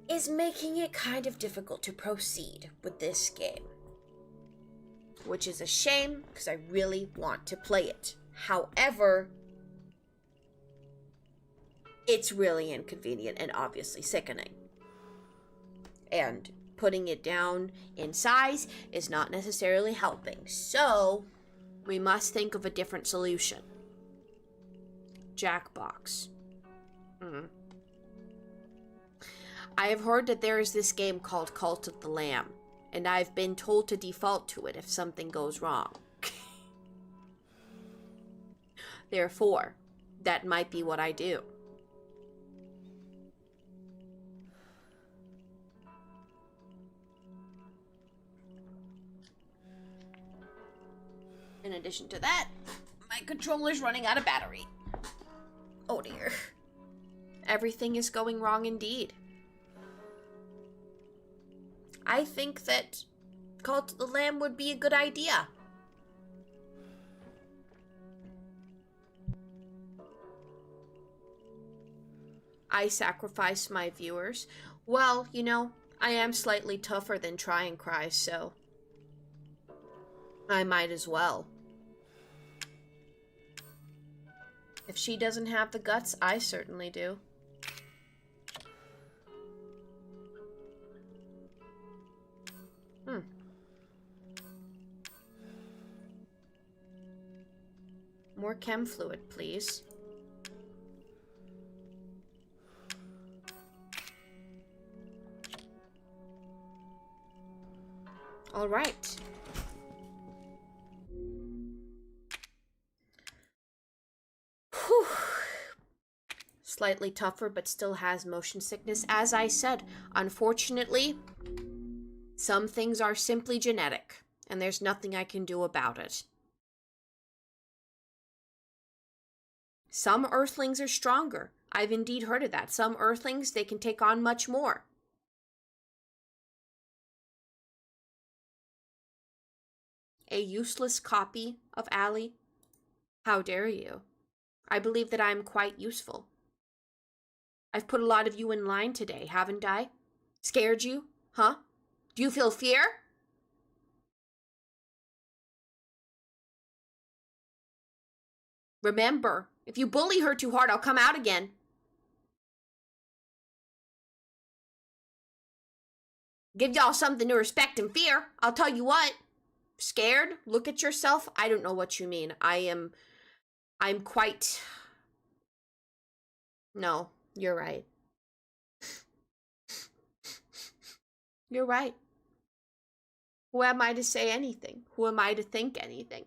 is making it kind of difficult to proceed with this game. Which is a shame, because I really want to play it. However, it's really inconvenient and obviously sickening. And putting it down in size is not necessarily helping. So, we must think of a different solution. Jackbox. I have heard that there is this game called Cult of the Lamb, and I've been told to default to it if something goes wrong. Therefore, that might be what I do. In addition to that, my controller's running out of battery. Oh dear. Everything is going wrong indeed. I think that Cult of the Lamb would be a good idea. I sacrifice my viewers. Well, you know, I am slightly tougher than tryncry, so I might as well. If she doesn't have the guts, I certainly do. More chem fluid, please. All right. Whew. Slightly tougher, but still has motion sickness. As I said, unfortunately, some things are simply genetic, and there's nothing I can do about it. Some Earthlings are stronger. I've indeed heard of that. Some Earthlings, they can take on much more. A useless copy of Allie? How dare you? I believe that I am quite useful. I've put a lot of you in line today, haven't I? Scared you? Huh? Do you feel fear? Remember, if you bully her too hard, I'll come out again. Give y'all something to respect and fear. I'll tell you what. Scared? Look at yourself? I don't know what you mean. I'm quite... No, you're right. You're right. Who am I to say anything? Who am I to think anything?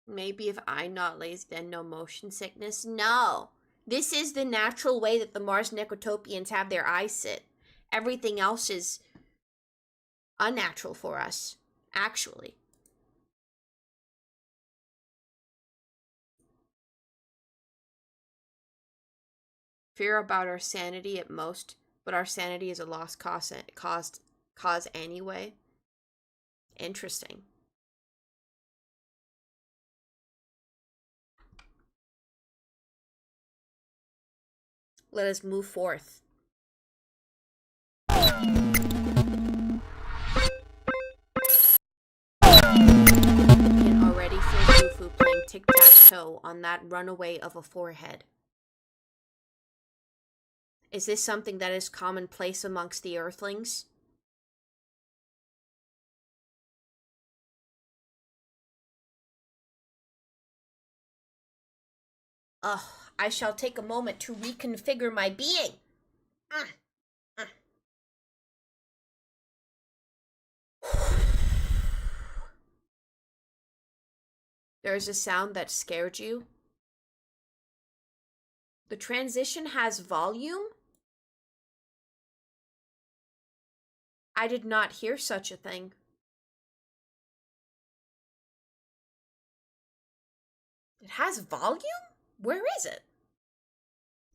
Maybe if I'm not lazy, then no motion sickness? No. This is the natural way that the Mars Necotopians have their eyes sit. Everything else is unnatural for us, actually. Fear about our sanity at most, but our sanity is a lost cause anyway. Interesting. Let us move forth. Can already feel Fufu playing tic-tac-toe on that runaway of a forehead. Is this something that is commonplace amongst the Earthlings? Ugh, I shall take a moment to reconfigure my being. There's a sound that scared you. The transition has volume? I did not hear such a thing. It has volume? Where is it?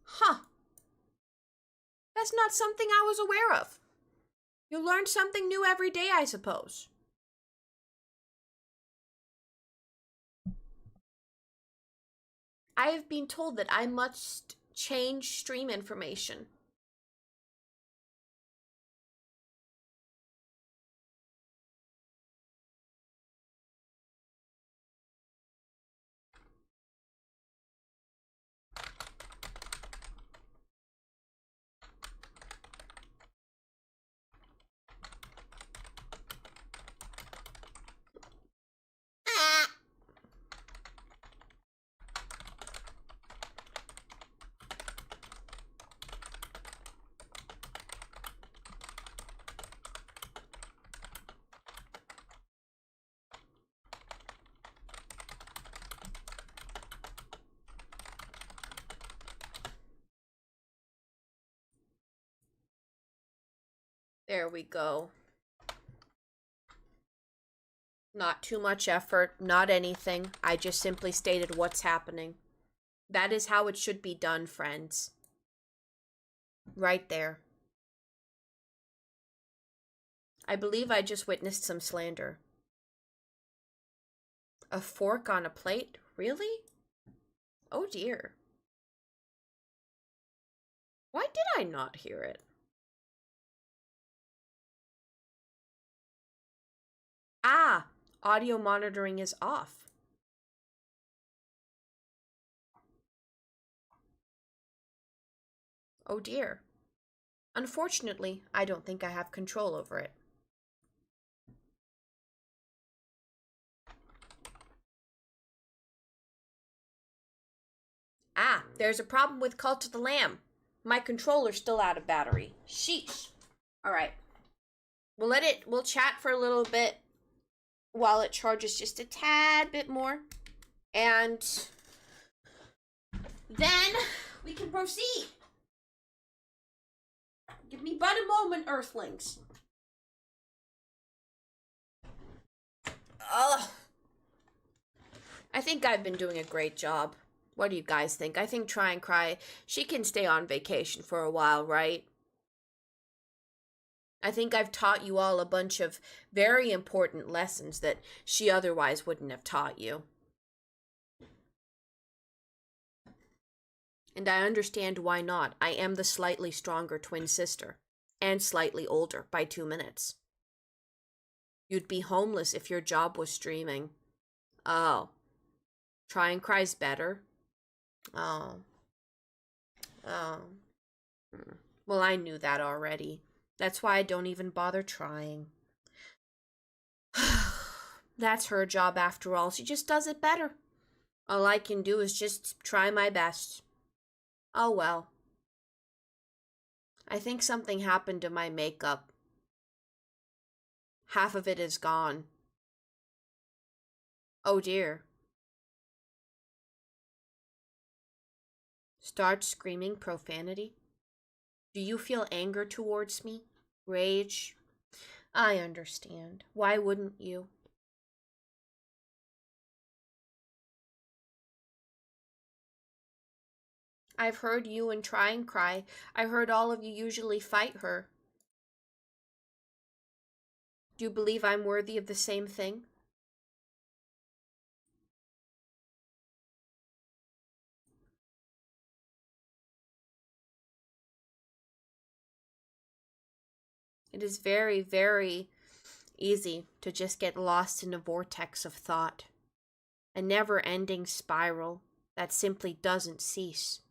Huh. That's not something I was aware of. You learn something new every day, I suppose. I have been told that I must change stream information. There we go. Not too much effort, not anything. I just simply stated what's happening. That is how it should be done, friends. Right there. I believe I just witnessed some slander. A fork on a plate? Really? Oh dear. Why did I not hear it? Ah! Audio monitoring is off. Oh dear. Unfortunately, I don't think I have control over it. Ah, there's a problem with Cult of the Lamb. My controller's still out of battery. Sheesh. Alright. We'll chat for a little bit while it charges just a tad bit more. And then we can proceed. Give me but a moment, Earthlings. Ugh. I think I've been doing a great job. What do you guys think? I think Try and Cry, she can stay on vacation for a while, right? I think I've taught you all a bunch of very important lessons that she otherwise wouldn't have taught you. And I understand why not. I am the slightly stronger twin sister, and slightly older by 2 minutes. You'd be homeless if your job was streaming. Oh. Try and Cry's better? Oh. Oh. Well, I knew that already. That's why I don't even bother trying. That's her job after all. She just does it better. All I can do is just try my best. Oh well. I think something happened to my makeup. Half of it is gone. Oh dear. Start screaming profanity? Do you feel anger towards me? Rage? I understand. Why wouldn't you? I've heard you and Try and Cry. I heard all of you usually fight her. Do you believe I'm worthy of the same thing? It is very, very easy to just get lost in a vortex of thought. A never-ending spiral that simply doesn't cease.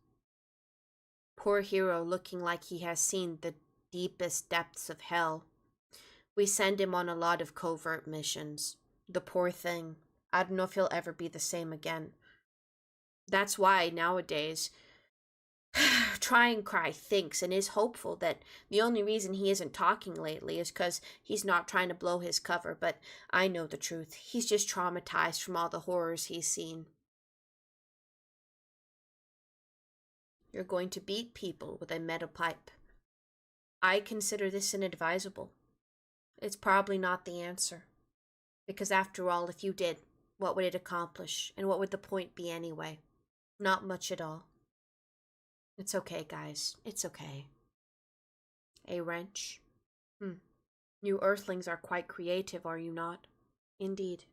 Poor hero looking like he has seen the deepest depths of hell. We send him on a lot of covert missions. The poor thing. I don't know if he'll ever be the same again. That's why, nowadays, Try and Cry thinks and is hopeful that the only reason he isn't talking lately is because he's not trying to blow his cover, but I know the truth. He's just traumatized from all the horrors he's seen. You're going to beat people with a metal pipe. I consider this inadvisable. It's probably not the answer. Because after all, if you did, what would it accomplish? And what would the point be anyway? Not much at all. It's okay, guys. It's okay. A wrench? You Earthlings are quite creative, are you not? Indeed.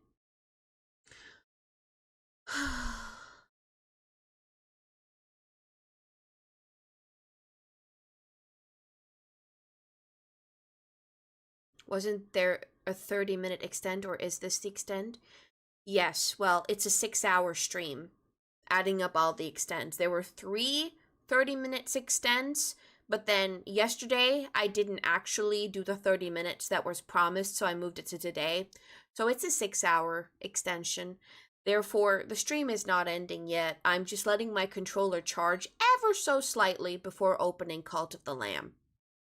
Wasn't there a 30-minute extend, or is this the extend? Yes, well, it's a 6-hour stream, adding up all the extends. There were 3 30-minute extends, but then yesterday I didn't actually do the 30 minutes that was promised, so I moved it to today. So it's a 6-hour extension. Therefore, the stream is not ending yet. I'm just letting my controller charge ever so slightly before opening Cult of the Lamb.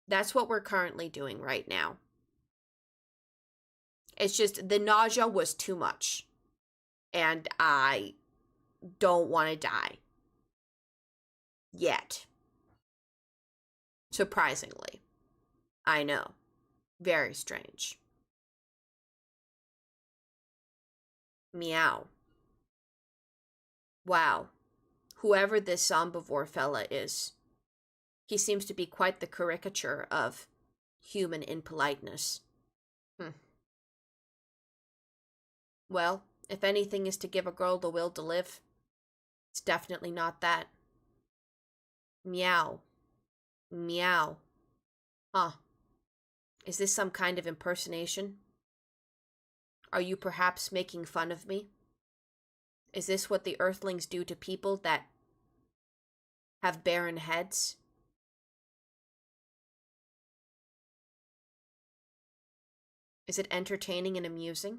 That's what we're currently doing right now. It's just the nausea was too much. And I don't want to die. Yet. Surprisingly. I know. Very strange. Meow. Wow. Whoever this zombivore fella is. He seems to be quite the caricature of human impoliteness. Well, if anything is to give a girl the will to live, it's definitely not that. Meow. Meow. Huh. Is this some kind of impersonation? Are you perhaps making fun of me? Is this what the Earthlings do to people that have barren heads? Is it entertaining and amusing?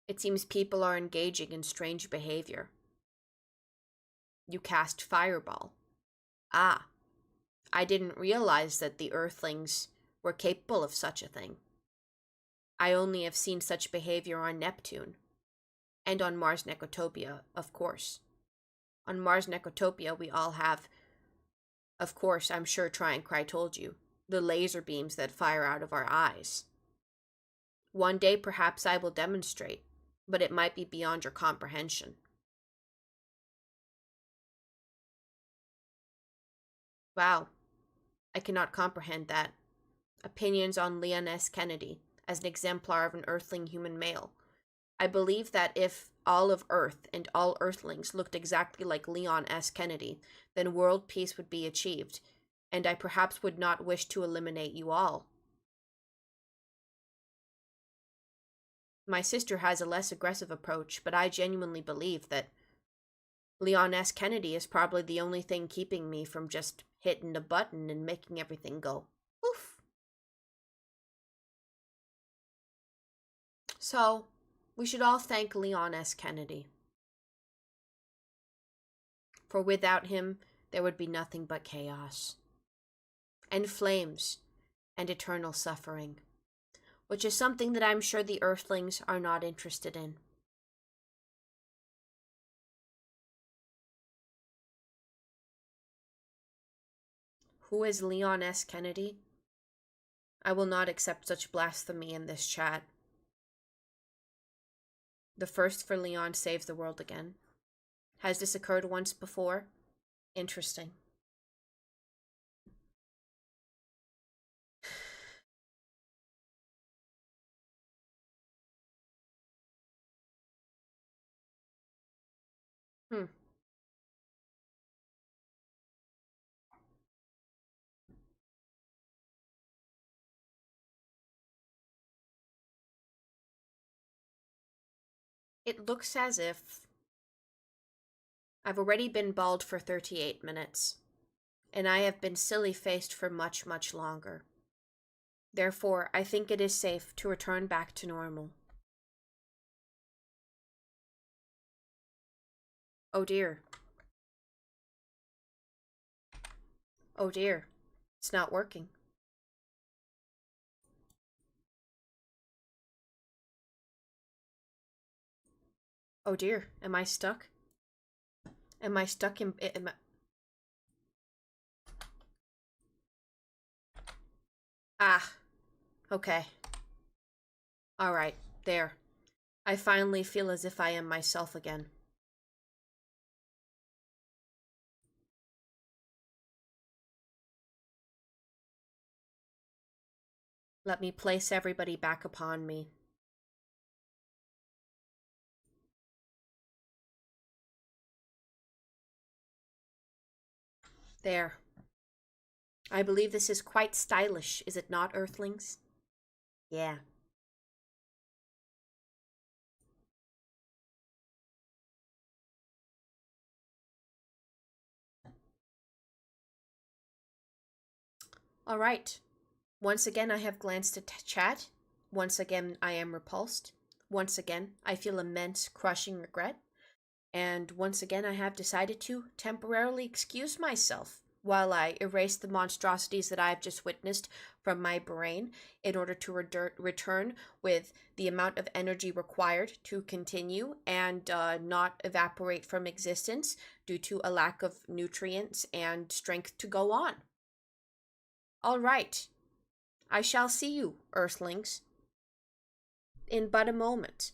It seems people are engaging in strange behavior. You cast Fireball. Ah, I didn't realize that the Earthlings were capable of such a thing. I only have seen such behavior on Neptune. And on Mars Necrotopia, of course. On Mars Necrotopia, we all have, of course, I'm sure Try and Cry told you, the laser beams that fire out of our eyes. One day perhaps I will demonstrate, but it might be beyond your comprehension. Wow, I cannot comprehend that. Opinions on Leon S. Kennedy as an exemplar of an Earthling human male. I believe that if all of Earth and all Earthlings looked exactly like Leon S. Kennedy, then world peace would be achieved, and I perhaps would not wish to eliminate you all. My sister has a less aggressive approach, but I genuinely believe that Leon S. Kennedy is probably the only thing keeping me from just hitting the button and making everything go poof. So, we should all thank Leon S. Kennedy. For without him, there would be nothing but chaos. And flames, and eternal suffering. Which is something that I'm sure the Earthlings are not interested in. Who is Leon S. Kennedy? I will not accept such blasphemy in this chat. The first for Leon saves the world again. Has this occurred once before? Interesting. Hmm. It looks as if I've already been bald for 38 minutes, and I have been silly-faced for much, much longer. Therefore, I think it is safe to return back to normal. Oh dear. Oh dear. It's not working. Oh dear. Am I stuck? Am I stuck in... Ah. Okay. Alright. There. I finally feel as if I am myself again. Let me place everybody back upon me. There. I believe this is quite stylish, is it not, Earthlings? Yeah. Alright. Once again, I have glanced at chat. Once again, I am repulsed. Once again, I feel immense, crushing regret. And once again, I have decided to temporarily excuse myself while I erase the monstrosities that I have just witnessed from my brain in order to return with the amount of energy required to continue and not evaporate from existence due to a lack of nutrients and strength to go on. All right. I shall see you, Earthlings, in but a moment.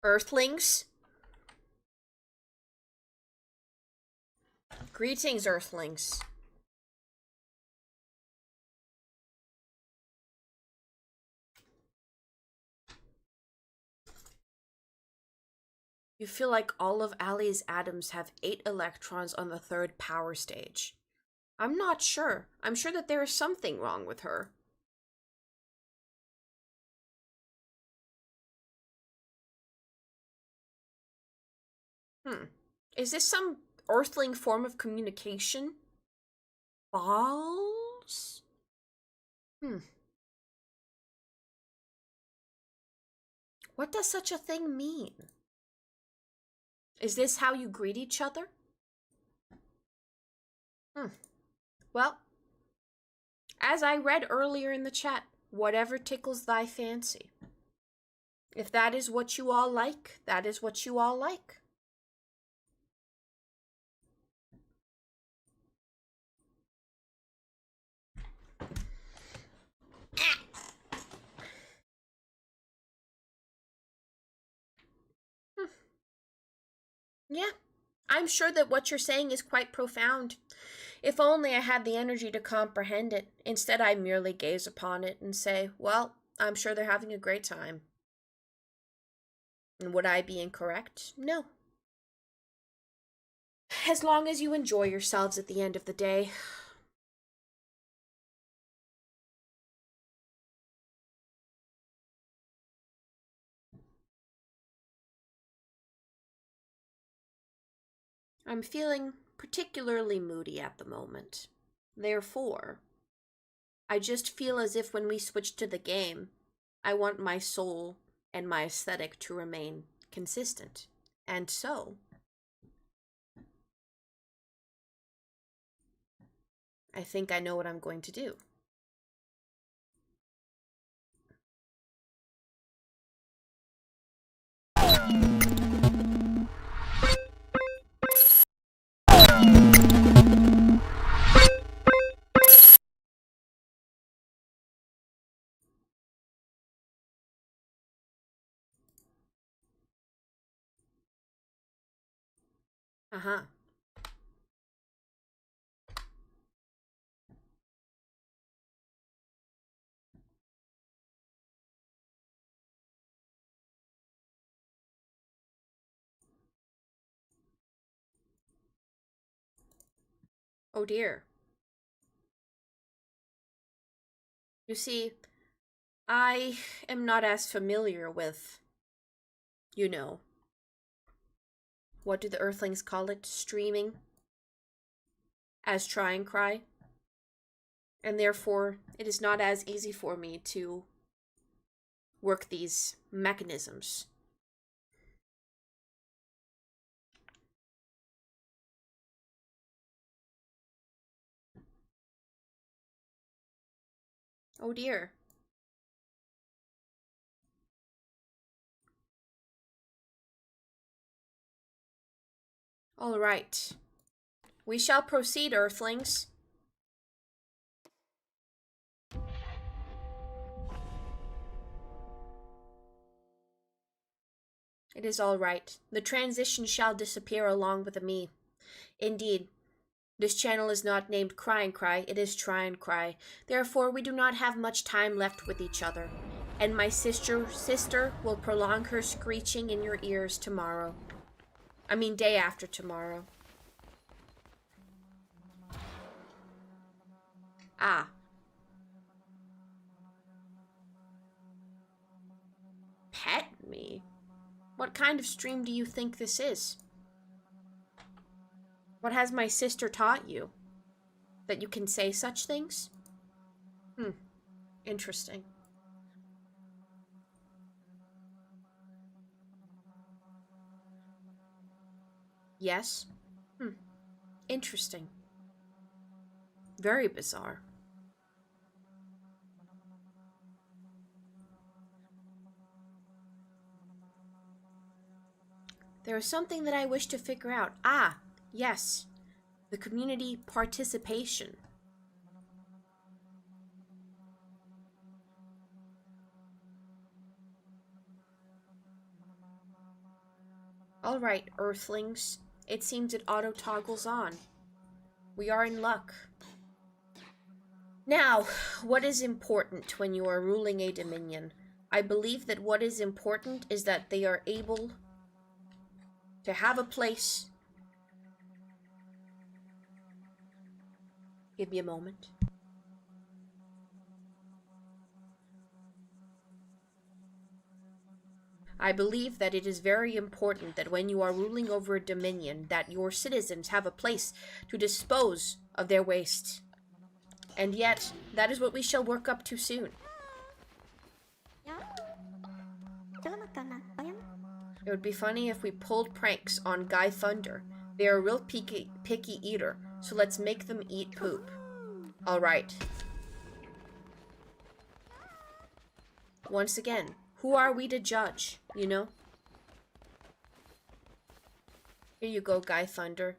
Earthlings? Greetings, Earthlings. You feel like all of Allie's atoms have 8 electrons on the 3rd power stage. I'm not sure. I'm sure that there is something wrong with her. Is this some Earthling form of communication? Balls? What does such a thing mean? Is this how you greet each other? Well, as I read earlier in the chat, whatever tickles thy fancy. If that is what you all like, that is what you all like. Yeah, I'm sure that what you're saying is quite profound. If only I had the energy to comprehend it. Instead, I merely gaze upon it and say, well, I'm sure they're having a great time. And would I be incorrect? No. As long as you enjoy yourselves at the end of the day. I'm feeling particularly moody at the moment. Therefore, I just feel as if when we switch to the game, I want my soul and my aesthetic to remain consistent. And so, I think I know what I'm going to do. Uh-huh. Oh dear. You see, I am not as familiar with, you know, what do the Earthlings call it? Streaming? As tryncry. And therefore, it is not as easy for me to work these mechanisms. Oh dear. All right. We shall proceed, Earthlings. It is all right. The transition shall disappear along with me. Indeed, this channel is not named Cry and Cry, it is Try and Cry. Therefore, we do not have much time left with each other. And my sister will prolong her screeching in your ears tomorrow. I mean, day after tomorrow. Ah. Pet me? What kind of stream do you think this is? What has my sister taught you? That you can say such things? Interesting. Yes? Interesting. Very bizarre. There is something that I wish to figure out. Ah, yes. The community participation. Alright, Earthlings. It seems it auto-toggles on. We are in luck. Now, what is important when you are ruling a dominion? I believe that what is important is that they are able to have a place. Give me a moment. I believe that it is very important that when you are ruling over a dominion, that your citizens have a place to dispose of their waste. And yet, that is what we shall work up to soon. It would be funny if we pulled pranks on Guy Thunder. They are a real picky eater, so let's make them eat poop. Alright. Once again, who are we to judge, you know? Here you go, Guy Thunder.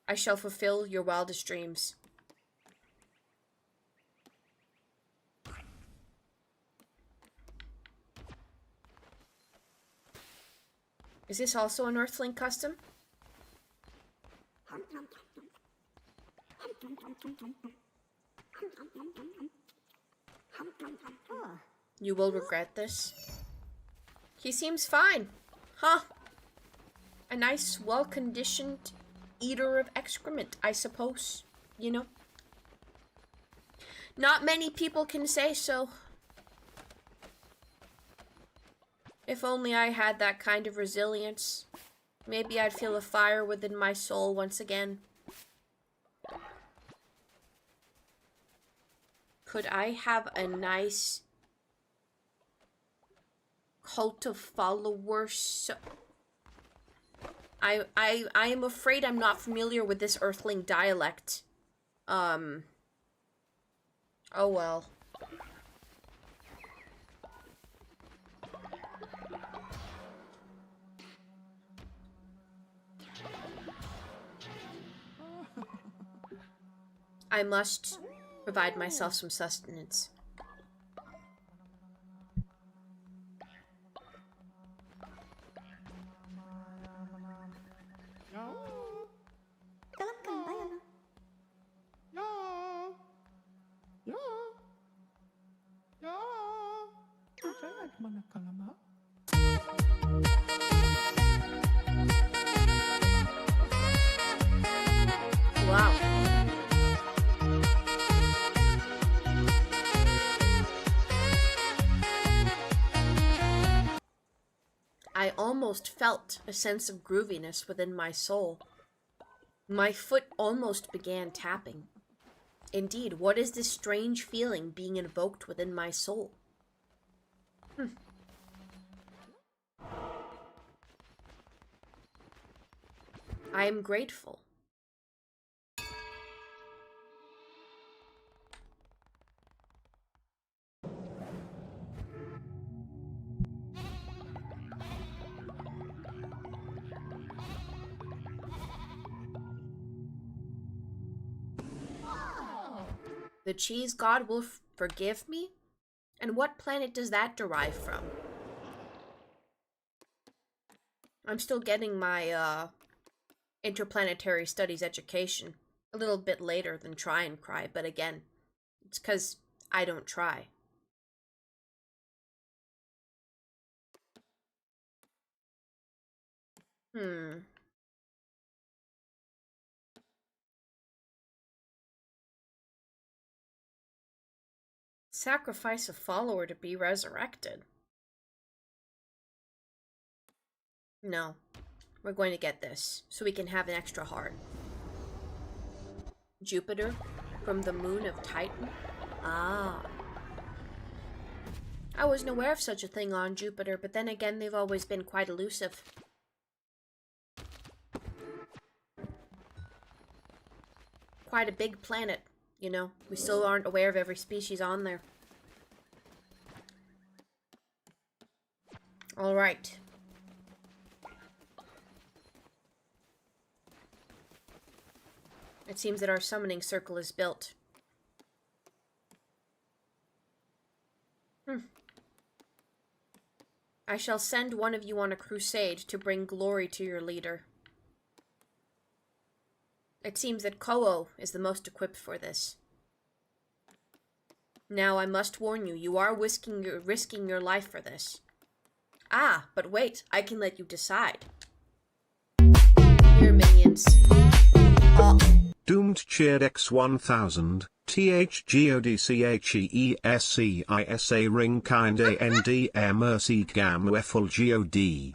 I shall fulfill your wildest dreams. Is this also an Earthling custom? You will regret this. He seems fine. Huh. A nice, well-conditioned eater of excrement, I suppose. You know? Not many people can say so. If only I had that kind of resilience. Maybe I'd feel a fire within my soul once again. Could I have a nice cult of followers? I am afraid I'm not familiar with this Earthling dialect. Oh well. I must provide myself some sustenance. Wow. I almost felt a sense of grooviness within my soul. My foot almost began tapping. Indeed, what is this strange feeling being invoked within my soul? I am grateful. The cheese god will forgive me? And what planet does that derive from? I'm still getting my, interplanetary studies education a little bit later than tryncry, but again, it's because I don't try. Sacrifice a follower to be resurrected. No. We're going to get this, so we can have an extra heart. Jupiter, from the moon of Titan? Ah. I wasn't aware of such a thing on Jupiter, but then again, they've always been quite elusive. Quite a big planet, you know. We still aren't aware of every species on there. Alright. It seems that our summoning circle is built. I shall send one of you on a crusade to bring glory to your leader. It seems that Koho is the most equipped for this. Now I must warn you, you are risking your life for this. Ah, but wait, I can let you decide. Here, minions. Doomed cheered X1000, THGODCHEESCISA ring kind ANDMRC gam weffel GOD.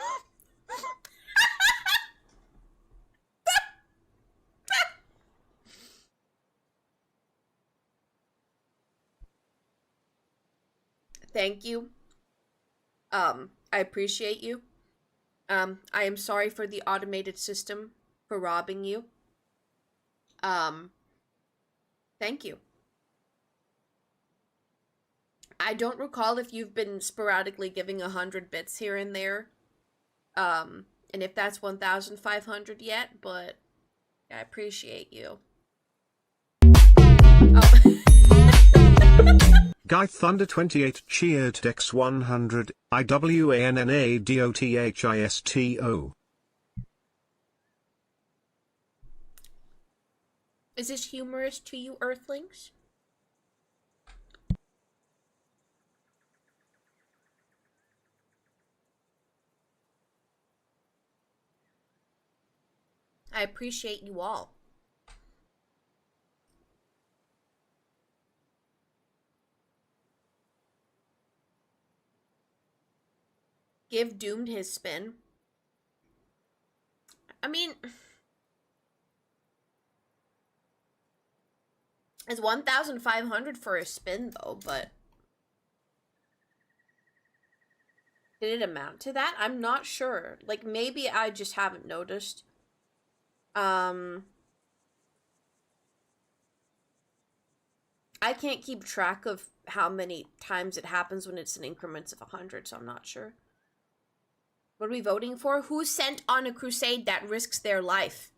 Thank you. I appreciate you. I am sorry for the automated system for robbing you. Thank you. I don't recall if you've been sporadically giving 100 bits here and there. And if that's 1,500 yet, but I appreciate you. Oh. Guy Thunder 28 cheered Dex 100, IWANNADOTHISTO. Is this humorous to you, Earthlings? I appreciate you all. Give Doomed his spin. I mean, it's 1,500 for a spin though, but did it amount to that? I'm not sure. Like, maybe I just haven't noticed. I can't keep track of how many times it happens when it's in increments of 100, so I'm not sure. What are we voting for? Who's sent on a crusade that risks their life?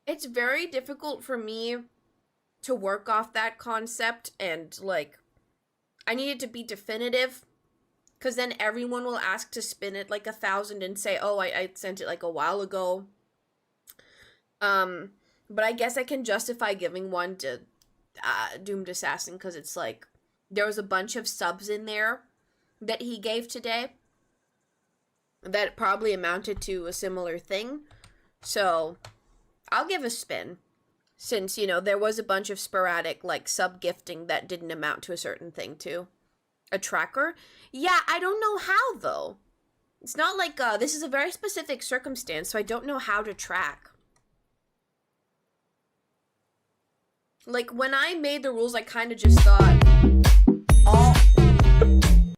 It's very difficult for me to work off that concept, and, like, I need it to be definitive, because then everyone will ask to spin it like 1,000 and say, oh, I sent it like a while ago. But I guess I can justify giving one to Doomed Assassin, because it's like, there was a bunch of subs in there that he gave today that probably amounted to a similar thing. So I'll give a spin, since, you know, there was a bunch of sporadic, like, sub-gifting that didn't amount to a certain thing, too. A tracker? Yeah, I don't know how, though. It's not like, this is a very specific circumstance, so I don't know how to track. Like, when I made the rules, I kind of just thought,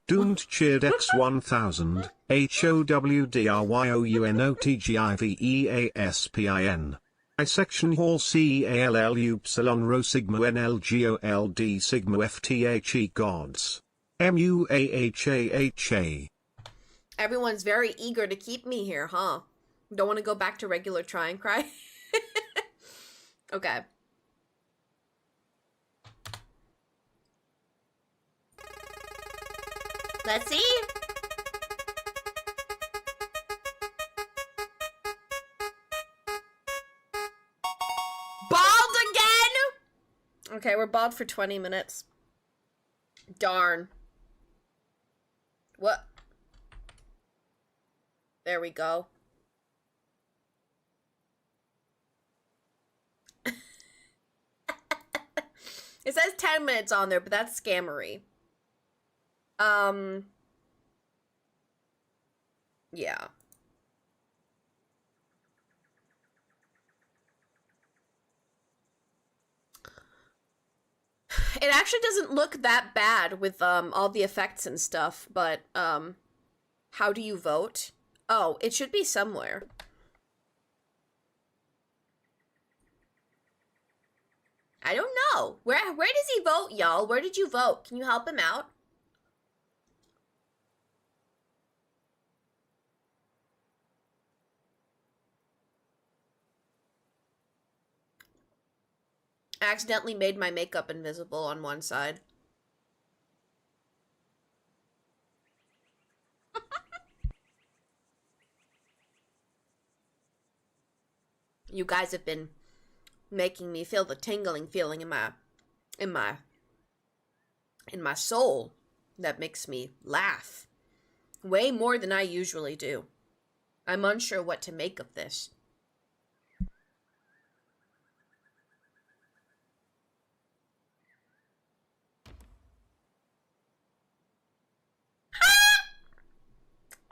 Doomed cheered X1000, HOWDRYOUNOTGIVEASPIN. Section Hall CALLU Psilon Rho Sigma NLGOLD Sigma FTHE Gods. MUAHAHA. Everyone's very eager to keep me here, huh? Don't want to go back to regular try and cry? Okay. Let's see. Bald again? Okay, we're bald for 20 minutes. Darn. What? There we go. It says 10 minutes on there, but that's scammery. Yeah. It actually doesn't look that bad with all the effects and stuff, but how do you vote? Oh, it should be somewhere. I don't know. Where does he vote, y'all? Where did you vote? Can you help him out? I accidentally made my makeup invisible on one side. You guys have been making me feel the tingling feeling in my soul that makes me laugh way more than I usually do. I'm unsure what to make of this.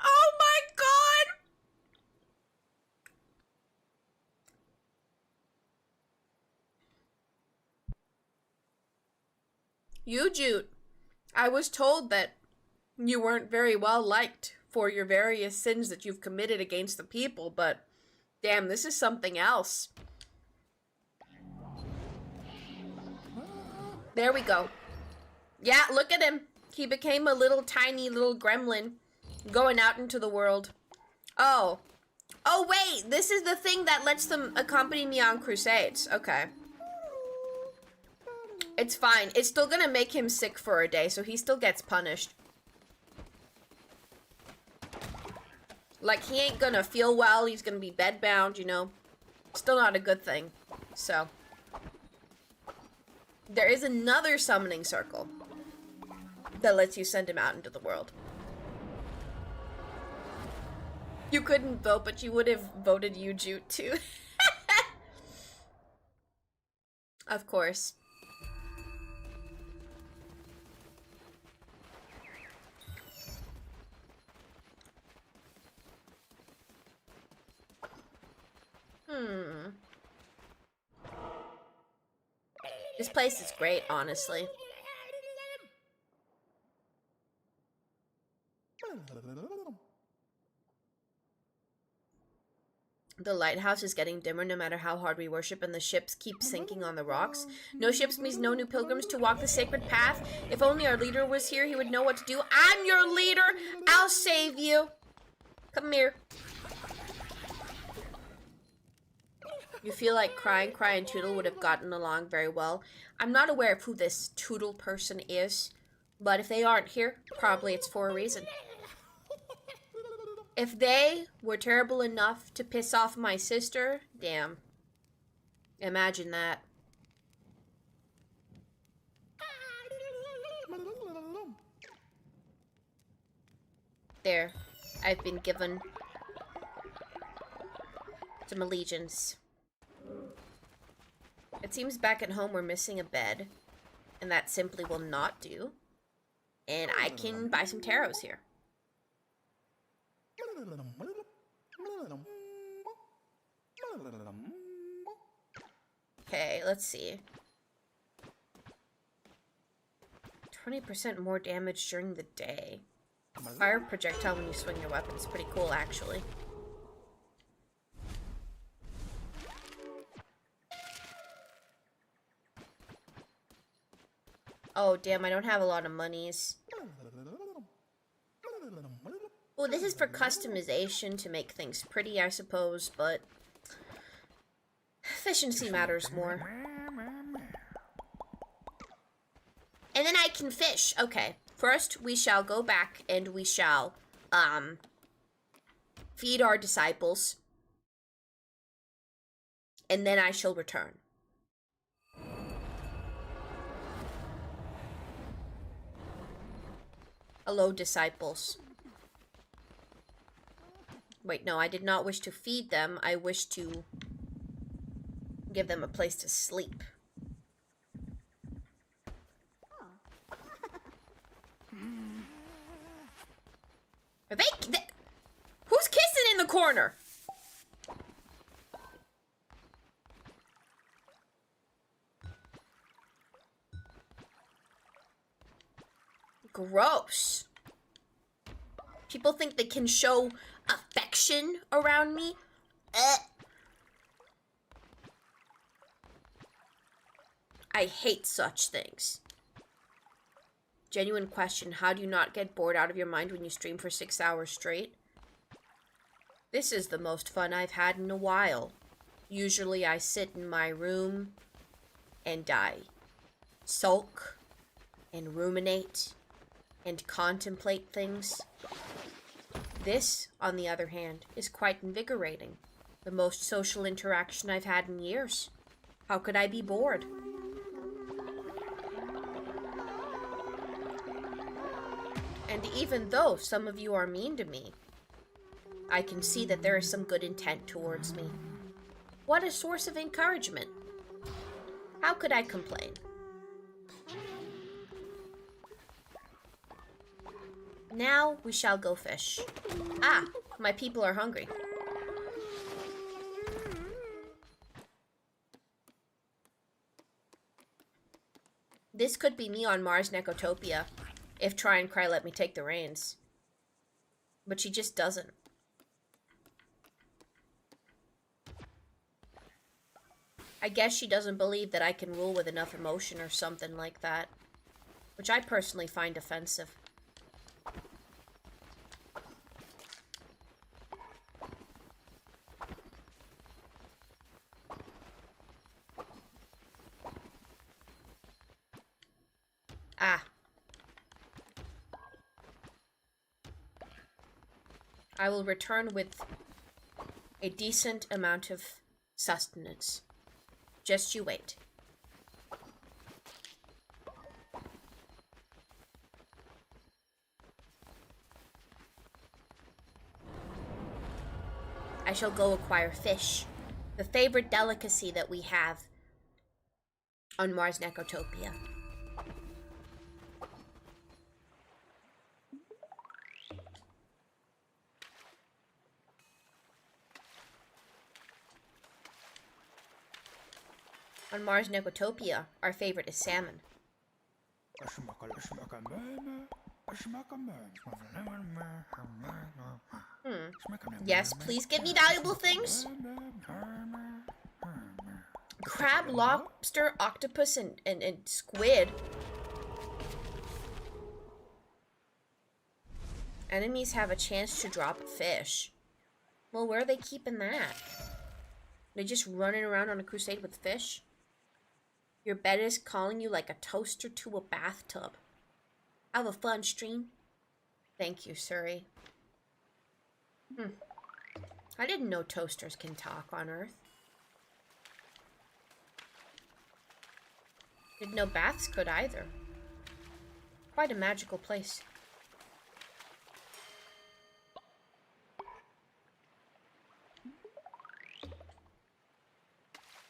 Oh my god! You, Jute, I was told that you weren't very well liked for your various sins that you've committed against the people, but damn, this is something else. There we go. Yeah, look at him. He became a little tiny little gremlin going out into the world. Oh. Oh, wait, this is the thing that lets them accompany me on crusades. Okay. It's fine. It's still gonna make him sick for a day, so he still gets punished. Like, he ain't gonna feel well, he's gonna be bedbound, you know. Still not a good thing. So. There is another summoning circle that lets you send him out into the world. You couldn't vote, but you would have voted you, Jute, too. Of course. This place is great, honestly. The lighthouse is getting dimmer no matter how hard we worship, and the ships keep sinking on the rocks. No ships means no new pilgrims to walk the sacred path. If only our leader was here, he would know what to do. I'm your leader! I'll save you! Come here. You feel like Cry and Tootle would have gotten along very well. I'm not aware of who this Tootle person is, but if they aren't here, probably it's for a reason. If they were terrible enough to piss off my sister, damn. Imagine that. There. I've been given some allegiance. It seems back at home we're missing a bed, and that simply will not do. And I can buy some tarots here. Okay, let's see. 20% more damage during the day. Fire projectile when you swing your weapon is pretty cool, actually. Oh, damn, I don't have a lot of monies. Well, this is for customization to make things pretty, I suppose, but efficiency matters more. And then I can fish. Okay, first we shall go back and we shall, feed our disciples. And then I shall return. Hello, disciples. Wait, no, I did not wish to feed them. I wish to give them a place to sleep. Are they who's kissing in the corner? Gross. People think they can show affection around me. I hate such things. Genuine question. How do you not get bored out of your mind when you stream for 6 hours straight? This is the most fun I've had in a while. Usually I sit in my room and I sulk and ruminate and contemplate things. This, on the other hand, is quite invigorating. The most social interaction I've had in years. How could I be bored? And even though some of you are mean to me, I can see that there is some good intent towards me. What a source of encouragement. How could I complain? Now we shall go fish. Ah, my people are hungry. This could be me on Mars Necotopia, if Tryncry let me take the reins. But she just doesn't. I guess she doesn't believe that I can rule with enough emotion or something like that. Which I personally find offensive. Ah. I will return with a decent amount of sustenance. Just you wait. I shall go acquire fish, the favorite delicacy that we have on Mars Necotopia. On Mars Necotopia, our favorite is salmon. Yes, please give me valuable things. Crab, lobster, octopus, and squid. Enemies have a chance to drop fish. Well, where are they keeping that? They just running around on a crusade with fish? Your bed is calling you like a toaster to a bathtub. Have a fun stream. Thank you, Suri. I didn't know toasters can talk on Earth. Didn't know baths could either. Quite a magical place.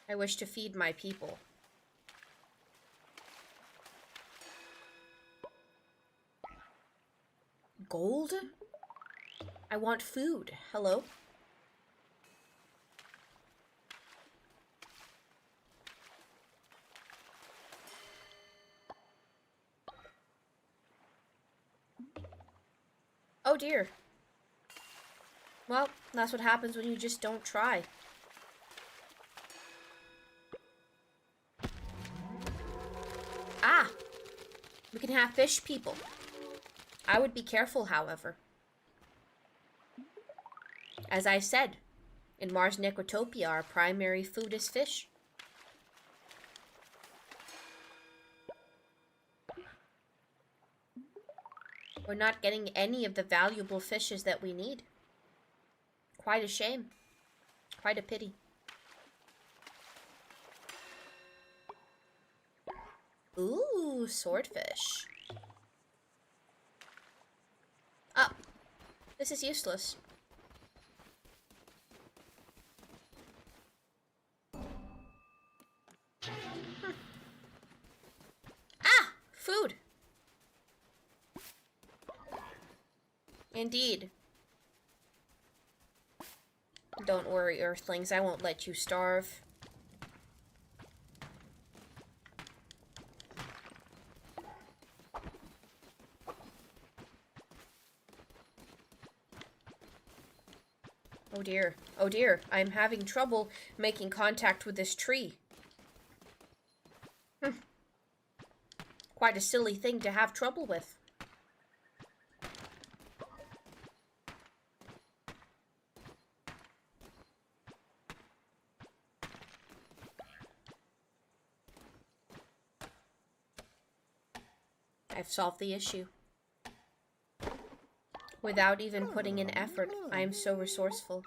I wish to feed my people. Gold? I want food. Hello? Oh dear. Well, that's what happens when you just don't try. Ah! We can have fish people. I would be careful, however. As I said, in Mars Necotopia, our primary food is fish. We're not getting any of the valuable fishes that we need. Quite a shame. Quite a pity. Ooh, swordfish. Oh, this is useless. Ah, food. Indeed. Don't worry, Earthlings, I won't let you starve. Oh dear, oh dear, I'm having trouble making contact with this tree. quite a silly thing to have trouble with. I've solved the issue. Without even putting in effort, I am so resourceful.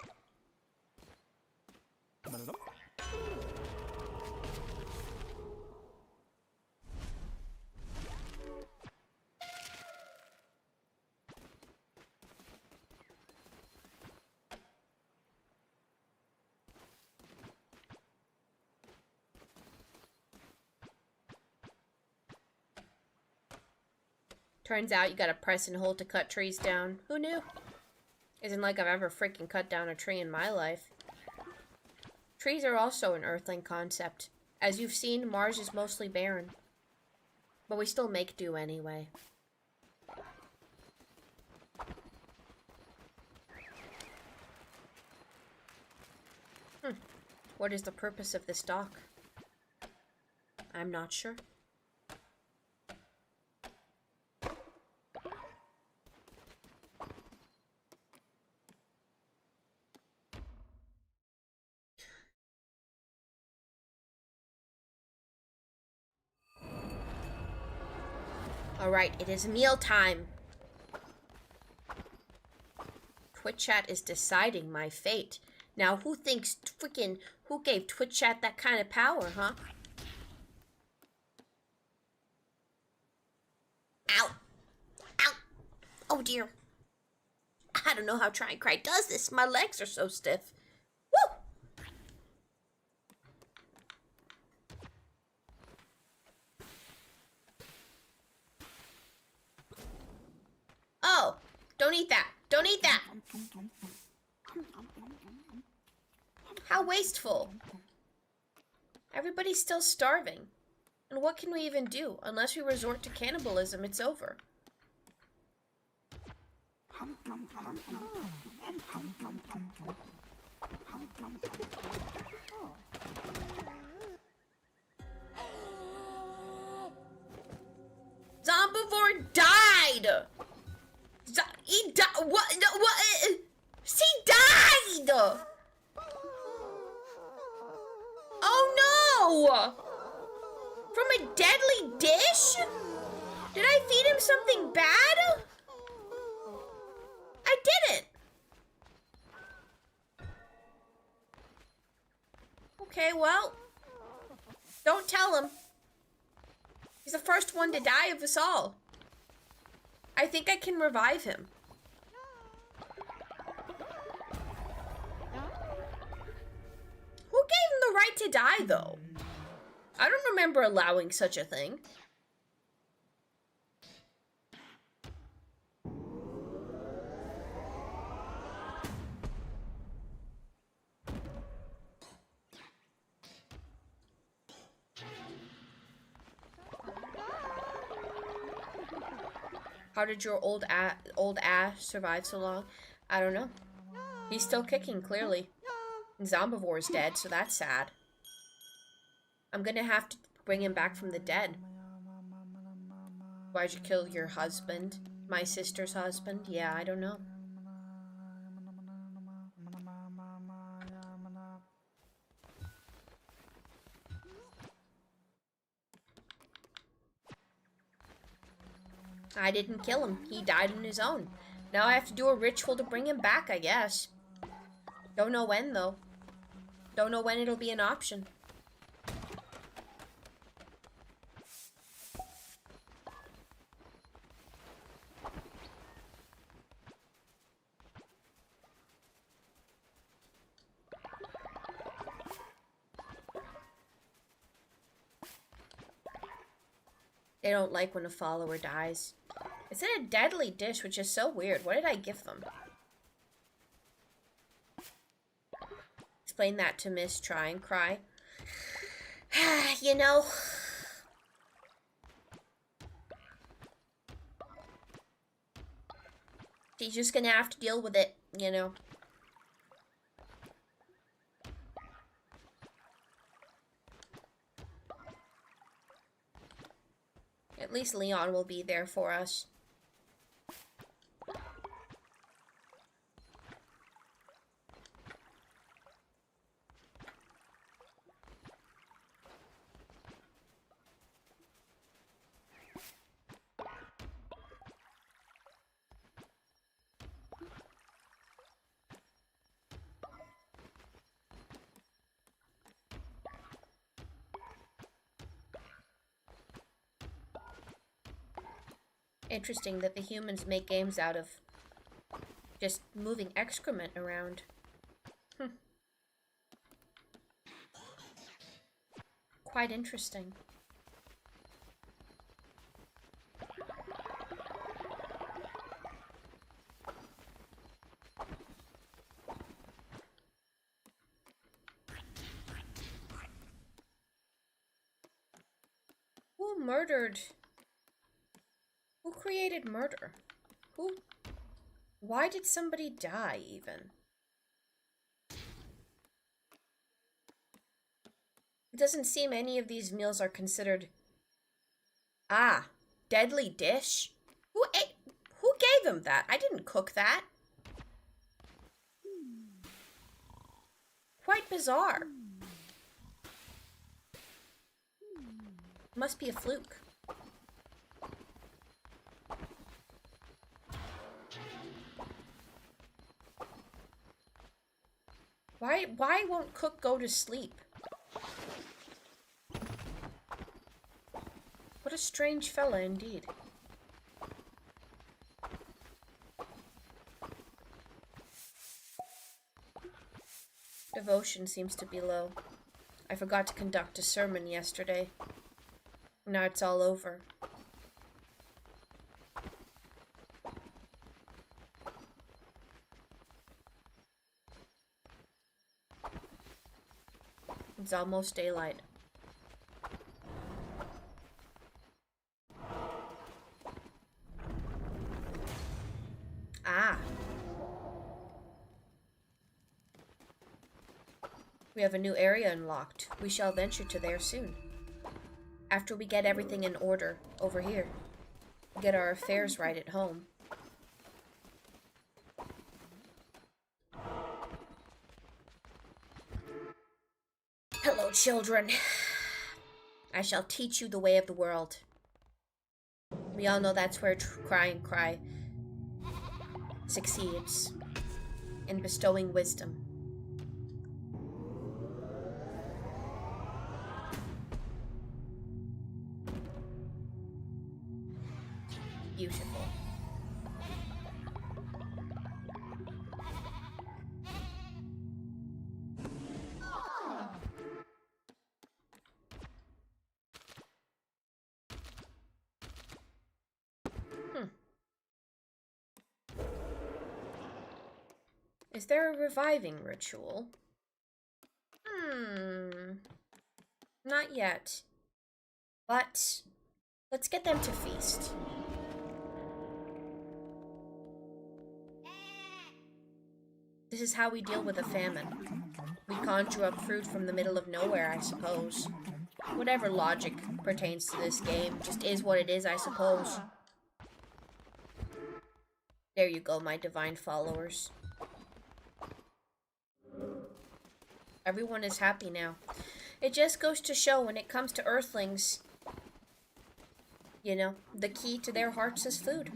Turns out you gotta press and hold to cut trees down. Who knew? Isn't like I've ever freaking cut down a tree in my life. Trees are also an Earthling concept. As you've seen, Mars is mostly barren. But we still make do anyway. What is the purpose of this dock? I'm not sure. Alright, it is meal time. Twitch chat is deciding my fate. Now, who gave Twitch chat that kind of power, huh? Ow! Ow! Oh dear. I don't know how Tryncry does this. My legs are so stiff. Woo! Oh, don't eat that. Don't eat that. How wasteful. Everybody's still starving. And what can we even do? Unless we resort to cannibalism, it's over. Zombivore died! He died! What? No, what? He died! Oh no! From a deadly dish? Did I feed him something bad? I didn't. Okay, well, don't tell him. He's the first one to die of us all. I think I can revive him. Who gave him the right to die, though? I don't remember allowing such a thing. How did your old ass survive so long? I don't know. He's still kicking, clearly. And Zombivore is dead, so that's sad. I'm gonna have to bring him back from the dead. Why'd you kill your husband? My sister's husband? Yeah, I don't know. I didn't kill him. He died on his own. Now I have to do a ritual to bring him back, I guess. Don't know when, though. Don't know when it'll be an option. They don't like when a follower dies. It's in a deadly dish, which is so weird. What did I give them? Explain that to Miss Tryncry. You know. She's just gonna have to deal with it, you know. At least Leon will be there for us. Interesting that the humans make games out of just moving excrement around. Quite interesting. Who murdered? Who created murder? Who? Why did somebody die, even? It doesn't seem any of these meals are considered... Ah, deadly dish? Who ate... Who gave him that? I didn't cook that. Quite bizarre. Must be a fluke. Why won't Cook go to sleep? What a strange fella indeed. Devotion seems to be low. I forgot to conduct a sermon yesterday. Now it's all over. It's almost daylight. Ah. We have a new area unlocked. We shall venture to there soon. After we get everything in order over here. Get our affairs right at home. Hello, children. I shall teach you the way of the world. We all know that's where Tryncry succeeds in bestowing wisdom. Beautiful. Is there a reviving ritual? Not yet. But let's get them to feast. This is how we deal with a famine. We conjure up fruit from the middle of nowhere, I suppose. Whatever logic pertains to this game just is what it is, I suppose. There you go, my divine followers. Everyone is happy now. It just goes to show when it comes to Earthlings, you know, the key to their hearts is food.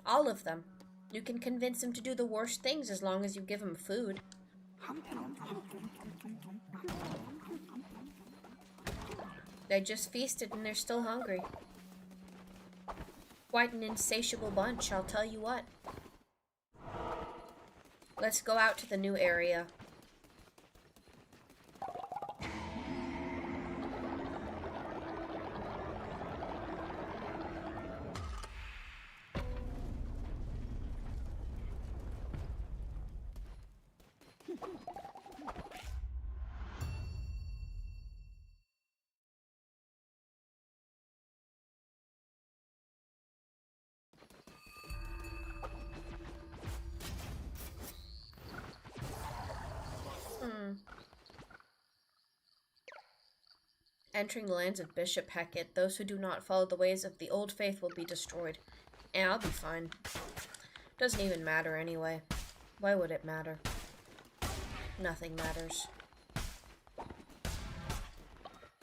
All of them. You can convince them to do the worst things as long as you give them food. They just feasted and they're still hungry. Quite an insatiable bunch, I'll tell you what. Let's go out to the new area. Entering the lands of Bishop Hecat, those who do not follow the ways of the old faith will be destroyed. And I'll be fine. Doesn't even matter anyway. Why would it matter? Nothing matters.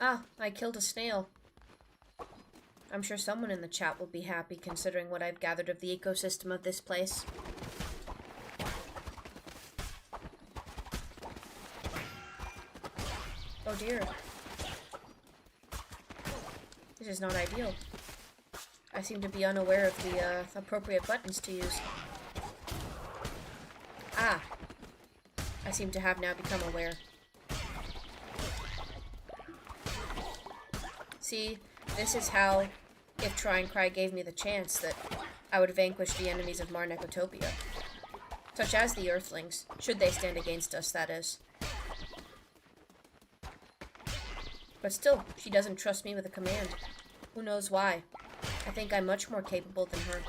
Ah, I killed a snail. I'm sure someone in the chat will be happy considering what I've gathered of the ecosystem of this place. Oh dear. This is not ideal. I seem to be unaware of the appropriate buttons to use. Ah. I seem to have now become aware. See, this is how, if tryncry gave me the chance, that I would vanquish the enemies of Mar Necrotopia. Such as the Earthlings, should they stand against us, that is. But still, she doesn't trust me with a command. Who knows why? I think I'm much more capable than her.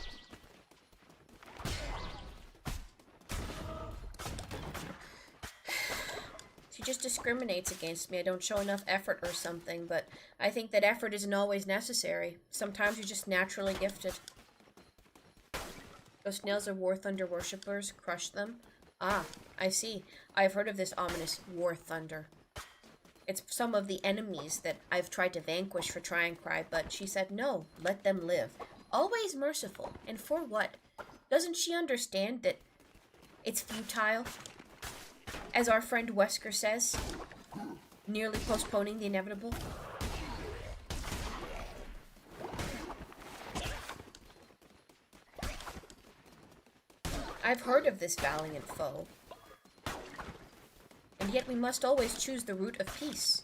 She just discriminates against me. I don't show enough effort or something, but I think that effort isn't always necessary. Sometimes you're just naturally gifted. Those snails are War Thunder worshippers. Crush them. Ah, I see. I've heard of this ominous War Thunder. It's some of the enemies that I've tried to vanquish for tryncry, but she said no, let them live. Always merciful. And for what? Doesn't she understand that it's futile? As our friend Wesker says, nearly postponing the inevitable. I've heard of this valiant foe. And yet we must always choose the route of peace.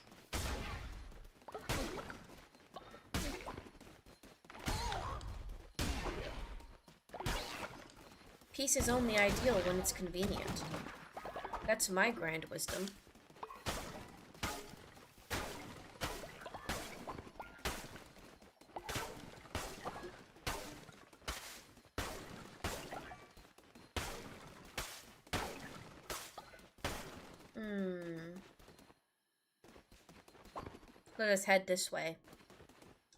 Peace is only ideal when it's convenient. That's my grand wisdom. Let us head this way.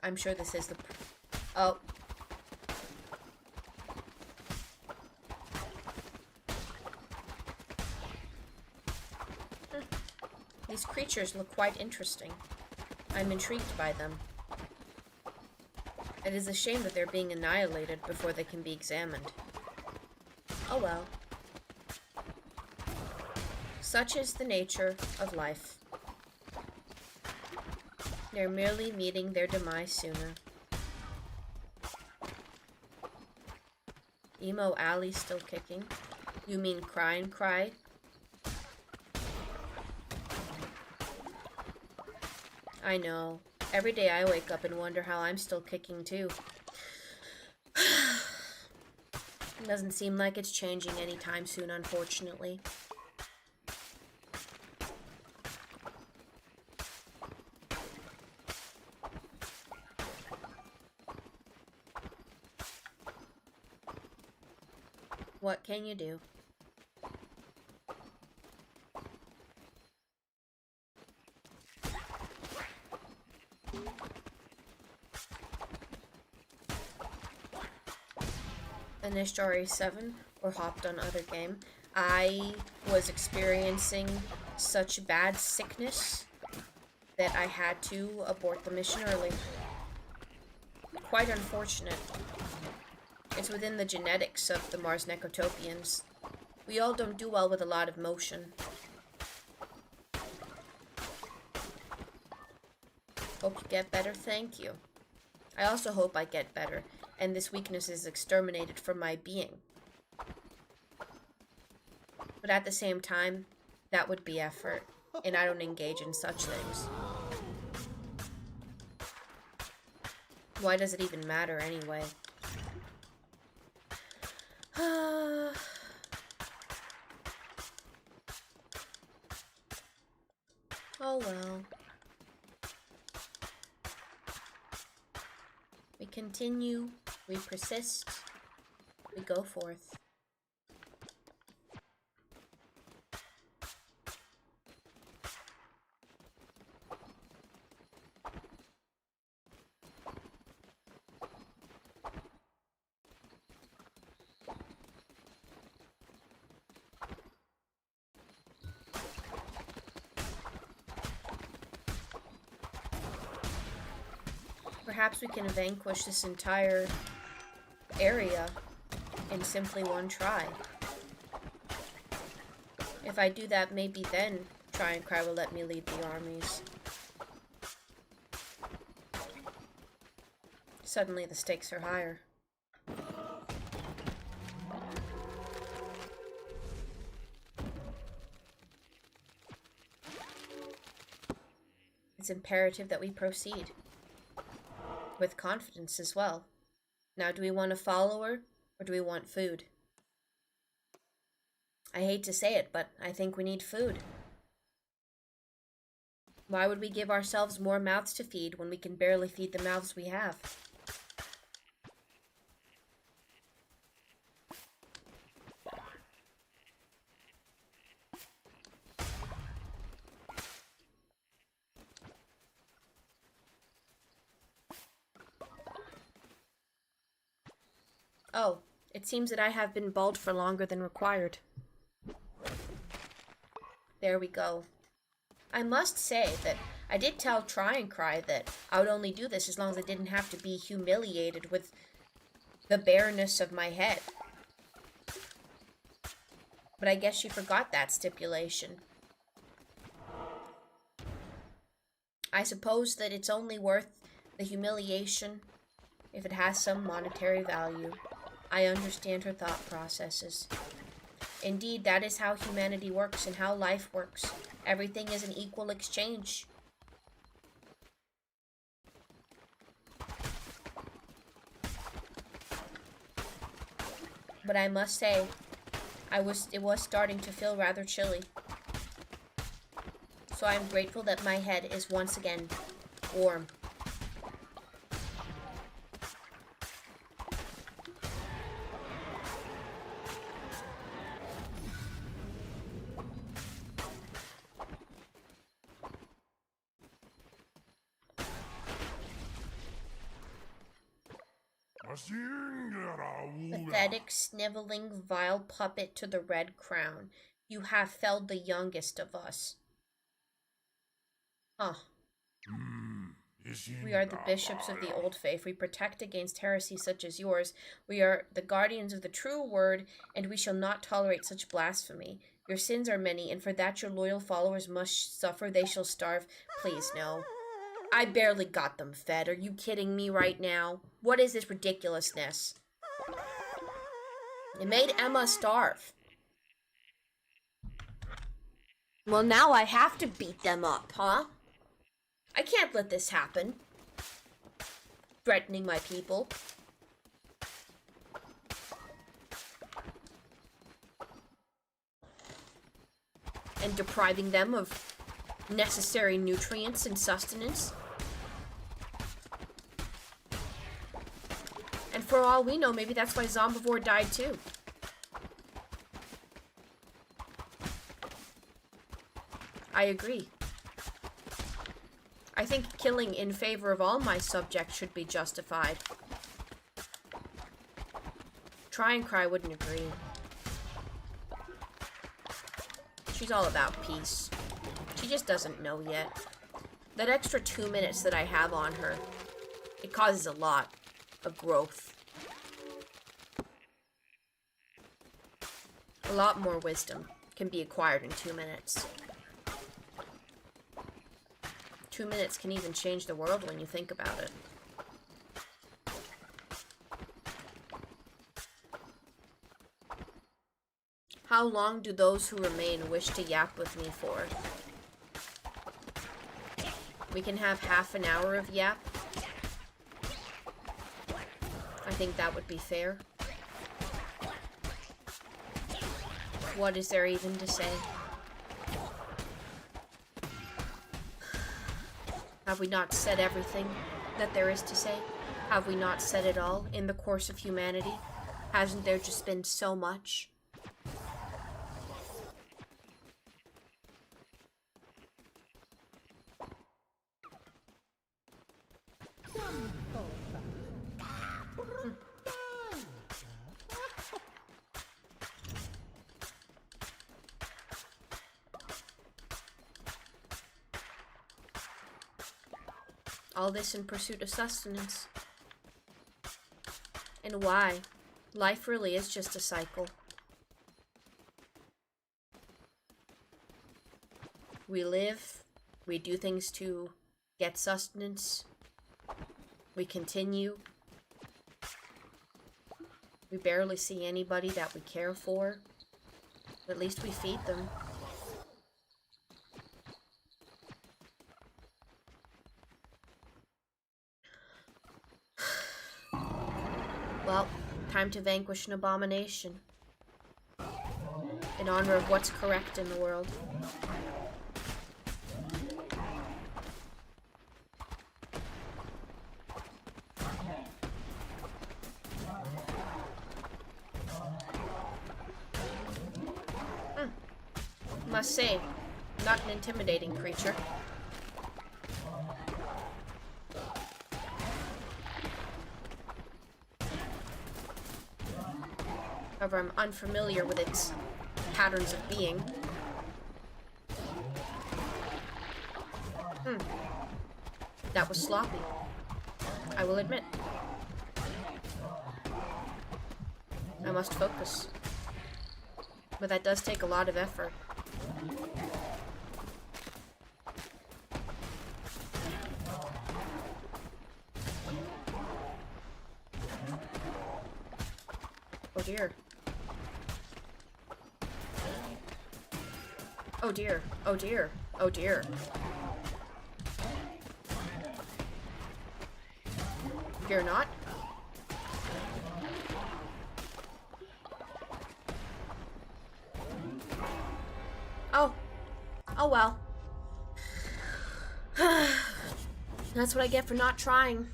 I'm sure this is the... Oh. These creatures look quite interesting. I'm intrigued by them. It is a shame that they're being annihilated before they can be examined. Oh well. Such is the nature of life. They're merely meeting their demise sooner. Emo Alley still kicking. You mean tryncry? I know. Every day I wake up and wonder how I'm still kicking too. It doesn't seem like it's changing anytime soon, unfortunately. What can you do? Finished RE7 or hopped on other game. I was experiencing such bad sickness that I had to abort the mission early. Quite unfortunate. It's within the genetics of the Mars Necrotopians. We all don't do well with a lot of motion. Hope you get better, thank you. I also hope I get better, and this weakness is exterminated from my being. But at the same time, that would be effort, and I don't engage in such things. Why does it even matter anyway? Oh well. We continue, we persist, we go forth. Perhaps we can vanquish this entire area in simply one try. If I do that, maybe then Tryncry will let me lead the armies. Suddenly the stakes are higher. It's imperative that we proceed. With confidence as well. Now, do we want a follower, or do we want food? I hate to say it, but I think we need food. Why would we give ourselves more mouths to feed when we can barely feed the mouths we have? Oh, it seems that I have been bald for longer than required. There we go. I must say that I did tell Tryncry that I would only do this as long as I didn't have to be humiliated with the bareness of my head. But I guess she forgot that stipulation. I suppose that it's only worth the humiliation if it has some monetary value. I understand her thought processes. Indeed, that is how humanity works and how life works. Everything is an equal exchange. But I must say, it was starting to feel rather chilly. So I'm grateful that my head is once again warm. Pathetic, sniveling, vile puppet to the red crown. You have felled the youngest of us. Huh. We are the bishops of the old faith. We protect against heresy such as yours. We are the guardians of the true word, and we shall not tolerate such blasphemy. Your sins are many, and for that your loyal followers must suffer. They shall starve. Please, no. I barely got them fed. Are you kidding me right now? What is this ridiculousness? It made Emma starve. Well, now I have to beat them up, huh? I can't let this happen. Threatening my people. And depriving them of necessary nutrients and sustenance. And for all we know, maybe that's why Zombivore died too. I agree. I think killing in favor of all my subjects should be justified. Tryncry wouldn't agree. She's all about peace. She just doesn't know yet. That extra 2 minutes that I have on her, it causes a lot of growth. A lot more wisdom can be acquired in 2 minutes. 2 minutes can even change the world when you think about it. How long do those who remain wish to yap with me for? We can have half an hour of yap. I think that would be fair. What is there even to say? Have we not said everything that there is to say? Have we not said it all in the course of humanity? Hasn't there just been so much? All this in pursuit of sustenance. And why? Life really is just a cycle. We live, we do things to get sustenance, we continue, we barely see anybody that we care for, at least we feed them. Well, time to vanquish an abomination. In honor of what's correct in the world. Must say, not an intimidating creature. However, I'm unfamiliar with its patterns of being. That was sloppy, I will admit. I must focus. But that does take a lot of effort. Oh dear. Oh dear. Oh dear. Oh dear. Fear not. Oh. Oh well. That's what I get for not trying.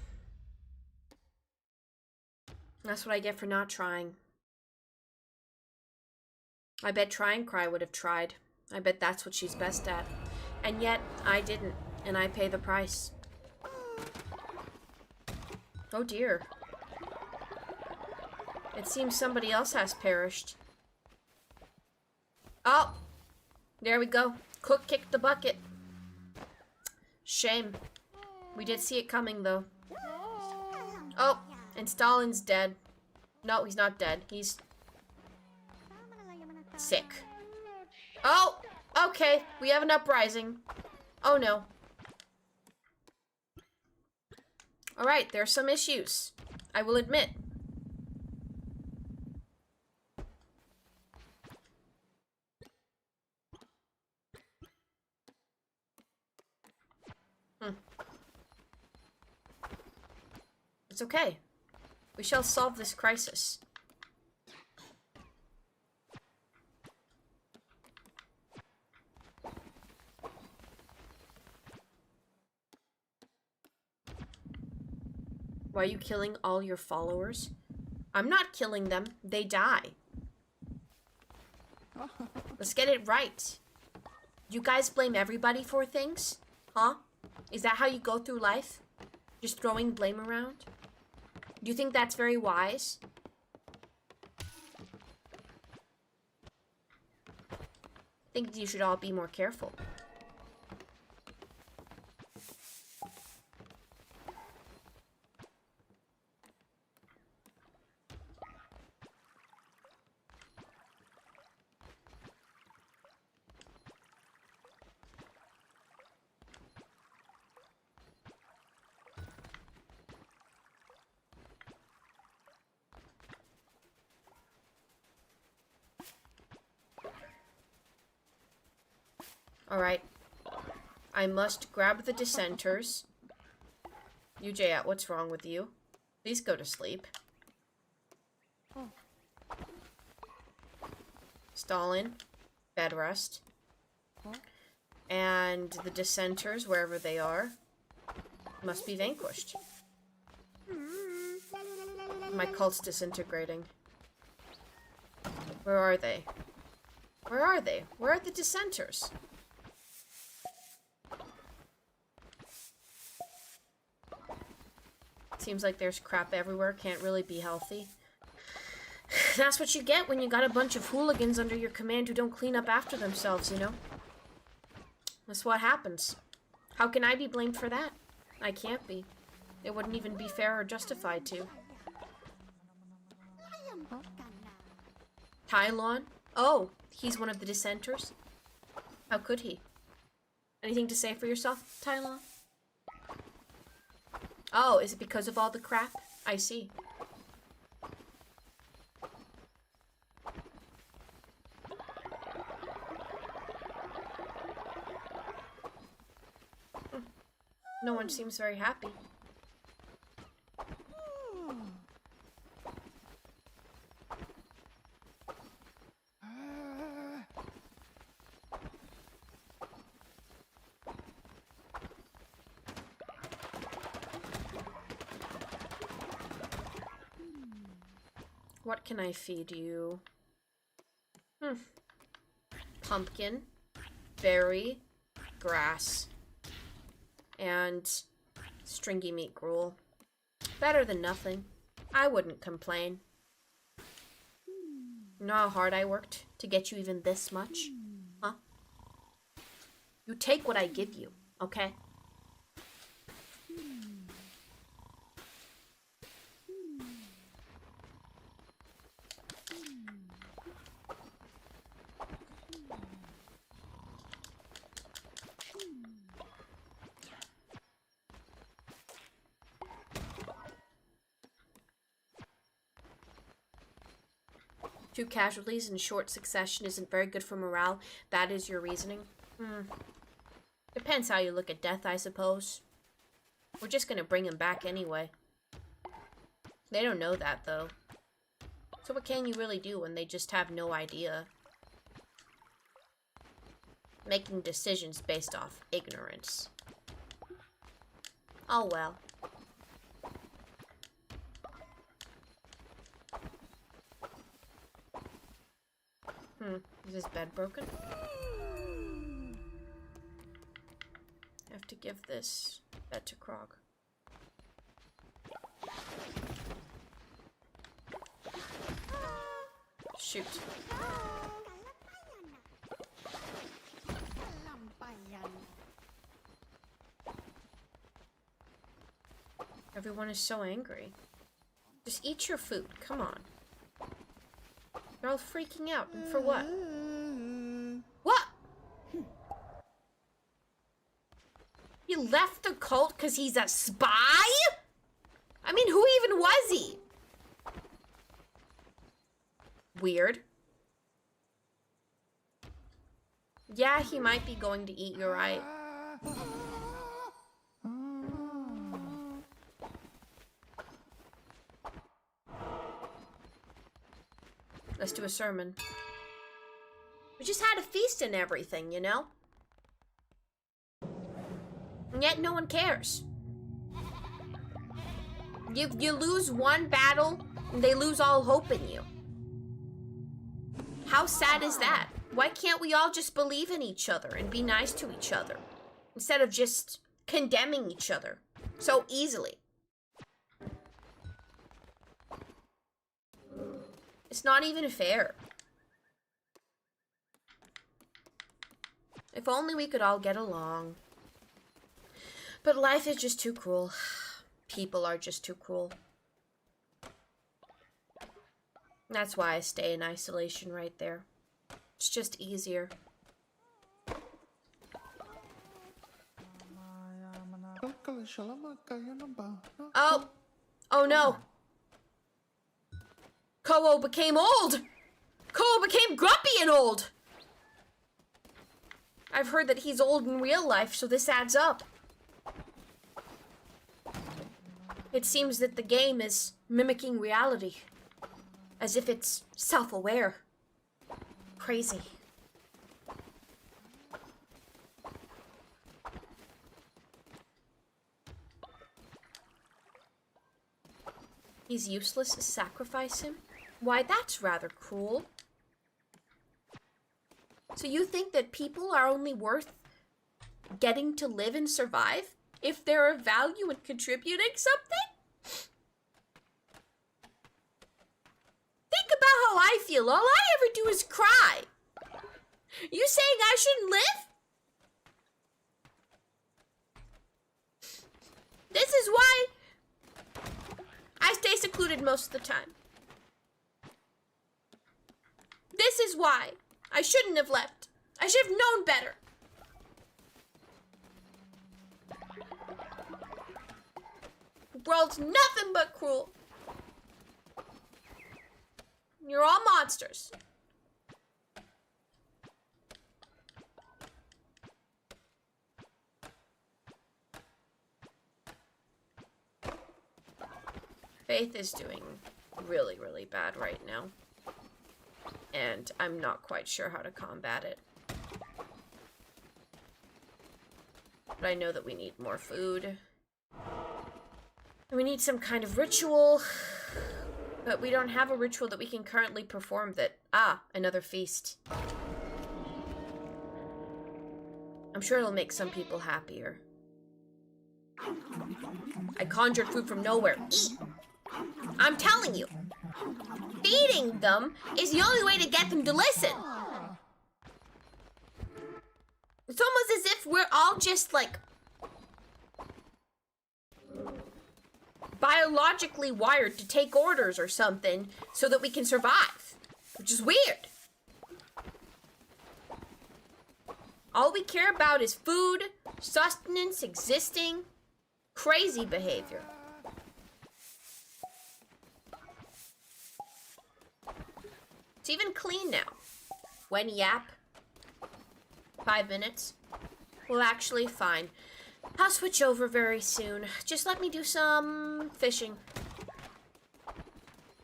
That's what I get for not trying. I bet Tryncry would have tried. I bet that's what she's best at. And yet, I didn't, and I pay the price. Oh dear. It seems somebody else has perished. Oh! There we go. Cook kicked the bucket. Shame. We did see it coming, though. Oh, and Stalin's dead. No, he's not dead. He's sick. Oh! Okay, we have an uprising. Oh no. Alright, there are some issues. I will admit. It's okay. We shall solve this crisis. Why are you killing all your followers? I'm not killing them. They die. Let's get it right. You guys blame everybody for things? Huh? Is that how you go through life? Just throwing blame around? Do you think that's very wise? I think you should all be more careful. Alright. I must grab the dissenters. You, Jayat, what's wrong with you? Please go to sleep. Stalin, bed rest. And the dissenters, wherever they are, must be vanquished. My cult's disintegrating. Where are they? Where are they? Where are the dissenters? Seems like there's crap everywhere. Can't really be healthy. That's what you get when you got a bunch of hooligans under your command who don't clean up after themselves, you know? That's what happens. How can I be blamed for that? I can't be. It wouldn't even be fair or justified to. Tylon? Oh, he's one of the dissenters? How could he? Anything to say for yourself, Tylon? Oh, is it because of all the crap? I see. No one seems very happy. What can I feed you? Pumpkin, berry, grass, and stringy meat gruel. Better than nothing. I wouldn't complain. You know how hard I worked to get you even this much? Huh? You take what I give you, okay? Two casualties in short succession isn't very good for morale. That is your reasoning? Depends how you look at death, I suppose. We're just gonna bring him back anyway. They don't know that, though. So what can you really do when they just have no idea? Making decisions based off ignorance. Oh well. Is this bed broken? I have to give this bed to Krog. Shoot. Everyone is so angry. Just eat your food, come on. They're all freaking out, and for what? What? He left the cult because he's a spy? I mean, who even was he? Weird. Yeah, he might be going to eat, you're right. Let's do a sermon. We just had a feast and everything, you know? And yet no one cares. You lose one battle, and they lose all hope in you. How sad is that? Why can't we all just believe in each other and be nice to each other? Instead of just condemning each other so easily. It's not even fair. If only we could all get along. But life is just too cruel. People are just too cruel. That's why I stay in isolation right there. It's just easier. Oh! Oh no! Koho became old! Koho became grumpy and old! I've heard that he's old in real life, so this adds up. It seems that the game is mimicking reality. As if it's self-aware. Crazy. He's useless, sacrifice him? Why, that's rather cruel. So you think that people are only worth getting to live and survive if they're of value and contributing something? Think about how I feel. All I ever do is cry. You saying I shouldn't live? This is why I stay secluded most of the time. This is why I shouldn't have left. I should have known better. The world's nothing but cruel. You're all monsters. Faith is doing really, really bad right now. And I'm not quite sure how to combat it. But I know that we need more food. And we need some kind of ritual. But we don't have a ritual that we can currently perform that... Ah, another feast. I'm sure it'll make some people happier. I conjured food from nowhere. Eat! I'm telling you. Feeding them is the only way to get them to listen. It's almost as if we're all just like biologically wired to take orders or something so that we can survive, which is weird. All we care about is food, sustenance, existing. Crazy behavior. It's even clean now. When yap. 5 minutes. Well, actually, fine. I'll switch over very soon. Just let me do some fishing.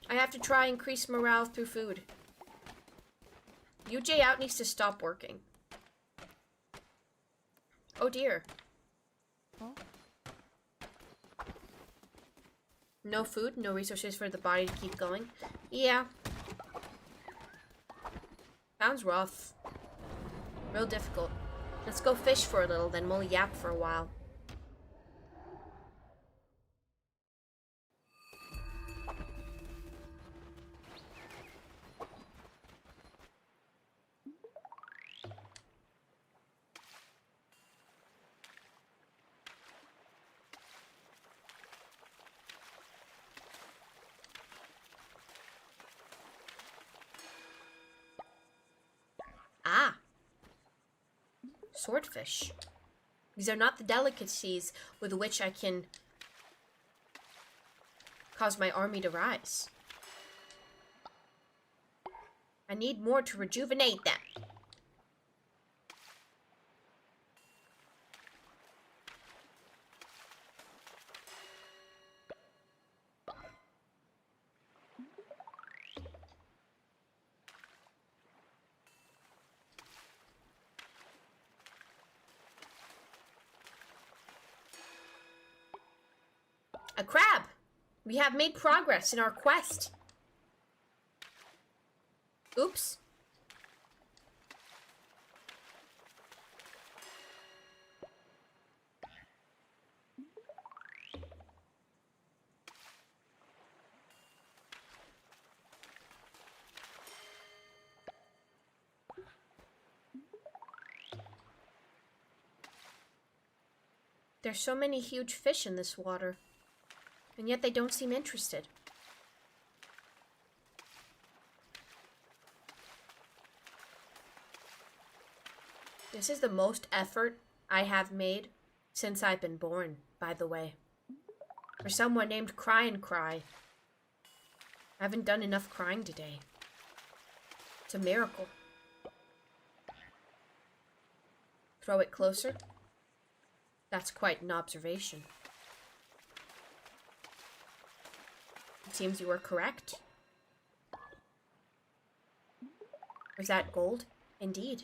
I have to try and increase morale through food. UJ out needs to stop working. Oh dear. No food, no resources for the body to keep going. Yeah. Sounds rough. Real difficult. Let's go fish for a little, then we'll yap for a while. Ah. Swordfish. These are not the delicacies with which I can cause my army to rise. I need more to rejuvenate them. A crab! We have made progress in our quest. Oops. There's so many huge fish in this water. And yet they don't seem interested. This is the most effort I have made since I've been born, by the way. For someone named Tryncry. I haven't done enough crying today. It's a miracle. Throw it closer. That's quite an observation. It seems you were correct. Was that gold? Indeed.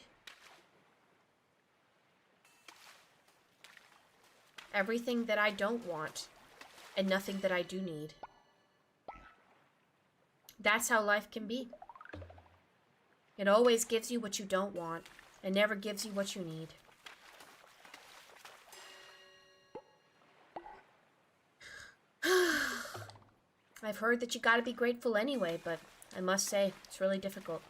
Everything that I don't want, and nothing that I do need. That's how life can be. It always gives you what you don't want, and never gives you what you need. I've heard that you gotta be grateful anyway, but I must say, it's really difficult.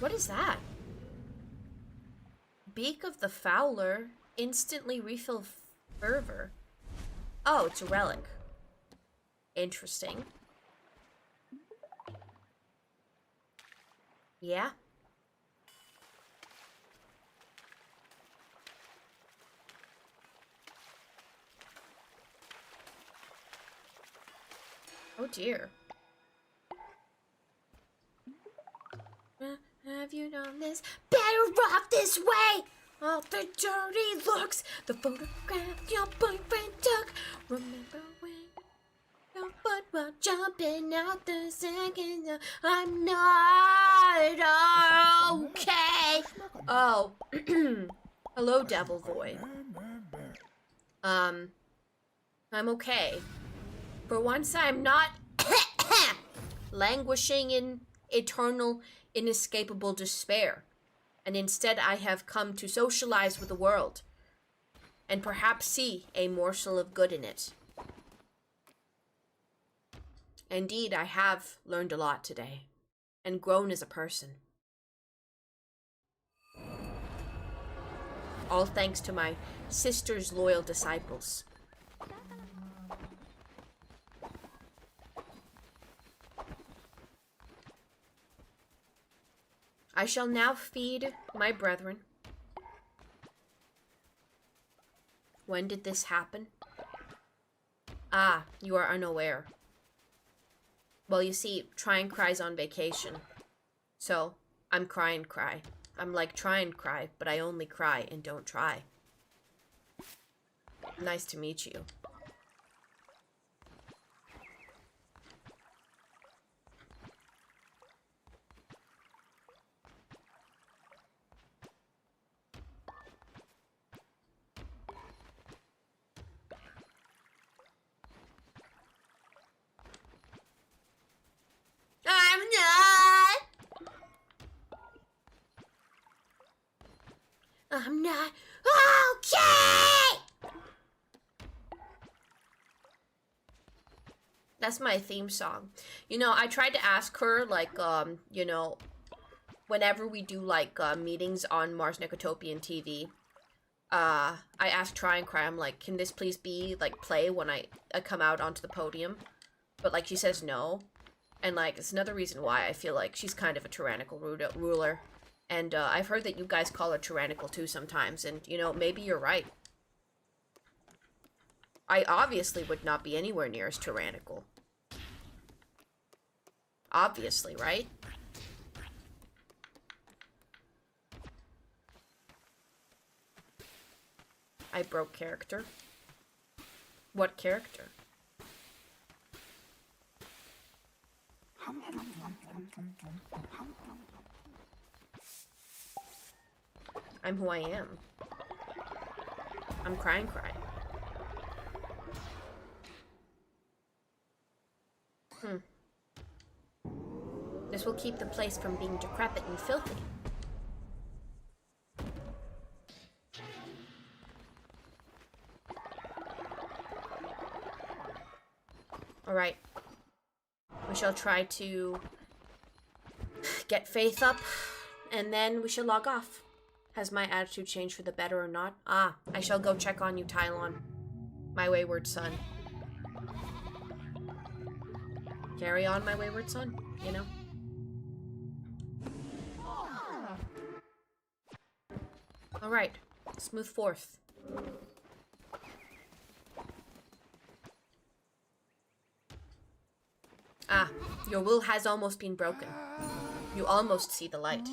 What is that? Beak of the Fowler. Instantly refill fervor. Oh, it's a relic. Interesting. Yeah. Oh dear. Have you done this? Better off this way! All the dirty looks, the photograph your boyfriend took. Remember when your butt while jumping out the second? I'm not okay. Oh, hello, Devil Void. I'm okay. For once, I'm not languishing in eternal, inescapable despair. And instead I have come to socialize with the world, and perhaps see a morsel of good in it. Indeed, I have learned a lot today, and grown as a person. All thanks to my sister's loyal disciples. I shall now feed my brethren. When did this happen? Ah, you are unaware. Well, you see, Tryncry's on vacation. So, I'm Cry. I'm like Tryncry, but I only cry and don't try. Nice to meet you. I'm not okay! That's my theme song. You know, I tried to ask her, like, you know, whenever we do, like, meetings on Mars Nicotopian TV, I asked Try and Cry, I'm like, can this please be, like, play when I come out onto the podium? But, like, she says no. And, like, it's another reason why I feel like she's kind of a tyrannical ruler. And I've heard that you guys call her tyrannical too sometimes, and, you know, maybe you're right. I obviously would not be anywhere near as tyrannical. Obviously, right? I broke character. What character? I'm who I am. I'm Cry. This will keep the place from being decrepit and filthy. Alright. We shall try to get Faith up, and then we shall log off. Has my attitude changed for the better or not? Ah, I shall go check on you, Tylon. My wayward son. Carry on, my wayward son, you know? Alright, let's move forth. Ah, your will has almost been broken. You almost see the light.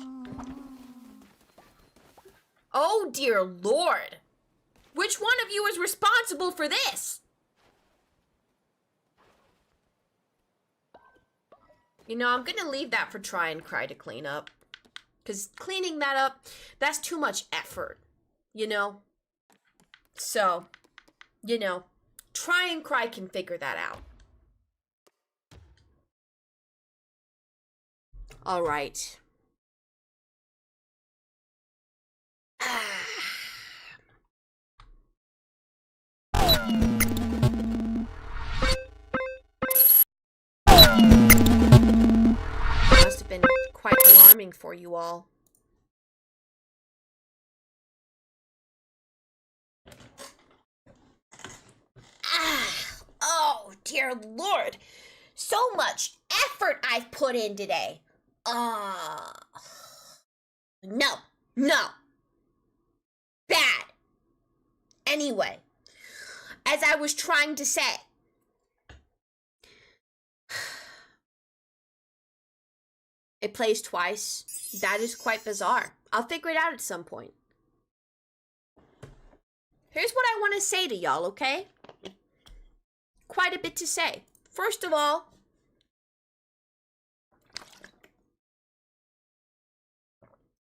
Oh dear Lord! Which one of you is responsible for this? You know, I'm gonna leave that for Try and Cry to clean up. Because cleaning that up, that's too much effort. You know? So, you know, Try and Cry can figure that out. Alright. Must have been quite alarming. warming for you all. Ah, oh, dear Lord. So much effort I've put in today. No, no. Bad. Anyway, as I was trying to say, it plays twice. That is quite bizarre. I'll figure it out at some point. Here's what I want to say to y'all, okay? Quite a bit to say. First of all,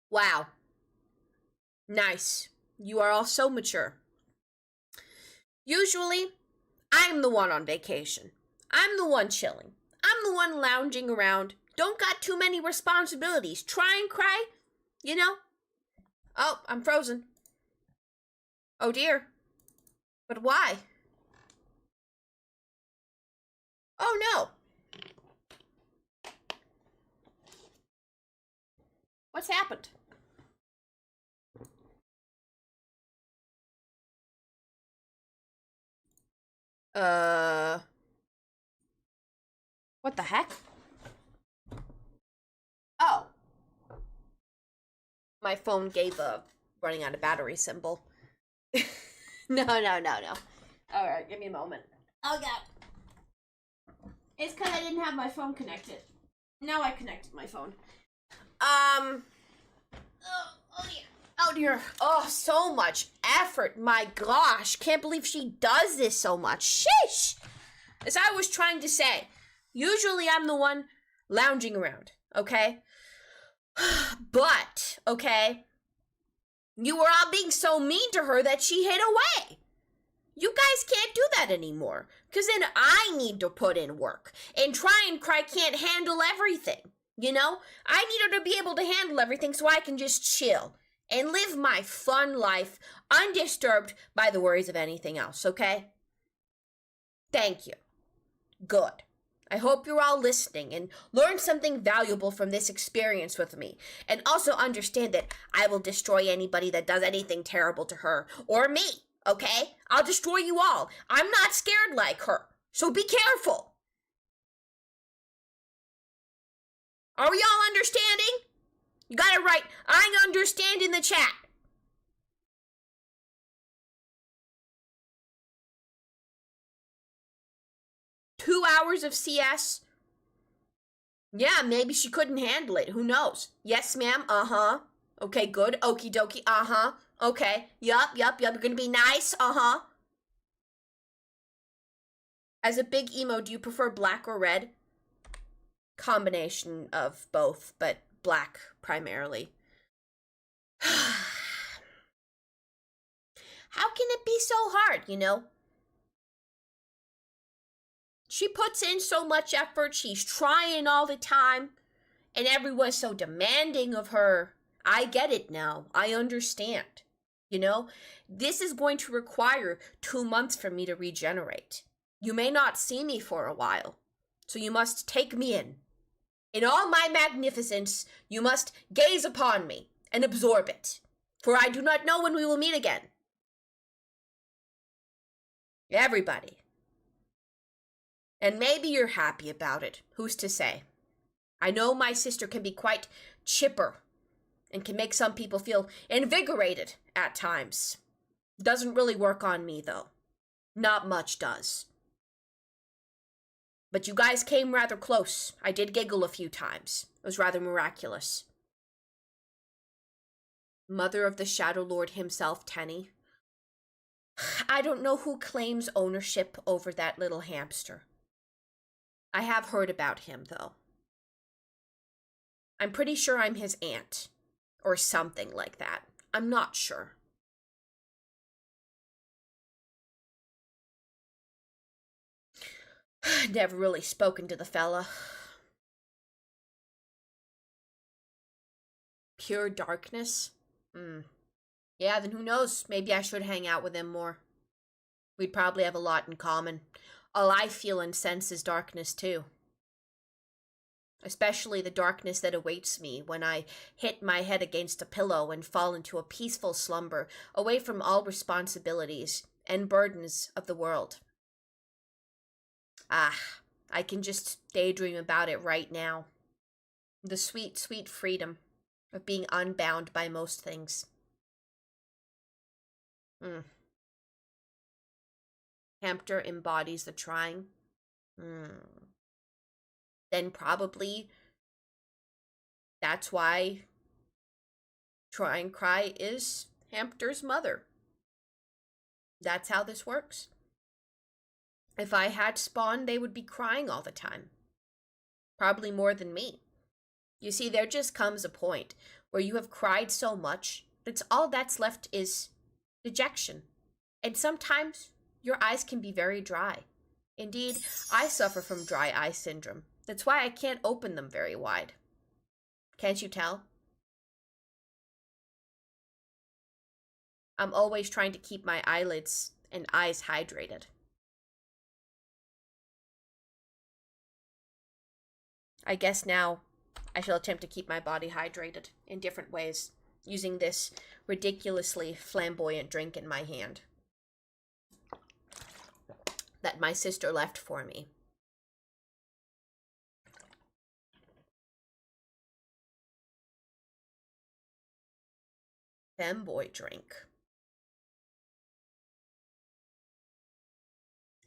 wow. Nice. You are all so mature. Usually, I'm the one on vacation. I'm the one chilling. I'm the one lounging around. Don't got too many responsibilities. Try and cry, you know? Oh, I'm frozen. Oh dear. But why? Oh no. What's happened? What the heck? Oh. My phone gave a running out of battery symbol. No. Alright, give me a moment. Oh god. It's because I didn't have my phone connected. Now I connected my phone. Oh dear. Oh dear. Oh, so much effort. My gosh. Can't believe she does this so much. Sheesh. As I was trying to say, usually I'm the one lounging around, okay? But, okay, you were all being so mean to her that she hid away. You guys can't do that anymore, because then I need to put in work. And Try and Cry can't handle everything, you know? I need her to be able to handle everything so I can just chill and live my fun life undisturbed by the worries of anything else, okay? Thank you. Good. I hope you're all listening and learn something valuable from this experience with me. And also understand that I will destroy anybody that does anything terrible to her or me, okay? I'll destroy you all. I'm not scared like her, so be careful. Are we all understanding? You gotta write, I understand in the chat. Two hours of CS? Yeah, maybe she couldn't handle it. Who knows? Yes, ma'am. Uh-huh. Okay, good. Okie dokie. Uh-huh. Okay. Yup. You're gonna be nice. Uh-huh. As a big emo, do you prefer black or red? Combination of both, but black primarily. How can it be so hard, you know? She puts in so much effort, she's trying all the time, and everyone's so demanding of her. I get it now. I understand. You know, this is going to require 2 months for me to regenerate. You may not see me for a while, so you must take me in. In all my magnificence, you must gaze upon me and absorb it, for I do not know when we will meet again. Everybody. And maybe you're happy about it. Who's to say? I know my sister can be quite chipper and can make some people feel invigorated at times. Doesn't really work on me, though. Not much does. But you guys came rather close. I did giggle a few times. It was rather miraculous. Mother of the Shadow Lord himself, Tenny. I don't know who claims ownership over that little hamster. I have heard about him, though. I'm pretty sure I'm his aunt, or something like that. I'm not sure. Never really spoken to the fella. Pure darkness? Yeah, then who knows? Maybe I should hang out with him more. We'd probably have a lot in common. All I feel and sense is darkness, too. especially the darkness that awaits me when I hit my head against a pillow and fall into a peaceful slumber, away from all responsibilities and burdens of the world. Ah, I can just daydream about it right now. The sweet, sweet freedom of being unbound by most things. Hamster embodies the trying. Then probably that's why Tryncry is Hamster's mother. That's how this works. If I had spawn, they would be crying all the time. Probably more than me. You see, there just comes a point where you have cried so much that all that's left is dejection. And sometimes your eyes can be very dry. Indeed, I suffer from dry eye syndrome. That's why I can't open them very wide. Can't you tell? I'm always trying to keep my eyelids and eyes hydrated. I guess now I shall attempt to keep my body hydrated in different ways, using this ridiculously flamboyant drink in my hand that my sister left for me. Femboy drink.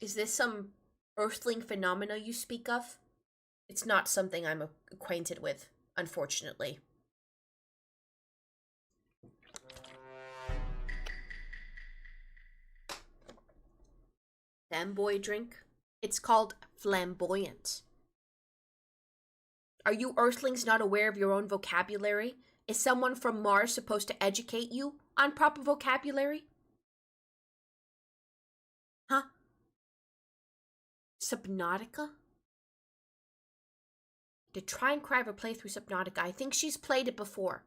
Is this some earthling phenomena you speak of? It's not something I'm acquainted with, unfortunately. Femboy drink? It's called flamboyant. Are you earthlings not aware of your own vocabulary? Is someone from Mars supposed to educate you on proper vocabulary? Huh? Subnautica? Did Tryncry ever play through Subnautica? I think she's played it before.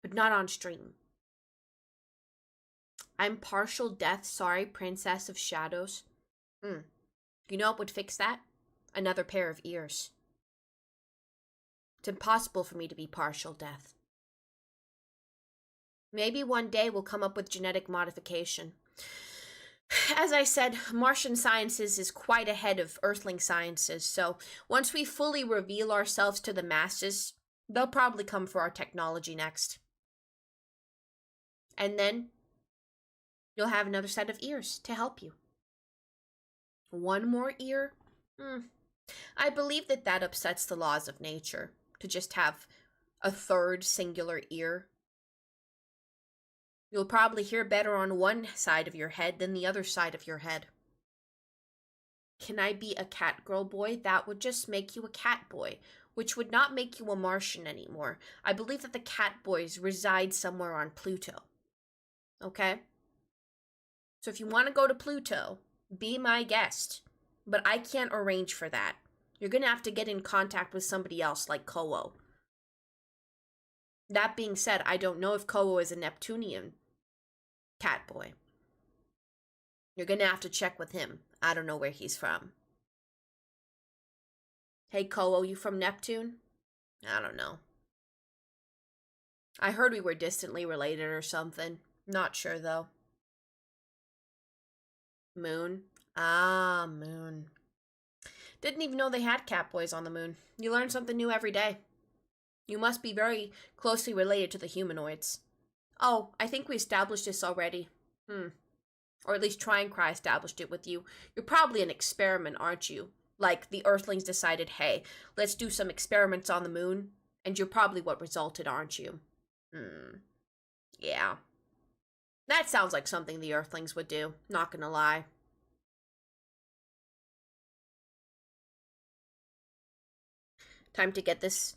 But not on stream. I'm partial death, sorry, Princess of Shadows. You know what would fix that? Another pair of ears. It's impossible for me to be partial death. Maybe one day we'll come up with genetic modification. As I said, Martian sciences is quite ahead of Earthling sciences, so once we fully reveal ourselves to the masses, they'll probably come for our technology next. And then you'll have another set of ears to help you. One more ear? I believe that upsets the laws of nature, to just have a third singular ear. You'll probably hear better on one side of your head than the other side of your head. Can I be a cat girl boy? That would just make you a cat boy, which would not make you a Martian anymore. I believe that the cat boys reside somewhere on Pluto. Okay? So if you want to go to Pluto, be my guest. But I can't arrange for that. You're going to have to get in contact with somebody else like Kowo. That being said, I don't know if Kowo is a Neptunian cat boy. You're going to have to check with him. I don't know where he's from. Hey Kowo, you from Neptune? I don't know. I heard we were distantly related or something. Not sure though. Moon? Ah, Moon. Didn't even know they had catboys on the moon. You learn something new every day. You must be very closely related to the humanoids. Oh, I think we established this already. Or at least Tryncry established it with you. You're probably an experiment, aren't you? Like the Earthlings decided, hey, let's do some experiments on the moon. And you're probably what resulted, aren't you? Yeah. That sounds like something the Earthlings would do, not gonna lie. Time to get this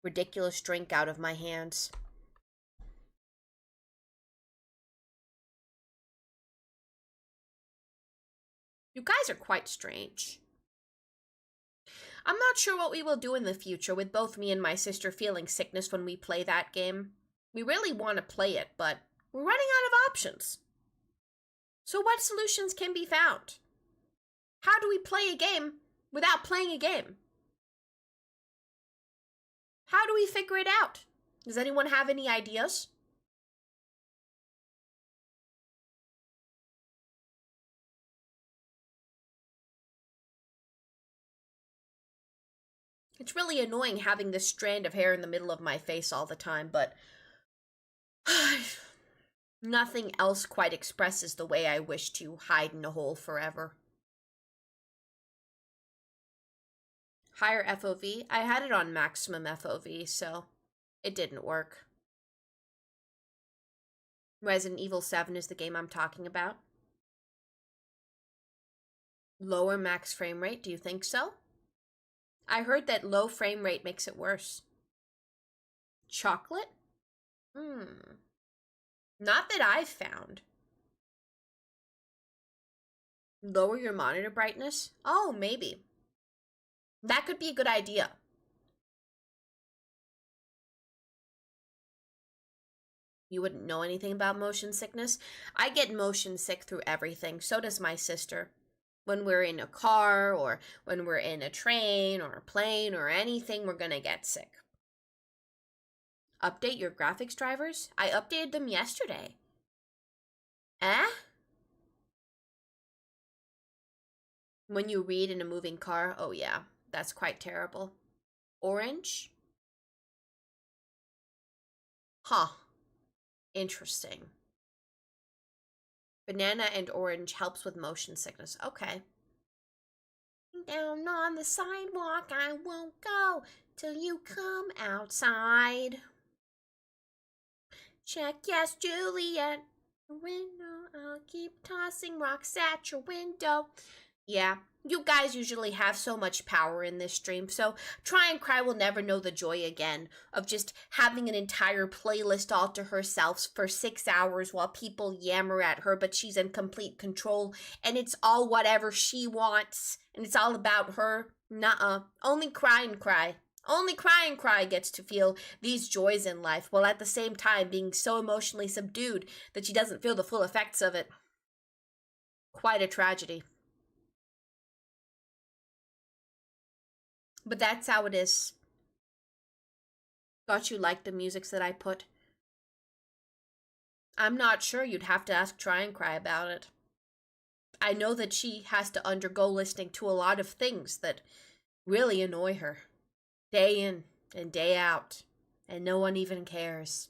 ridiculous drink out of my hands. You guys are quite strange. I'm not sure what we will do in the future with both me and my sister feeling sickness when we play that game. We really want to play it, but we're running out of options. So what solutions can be found? How do we play a game without playing a game? How do we figure it out? Does anyone have any ideas? It's really annoying having this strand of hair in the middle of my face all the time, but nothing else quite expresses the way I wish to hide in a hole forever. Higher FOV? I had it on maximum FOV, so it didn't work. Resident Evil 7 is the game I'm talking about. Lower max frame rate, do you think so? I heard that low frame rate makes it worse. Chocolate? Not that I've found. Lower your monitor brightness? Oh, maybe. That could be a good idea. You wouldn't know anything about motion sickness? I get motion sick through everything. So does my sister. When we're in a car, or when we're in a train, or a plane, or anything, we're gonna get sick. Update your graphics drivers? I updated them yesterday. Eh? When you read in a moving car? Oh yeah, that's quite terrible. Orange? Huh. Interesting. Banana and orange helps with motion sickness. Okay. Down on the sidewalk, I won't go till you come outside. Check, yes, Juliet. Window, I'll keep tossing rocks at your window. Yeah, you guys usually have so much power in this stream, so Try and Cry will never know the joy again of just having an entire playlist all to herself for 6 hours while people yammer at her, but she's in complete control, and it's all whatever she wants, and it's all about her. Nuh-uh. Only Cry and Cry. Only Cry and Cry gets to feel these joys in life, while at the same time being so emotionally subdued that she doesn't feel the full effects of it. Quite a tragedy. But that's how it is. Thought you liked the musics that I put. I'm not sure. You'd have to ask Try and Cry about it. I know that she has to undergo listening to a lot of things that really annoy her. Day in and day out. And no one even cares.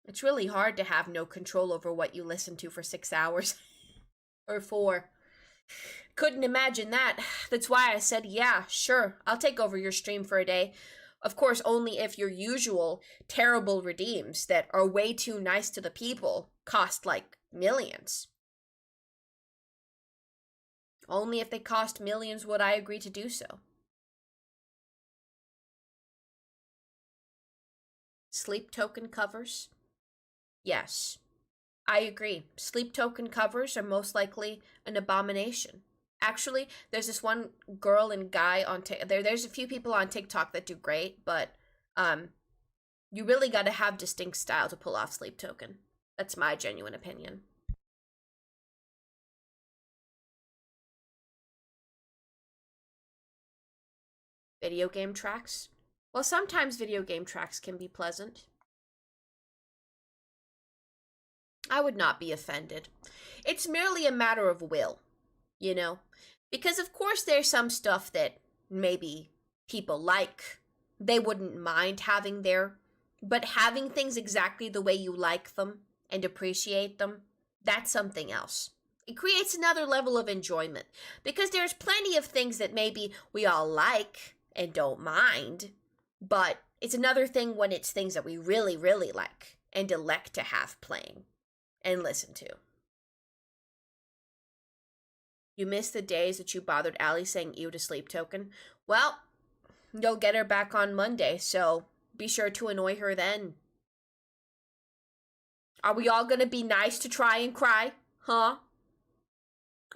It's really hard to have no control over what you listen to for 6 hours. Or 4. Couldn't imagine that. That's why I said, yeah, sure, I'll take over your stream for a day. Of course, only if your usual terrible redeems that are way too nice to the people cost like millions. Only if they cost millions would I agree to do so. Sleep token covers? Yes. I agree. Sleep token covers are most likely an abomination. Actually, there's this one girl and guy on there's a few people on TikTok that do great, but you really got to have distinct style to pull off sleep token. That's my genuine opinion. Video game tracks? Well, sometimes video game tracks can be pleasant. I would not be offended. It's merely a matter of will, you know? Because of course there's some stuff that maybe people like, they wouldn't mind having there, but having things exactly the way you like them and appreciate them, that's something else. It creates another level of enjoyment, because there's plenty of things that maybe we all like and don't mind, but it's another thing when it's things that we really, really like and elect to have playing and listen to. You miss the days that you bothered Allie saying ew to sleep token? Well, you'll get her back on Monday, so be sure to annoy her then. Are we all gonna be nice to Try and Cry? Huh?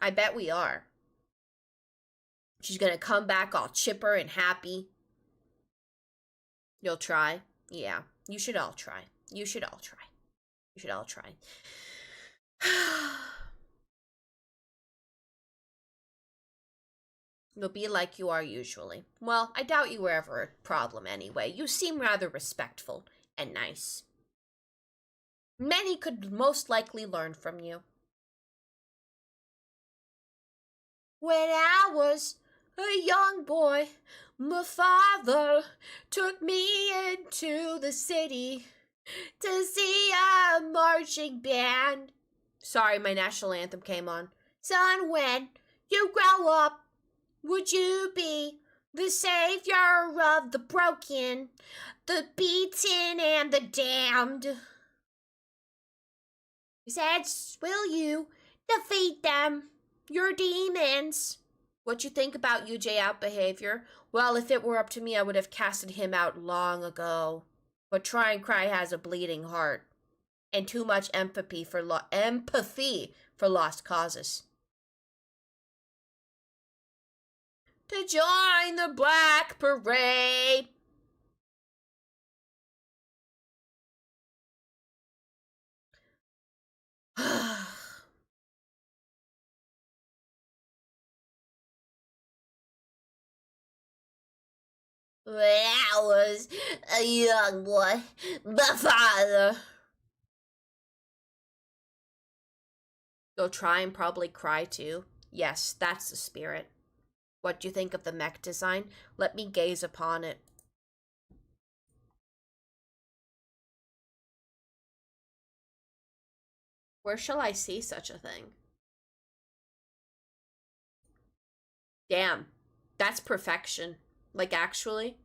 I bet we are. She's gonna come back all chipper and happy. You'll try? Yeah, you should all try. You should all try. You should all try. You'll be like you are usually. Well, I doubt you were ever a problem anyway. You seem rather respectful and nice. Many could most likely learn from you. When I was a young boy, my father took me into the city to see a marching band. Sorry, my national anthem came on. Son, when you grow up, would you be the savior of the broken, the beaten, and the damned? He said, will you defeat them, your demons? What you think about UJ out behavior? Well, if it were up to me, I would have casted him out long ago. But Tryncry has a bleeding heart and too much empathy for lost causes. To join the Black Parade. When I was a young boy, my father. You'll try and probably cry too. Yes, that's the spirit. What do you think of the mech design? Let me gaze upon it. Where shall I see such a thing? Damn, that's perfection. Like, actually,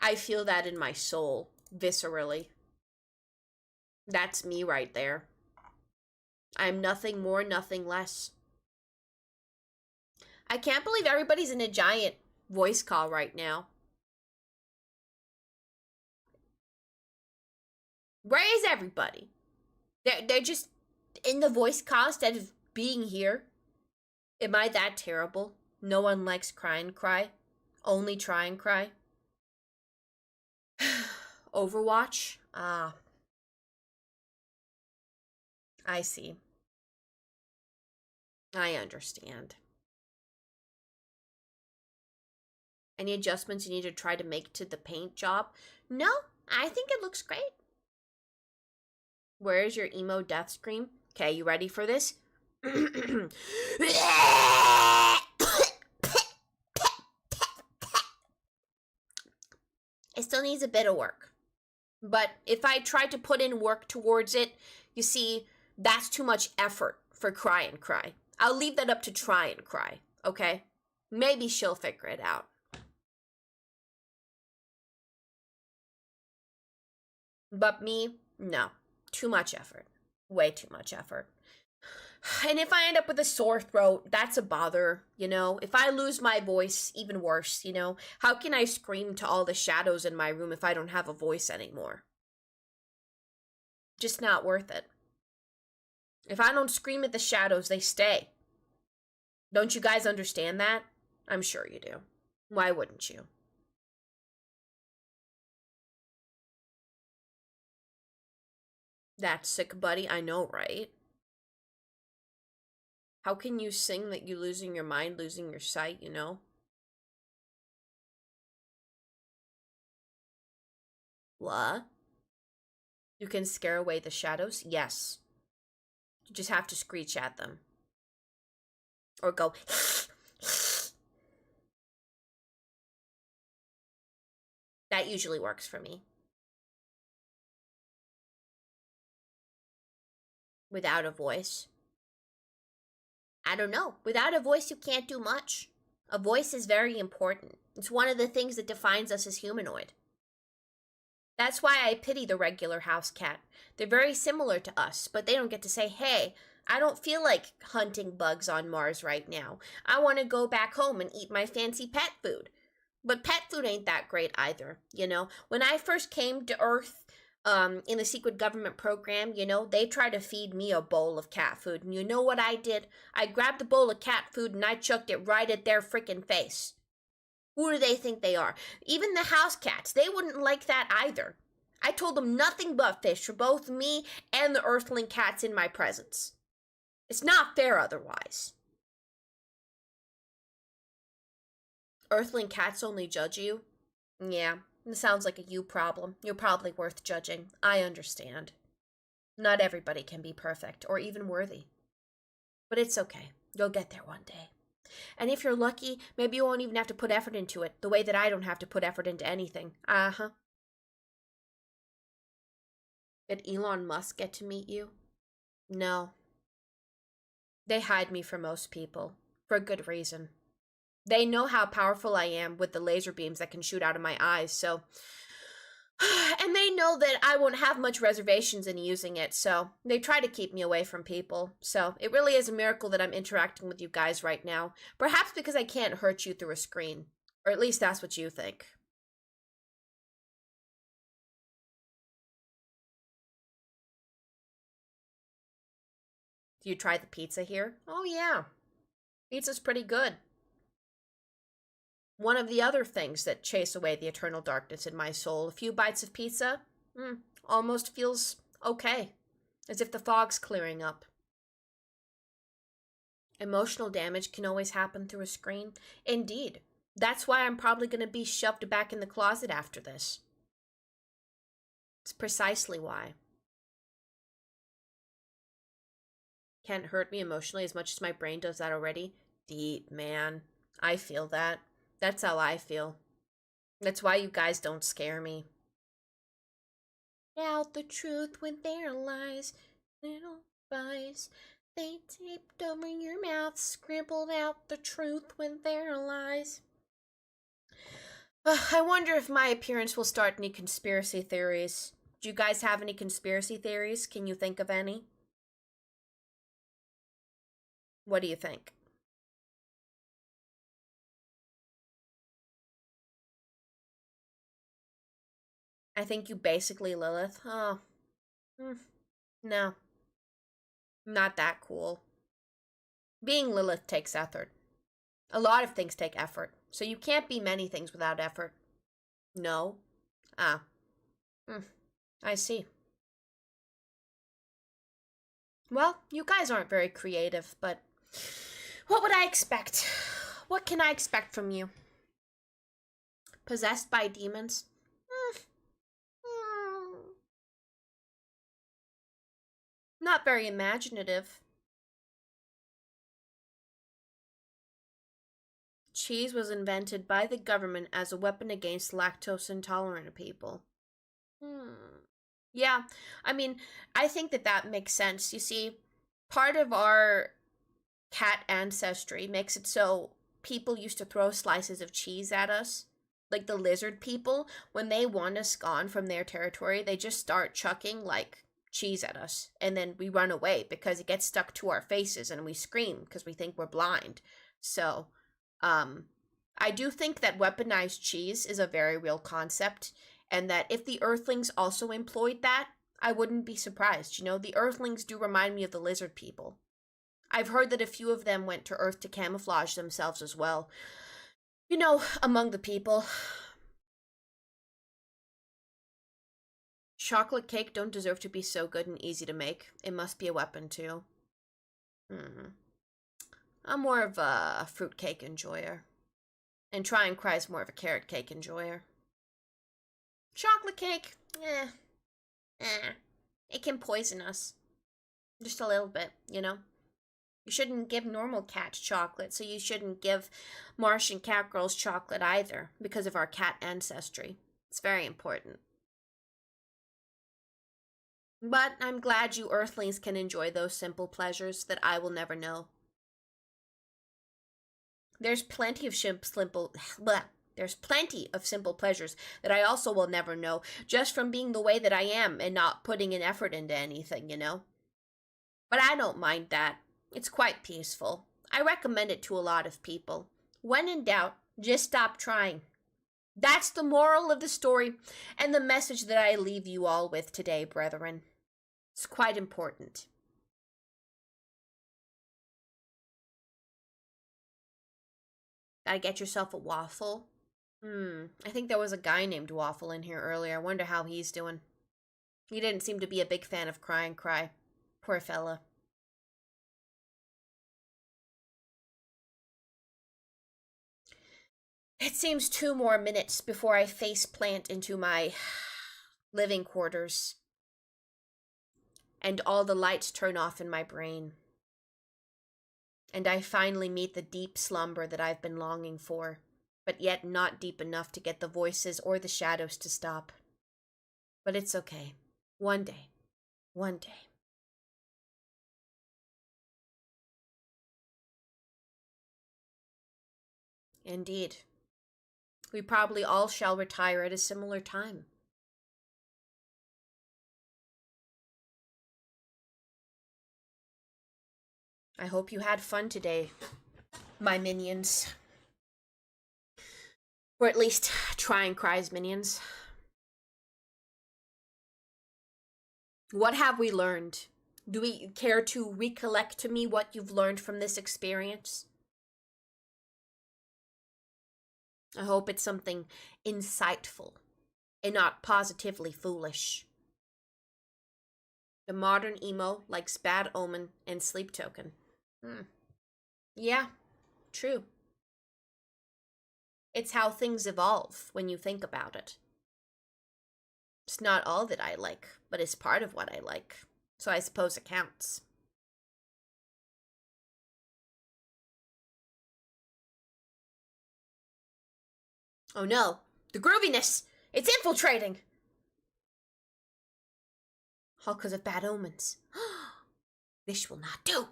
I feel that in my soul, viscerally. That's me right there. I am nothing more, nothing less. I can't believe everybody's in a giant voice call right now. Where is everybody? They're just in the voice call instead of being here. Am I that terrible? No one likes Cry. Only Tryncry. Overwatch? Ah. I see. I understand. Any adjustments you need to try to make to the paint job? No, I think it looks great. Where's your emo death scream? Okay, you ready for this? It still needs a bit of work. But if I try to put in work towards it, you see, that's too much effort for Cry. I'll leave that up to Tryncry, okay? Maybe she'll figure it out. But me, no. Too much effort. Way too much effort. And if I end up with a sore throat, that's a bother, you know? If I lose my voice, even worse, you know? How can I scream to all the shadows in my room if I don't have a voice anymore? Just not worth it. If I don't scream at the shadows, they stay. Don't you guys understand that? I'm sure you do. Why wouldn't you? That's sick, buddy. I know, right? How can you sing that you losing your mind, losing your sight, you know? What? You can scare away the shadows? Yes. You just have to screech at them. Or go... That usually works for me. Without a voice. I don't know. Without a voice, you can't do much. A voice is very important. It's one of the things that defines us as humanoid. That's why I pity the regular house cat. They're very similar to us, but they don't get to say, hey, I don't feel like hunting bugs on Mars right now. I want to go back home and eat my fancy pet food. But pet food ain't that great either, you know? When I first came to Earth, in the secret government program, you know, they tried to feed me a bowl of cat food. And you know what I did? I grabbed the bowl of cat food and I chucked it right at their freaking face. Who do they think they are? Even the house cats, they wouldn't like that either. I told them nothing but fish for both me and the earthling cats in my presence. It's not fair otherwise. Earthling cats only judge you? Yeah, it sounds like a you problem. You're probably worth judging. I understand. Not everybody can be perfect, or even worthy. But it's okay. You'll get there one day. And if you're lucky, maybe you won't even have to put effort into it, the way that I don't have to put effort into anything. Uh-huh. Did Elon Musk get to meet you? No. They hide me from most people, for a good reason. They know how powerful I am with the laser beams that can shoot out of my eyes, so... And they know that I won't have much reservations in using it, so they try to keep me away from people. So it really is a miracle that I'm interacting with you guys right now. Perhaps because I can't hurt you through a screen. Or at least that's what you think. Do you try the pizza here? Oh yeah. Pizza's pretty good. One of the other things that chase away the eternal darkness in my soul, a few bites of pizza, almost feels okay. As if the fog's clearing up. Emotional damage can always happen through a screen. Indeed. That's why I'm probably going to be shoved back in the closet after this. It's precisely why. Can't hurt me emotionally as much as my brain does that already. Deep, man. I feel that. That's how I feel. That's why you guys don't scare me. Out the truth when there lies little lies. They taped over your mouth, scribbled out the truth when there lies. I wonder if my appearance will start any conspiracy theories. Do you guys have any conspiracy theories? Can you think of any? What do you think? I think you basically Lilith. Oh. No. Not that cool. Being Lilith takes effort. A lot of things take effort. So you can't be many things without effort. No? Ah. I see. Well, you guys aren't very creative, but what would I expect? What can I expect from you? Possessed by demons? Not very imaginative. Cheese was invented by the government as a weapon against lactose intolerant people. Yeah, I mean, I think that makes sense. You see, part of our cat ancestry makes it so people used to throw slices of cheese at us. Like the lizard people, when they want us gone from their territory, they just start chucking, like, cheese at us. And then we run away because it gets stuck to our faces and we scream because we think we're blind. So, I do think that weaponized cheese is a very real concept. And that if the Earthlings also employed that, I wouldn't be surprised. You know, the Earthlings do remind me of the lizard people. I've heard that a few of them went to Earth to camouflage themselves as well. You know, among the people. Chocolate cake don't deserve to be so good and easy to make. It must be a weapon, too. I'm more of a fruitcake enjoyer. And tryncry's more of a carrot cake enjoyer. Chocolate cake, it can poison us. Just a little bit, you know? You shouldn't give normal cats chocolate, so you shouldn't give Martian cat girls chocolate either, because of our cat ancestry. It's very important. But I'm glad you Earthlings can enjoy those simple pleasures that I will never know. There's plenty of simple pleasures that I also will never know, just from being the way that I am and not putting an effort into anything, you know? But I don't mind that. It's quite peaceful. I recommend it to a lot of people. When in doubt, just stop trying. That's the moral of the story and the message that I leave you all with today, brethren. It's quite important. Gotta get yourself a waffle. I think there was a guy named Waffle in here earlier. I wonder how he's doing. He didn't seem to be a big fan of tryncry. Poor fella. It seems 2 more minutes before I face plant into my living quarters. And all the lights turn off in my brain. And I finally meet the deep slumber that I've been longing for, but yet not deep enough to get the voices or the shadows to stop. But it's okay. One day. One day. Indeed. We probably all shall retire at a similar time. I hope you had fun today, my minions. Or at least tryncry's minions. What have we learned? Do we care to recollect to me what you've learned from this experience? I hope it's something insightful and not positively foolish. The modern emo likes Bad Omen and Sleep Token. Yeah, true. It's how things evolve when you think about it. It's not all that I like, but it's part of what I like. So I suppose it counts. Oh no, the grooviness! It's infiltrating! All because of Bad Omens. This will not do.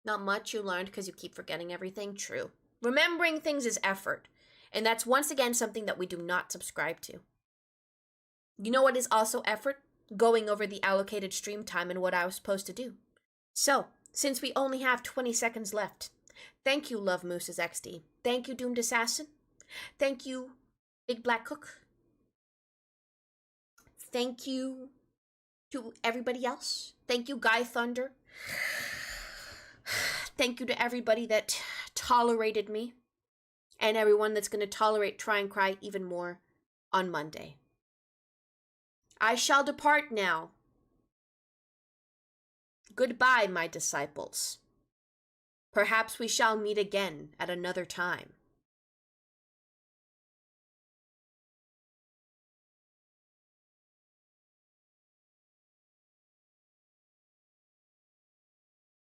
Not much you learned because you keep forgetting everything. True. Remembering things is effort. And that's once again something that we do not subscribe to. You know what is also effort? Going over the allocated stream time and what I was supposed to do. So, since we only have 20 seconds left, thank you, Love Moose's XD. Thank you, Doomed Assassin. Thank you, Big Black Cook. Thank you to everybody else. Thank you, Guy Thunder. Thank you to everybody that tolerated me. And everyone that's going to tolerate tryncry even more on Monday. I shall depart now. Goodbye, my disciples. Perhaps we shall meet again at another time.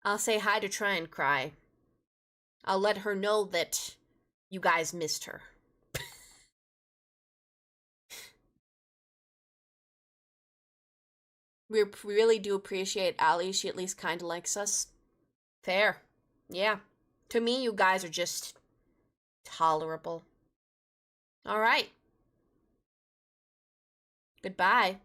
I'll say hi to tryncry. I'll let her know that you guys missed her. We really do appreciate Allie. She at least kind of likes us. Fair. Yeah. To me, you guys are just tolerable. All right. Goodbye.